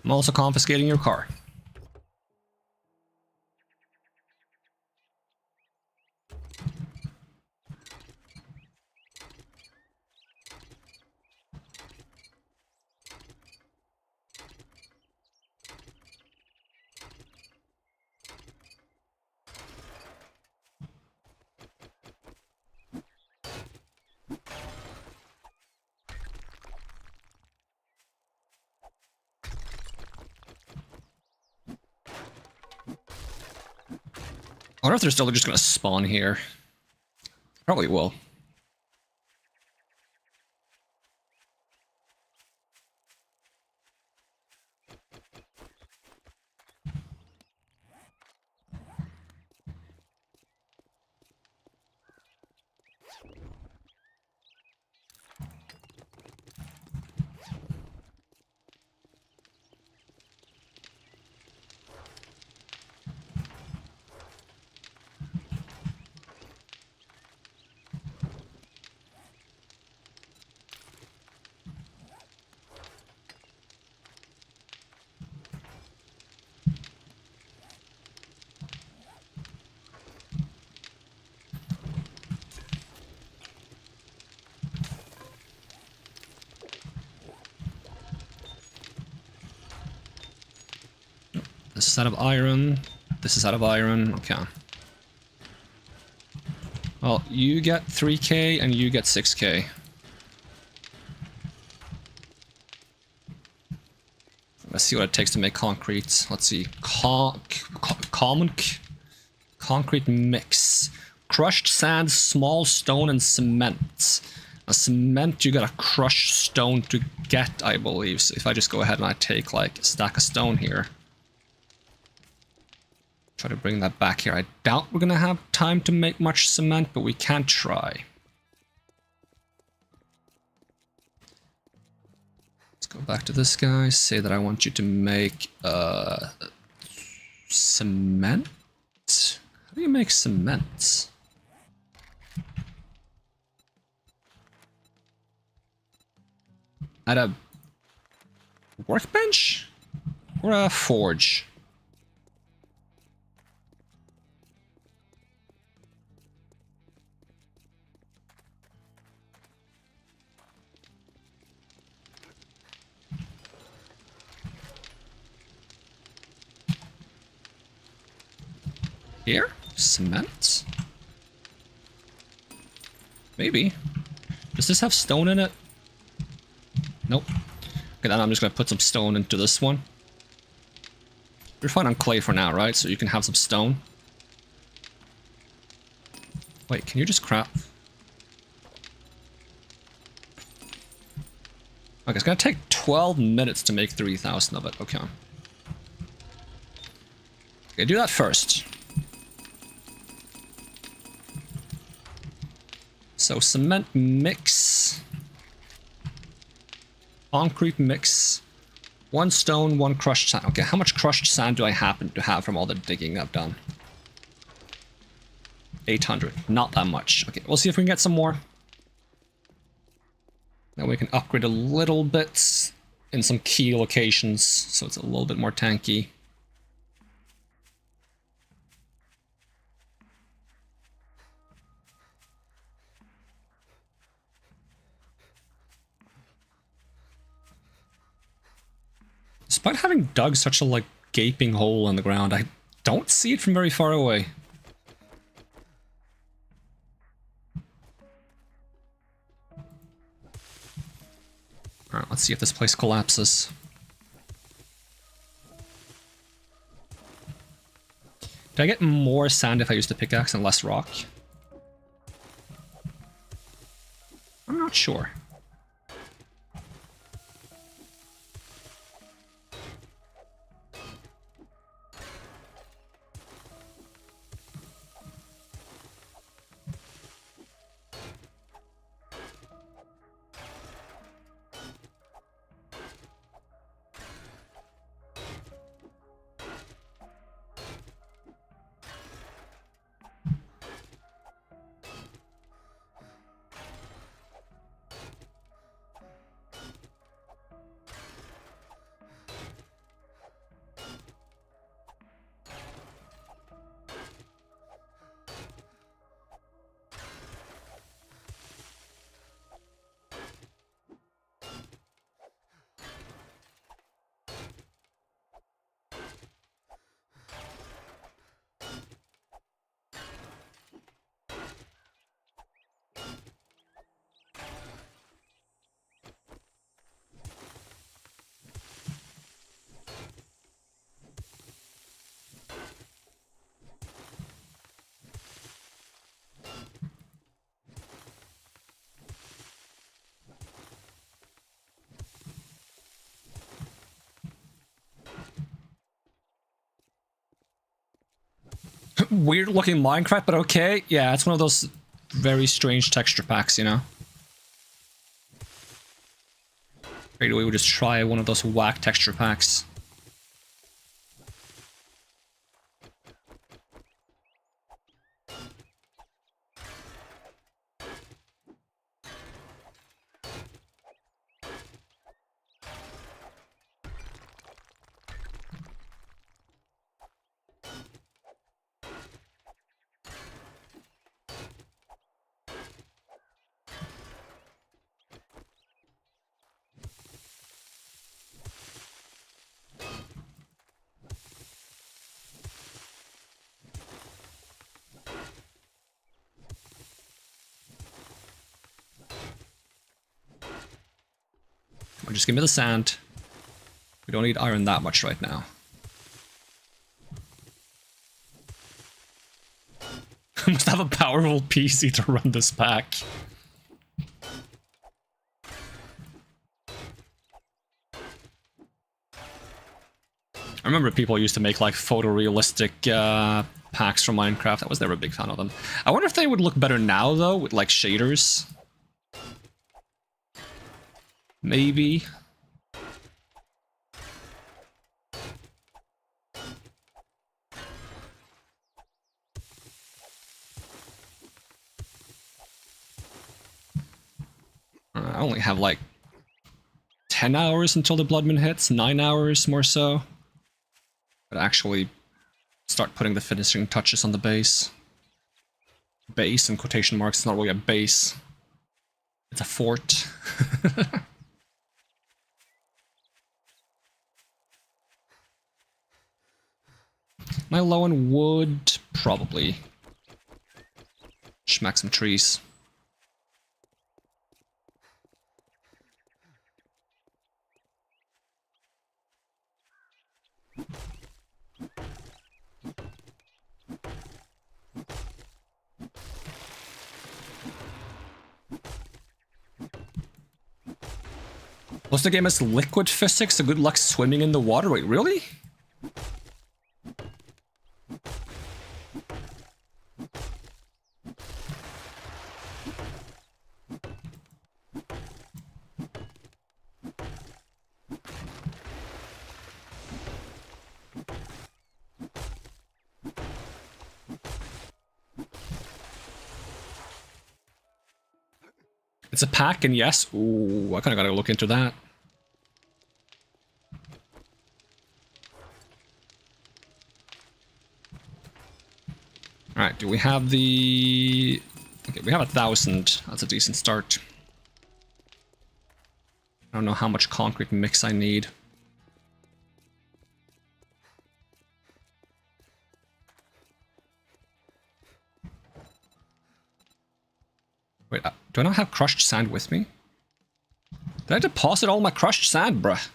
I'm also confiscating your car. I wonder if they're still just gonna spawn here. Probably will. This is out of iron. This is out of iron. Okay. Well, you get 3k and you get 6k. Let's see what it takes to make concrete. Let's see. Concrete mix. Crushed sand, small stone, and cement. A cement you gotta crush stone to get, I believe. So if I just go ahead and I take like a stack of stone here. Try to bring that back here. I doubt we're gonna have time to make much cement, but we can try. Let's go back to this guy. Say that I want you to make cement. How do you make cement? At a workbench or a forge? Here? Cement? Maybe. Does this have stone in it? Nope. Okay, then I'm just gonna put some stone into this one. You're fine on clay for now, right? So you can have some stone. Wait, can you just craft? Okay, it's gonna take 12 minutes to make 3,000 of it. Okay. Okay, do that first. So cement mix, concrete mix, 1 stone, 1 crushed sand. Okay, how much crushed sand do I happen to have from all the digging I've done? 800, not that much. Okay, we'll see if we can get some more. Then we can upgrade a little bit in some key locations, so it's a little bit more tanky. Despite having dug such a, like, gaping hole in the ground, I don't see it from very far away. Alright, let's see if this place collapses. Do I get more sand if I use the pickaxe and less rock? I'm not sure. Weird looking Minecraft, but okay. Yeah, it's one of those very strange texture packs, you know? Maybe we would just try one of those whack texture packs. Just give me the sand. We don't need iron that much right now. I must have a powerful PC to run this pack. I remember people used to make like photorealistic packs from Minecraft. I was never a big fan of them. I wonder if they would look better now though, with like shaders. Maybe. I only have like 10 hours until the Blood Moon hits, 9 hours more so. But actually start putting the finishing touches on the base. Base in quotation marks, it's not really a base. It's a fort. Am I low on wood? Probably. Smack some trees. Plus the game has liquid physics, so good luck swimming in the water. Wait, really? It's a pack, and yes, ooh, I kind of gotta look into that. Alright, do we have the... Okay, we have 1,000. That's a decent start. I don't know how much concrete mix I need. Wait, do I not have crushed sand with me? Did I deposit all my crushed sand, bruh?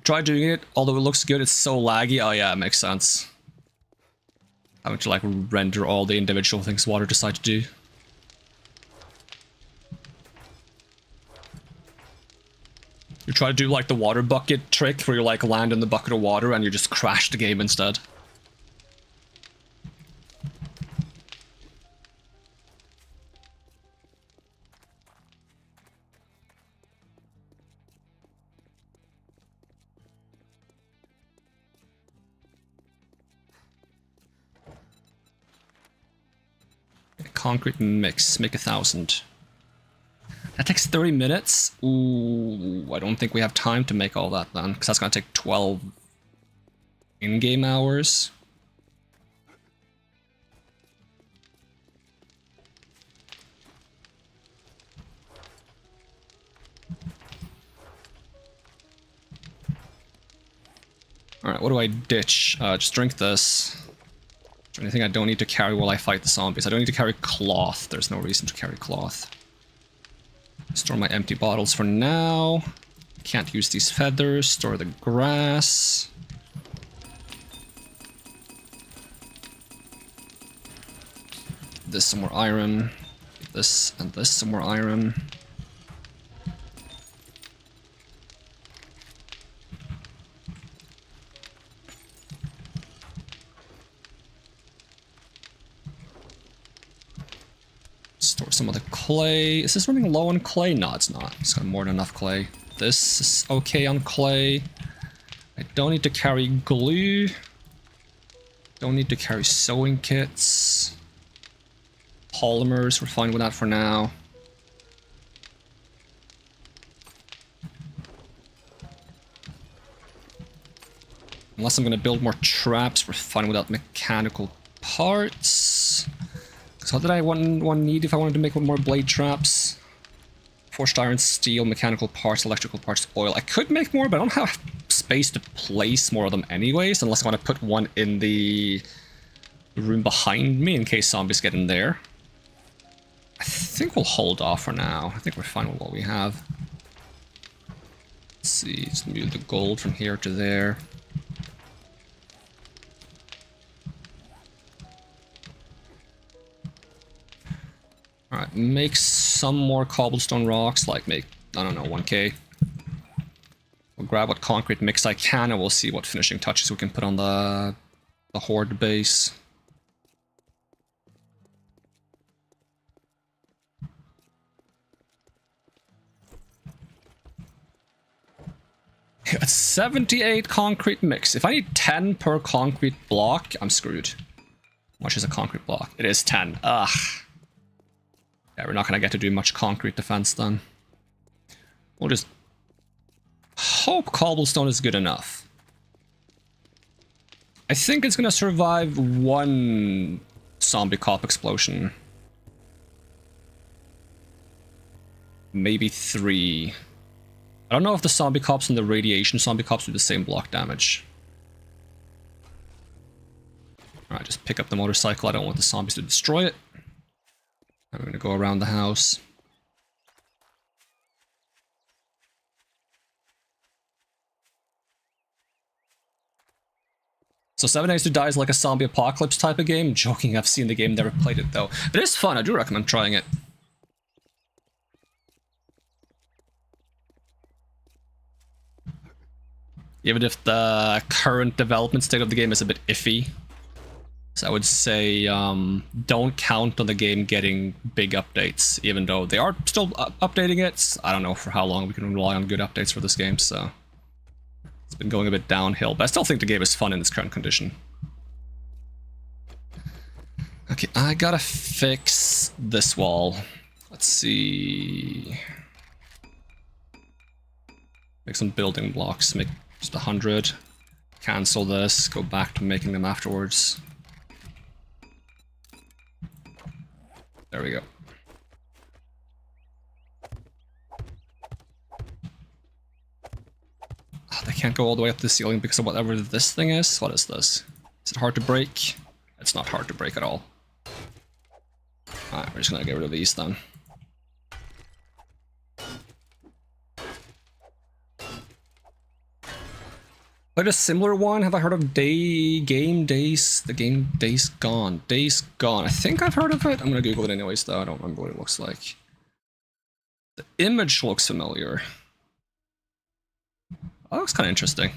Try doing it, although it looks good, it's so laggy. Oh yeah, it makes sense. Having to like render all the individual things water decides to do. You try to do like the water bucket trick where you like land in the bucket of water and you just crash the game instead. Concrete mix, make 1,000. That takes 30 minutes? Ooh, I don't think we have time to make all that then, because that's gonna take 12 in-game hours. Alright, what do I ditch? Just drink this. Is there anything I don't need to carry while I fight the zombies? I don't need to carry cloth. There's no reason to carry cloth. Store my empty bottles for now. Can't use these feathers. Store the grass. This some more iron. This and this some more iron. Store some of the clay. Is this running low on clay? No, it's not. It's got more than enough clay. This is okay on clay. I don't need to carry glue. Don't need to carry sewing kits. Polymers, we're fine with that for now. Unless I'm gonna build more traps, we're fine without mechanical parts. So what did I need if I wanted to make more blade traps? Forged iron, steel, mechanical parts, electrical parts, oil. I could make more, but I don't have space to place more of them anyways, unless I want to put one in the room behind me in case zombies get in there. I think we'll hold off for now. I think we're fine with what we have. Let's see, let's move the gold from here to there. Alright, make some more cobblestone rocks, like make, I don't know, 1k. We'll grab what concrete mix I can and we'll see what finishing touches we can put on the Horde base. It's 78 concrete mix. If I need 10 per concrete block, I'm screwed. How much is a concrete block? It is 10. Ugh. Yeah, we're not gonna get to do much concrete defense then. We'll just hope cobblestone is good enough. I think it's gonna survive one zombie cop explosion. Maybe 3. I don't know if the zombie cops and the radiation zombie cops do the same block damage. Alright, just pick up the motorcycle. I don't want the zombies to destroy it. I'm gonna go around the house. So 7 Days to Die is like a zombie apocalypse type of game. Joking, I've seen the game, never played it though. But it is fun, I do recommend trying it. Even if the current development state of the game is a bit iffy. So I would say don't count on the game getting big updates, even though they are still updating it. I don't know for how long we can rely on good updates for this game, so it's been going a bit downhill, but I still think the game is fun in its current condition. Okay, I gotta fix this wall. Let's see. Make some building blocks, make just 100. Cancel this, go back to making them afterwards. There we go. Oh, they can't go all the way up to the ceiling because of whatever this thing is. What is this? Is it hard to break? It's not hard to break at all. Alright, we're just gonna get rid of these then. But a similar one, have I heard of the game Days Gone? Days Gone. I think I've heard of it. I'm gonna Google it anyways though, I don't remember what it looks like. The image looks familiar. That looks kind of interesting.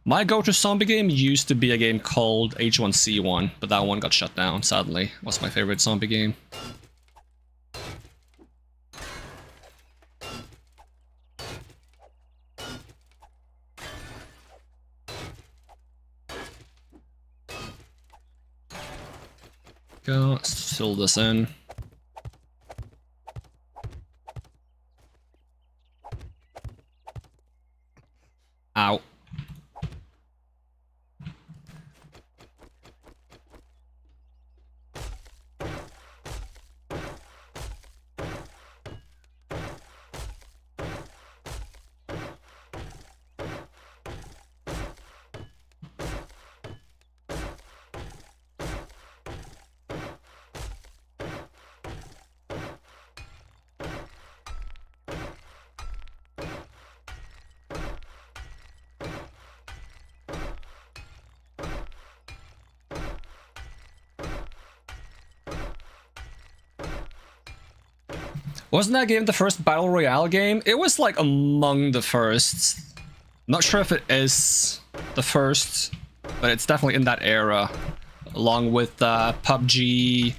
My go-to zombie game used to be a game called H1Z1, but that one got shut down, sadly. It was my favorite zombie game. Go, let's fill this in. Ow. Wasn't that game the first Battle Royale game? It was like among the first. Not sure if it is the first, but it's definitely in that era. Along with PUBG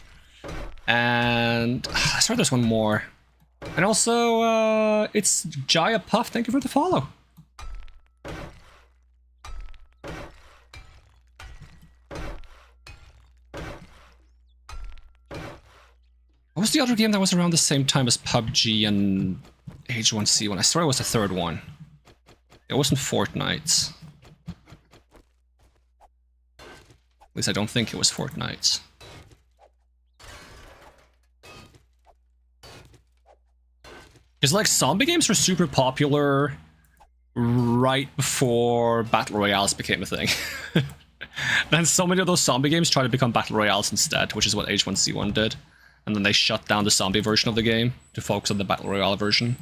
and I swear there's one more. And also, it's Jaya Puff, thank you for the follow. What was the other game that was around the same time as PUBG and H1Z1? I swear it was the third one. It wasn't Fortnite. At least I don't think it was Fortnite. Because like zombie games were super popular right before Battle Royales became a thing. Then so many of those zombie games tried to become Battle Royales instead, which is what H1Z1 did. And then they shut down the zombie version of the game to focus on the Battle Royale version.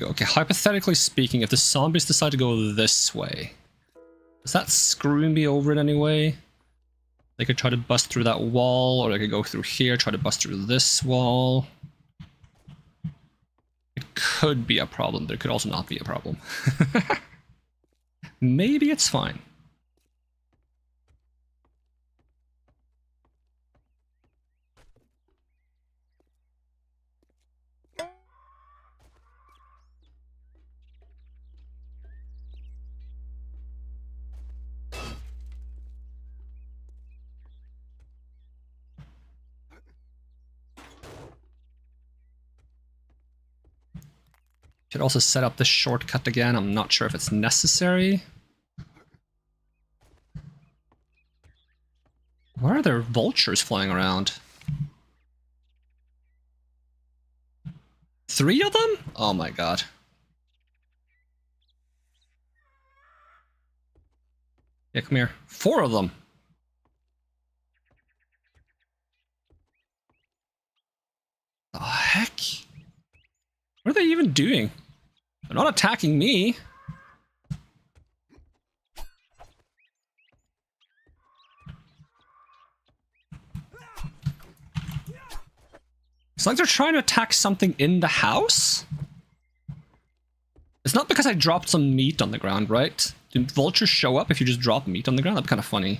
Okay, hypothetically speaking, if the zombies decide to go this way, does that screw me over in any way? They could try to bust through that wall, or they could go through here, try to bust through this wall. It could be a problem, but it could also not be a problem. Maybe it's fine. Should also set up the shortcut again. I'm not sure if it's necessary. Why are there vultures flying around? 3 of them? Oh my god. Yeah, come here. 4 of them. The heck? What are they even doing? They're not attacking me. It's like they're trying to attack something in the house? It's not because I dropped some meat on the ground, right? Do vultures show up if you just drop meat on the ground? That'd be kind of funny.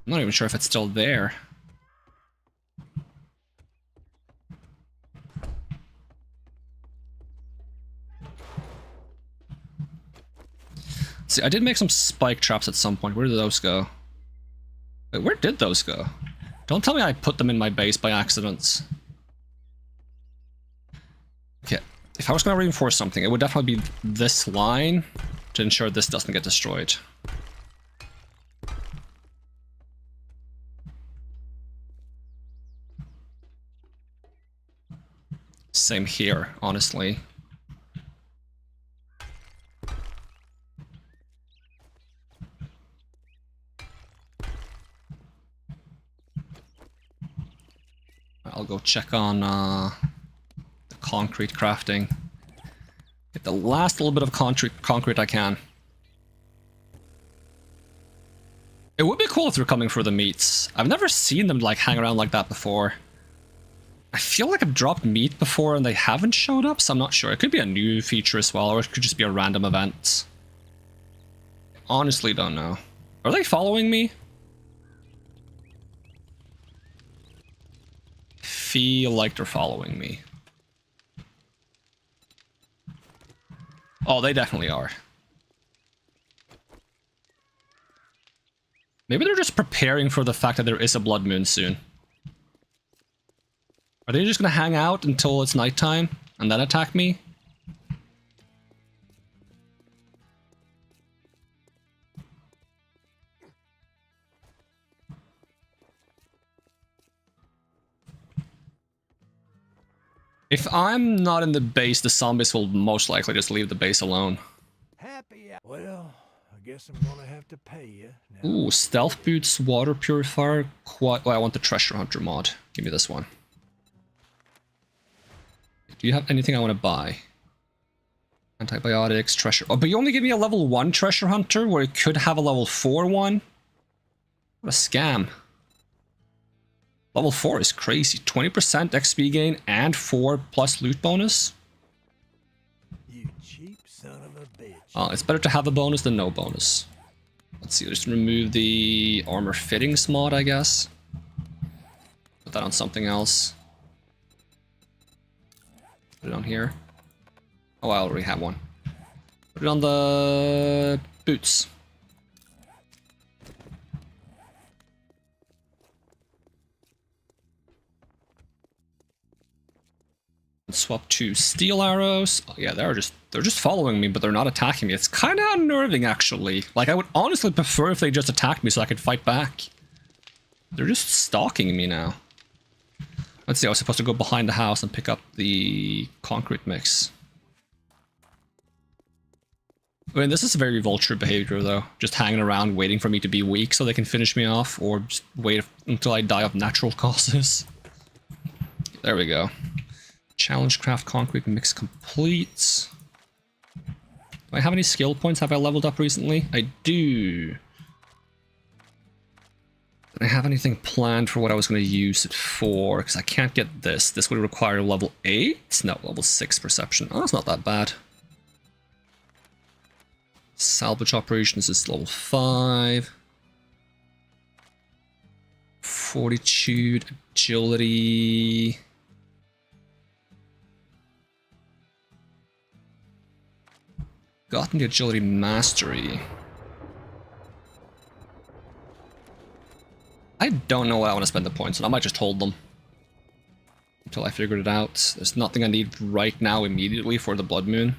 I'm not even sure if it's still there. See, I did make some spike traps at some point. Where did those go? Wait, where did those go? Don't tell me I put them in my base by accident. Okay, if I was going to reinforce something, it would definitely be this line to ensure this doesn't get destroyed. Same here, honestly. I'll go check on the concrete crafting. Get the last little bit of concrete I can. It would be cool if they're coming for the meats. I've never seen them like hang around like that before. I feel like I've dropped meat before and they haven't showed up, so I'm not sure. It could be a new feature as well, or it could just be a random event. Honestly, don't know. Are they following me? Feel like they're following me. Oh, they definitely are. Maybe they're just preparing for the fact that there is a blood moon soon. Are they just gonna hang out until it's nighttime and then attack me? If I'm not in the base, the zombies will most likely just leave the base alone. Happy. Well, I guess I'm gonna have to pay you. Now. Ooh, stealth boots, water purifier, quad. Oh, I want the treasure hunter mod. Give me this one. Do you have anything I want to buy? Antibiotics, treasure. Oh, but you only give me a level 1 treasure hunter where it could have a level 4 one? What a scam. Level 4 is crazy. 20% XP gain and 4+ loot bonus? You cheap son of a bitch. Oh, it's better to have a bonus than no bonus. Let's see, just remove the armor fittings mod, I guess. Put that on something else. Put it on here. Oh, I already have one. Put it on the boots. Swap to steel arrows. Oh, yeah, they're just following me, but they're not attacking me. It's kind of unnerving, actually. Like, I would honestly prefer if they just attacked me so I could fight back. They're just stalking me now. Let's see, I was supposed to go behind the house and pick up the concrete mix. I mean, this is very vulture behavior, though. Just hanging around, waiting for me to be weak so they can finish me off, or just wait until I die of natural causes. There we go. Challenge craft concrete mix complete. Do I have any skill points? Have I leveled up recently? I do. Do I have anything planned for what I was going to use it for? Because I can't get this. This would require level 8? No, level 6 perception. Oh, that's not that bad. Salvage operations is level 5. Fortitude, agility. Gotten the agility mastery. I don't know what I want to spend the points on. I might just hold them until I figured it out. There's nothing I need right now immediately for the blood moon.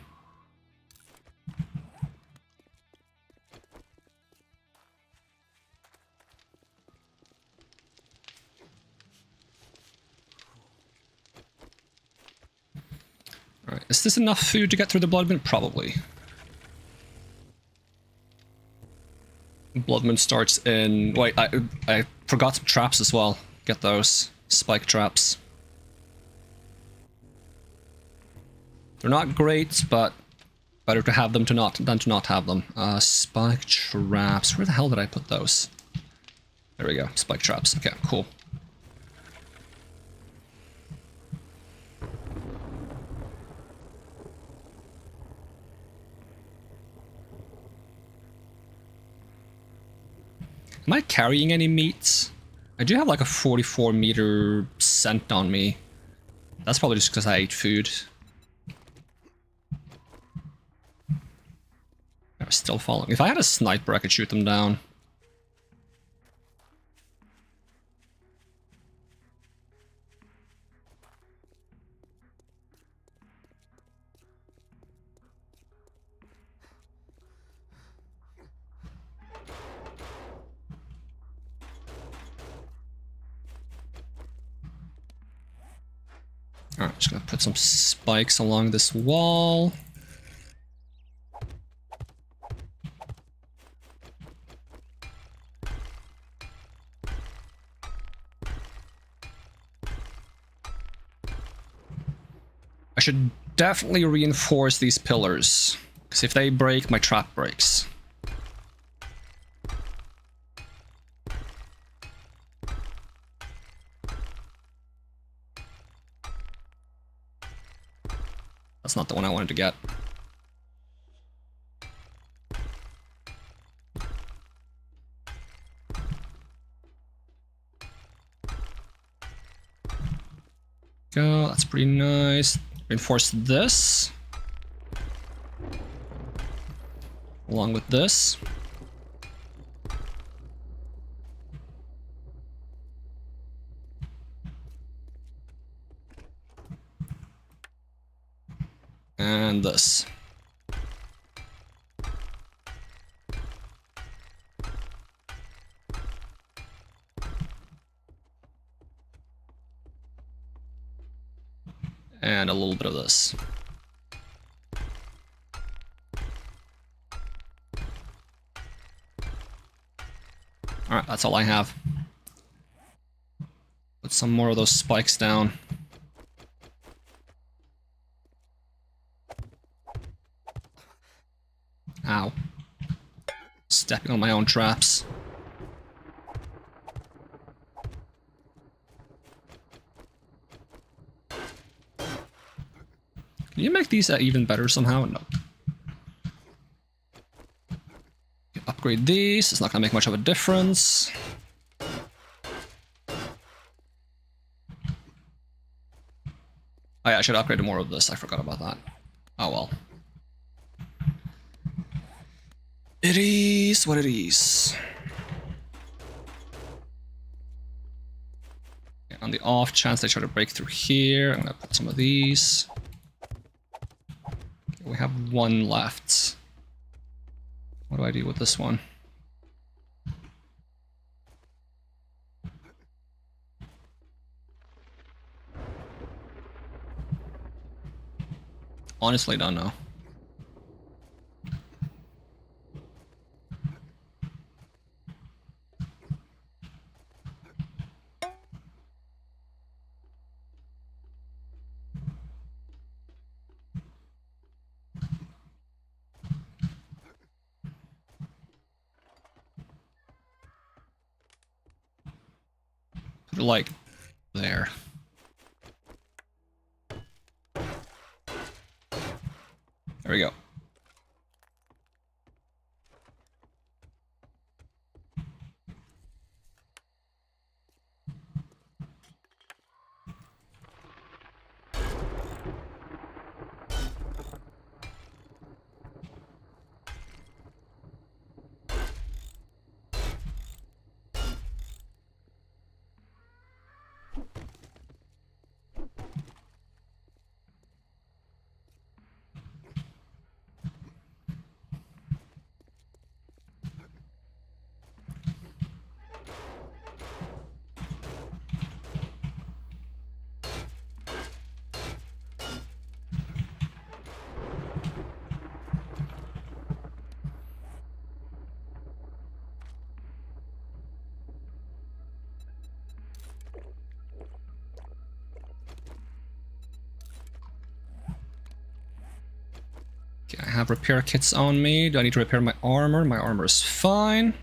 Alright, is this enough food to get through the blood moon? Probably. Blood moon starts in... Wait, I forgot some traps as well. Get those. Spike traps. They're not great, but better to have them than to not have them. Spike traps. Where the hell did I put those? There we go. Spike traps. Okay, cool. Am I carrying any meat? I do have like a 44-meter scent on me. That's probably just because I ate food. They're still following. If I had a sniper, I could shoot them down. Alright, just gonna put some spikes along this wall. I should definitely reinforce these pillars, because if they break, my trap breaks. That's not the one I wanted to get. Go, that's pretty nice. Reinforce this. Along with this. And this. And a little bit of this. Alright, that's all I have. Put some more of those spikes down. Ow. Stepping on my own traps. Can you make these even better somehow? No. Upgrade these. It's not gonna make much of a difference. Oh yeah, I should upgrade more of this. I forgot about that. Oh well. It is what it is. Okay, on the off chance they try to break through here, I'm gonna put some of these. Okay, we have one left. What do I do with this one? Honestly, don't know. Put it like there. There we go. Okay, I have repair kits on me. Do I need to repair my armor? My armor is fine.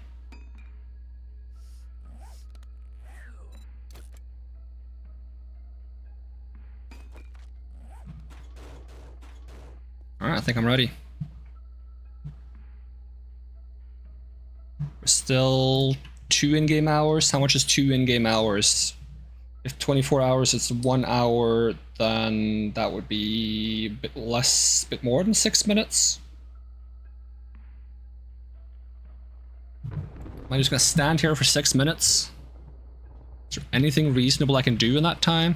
Alright, I think I'm ready. We're still 2 in-game hours. How much is 2 in-game hours? If 24 hours is 1 hour, then that would be a bit less, a bit more than 6 minutes. Am I just gonna stand here for 6 minutes? Is there anything reasonable I can do in that time?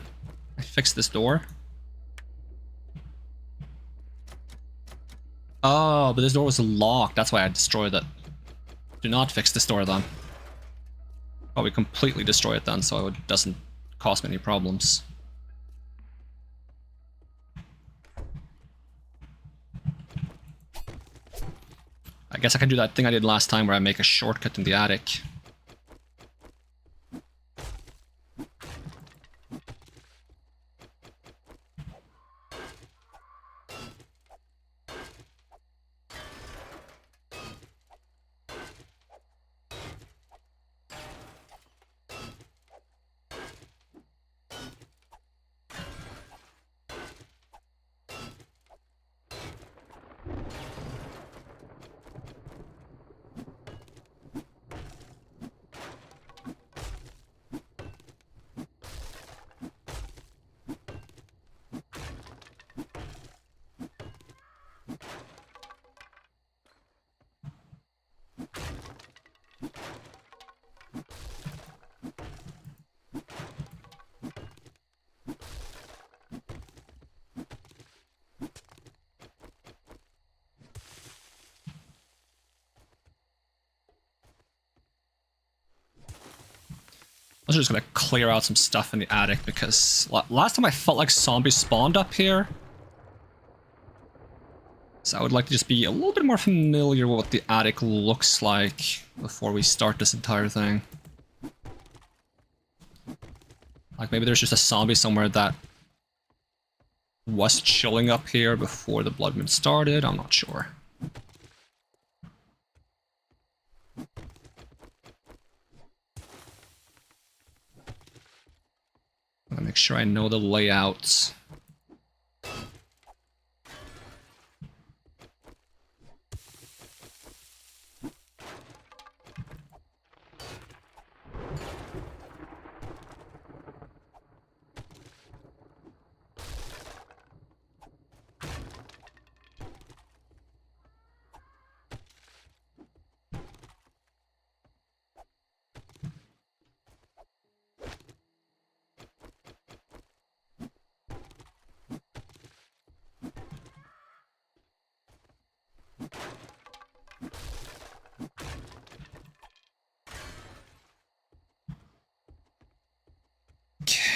I fix this door. Oh, but this door was locked. That's why I destroyed it. Do not fix this door then. Probably completely destroy it then, so it doesn't cause me any problems. I guess I can do that thing I did last time where I make a shortcut in the attic. I'm just gonna clear out some stuff in the attic because last time I felt like zombies spawned up here. So I would like to just be a little bit more familiar with what the attic looks like before we start this entire thing. Like maybe there's just a zombie somewhere that was chilling up here before the blood moon started, I'm not sure. I'm gonna make sure I know the layouts.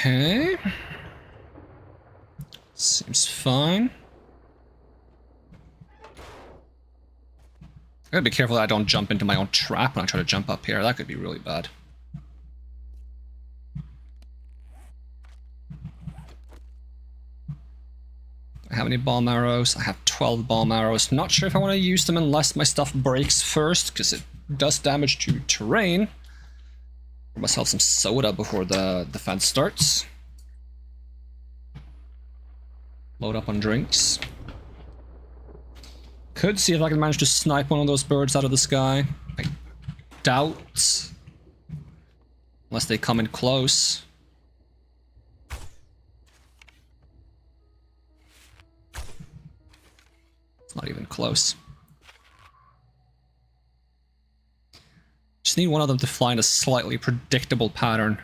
Okay. Seems fine. I gotta be careful that I don't jump into my own trap when I try to jump up here. That could be really bad. Do I have any bomb arrows? I have 12 bomb arrows. Not sure if I want to use them unless my stuff breaks first, because it does damage to terrain. Pour myself some soda before the defense starts. Load up on drinks. Could see if I can manage to snipe one of those birds out of the sky. I doubt. Unless they come in close. It's not even close. Just need one of them to fly in a slightly predictable pattern.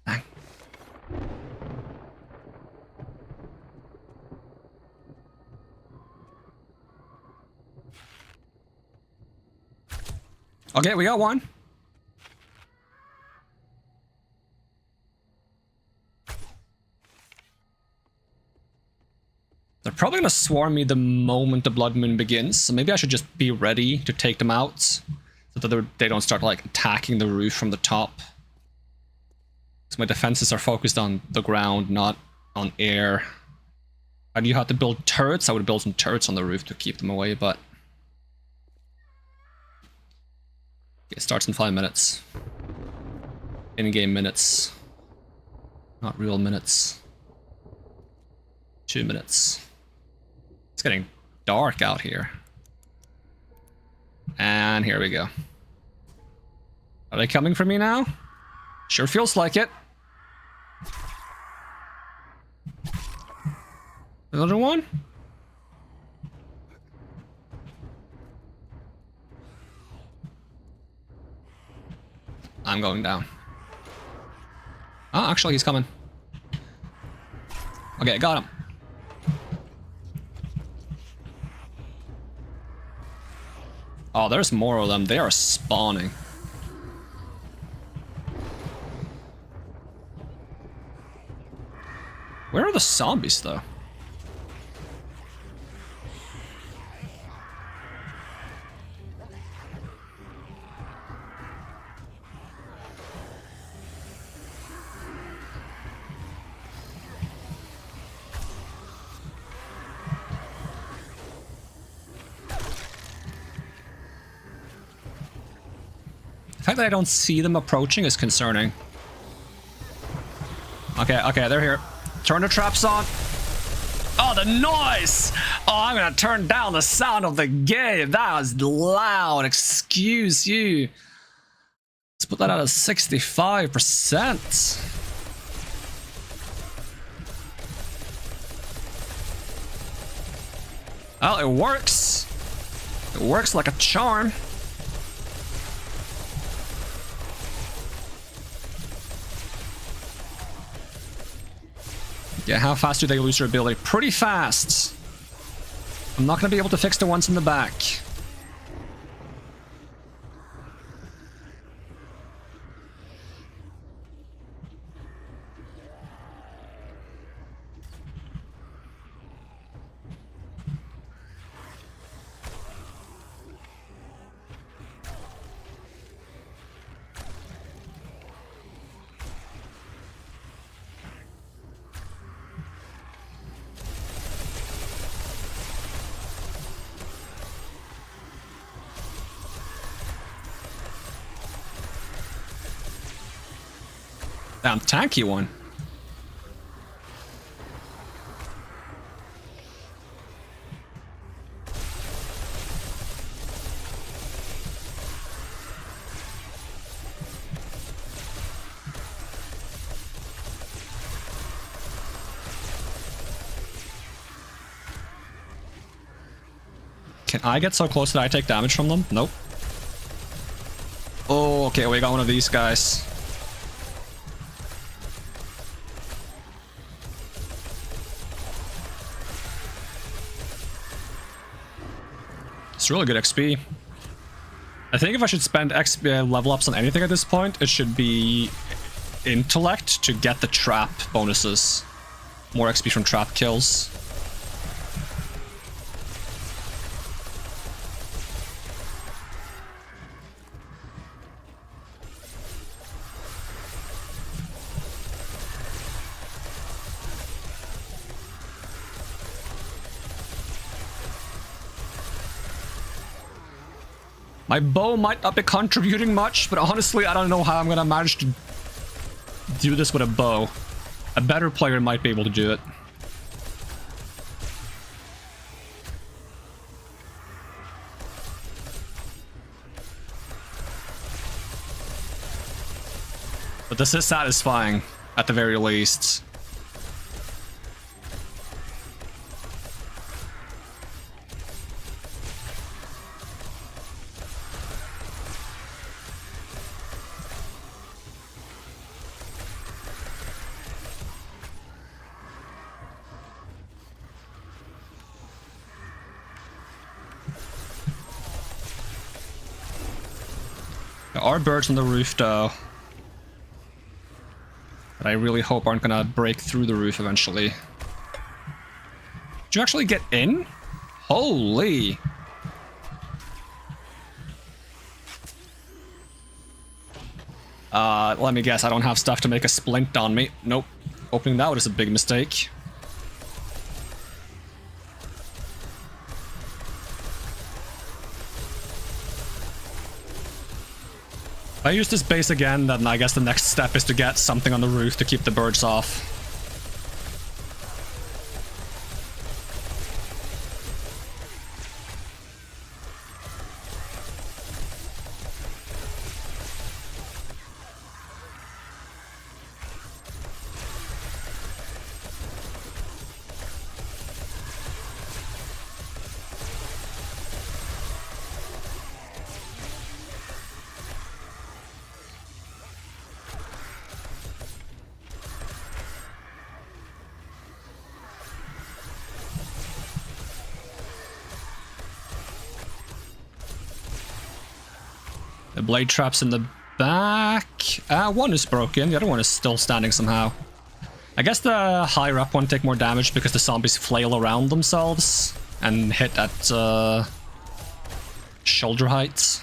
Bang. Okay, we got one. They're probably gonna swarm me the moment the blood moon begins, so maybe I should just be ready to take them out so that they don't start like attacking the roof from the top. So my defenses are focused on the ground, not on air. I knew how to build turrets. I would build some turrets on the roof to keep them away, but it starts in 5 minutes. In-game minutes. Not real minutes. 2 minutes. It's getting dark out here. And here we go. Are they coming for me now? Sure feels like it. Another one? I'm going down. Oh, actually, he's coming. Okay, I got him. Oh, there's more of them. They are spawning. Where are the zombies, though? The fact that I don't see them approaching is concerning. Okay, okay, they're here. Turn the traps on. Oh, the noise! Oh, I'm gonna turn down the sound of the game. That was loud. Excuse you. Let's put that at a 65%. Well, it works. It works like a charm. Yeah, how fast do they lose their ability? Pretty fast. I'm not going to be able to fix the ones in the back. Damn tanky one. Can I get so close that I take damage from them? Nope. Oh, okay, we got one of these guys. It's really good XP. I think if I should spend XP level ups on anything at this point, it should be intellect to get the trap bonuses. More XP from trap kills. My bow might not be contributing much, but honestly, I don't know how I'm gonna manage to do this with a bow. A better player might be able to do it. But this is satisfying, at the very least. There are birds on the roof, though. That I really hope aren't gonna break through the roof eventually. Did you actually get in? Holy! Let me guess, I don't have stuff to make a splint on me. Nope. Opening that was a big mistake. If I use this base again, then I guess the next step is to get something on the roof to keep the birds off. The blade trap's in the back. One is broken, the other one is still standing somehow. I guess the higher up one take more damage because the zombies flail around themselves and hit at shoulder height.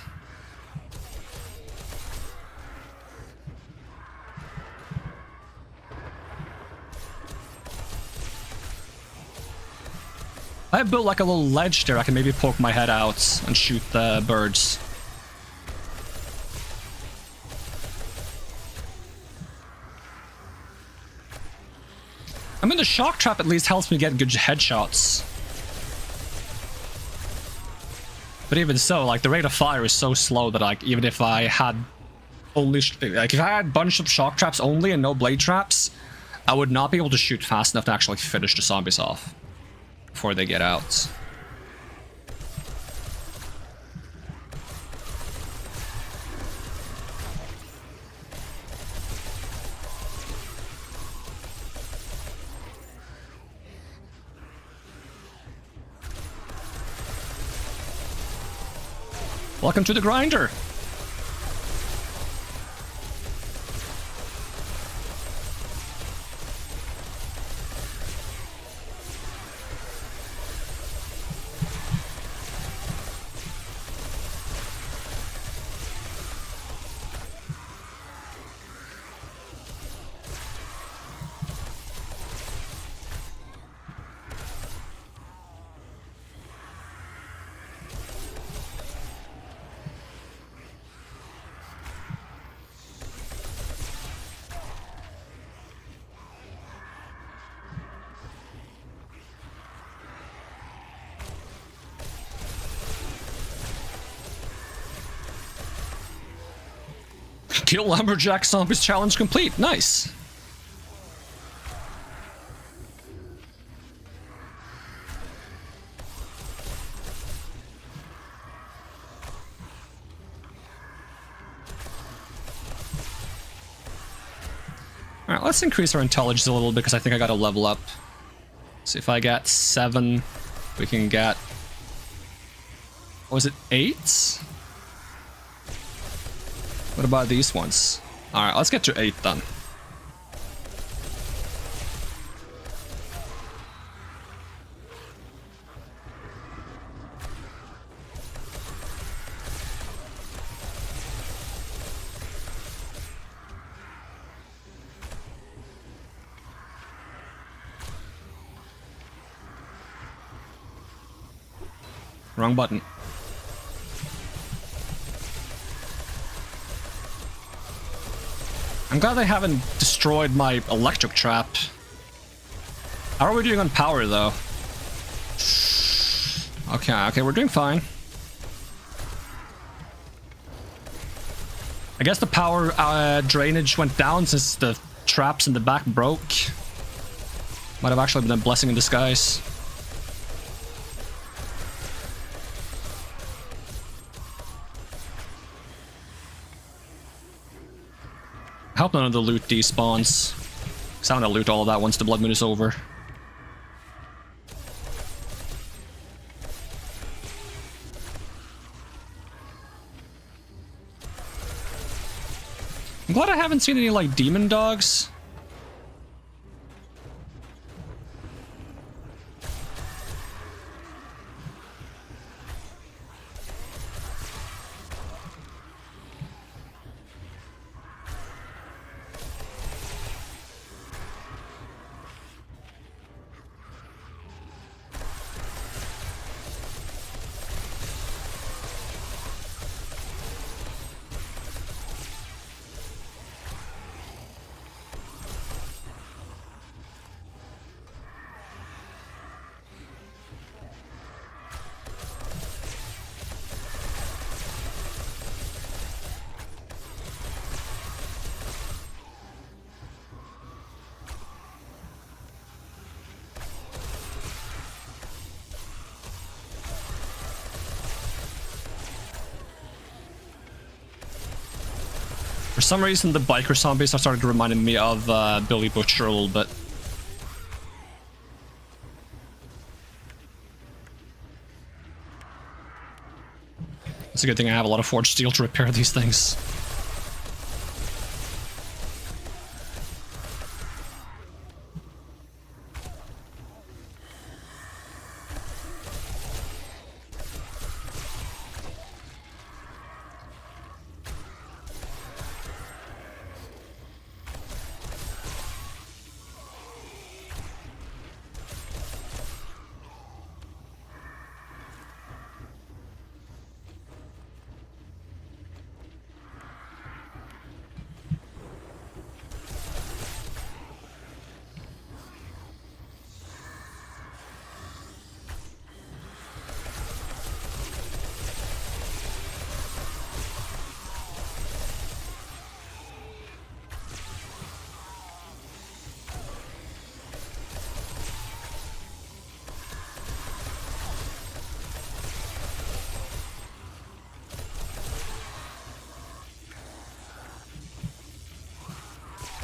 I built like a little ledge there. I can maybe poke my head out and shoot the birds. I mean, the shock trap at least helps me get good headshots. But even so, like, the rate of fire is so slow that, like, even if I had only... Like, if I had a bunch of shock traps only and no blade traps, I would not be able to shoot fast enough to actually finish the zombies off before they get out. Welcome to the grinder. Kill Lumberjack Zombies challenge complete. Nice. Alright, let's increase our intelligence a little because I think I gotta level up. So if I get 7, we can get... Was it 8? What about these ones? Alright, let's get to 8 then. Wrong button. I'm glad they haven't destroyed my electric trap. How are we doing on power, though? Okay, we're doing fine. I guess the power drainage went down since the traps in the back broke. Might have actually been a blessing in disguise. I hope none of the loot despawns. Because I want to loot all of that once the Blood Moon is over. I'm glad I haven't seen any, like, demon dogs. some reason, the biker zombies are starting to remind me of Billy Butcher a little bit. It's a good thing I have a lot of forged steel to repair these things.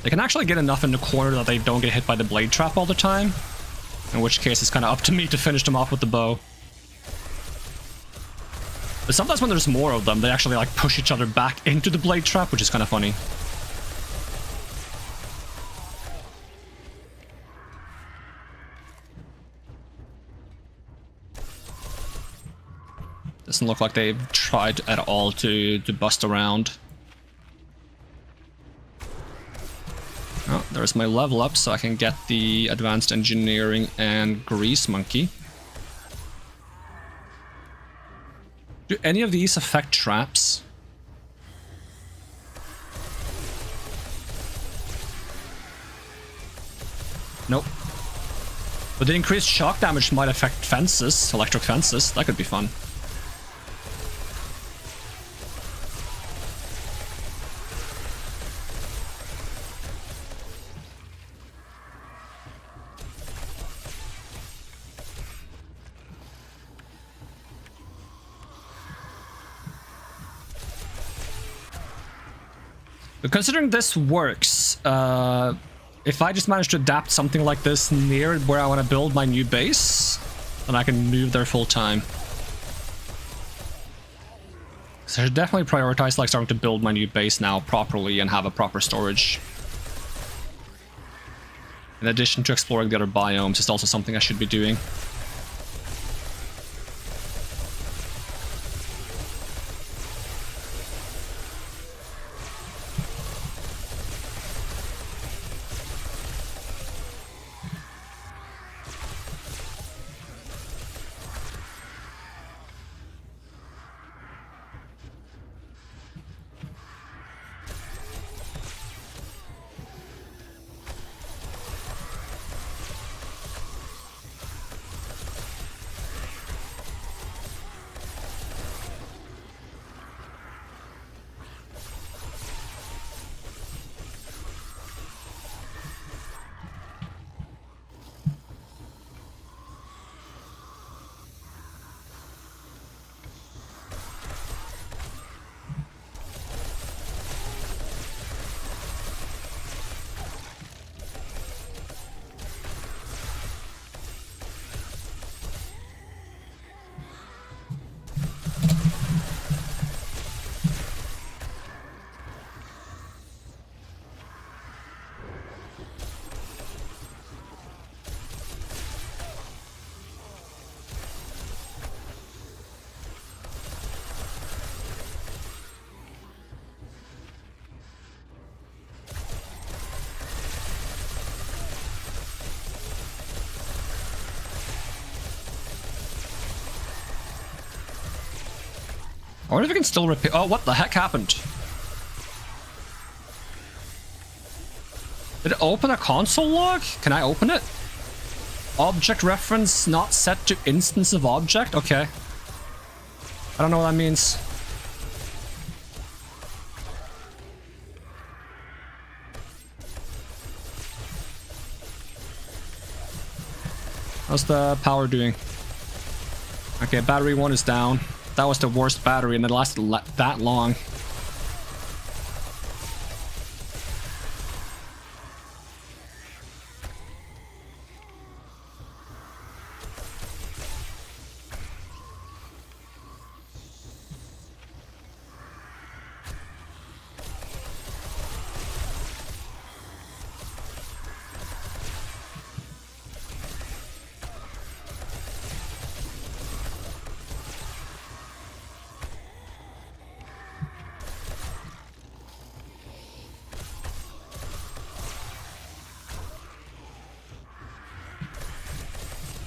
They can actually get enough in the corner that they don't get hit by the blade trap all the time. In which case, it's kind of up to me to finish them off with the bow. But sometimes when there's more of them, they actually like push each other back into the blade trap, which is kind of funny. Doesn't look like they've tried at all to bust around. Oh, there's my level up, so I can get the advanced engineering and grease monkey. Do any of these affect traps? Nope. But the increased shock damage might affect fences, electric fences. That could be fun. But considering this works, if I just manage to adapt something like this near where I want to build my new base, then I can move there full time. So I should definitely prioritize like starting to build my new base now properly and have a proper storage. In addition to exploring the other biomes, it's also something I should be doing. I wonder if I can still repair. Oh, what the heck happened? Did it open a console log? Can I open it? Object reference not set to instance of object? Okay. I don't know what that means. How's the power doing? Okay, battery 1 is down. That was the worst battery and it lasted that long.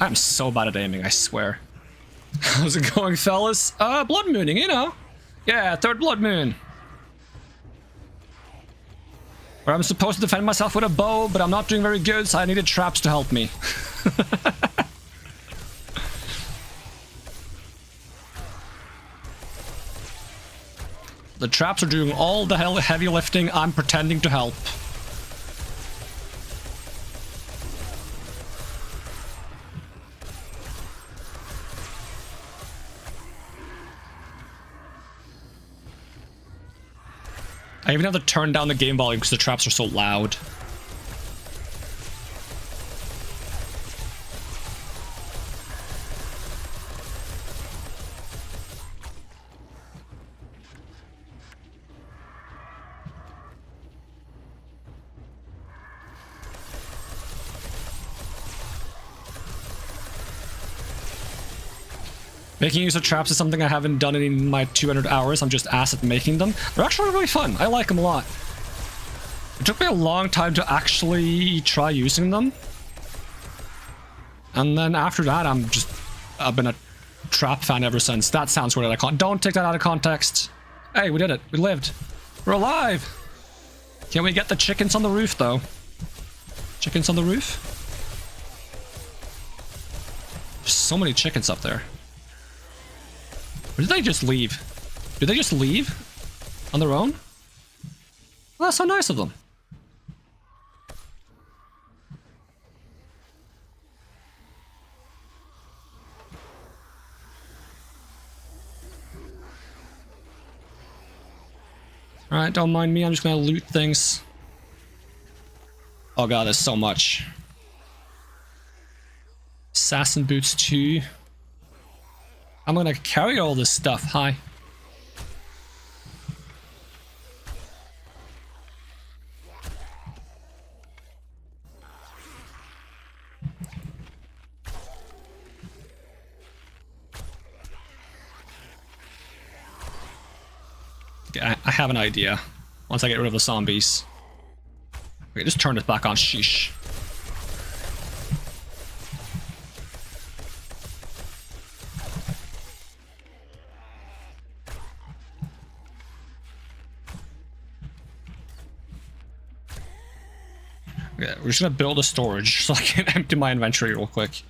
I'm so bad at aiming, I swear. How's it going, fellas? Blood mooning, you know. Yeah, third blood moon. Where I'm supposed to defend myself with a bow, but I'm not doing very good, so I needed traps to help me. The traps are doing all the heavy lifting. I'm pretending to help. I even have to turn down the game volume because the traps are so loud. Making use of traps is something I haven't done in my 200 hours. I'm just ass at making them. They're actually really fun. I like them a lot. It took me a long time to actually try using them. And then after that, I've been a trap fan ever since. That sounds weird. Don't take that out of context. Hey, we did it. We lived. We're alive. Can we get the chickens on the roof, though? Chickens on the roof? There's so many chickens up there. Or did they just leave? Did they just leave? On their own? Well, that's so nice of them. Alright, don't mind me, I'm just gonna loot things. Oh god, there's so much. Assassin boots 2. I'm gonna carry all this stuff. Hi. Okay, I have an idea. Once I get rid of the zombies. Okay, just turn this back on. Sheesh. Yeah, we're just gonna build a storage so I can empty my inventory real quick.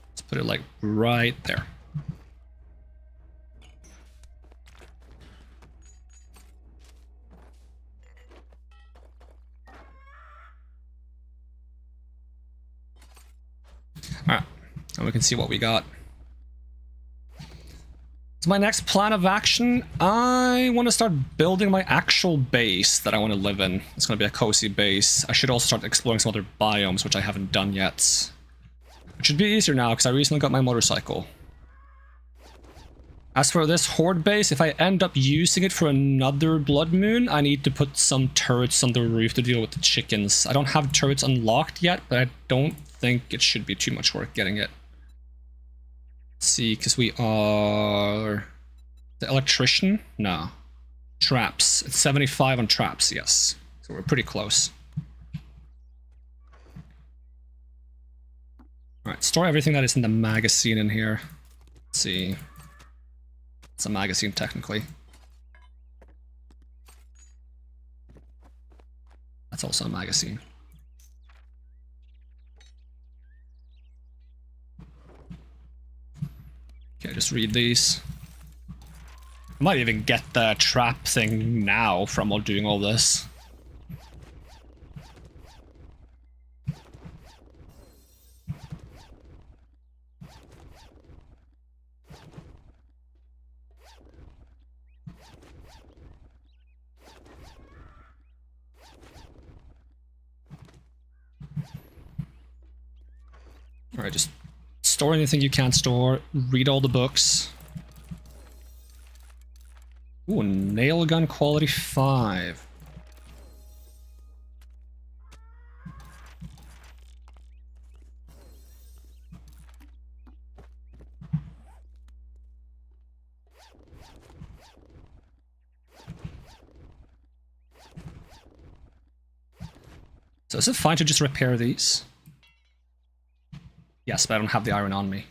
Let's put it like right there. Alright, and we can see what we got. So my next plan of action, I want to start building my actual base that I want to live in. It's going to be a cozy base. I should also start exploring some other biomes, which I haven't done yet. It should be easier now, because I recently got my motorcycle. As for this horde base, if I end up using it for another blood moon, I need to put some turrets on the roof to deal with the chickens. I don't have turrets unlocked yet, but I don't think it should be too much work getting it. Let's see, because we are... The electrician? No. Traps. It's 75 on traps, yes. So we're pretty close. Alright, store everything that is in the magazine in here. Let's see. It's a magazine, technically. That's also a magazine. Okay, just read these. I might even get the trap thing now from doing all this. Alright, just store anything you can't store, read all the books. Ooh, nail gun quality 5. So is it fine to just repair these? Yes, but I don't have the iron on me.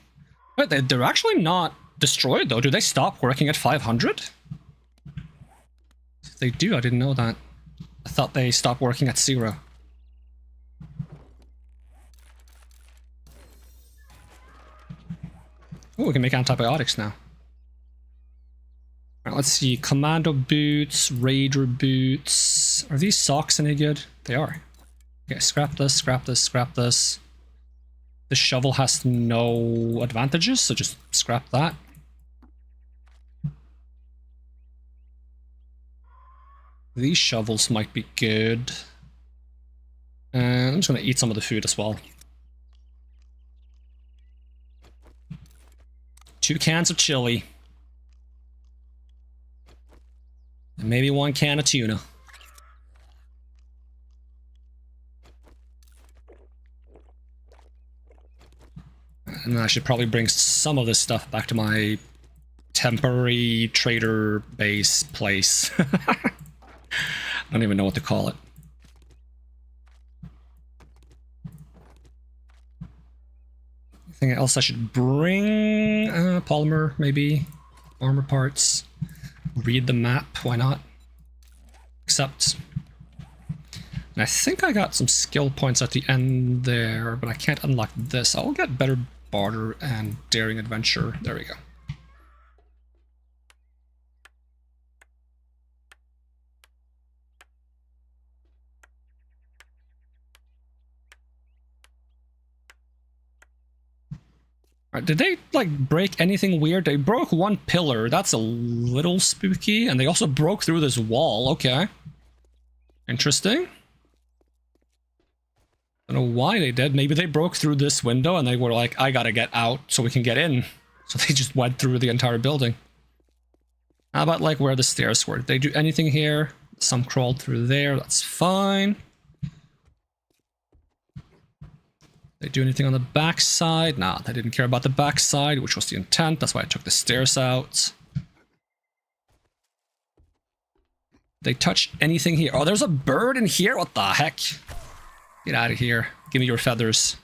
Wait, they're actually not destroyed though. Do they stop working at 500? If they do, I didn't know that. I thought they stopped working at 0. Oh, we can make antibiotics now. Alright, let's see. Commando boots, Raider boots. Are these socks any good? They are. Okay, scrap this, scrap this, scrap this. The shovel has no advantages, so just scrap that. These shovels might be good. And I'm just going to eat some of the food as well. 2 cans of chili. And maybe 1 can of tuna. And I should probably bring some of this stuff back to my temporary trader base place. I don't even know what to call it. Anything else I should bring? Polymer, maybe. Armor parts. Read the map, why not? Except... And I think I got some skill points at the end there, but I can't unlock this. I'll get better barter and daring adventure. There we go. Did they, like, break anything weird? They broke 1 pillar. That's a little spooky. And they also broke through this wall. Okay. Interesting. I don't know why they did. Maybe they broke through this window and they were like, I gotta get out so we can get in. So they just went through the entire building. How about, like, where the stairs were? Did they do anything here? Some crawled through there. That's fine. They do anything on the backside? Nah, they didn't care about the backside, which was the intent. That's why I took the stairs out. They touch anything here? Oh, there's a bird in here? What the heck? Get out of here. Give me your feathers.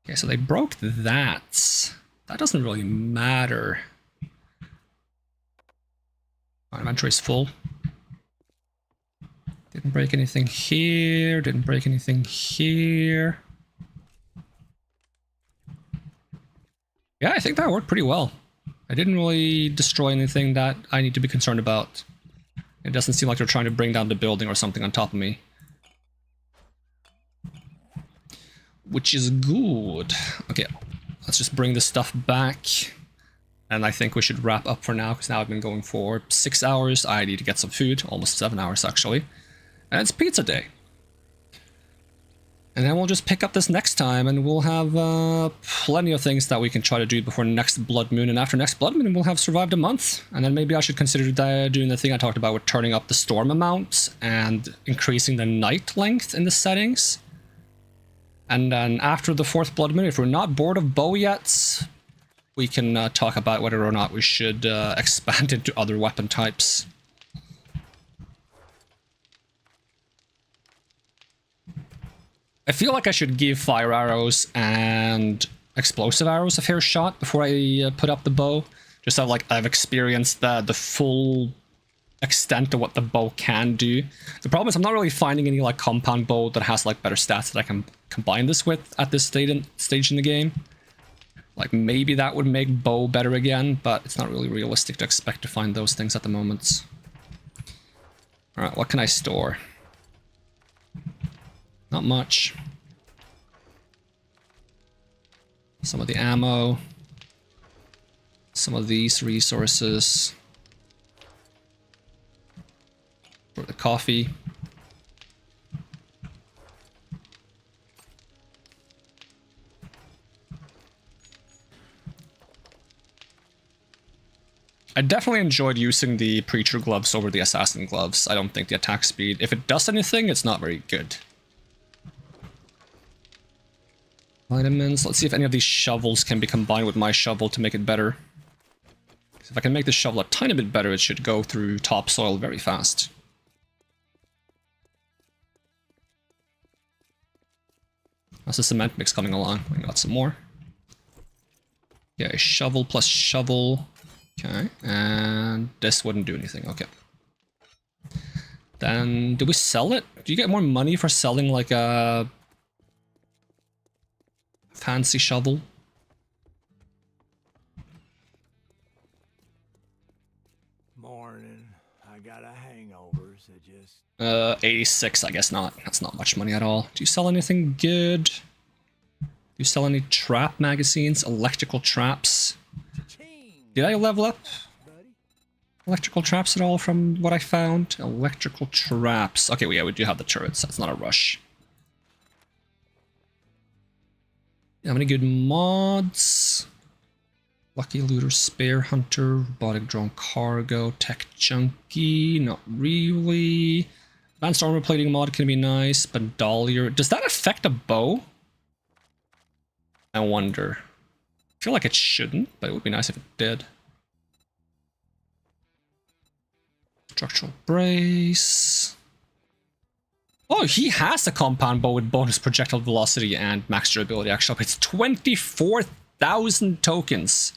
Okay, so they broke that. That doesn't really matter. My inventory's full. Didn't break anything here, didn't break anything here. Yeah, I think that worked pretty well. I didn't really destroy anything that I need to be concerned about. It doesn't seem like they're trying to bring down the building or something on top of me. Which is good. Okay, let's just bring this stuff back. And I think we should wrap up for now, because now I've been going for 6 hours. I need to get some food, almost 7 hours actually. And it's pizza day. And then we'll just pick up this next time, and we'll have plenty of things that we can try to do before next Blood Moon. And after next Blood Moon, we'll have survived a month. And then maybe I should consider doing the thing I talked about with turning up the storm amount and increasing the night length in the settings. And then after the 4th Blood Moon, if we're not bored of bow yet, we can talk about whether or not we should expand into other weapon types. I feel like I should give fire arrows and explosive arrows a fair shot before I put up the bow. Just so I've experienced the full extent of what the bow can do. The problem is I'm not really finding any like compound bow that has like better stats that I can combine this with at this stage in the game. Like maybe that would make bow better again, but it's not really realistic to expect to find those things at the moment. Alright, what can I store? Not much. Some of the ammo. Some of these resources. For the coffee. I definitely enjoyed using the Preacher gloves over the Assassin gloves. I don't think the attack speed, if it does anything, it's not very good. Vitamins. Let's see if any of these shovels can be combined with my shovel to make it better. If I can make this shovel a tiny bit better, it should go through topsoil very fast. How's the cement mix coming along? We got some more. Yeah, shovel plus shovel. Okay, and this wouldn't do anything. Okay. Then, do we sell it? Do you get more money for selling like a fancy shovel? Morning. I got a hangover, so just 86, I guess not. That's not much money at all. Do you sell anything good? Do you sell any trap magazines? Electrical traps? Did I level up electrical traps at all from what I found? Electrical traps. Okay, well, yeah, we do have the turrets. That's not a rush. How many good mods? Lucky Looter, Spare Hunter, Robotic Drone Cargo, Tech Junkie, not really. Advanced Armor Plating mod can be nice, but Dahlia. Does that affect a bow? I wonder. I feel like it shouldn't, but it would be nice if it did. Structural Brace. Oh, he has a compound bow with bonus projectile velocity and max durability. Actually, it's 24,000 tokens.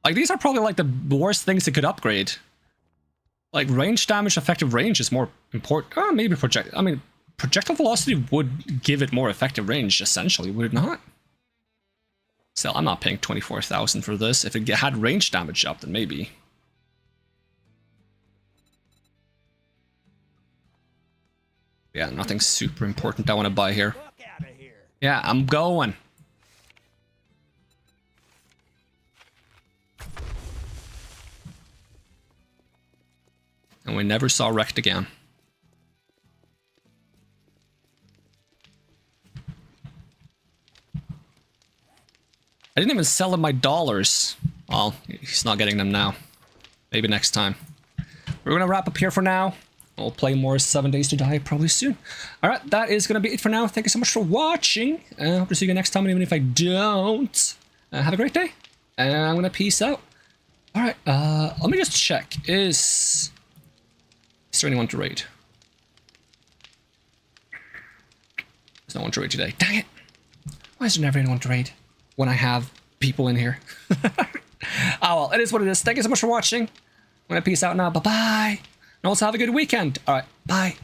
Like, these are probably like the worst things it could upgrade. Like, range damage, effective range is more important. Oh, maybe projectile velocity would give it more effective range, essentially, would it not? Still, I'm not paying 24,000 for this. If it had range damage up, then maybe. Yeah, nothing super important I want to buy here. Yeah, I'm going. And we never saw Wrecked again. I didn't even sell him my dollars. Well, he's not getting them now. Maybe next time. We're gonna wrap up here for now. We'll play more 7 Days to Die probably soon. Alright, that is gonna be it for now. Thank you so much for watching. Hope to see you next time, and even if I don't, have a great day. And I'm gonna peace out. Alright, let me just check. Is there anyone to raid? There's no one to raid today. Dang it! Why is there never anyone to raid when I have people in here? Oh well, it is what it is. Thank you so much for watching. I'm gonna peace out now. Bye-bye. And also have a good weekend. Alright, bye.